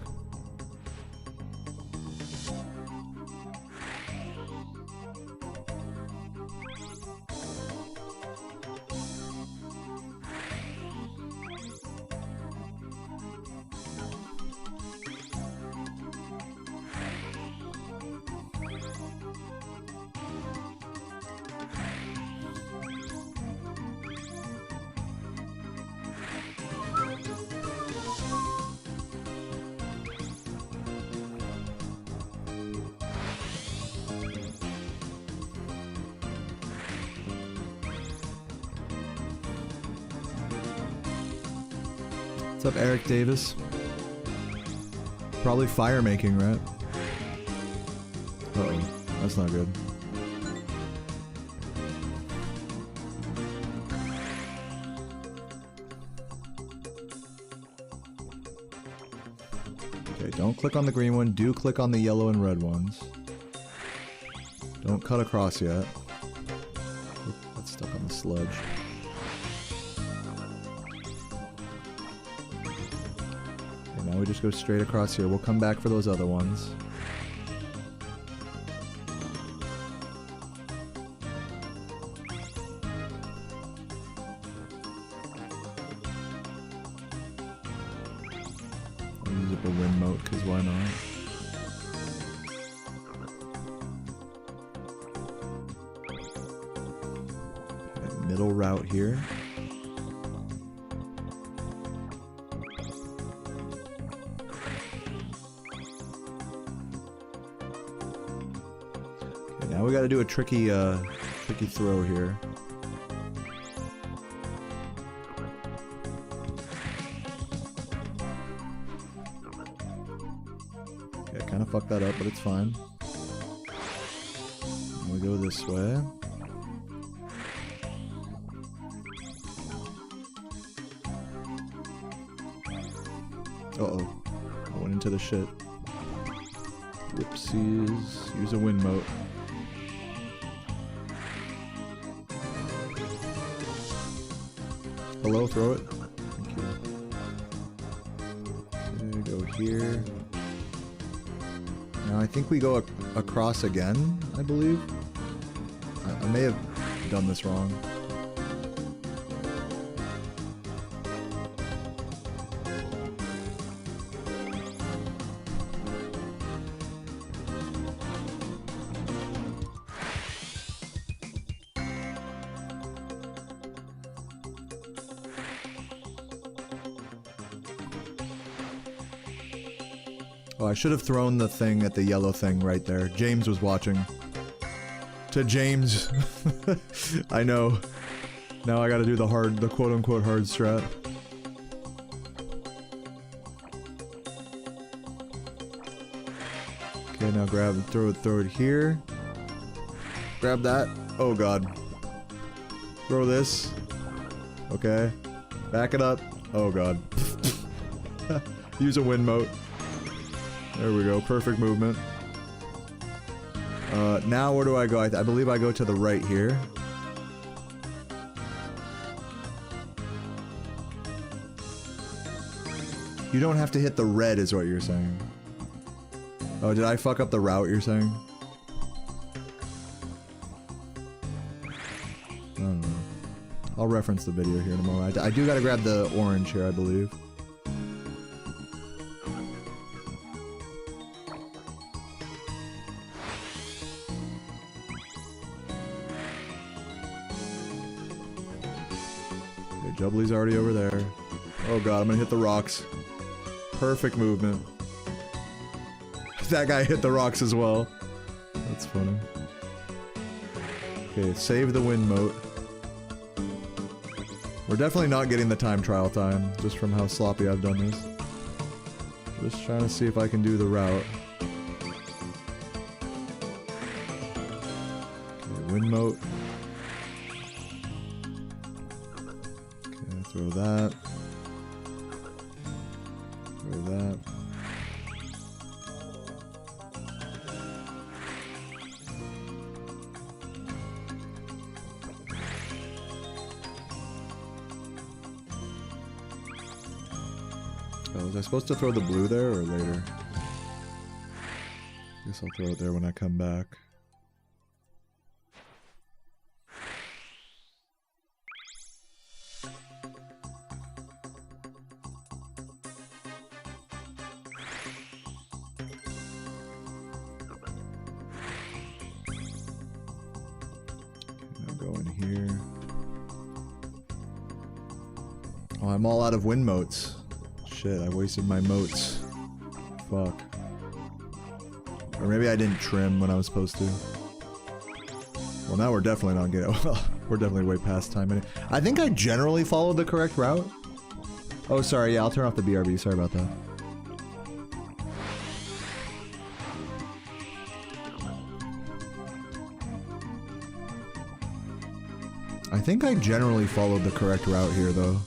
What's up, Eric Davis? Probably fire making, right? Uh-oh, that's not good. Okay, don't click on the green one, do click on the yellow and red ones. Don't cut across yet. Oop, that's stuck on the sludge. Now we just go straight across here. We'll come back for those other ones. I'll use up a wind mote, because why not? Okay, middle route here. Now we gotta do a tricky throw here. Okay, I kinda fucked that up, but it's fine. And we go this way. Uh-oh. I went into the shit. Whoopsies. Use a wind mote. Hello, throw it. Thank you. Okay, go here. Now I think we go across again, I believe. I may have done this wrong. Oh, I should have thrown the thing at the yellow thing right there. James was watching. To James. I know. Now I gotta do the quote-unquote hard strat. Okay, now grab and throw it here. Grab that. Oh god. Throw this. Okay. Back it up. Oh god. Use a wind mote. There we go, perfect movement. Now where do I go? I believe I go to the right here. You don't have to hit the red is what you're saying. Oh, did I fuck up the route you're saying? I don't know. I'll reference the video here in a moment. I do gotta grab the orange here, I believe. Jubbly's already over there. Oh god, I'm gonna hit the rocks. Perfect movement. That guy hit the rocks as well. That's funny. Okay, save the wind mote. We're definitely not getting the time trial time, just from how sloppy I've done this. Just trying to see if I can do the route. Okay, wind mote. Throw that. Throw that. Oh, was I supposed to throw the blue there or later? Guess I'll throw it there when I come back. Oh, I'm all out of wind motes. Shit, I wasted my motes. Fuck. Or maybe I didn't trim when I was supposed to. Well, now we're definitely not getting... Well, we're definitely way past time. I think I generally followed the correct route. Oh, sorry. Yeah, I'll turn off the BRB. Sorry about that. I think I generally followed the correct route here, though.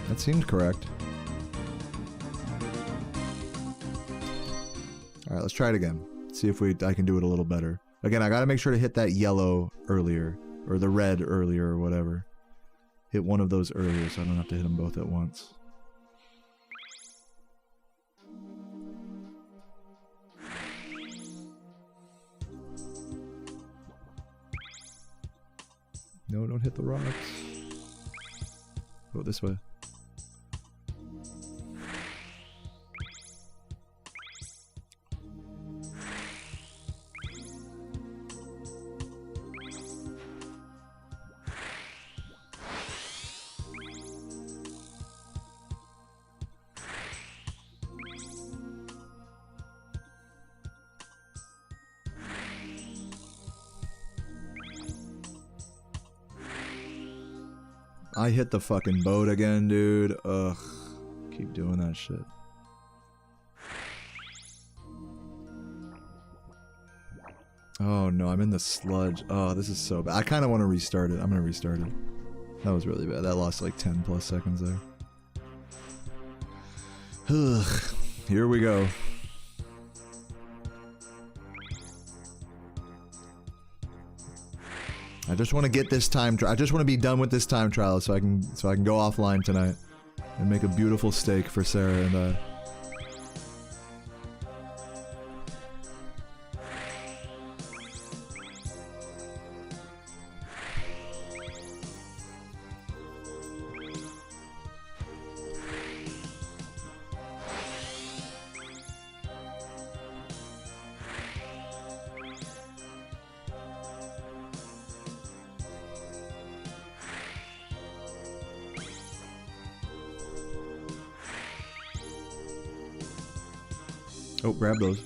That seemed correct. Alright, let's try it again. See if I can do it a little better. Again, I gotta make sure to hit that yellow earlier. Or the red earlier, or whatever. Hit one of those earlier so I don't have to hit them both at once. No, don't hit the rocks. Go this way. I hit the fucking boat again, dude. Ugh. Keep doing that shit. Oh no, I'm in the sludge. Oh, this is so bad. I kind of want to restart it. I'm gonna restart it. That was really bad. That lost like 10 plus seconds there. Ugh. Here we go. I just want to get this time trial. I just want to be done with this time trial so I can go offline tonight and make a beautiful steak for Sarah and I. Oh, grab those.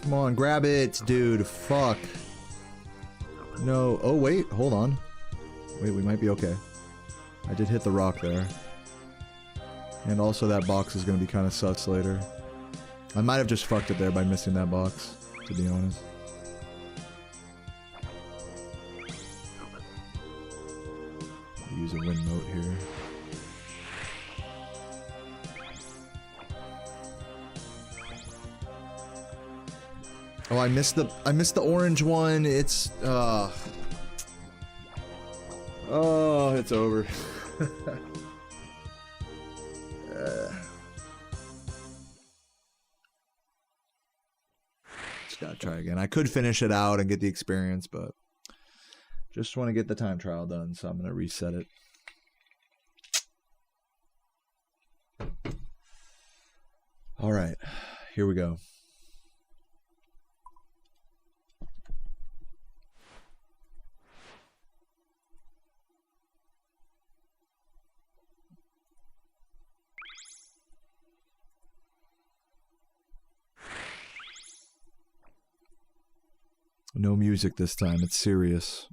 Come on, grab it, dude. Fuck. No. Oh, wait. Hold on. Wait, we might be okay. I did hit the rock there. And also that box is going to be kind of sus later. I might have just fucked it there by missing that box, to be honest. Use a wind mote here. Oh, I missed the orange one. It's oh, it's over. Just gotta try again. I could finish it out and get the experience, but just want to get the time trial done, so I'm gonna reset it. All right, here we go. No music this time, it's serious.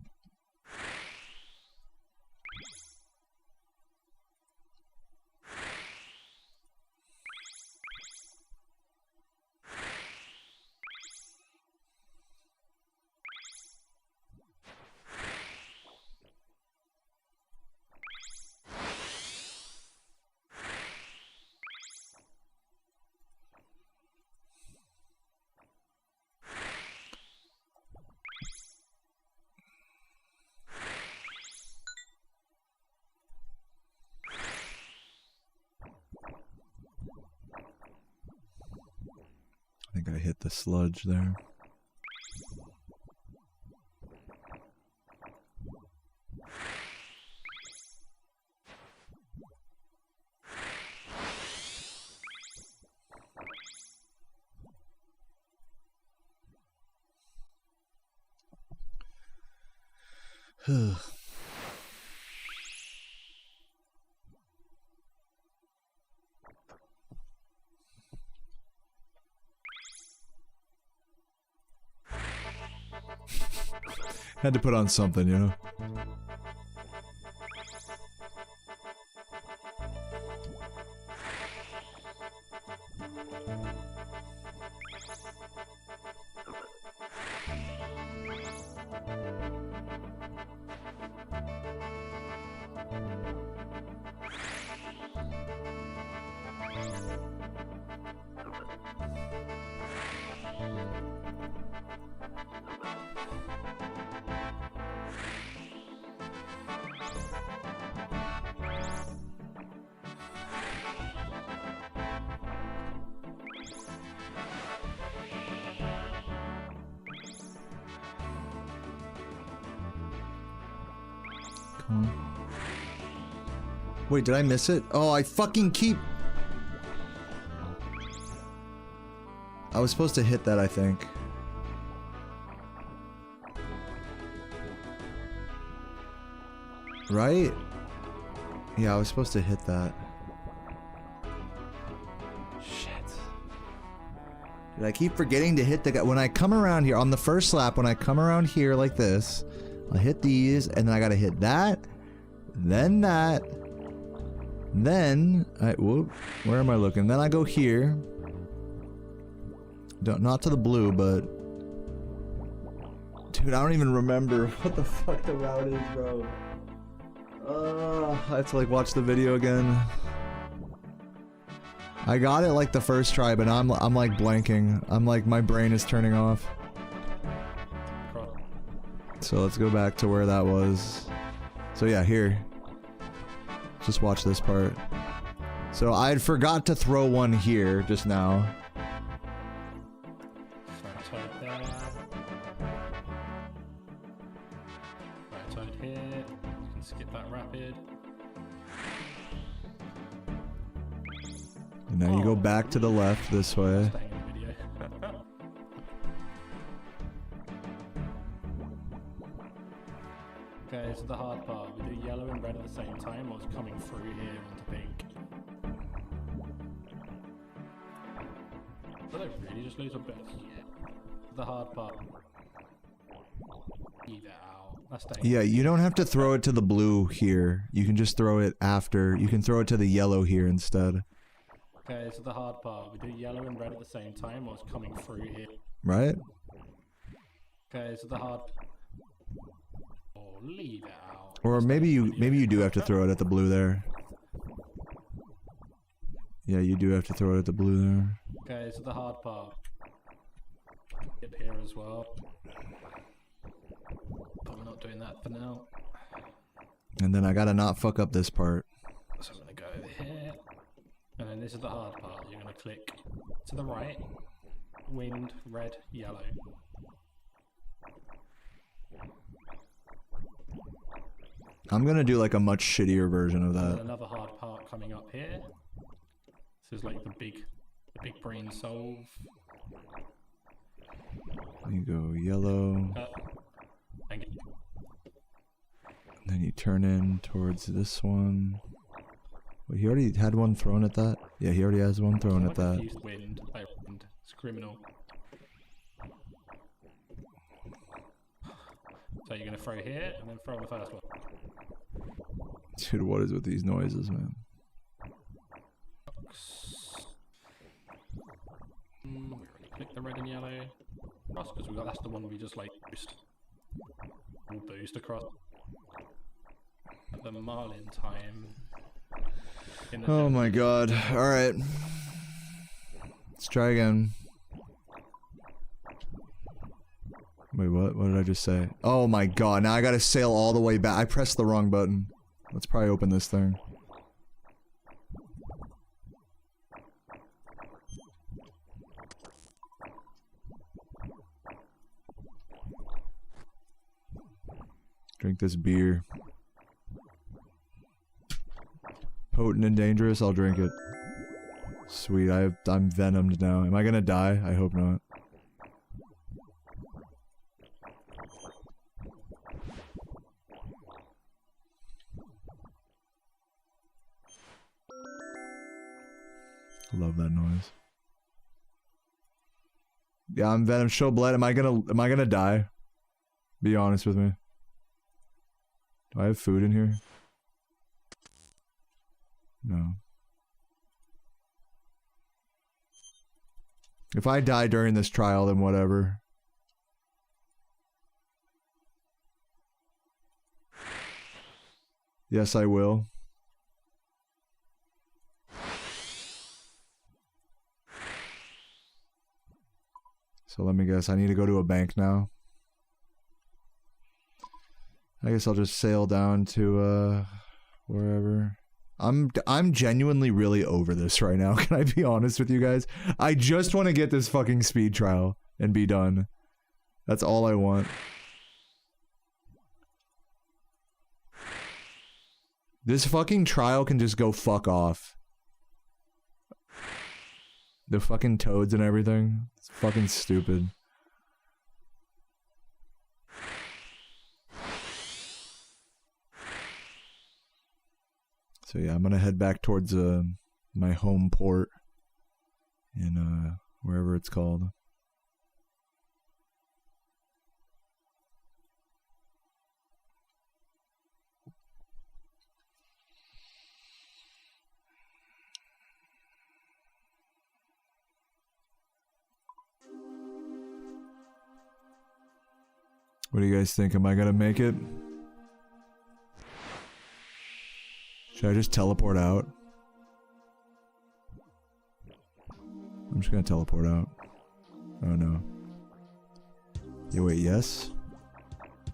I think I hit the sludge there. Had to put on something, you know? Come on. Wait, did I miss it? Oh, I fucking keep... I was supposed to hit that, I think. Right? Yeah, I was supposed to hit that. Shit. Did I keep forgetting to hit the guy? When I come around here, on the first lap, when I come around here like this, I'll hit these, and then I gotta hit that, then that, then, whoop, where am I looking? Then I go here. Not to the blue, but... Dude, I don't even remember what the fuck the route is, bro. I have to like watch the video again. I got it like the first try, but I'm like blanking. I'm like, my brain is turning off. So let's go back to where that was. So yeah, here. Just watch this part. So I forgot to throw one here just now. And now you go back to the left this way. Okay, so the hard part, we do yellow and red at the same time, or it's coming through here onto pink. Did I really just lose a bit? Yeah. The hard part. Either out. That's Yeah, you don't have to throw it to the blue here. You can just throw it after. You can throw it to the yellow here instead. Okay, so the hard part, we do yellow and red at the same time, or it's coming through here. Right? Okay, so the hard... Oh, leave it out. Or maybe you do have to throw it at the blue there. Yeah, you do have to throw it at the blue there. Okay, so the hard part. Up here as well. But we're not doing that for now. And then I gotta not fuck up this part. So I'm gonna go over here. And then this is the hard part. You're gonna click to the right. Wind, red, yellow. I'm gonna do like a much shittier version of that. Another hard part coming up here. This is like the big brain solve. You go yellow. And then you turn in towards this one. Wait, he already had one thrown at that? Yeah, he already has one thrown at that. Wind, wind. It's criminal. So you're gonna throw here and then throw on the first one. Dude, what is with these noises, man? We already clicked the red and yellow. Cross, because that's the one we just like boost. We'll boost across. At the Marlin time. Oh my god. Alright. Let's try again. Wait, what? What did I just say? Oh my god, now I gotta sail all the way back. I pressed the wrong button. Let's probably open this thing. Drink this beer. Potent and dangerous, I'll drink it. Sweet, I'm venomed now. Am I gonna die? I hope not. Love that noise. Yeah, I'm venom. Show blood. Am I gonna die? Be honest with me. Do I have food in here? No. If I die during this trial, then whatever. Yes, I will. So let me guess, I need to go to a bank now. I guess I'll just sail down to wherever. I'm genuinely really over this right now. Can I be honest with you guys? I just want to get this fucking speed trial and be done. That's all I want. This fucking trial can just go fuck off. The fucking toads and everything. It's fucking stupid. So yeah, I'm gonna head back towards my home port in wherever it's called. What do you guys think? Am I gonna make it? Should I just teleport out? I'm just gonna teleport out. Oh no. Yeah, wait, yes?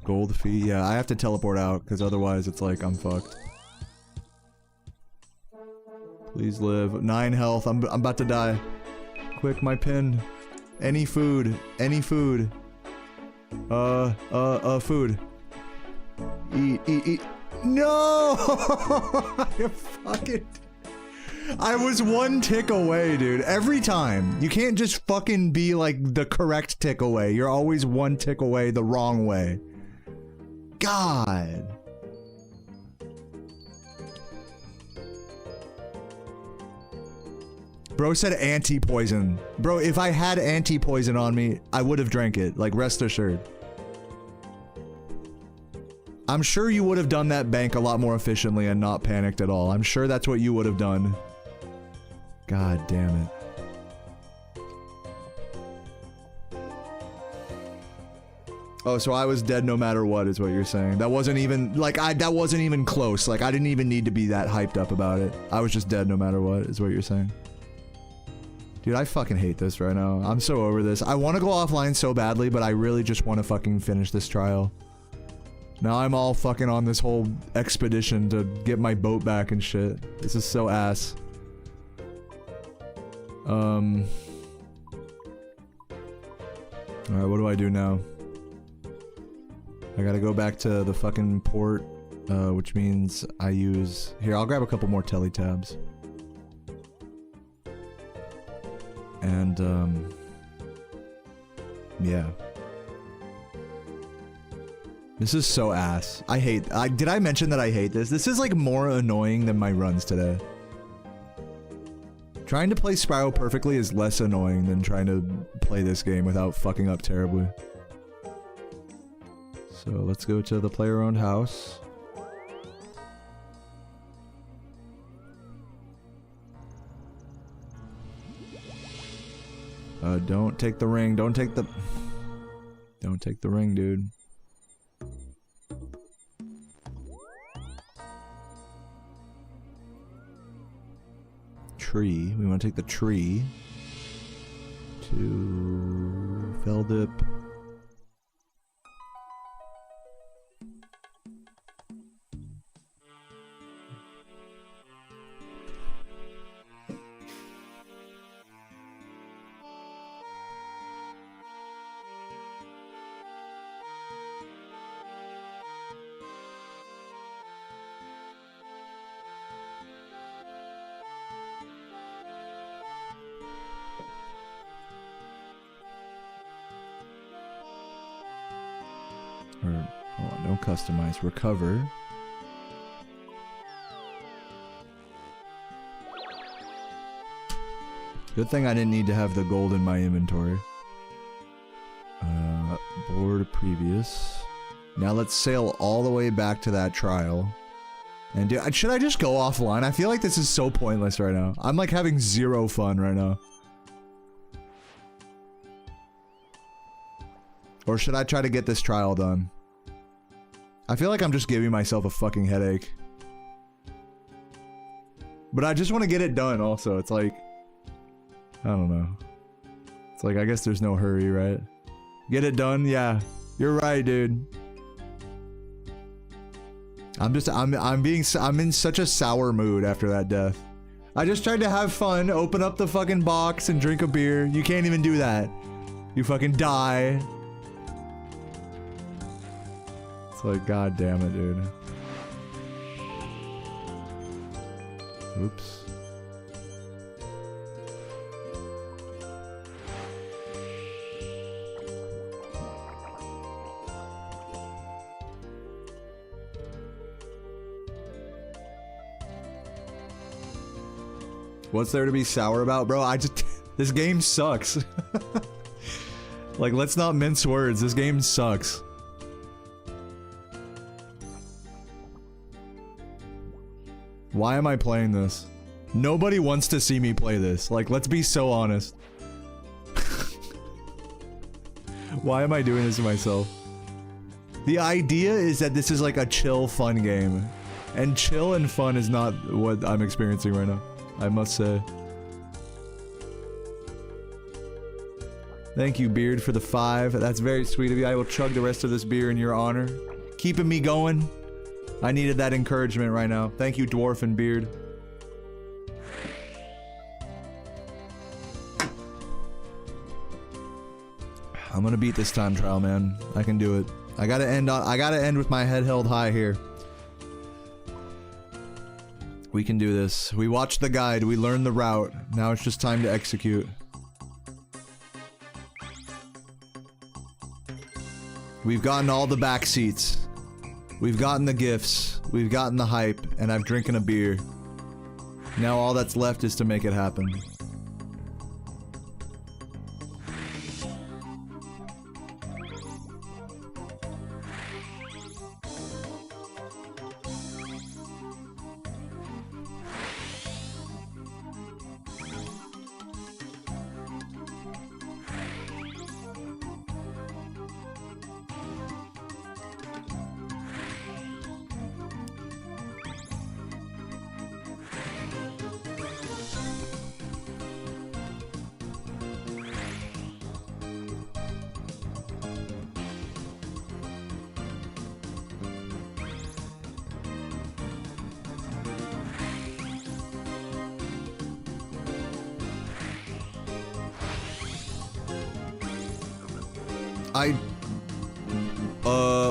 Gold fee? Yeah, I have to teleport out, because otherwise it's like, I'm fucked. Please live. 9 health. I'm about to die. Quick, my pin. Any food. Any food. Food. Eat. No! I fucking... I was 1 tick away, dude. Every time. You can't just fucking be like the correct tick away. You're always 1 tick away the wrong way. God. Bro said anti-poison. Bro, if I had anti-poison on me, I would have drank it. Like, rest assured. I'm sure you would have done that bank a lot more efficiently and not panicked at all. I'm sure that's what you would have done. God damn it. Oh, so I was dead no matter what is what you're saying. That wasn't even, like, that wasn't even close. Like, I didn't even need to be that hyped up about it. I was just dead no matter what is what you're saying. Dude, I fucking hate this right now. I'm so over this. I want to go offline so badly, but I really just want to fucking finish this trial. Now I'm all fucking on this whole expedition to get my boat back and shit. This is so ass. Alright, what do I do now? I gotta go back to the fucking port, which means I use... Here, I'll grab a couple more teletabs. And, yeah. This is so ass. I hate... did I mention that I hate this? This is like more annoying than my runs today. Trying to play Spyro perfectly is less annoying than trying to play this game without fucking up terribly. So let's go to the player-owned house. Don't take the ring. Don't take the... Don't take the ring, dude. Tree. We want to take the tree to Feldip. Or, hold on, don't customize. Recover. Good thing I didn't need to have the gold in my inventory. Board previous. Now let's sail all the way back to that trial. And dude, should I just go offline? I feel like this is so pointless right now. I'm like having zero fun right now. Or should I try to get this trial done? I feel like I'm just giving myself a fucking headache. But I just want to get it done also. It's like... I don't know. It's like, I guess there's no hurry, right? Get it done? Yeah. You're right, dude. I'm in such a sour mood after that death. I just tried to have fun, open up the fucking box and drink a beer. You can't even do that. You fucking die. It's like, god damn it, dude. Oops. What's there to be sour about, bro? This game sucks. Like, let's not mince words. This game sucks. Why am I playing this? Nobody wants to see me play this. Like, let's be so honest. Why am I doing this to myself? The idea is that this is like a chill, fun game. And chill and fun is not what I'm experiencing right now, I must say. Thank you, Beard, for the 5. That's very sweet of you. I will chug the rest of this beer in your honor. Keeping me going. I needed that encouragement right now. Thank you, Dwarf and Beard. I'm gonna beat this time trial, man. I can do it. I gotta end with my head held high here. We can do this. We watched the guide, we learned the route. Now it's just time to execute. We've gotten all the back seats. We've gotten the gifts. We've gotten the hype, and I've drinking a beer. Now all that's left is to make it happen.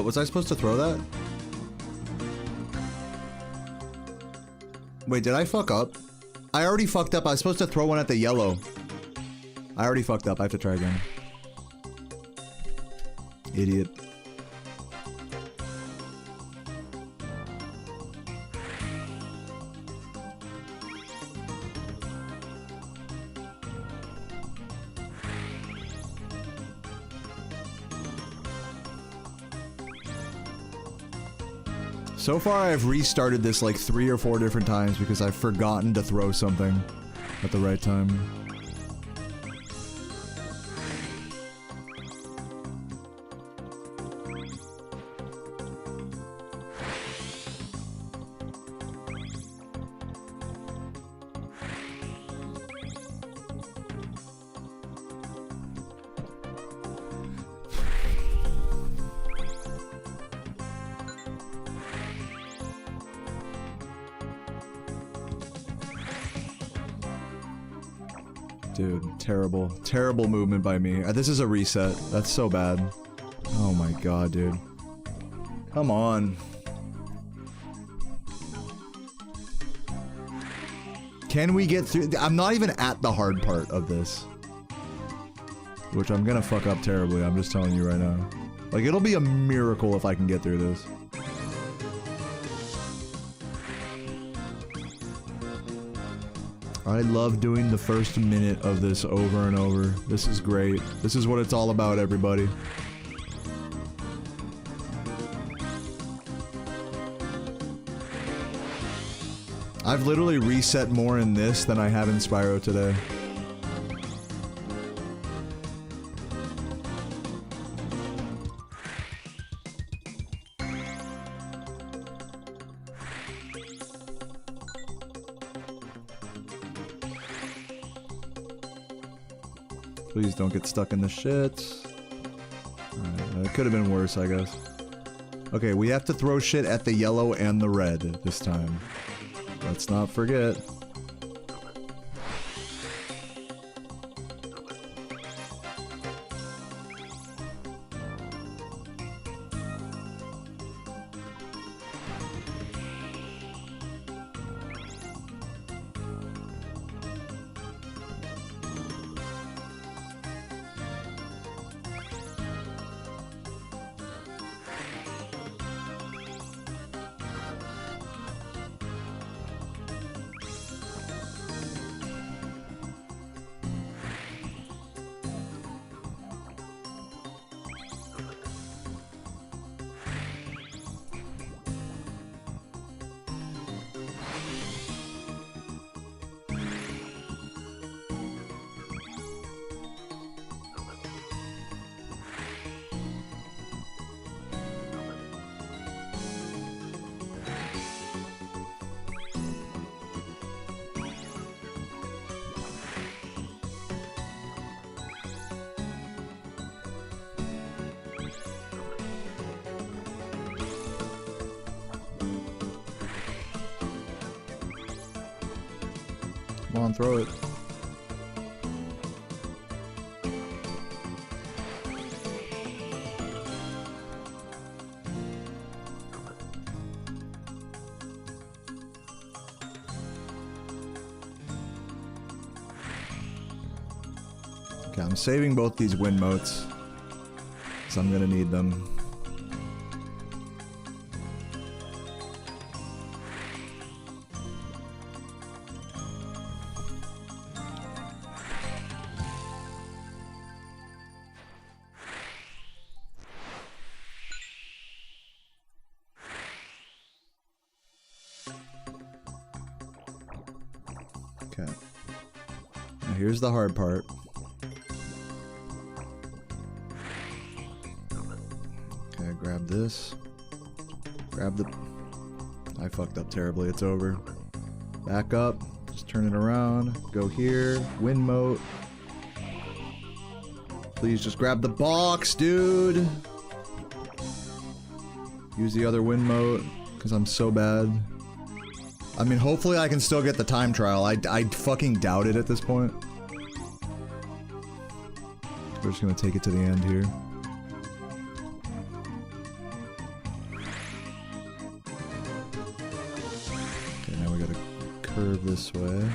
Was I supposed to throw that? Wait, did I fuck up? I already fucked up. I was supposed to throw one at the yellow. I already fucked up. I have to try again. Idiot. So far, I've restarted this like 3 or 4 different times because I've forgotten to throw something at the right time. Dude, terrible. Terrible movement by me. This is a reset. That's so bad. Oh my god, dude. Come on. Can we get through? I'm not even at the hard part of this. Which I'm gonna fuck up terribly, I'm just telling you right now. Like, it'll be a miracle if I can get through this. I love doing the first minute of this over and over. This is great. This is what it's all about, everybody. I've literally reset more in this than I have in Spyro today. Please don't get stuck in the shit. Alright, it could have been worse, I guess. Okay, we have to throw shit at the yellow and the red this time. Let's not forget. Come on, throw it. Okay, I'm saving both these wind motes, because I'm gonna need them. Okay. Now here's the hard part. Okay, grab this. Grab the... I fucked up terribly, it's over. Back up, just turn it around, go here, wind mote. Please just grab the box, dude! Use the other wind mote, because I'm so bad. I mean, hopefully I can still get the time trial. I fucking doubt it at this point. We're just gonna take it to the end here. Okay, now we gotta curve this way.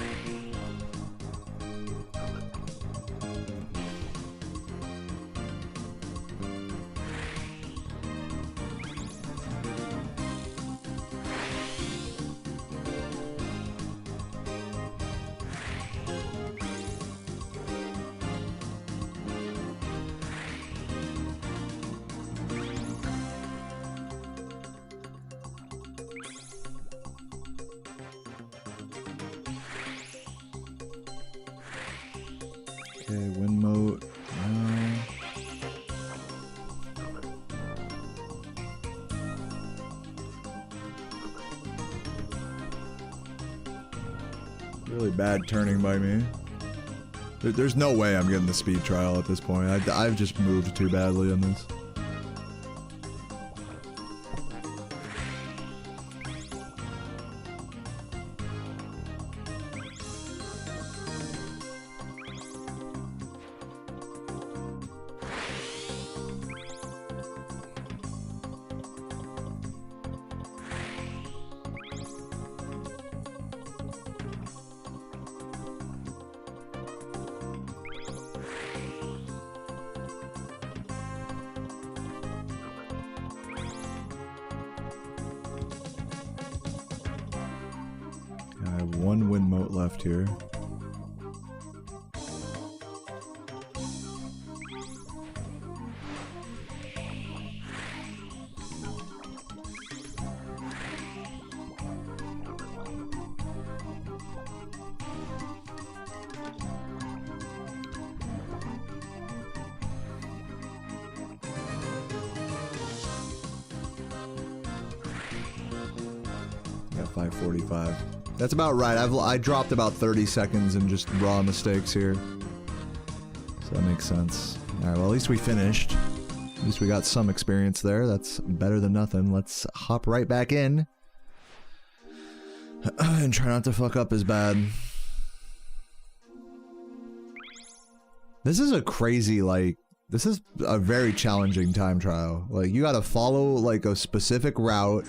Okay, wind mote. Really bad turning by me. There's no way I'm getting the speed trial at this point. I've just moved too badly on this. I have one wind mote left here. Got 5:45. That's about right. I dropped about 30 seconds in just raw mistakes here. So that makes sense. Alright, well at least we finished. At least we got some experience there. That's better than nothing. Let's hop right back in. And try not to fuck up as bad. This is a crazy, like... This is a very challenging time trial. Like, you gotta follow, like, a specific route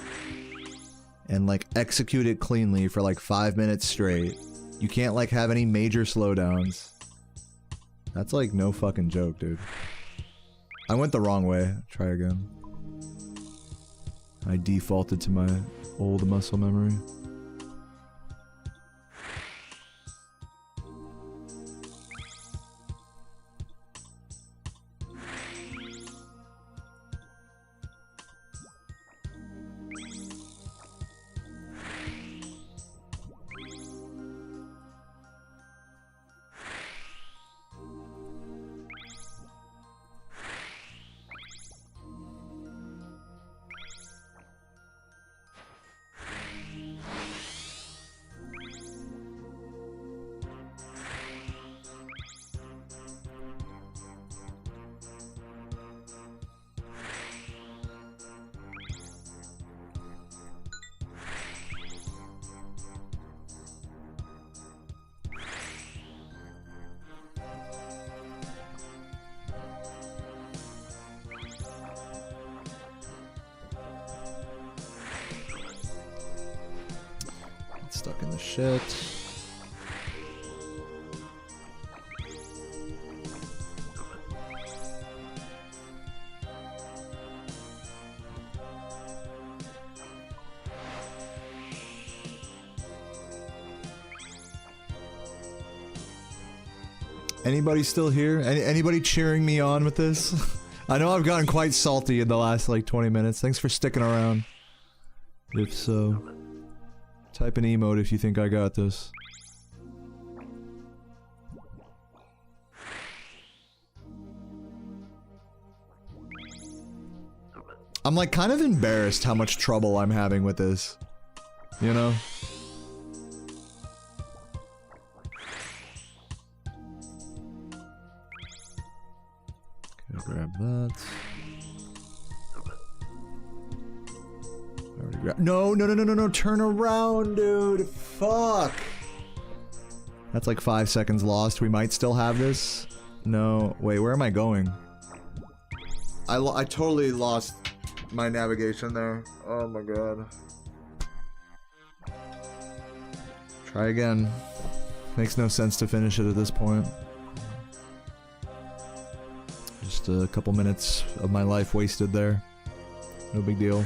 and like execute it cleanly for like 5 minutes straight. You can't like have any major slowdowns. That's like no fucking joke, dude. I went the wrong way. Try again. I defaulted to my old muscle memory. Get stuck in the shit. Anybody still here? Anybody cheering me on with this? I know I've gotten quite salty in the last like 20 minutes. Thanks for sticking around. If so, type an emote if you think I got this. I'm like kind of embarrassed how much trouble I'm having with this. You know? Grab that. No, turn around, dude. Fuck. That's like 5 seconds lost. We might still have this. No, wait, where am I going? I totally lost my navigation there. Oh my god. Try again. Makes no sense to finish it at this point. Just a couple minutes of my life wasted there. No big deal.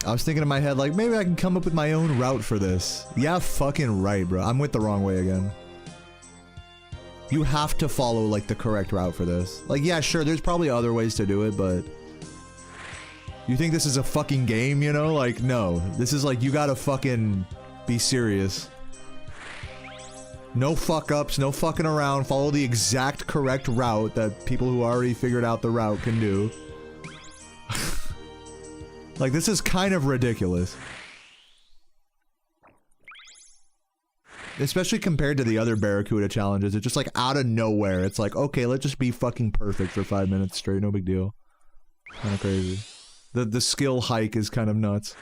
I was thinking in my head, like, maybe I can come up with my own route for this. Yeah, fucking right, bro. I'm with the wrong way again. You have to follow, like, the correct route for this. Like, yeah, sure, there's probably other ways to do it, but... You think this is a fucking game, you know? Like, no. This is like, you gotta fucking be serious. No fuck-ups, no fucking around. Follow the exact correct route that people who already figured out the route can do. Like, this is kind of ridiculous. Especially compared to the other Barracuda challenges. It's just like, out of nowhere. It's like, okay, let's just be fucking perfect for 5 minutes straight. No big deal. Kind of crazy. The skill hike is kind of nuts.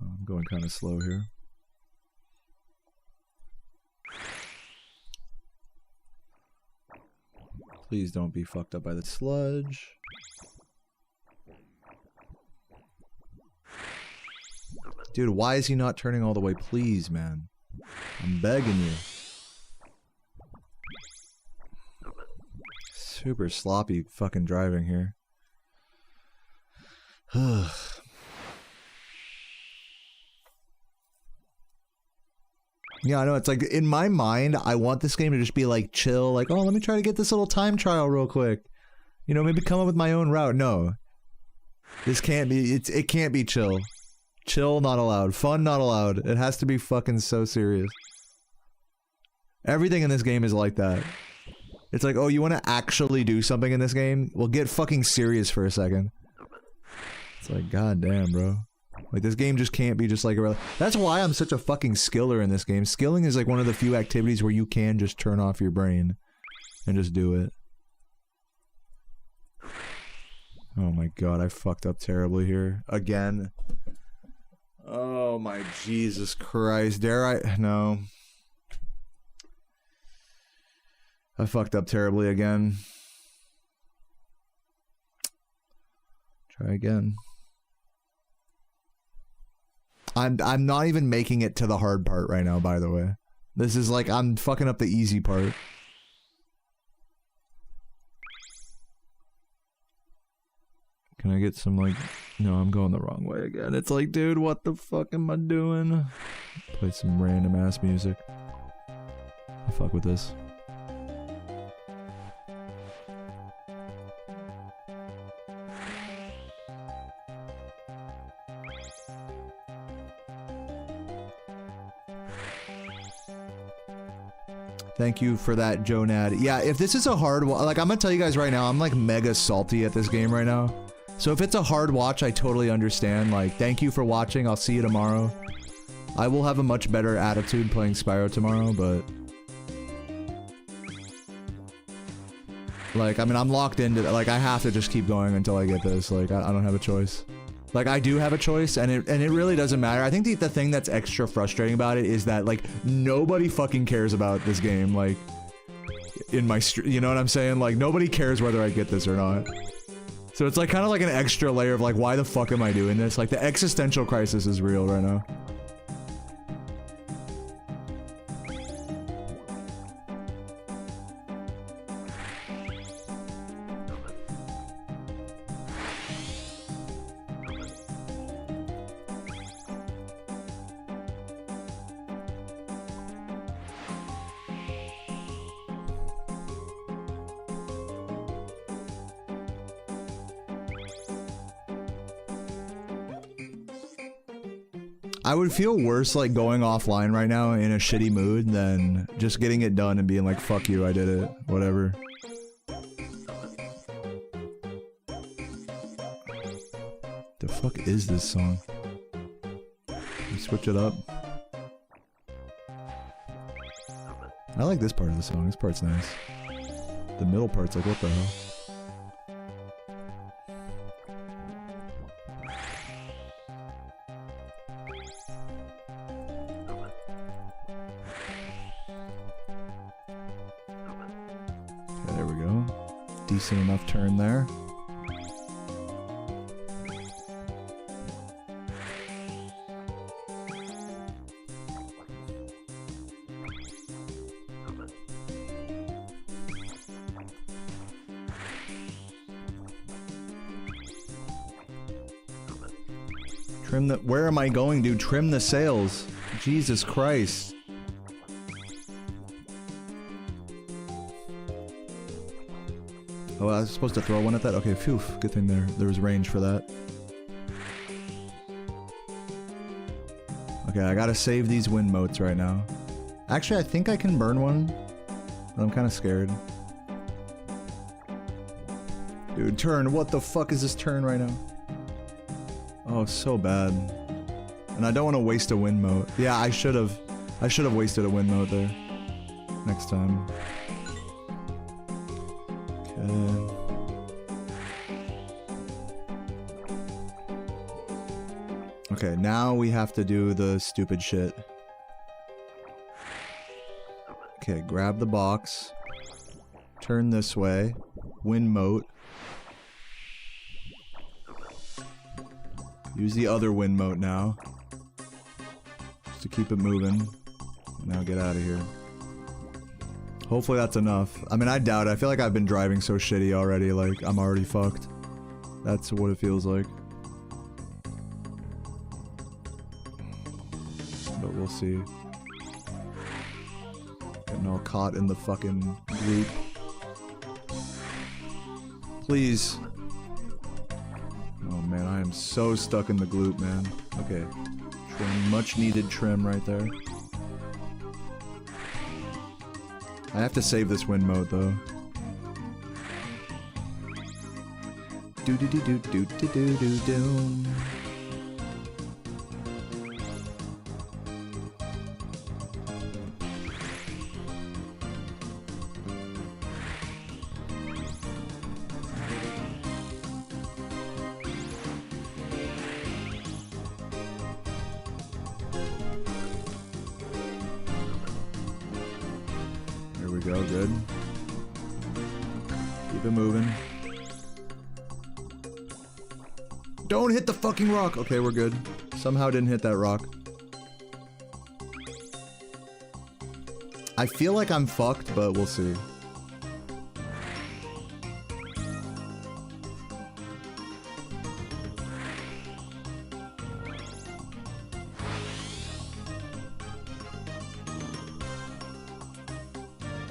Oh, I'm going kind of slow here. Please don't be fucked up by the sludge. Dude, why is he not turning all the way? Please, man. I'm begging you. Super sloppy fucking driving here. Yeah, I know, it's like, in my mind, I want this game to just be like chill, like, oh, let me try to get this little time trial real quick. You know, maybe come up with my own route. No. This can't be, it can't be chill. Chill, not allowed. Fun, not allowed. It has to be fucking so serious. Everything in this game is like that. It's like, oh, you want to actually do something in this game? Well, get fucking serious for a second. It's like, goddamn, bro. Like, this game just can't be just like a... That's why I'm such a fucking skiller in this game. Skilling is like one of the few activities where you can just turn off your brain and just do it. Oh my god, I fucked up terribly here. Again. Oh my Jesus Christ. Dare I? No. I fucked up terribly again. Try again. I'm not even making it to the hard part right now, by the way. This is like, I'm fucking up the easy part. Can I get some, like... No, I'm going the wrong way again. It's like, dude, what the fuck am I doing? Play some random ass music. I fuck with this. Thank you for that, Jonad. Yeah, if this is a hard one, like, I'm gonna tell you guys right now, I'm like mega salty at this game right now. So if it's a hard watch, I totally understand. Like, thank you for watching. I'll see you tomorrow. I will have a much better attitude playing Spyro tomorrow, but... Like, I mean, I'm locked into... Like, I have to just keep going until I get this. Like, I don't have a choice. Like, I do have a choice, and it really doesn't matter. I think the thing that's extra frustrating about it is that, like, nobody fucking cares about this game, like, in my you know what I'm saying? Like, nobody cares whether I get this or not. So it's, like, kind of like an extra layer of, like, why the fuck am I doing this? Like, the existential crisis is real right now. I would feel worse, like, going offline right now in a shitty mood than just getting it done and being like, fuck you, I did it. Whatever. The fuck is this song? Switch it up. I like this part of the song. This part's nice. The middle part's like, what the hell? Okay, there we go. Decent enough turn there. Trim the- where am I going, dude? Trim the sails. Jesus Christ. Oh, I was supposed to throw one at that? Okay, phew. Good thing there was range for that. Okay, I gotta save these wind motes right now. Actually, I think I can burn one, but I'm kind of scared. Dude, turn. What the fuck is this turn right now? Oh, so bad. And I don't want to waste a wind mote. Yeah, I should have wasted a wind mote there. Next time. Okay. Okay, now we have to do the stupid shit. Okay, grab the box. Turn this way. Wind mote. Use the other wind mote now. Just to keep it moving. Now get out of here. Hopefully that's enough. I mean, I doubt it. I feel like I've been driving so shitty already, like, I'm already fucked. That's what it feels like. But we'll see. Getting all caught in the fucking loop. Please. Oh man, I am so stuck in the gloop, man. Okay. Trim, much needed trim right there. I have to save this wind mode though. Do do do do do do do do do. Go, good. Keep it moving. Don't hit the fucking rock! Okay, we're good. Somehow didn't hit that rock. I feel like I'm fucked, but we'll see.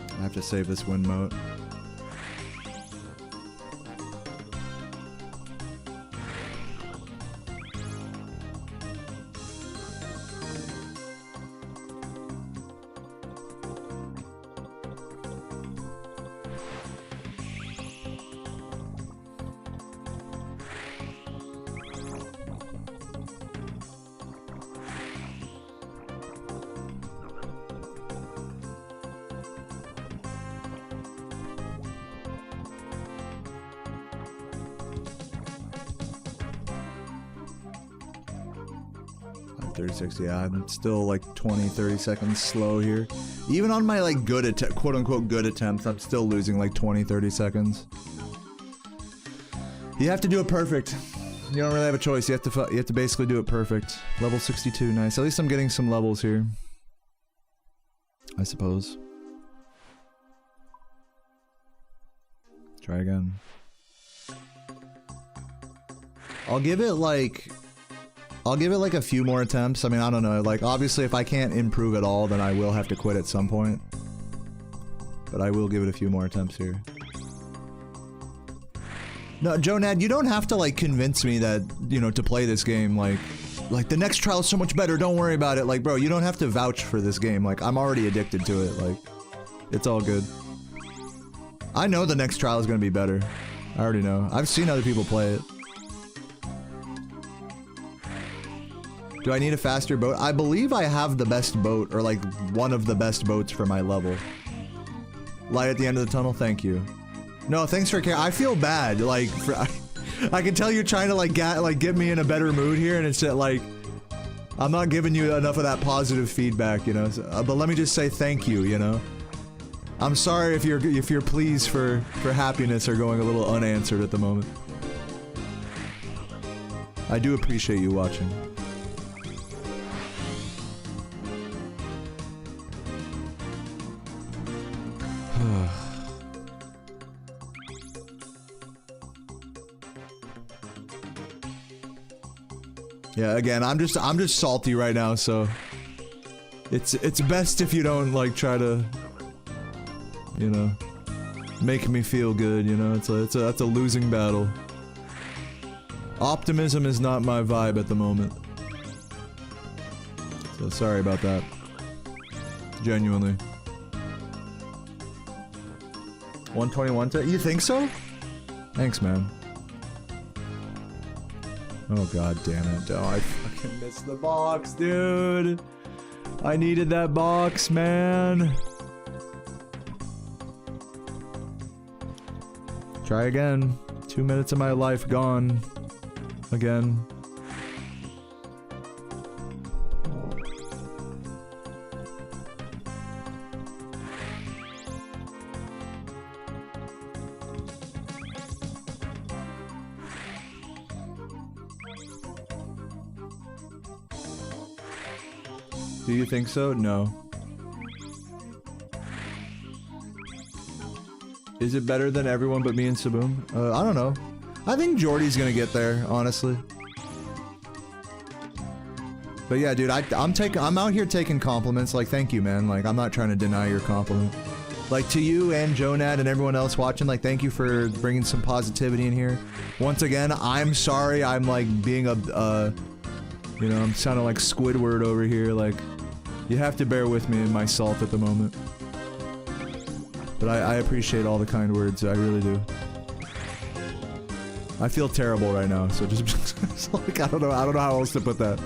I have to save this wind mote. 36, yeah, I'm still like 20, 30 seconds slow here. Even on my like good quote-unquote good attempts, I'm still losing like 20, 30 seconds. You have to do it perfect. You don't really have a choice. You have to basically do it perfect. Level 62, nice. At least I'm getting some levels here, I suppose. Try again. I'll give it like a few more attempts. I mean, I don't know. Like, obviously, if I can't improve at all, then I will have to quit at some point. But I will give it a few more attempts here. No, Jonad, you don't have to, like, convince me that, you know, to play this game, like, the next trial is so much better, don't worry about it. Like, bro, you don't have to vouch for this game. Like, I'm already addicted to it. Like, it's all good. I know the next trial is gonna be better. I already know. I've seen other people play it. Do I need a faster boat? I believe I have the best boat, or like one of the best boats for my level. Light at the end of the tunnel, thank you. No, thanks for care. I feel bad, like, I can tell you're trying to like get me in a better mood here, and it's like, I'm not giving you enough of that positive feedback, you know. So, but let me just say thank you, you know. I'm sorry if your pleas for happiness are going a little unanswered at the moment. I do appreciate you watching. Yeah, again, I'm just salty right now, so it's best if you don't like try to, you know, make me feel good, you know. That's a losing battle. Optimism is not my vibe at the moment. So sorry about that. Genuinely. 121 to you think so? Thanks, man. Oh god damn it. Oh, I fucking missed the box, dude. I needed that box, man. Try again. 2 minutes of my life gone. Again. Do you think so? No. Is it better than everyone but me and Saboom? I don't know. I think Jordy's gonna get there, honestly. But yeah, dude, I'm out here taking compliments. Like, thank you, man. Like, I'm not trying to deny your compliment. Like, to you and Jonad and everyone else watching, like, thank you for bringing some positivity in here. Once again, I'm sorry I'm, like, being a, you know, I'm sounding like Squidward over here. Like, you have to bear with me and my salt at the moment. But I appreciate all the kind words, I really do. I feel terrible right now, so just like, I don't know how else to put that.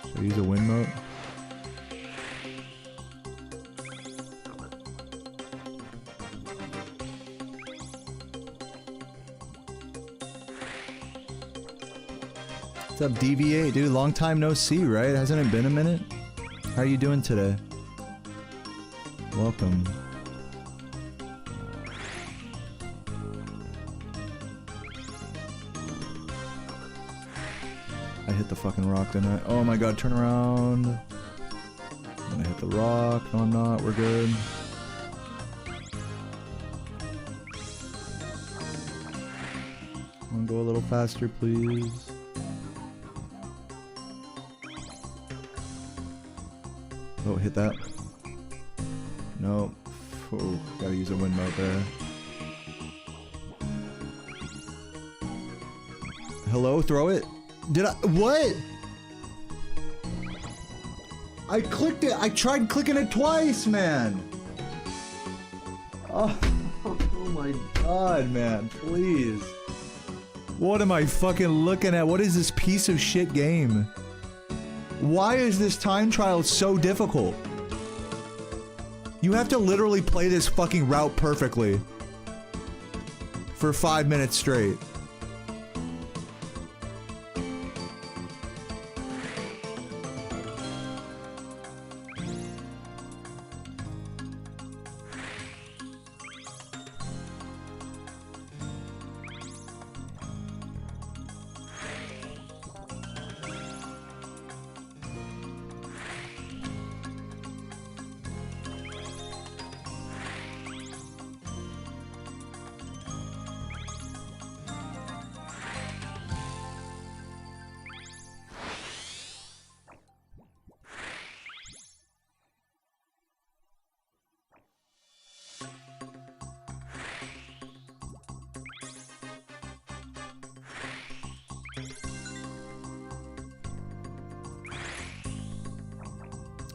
So use a wind mode. What's up, DV8? Dude, long time no see, right? Hasn't it been a minute? How are you doing today? Welcome. I hit the fucking rock, didn't I? Oh my god, turn around. I'm gonna hit the rock. No, I'm not. We're good. I'm gonna go a little faster, please. Oh, hit that. Nope. Oh, gotta use a wind mode there. Hello, throw it. Did I? What? I clicked it. I tried clicking it twice, man. Oh, oh my god, man. Please. What am I fucking looking at? What is this piece of shit game? Why is this time trial so difficult? You have to literally play this fucking route perfectly for 5 minutes straight.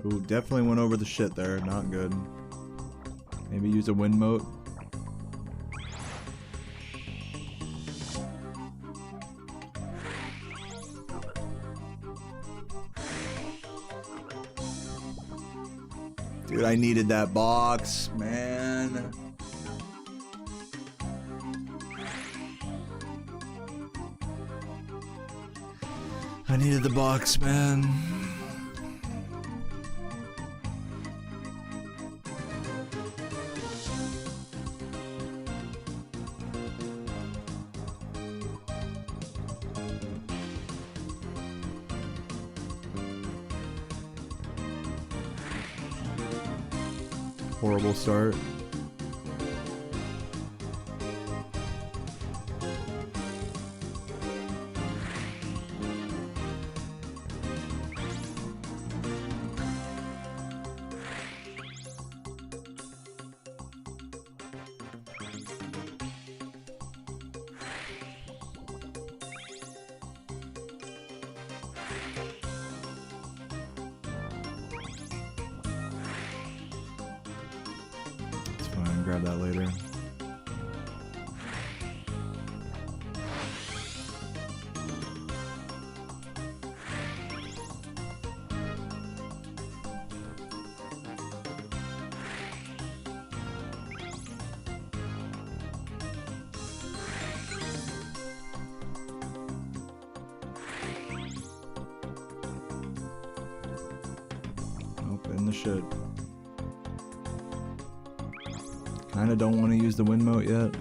Ooh, definitely went over the shit there. Not good. Maybe use a wind mote. Dude, I needed that box, man. I needed the box, man. Horrible start. Grab that later. Nope, in the shit. Kinda don't want to use the wind mote yet.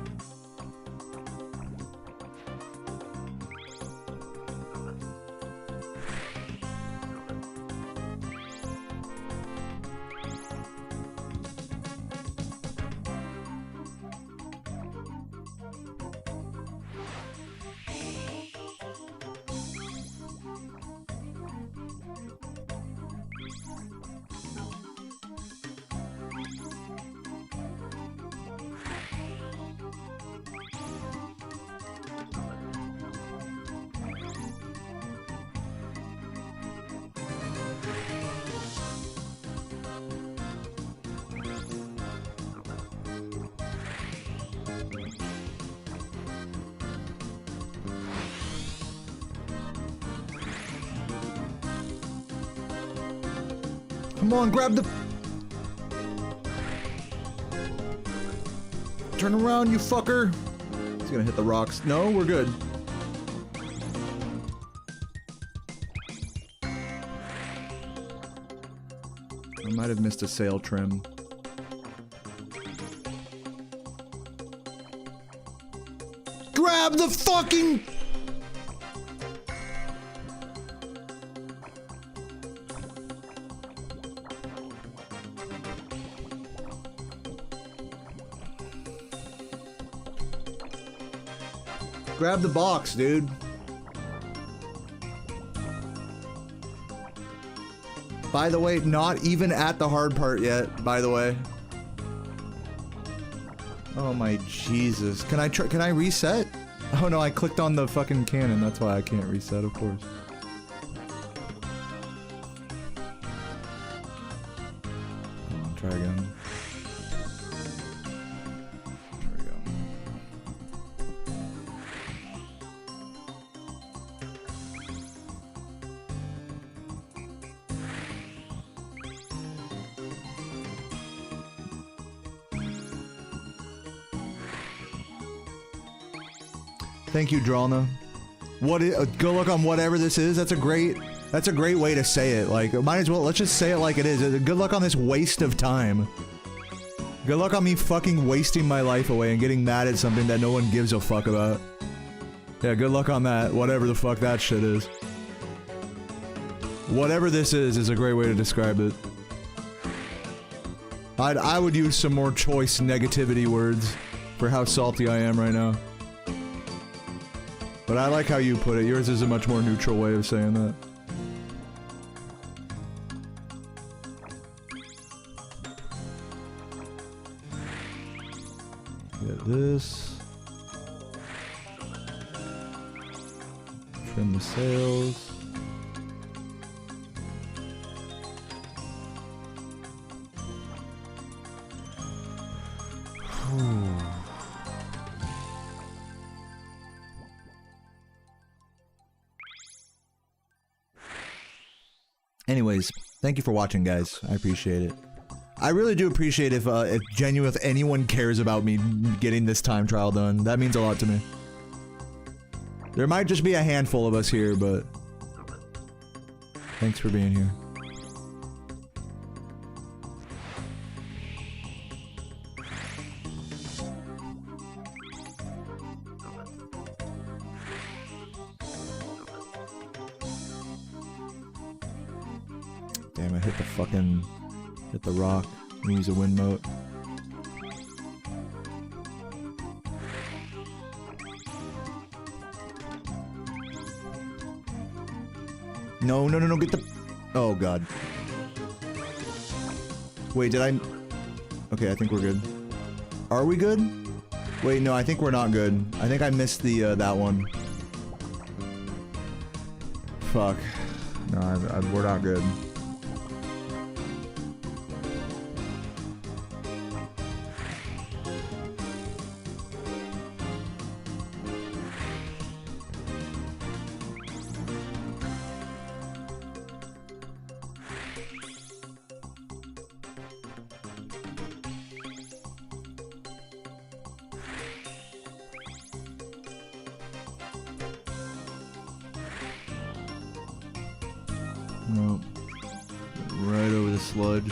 Come on, grab the... Turn around, you fucker! He's gonna hit the rocks. No, we're good. I might have missed a sail trim. Grab the fucking... Grab the box, dude. By the way, not even at the hard part yet, by the way. Oh my Jesus. Can I reset? Oh no, I clicked on the fucking cannon. That's why I can't reset, of course. Come on, try again. Thank you, Dralna. Good luck on whatever this is. That's a great way to say it. Like, might as well, let's just say it like it is. Good luck on this waste of time. Good luck on me fucking wasting my life away and getting mad at something that no one gives a fuck about. Yeah, good luck on that, whatever the fuck that shit is. Whatever this is a great way to describe it. I would use some more choice negativity words for how salty I am right now. But I like how you put it. Yours is a much more neutral way of saying that. Get this. Trim the sails. Anyways, thank you for watching, guys. I appreciate it. I really do appreciate if anyone cares about me getting this time trial done. That means a lot to me. There might just be a handful of us here, but thanks for being here. Damn, I hit the rock. Let me use a wind mote. No, get the... Oh, God. Wait, did I... Okay, I think we're good. Are we good? Wait, no, I think we're not good. I think I missed the, that one. Fuck. No, we're not good. Nope. Right over the sludge.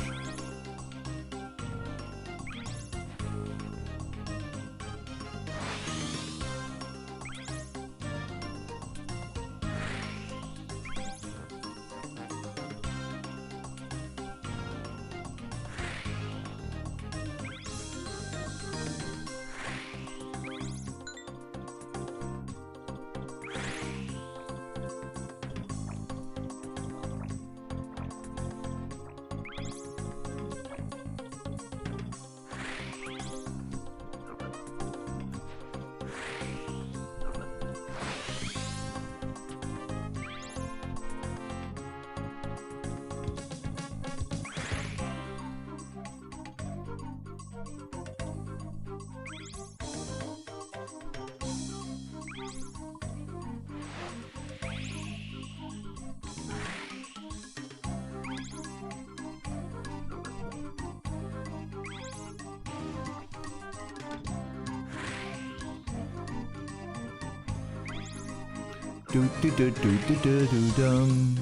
Do do do do do do do dum.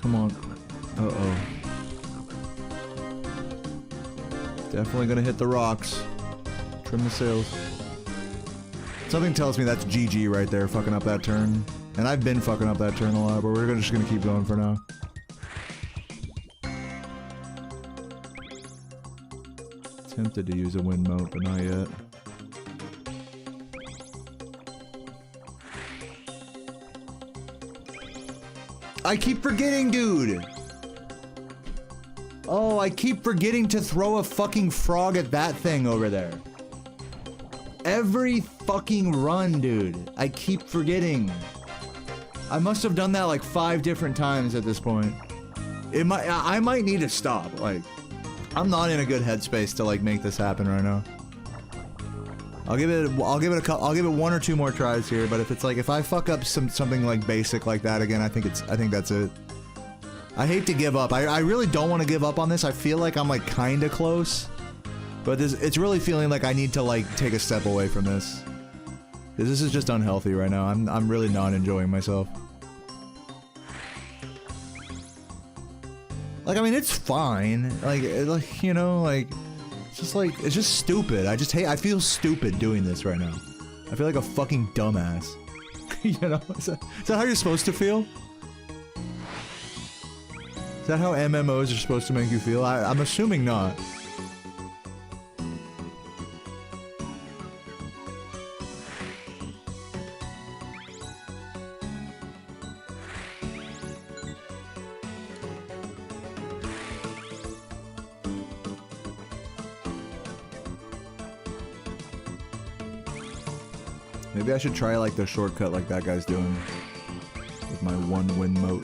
Come on. Uh-oh. Definitely gonna hit the rocks. Trim the sails. Something tells me that's GG right there, fucking up that turn. And I've been fucking up that turn a lot, but we're just gonna keep going for now. Tempted to use a wind mote, but not yet. I keep forgetting, dude! Oh, I keep forgetting to throw a fucking frog at that thing over there. Every fucking run, dude. I keep forgetting. I must have done that like 5 different times at this point. I might need to stop, like... I'm not in a good headspace to like make this happen right now. I'll give it 1 or 2 more tries here, but if it's like if I fuck up something like basic like that again, I think that's it. I hate to give up. I really don't want to give up on this. I feel like I'm like kind of close. But it's really feeling like I need to like take a step away from this. This is just unhealthy right now. I'm really not enjoying myself. Like, I mean, it's fine. Like, you know, like, it's just stupid. I feel stupid doing this right now. I feel like a fucking dumbass. You know? Is that how you're supposed to feel? Is that how MMOs are supposed to make you feel? I'm assuming not. Maybe I should try like the shortcut like that guy's doing with my one win moat.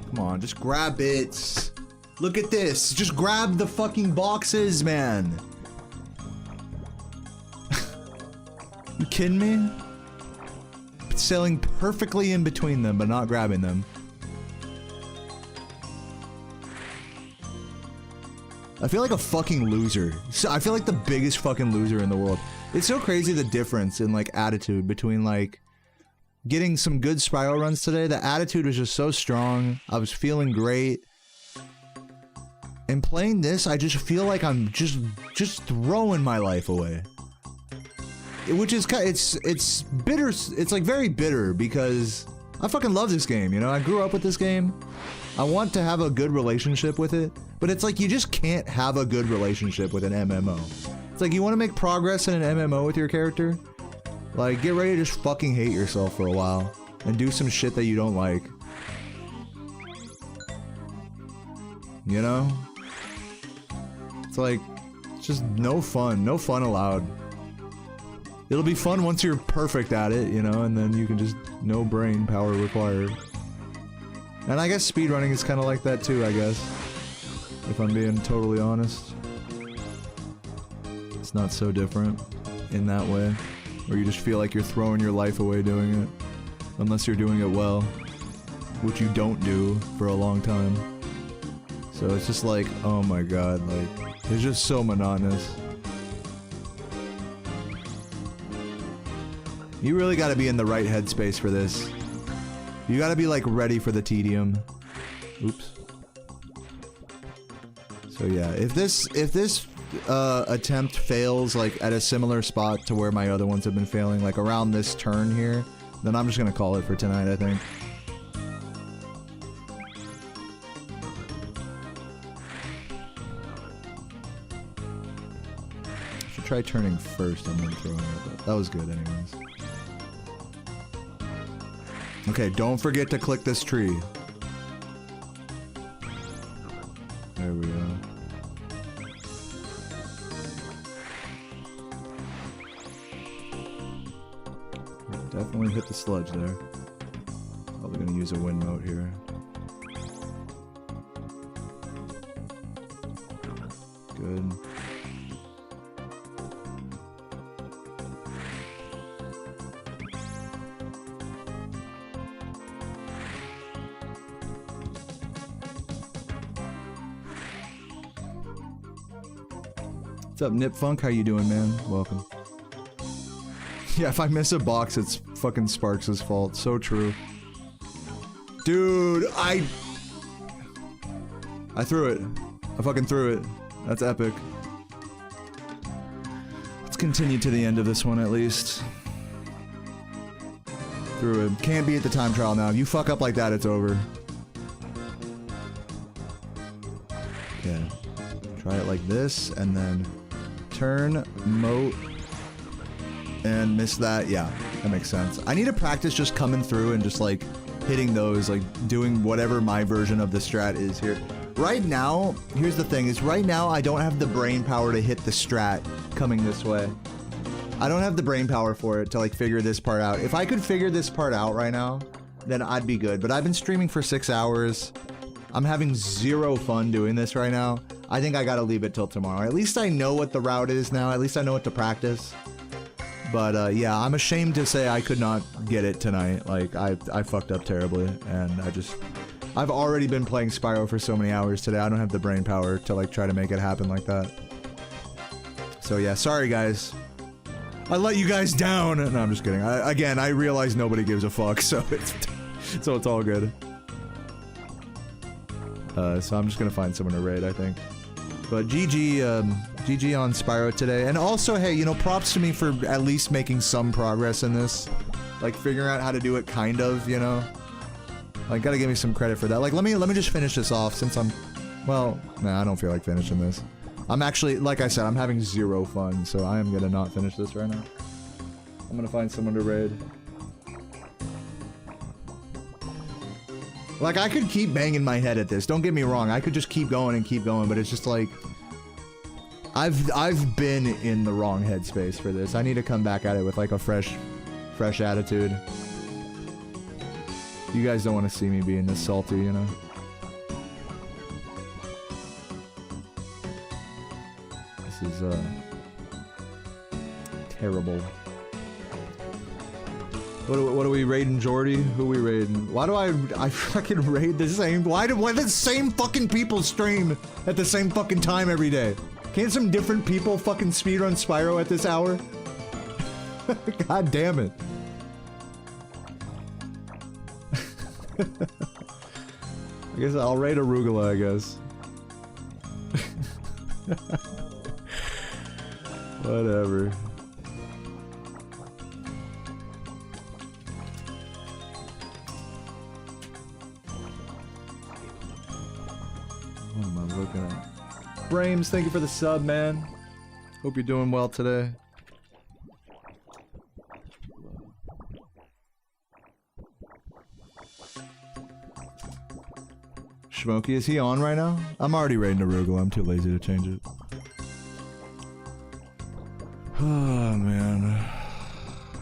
Come on, just grab it. Look at this. Just grab the fucking boxes, man. You kidding me? Sailing perfectly in between them, but not grabbing them. I feel like a fucking loser. I feel like the biggest fucking loser in the world. It's so crazy the difference in like attitude between like getting some good Spyro runs today. The attitude was just so strong. I was feeling great. And playing this, I just feel like I'm just throwing my life away. Which is it's bitter. It's like very bitter because I fucking love this game, you know? I grew up with this game. I want to have a good relationship with it, but it's like you just can't have a good relationship with an MMO. It's like you want to make progress in an MMO with your character? Like, get ready to just fucking hate yourself for a while and do some shit that you don't like. You know? It's like, it's just no fun allowed. It'll be fun once you're perfect at it, you know, and then you can just, no brain power required. And I guess speedrunning is kind of like that too, I guess. If I'm being totally honest. It's not so different in that way. Where you just feel like you're throwing your life away doing it. Unless you're doing it well. Which you don't do for a long time. So it's just like, oh my god, like, it's just so monotonous. You really gotta be in the right headspace for this. You gotta be like ready for the tedium. Oops. So yeah, if this attempt fails like at a similar spot to where my other ones have been failing, like around this turn here, then I'm just gonna call it for tonight, I think. Should try turning first and then throwing it. That was good anyways. Okay, don't forget to click this tree. There we go. Definitely hit the sludge there. Probably gonna use a wind moat here. Good. What's up, Nip Funk? How you doing, man? Welcome. Yeah, if I miss a box, it's fucking Sparks' fault. So true. Dude, I threw it. I fucking threw it. That's epic. Let's continue to the end of this one, at least. Threw it. Can't be at the time trial now. If you fuck up like that, it's over. Okay. Try it like this, and then turn, moat, and miss that. Yeah, that makes sense. I need to practice just coming through and just like hitting those, like doing whatever my version of the strat is here. Right now, here's the thing, is right now I don't have the brain power to hit the strat coming this way. I don't have the brain power for it to like figure this part out. If I could figure this part out right now, then I'd be good. But I've been streaming for 6 hours. I'm having zero fun doing this right now. I think I gotta leave it till tomorrow. At least I know what the route is now. At least I know what to practice. But yeah, I'm ashamed to say I could not get it tonight. Like, I fucked up terribly, and I've already been playing Spyro for so many hours today, I don't have the brain power to, like, try to make it happen like that. So yeah, sorry guys. I let you guys down! No, I'm just kidding. Again, I realize nobody gives a fuck, so it's all good. So I'm just gonna find someone to raid, I think. But GG, GG on Spyro today. And also, hey, you know, props to me for at least making some progress in this. Like, figuring out how to do it, kind of, you know? Like, gotta give me some credit for that. Like, let me just finish this off since I'm... Well, nah, I don't feel like finishing this. I'm actually, like I said, I'm having zero fun, so I am gonna not finish this right now. I'm gonna find someone to raid. Like, I could keep banging my head at this, don't get me wrong, I could just keep going and keep going, but it's just like... I've been in the wrong headspace for this. I need to come back at it with like a fresh attitude. You guys don't want to see me being this salty, you know? This is, terrible. What are we raiding, Jordy? Who are we raiding? Why do I fucking raid the same? Why the same fucking people stream at the same fucking time every day? Can't some different people fucking speedrun Spyro at this hour? God damn it. I guess I'll raid Arugula, I guess. Whatever. What am I looking at? Brames, thank you for the sub, man. Hope you're doing well today. Smokey, is he on right now? I'm already raiding Arugula, I'm too lazy to change it. Oh, man.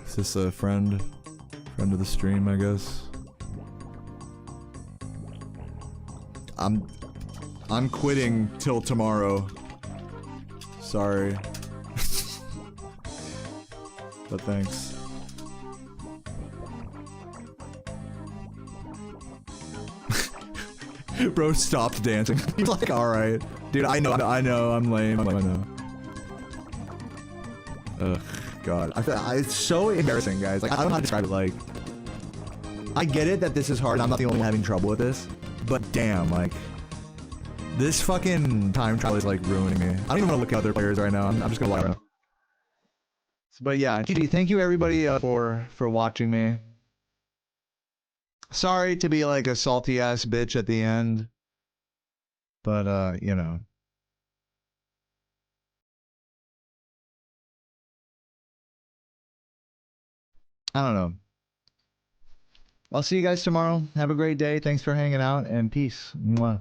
Is this a friend? Friend of the stream, I guess? I'm quitting till tomorrow. Sorry. But thanks. Bro stopped dancing. He's like, alright. Dude, I know, I'm lame. I know. Ugh, God. It's so embarrassing, guys. Like, I don't know how to describe it, like... I get it that this is hard, I'm not the only one having trouble with this. But damn, like... This fucking time trial is like ruining me. I don't even want to look at other players right now. I'm just gonna lie right now. But yeah, GG, thank you everybody for watching me. Sorry to be like a salty ass bitch at the end. But you know. I don't know. I'll see you guys tomorrow. Have a great day. Thanks for hanging out and peace. Mwah.